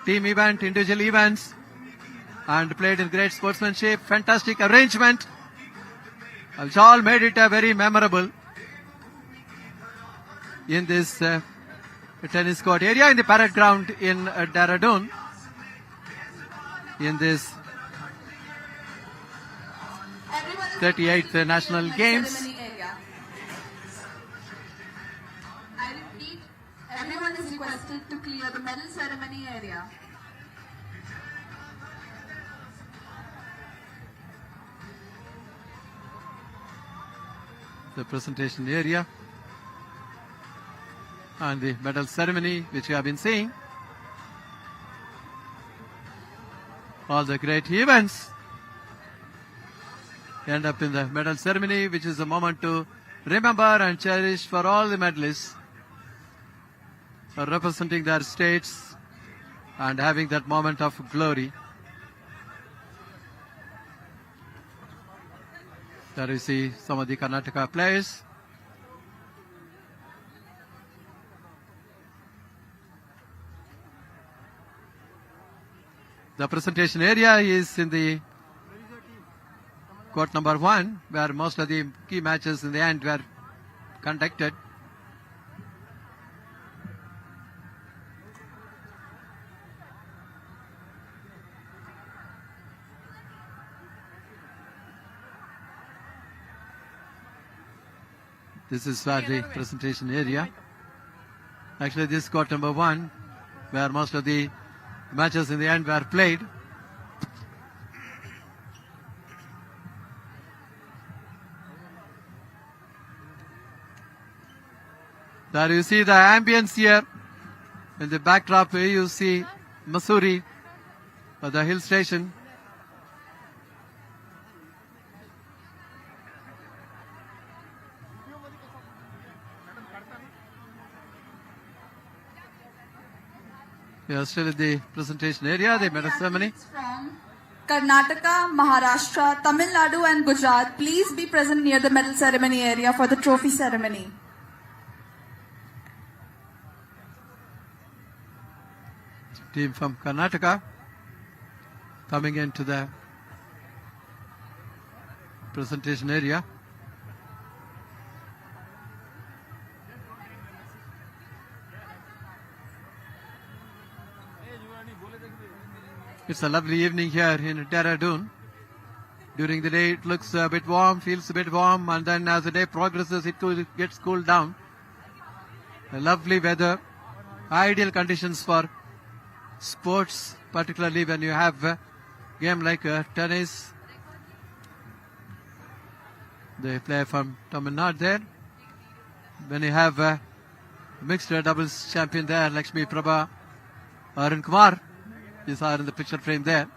Team event, individual events, and played in great sportsmanship, fantastic arrangement, which all made it a very memorable in this the tennis court area in the parade ground in Dehradun in this 38th National Games. I repeat, everyone is requested to clear the medal ceremony area. The presentation area and the medal ceremony which we have been seeing. All the great events end up in the medal ceremony, which is a moment to remember and cherish for all the medalists representing their states and having that moment of glory. There you see some of the Karnataka players. The presentation area is in the court number 1, where most of the key matches in the end were conducted. This is where the presentation area. Actually, this court number 1, where most of the matches in the end were played. There you see the ambience here. In the backdrop here you see Mussoorie, the hill station. We are still in the presentation area, the medal ceremony. From Karnataka, Maharashtra, Tamil Nadu and Gujarat, please be present near the medal ceremony area for the trophy ceremony. Team from Karnataka coming into the presentation area. It's a lovely evening here in Dehradun. During the day it looks a bit warm, feels a bit warm, and then as the day progresses it gets cooled down. A lovely weather, ideal conditions for sports, particularly when you have a game like tennis. They play from Tamil Nadu there. When you have a mixed doubles champion there, Lakshmi Prabha, Arun Kumar, these are in the picture frame there.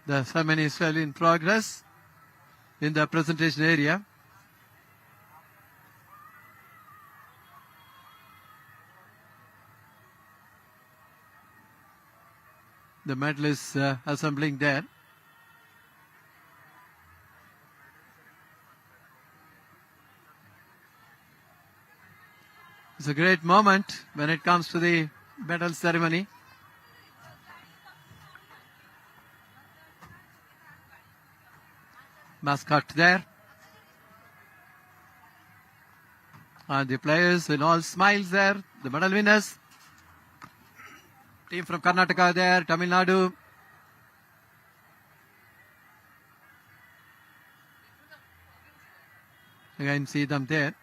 The ceremony is still in progress in the presentation area. The medal is assembling there. It's a great moment when it comes to the medal ceremony. Mascot there. And the players in all smiles there, the medal winners. Team from Karnataka there, Tamil Nadu. Again see them there.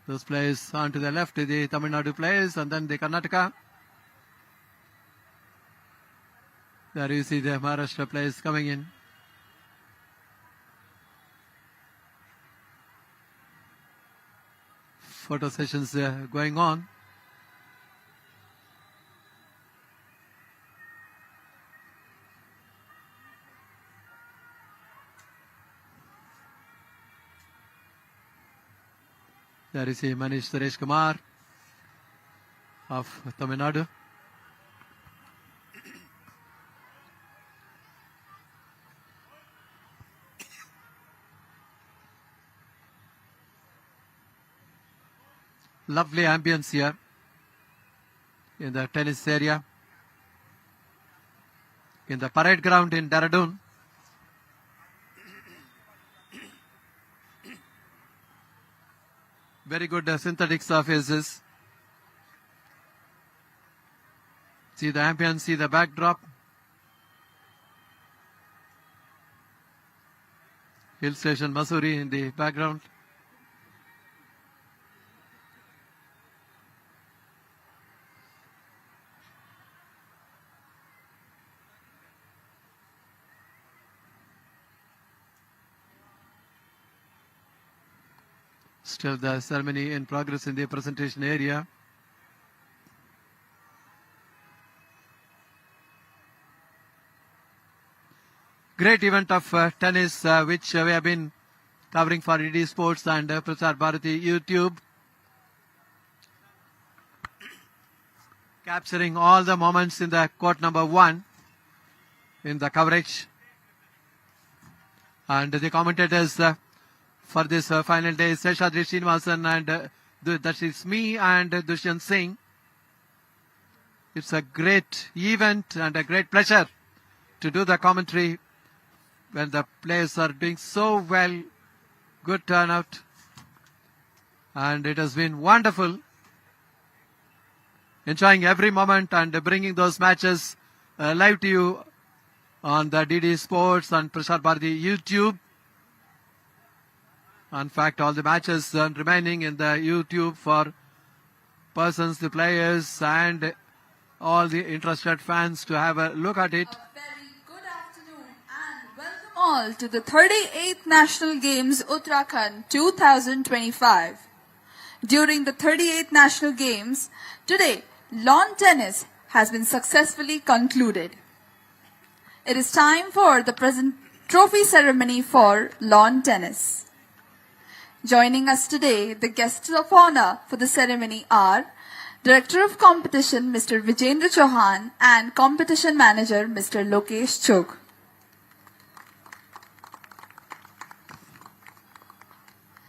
Those players on to the left, the Tamil Nadu players, and then the Karnataka. There you see the Maharashtra players coming in. Photo sessions going on. There is Manish Suresh Kumar of Tamil Nadu. Lovely ambience here in the tennis area, in the parade ground in Dehradun. Very good synthetic surfaces. See the ambience, see the backdrop. Hill Station, Missouri in the background. Still the ceremony in progress in the presentation area. Great event of tennis which we have been covering for ED Sports and Prasar Bharati YouTube. Capturing all the moments in the court number 1 in the coverage. And the commentators for this final day, Seshadri Srinivasan, and that is me and Dushyant Singh. It's a great event and a great pleasure to do the commentary when the players are doing so well. Good turnout. And it has been wonderful. Enjoying every moment and bringing those matches live to you on the DD Sports and Prasar Bharati YouTube. In fact, all the matches remaining in the YouTube for persons, the players, and all the interested fans to have a look at it. All to the 38th National Games Uttarakhand 2025. During the 38th National Games, today lawn tennis has been successfully concluded. It is time for the present trophy ceremony for lawn tennis. Joining us today, the guests of honor for the ceremony are Director of Competition Mr. Vijendra Chauhan and Competition Manager Mr. Lokesh Chog.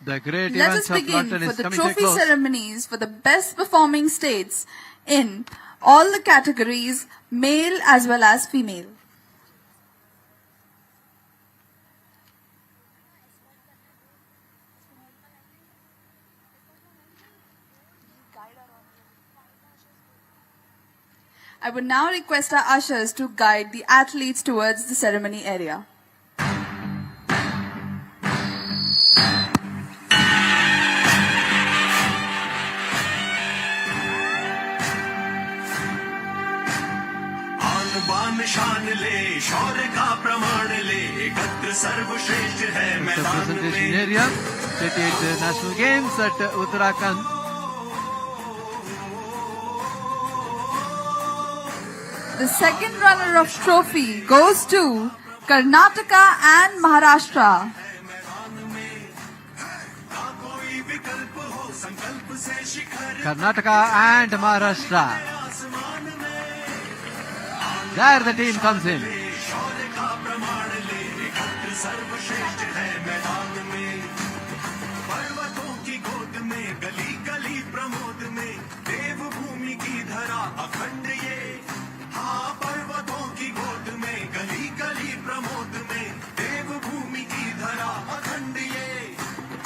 The great Let events us of begin London for is the coming to a trophy close. ceremonies for the best performing states in all the categories, male as well as female. I would now request our ushers to guide the athletes towards the ceremony area. It's the presentation area, 38 National Games at Uttarakhand. The second runner-up trophy goes to Karnataka and Maharashtra. Karnataka and Maharashtra. There the team comes in.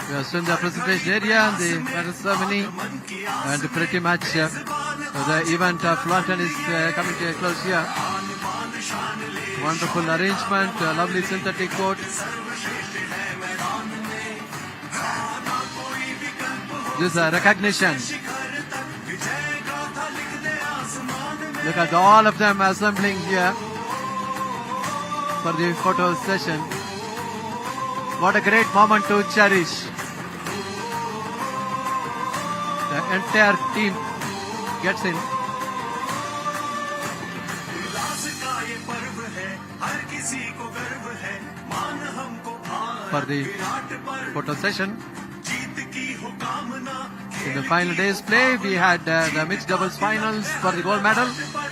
We are still in the presentation area and the medal ceremony, and pretty much the event of London is coming to a close here. Wonderful arrangement, a lovely synthetic court. This is a recognition. Look at all of them assembling here for the photo session. What a great moment to cherish. The entire team gets in. For the photo session. In the final day's play, we had the mixed doubles finals for the gold medal,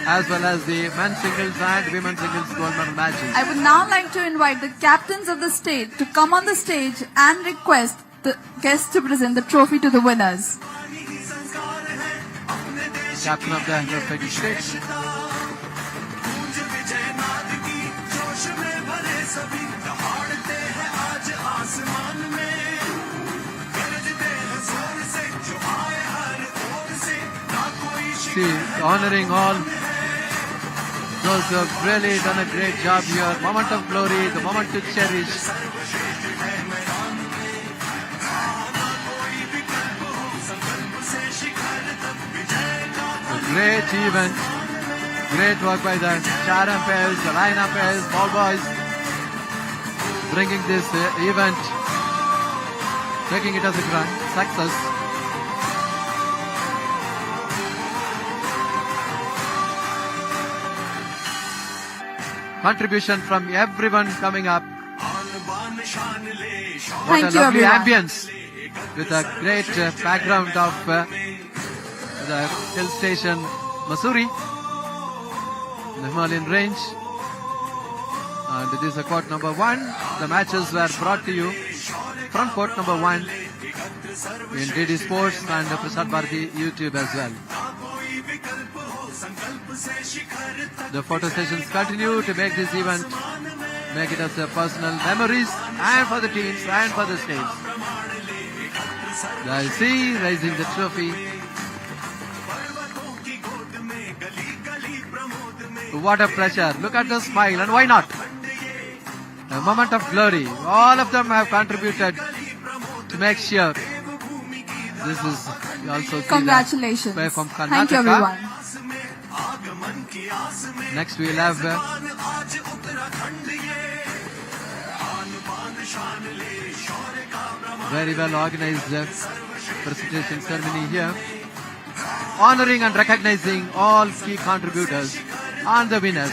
as well as the men's singles and women's singles gold medal matches. I would now like to invite the captains of the state to come on the stage and request the guests to present the trophy to the winners. Captain of the respective states. see, honoring all those who have really done a great job here. Moment of glory, the moment to cherish. A great event. Great work by the chair umpires, the line umpires, ball boys, bringing this event, taking it as a grand success. Contribution from everyone coming up. What a lovely ambience with a great background of the hill station Mussoorie, the Himalayan range. And this is court number 1. The matches were brought to you from court number 1 in DD Sports and Prasad Bharati YouTube as well. The photo sessions continue to make this event, make it as a personal memories and for the teams and for the states. I see raising the trophy. What a pleasure. Look at the smile, and why not? A moment of glory. All of them have contributed to make sure this is also congratulations. From Karnataka. Thank you, everyone. Next we'll have very well organized presentation ceremony here, honoring and recognizing all key contributors and the winners.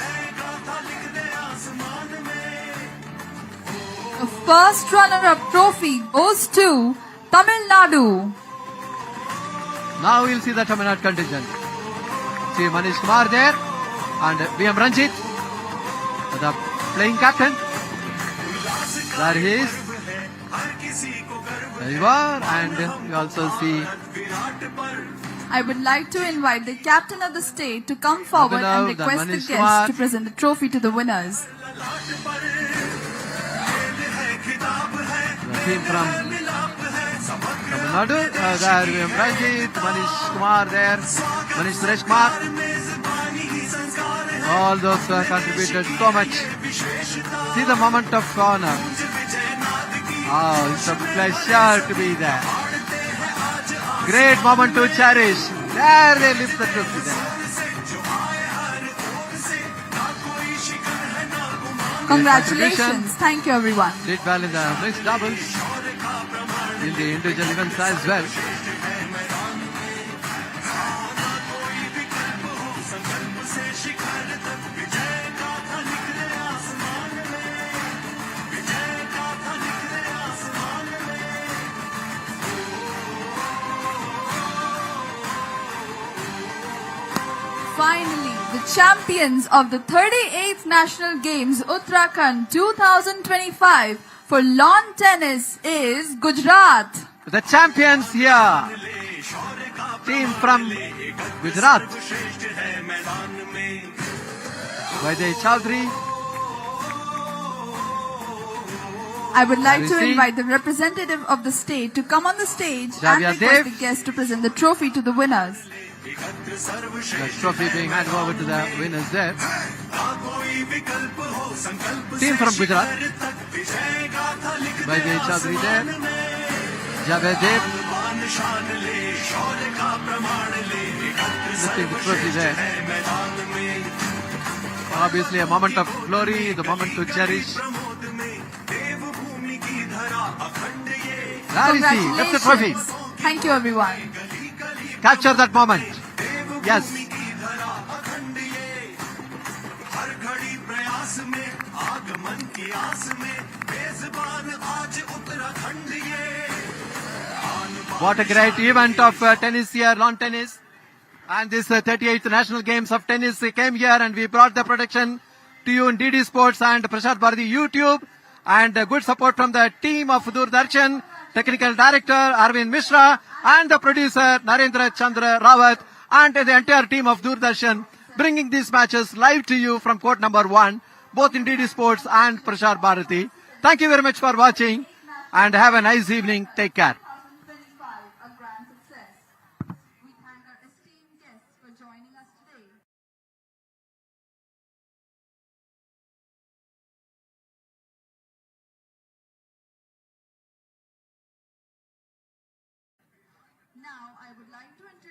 The first runner-up trophy goes to Tamil Nadu. Now we'll see the Tamil Nadu contingent. See Manish Kumar there and BM Ranjit, the playing captain. There he is. There you are, and you also see. I would like to invite the captain of the state to come forward and request the guests to present the trophy to the winners. The team from Tamil Nadu, there we have Ranjit, Manish Kumar there, Manish Suresh Kumar. All those who have contributed so much. See the moment of honor. Oh, it's a pleasure to be there. Great moment to cherish. There they lift the trophy there. Congratulations. Thank you, everyone. Did well in the mixed doubles, in the individual events as well. Finally, the champions of the 38th National Games Uttarakhand 2025 for lawn tennis is Gujarat. The champions here, team from Gujarat, Vijay Chaudhary. I would like to invite the representative of the state to come on the stage and request the guests to present the trophy to the winners. The trophy being handed over to the winners there. Team from Gujarat. Vijay Chaudhary there. Javed Dev. Lifting the trophy there. Obviously a moment of glory, the moment to cherish. There is he. Lift the trophy. Thank you, everyone. Capture that moment. Yes. What a great event of tennis here, lawn tennis. And this 38th National Games of Tennis came here and we brought the production to you in DD Sports and Prasad Bharati YouTube. And good support from the team of Doordarshan, Technical Director Arvind Mishra and the producer Narendra Chandra Rawat and the entire team of Doordarshan bringing these matches live to you from court number 1, both in DD Sports and Prasad Bharati. Thank you very much for watching and have a nice evening. Take care. A grand success. We thank our esteemed guests for joining. joining us today. Now, I would like to introduce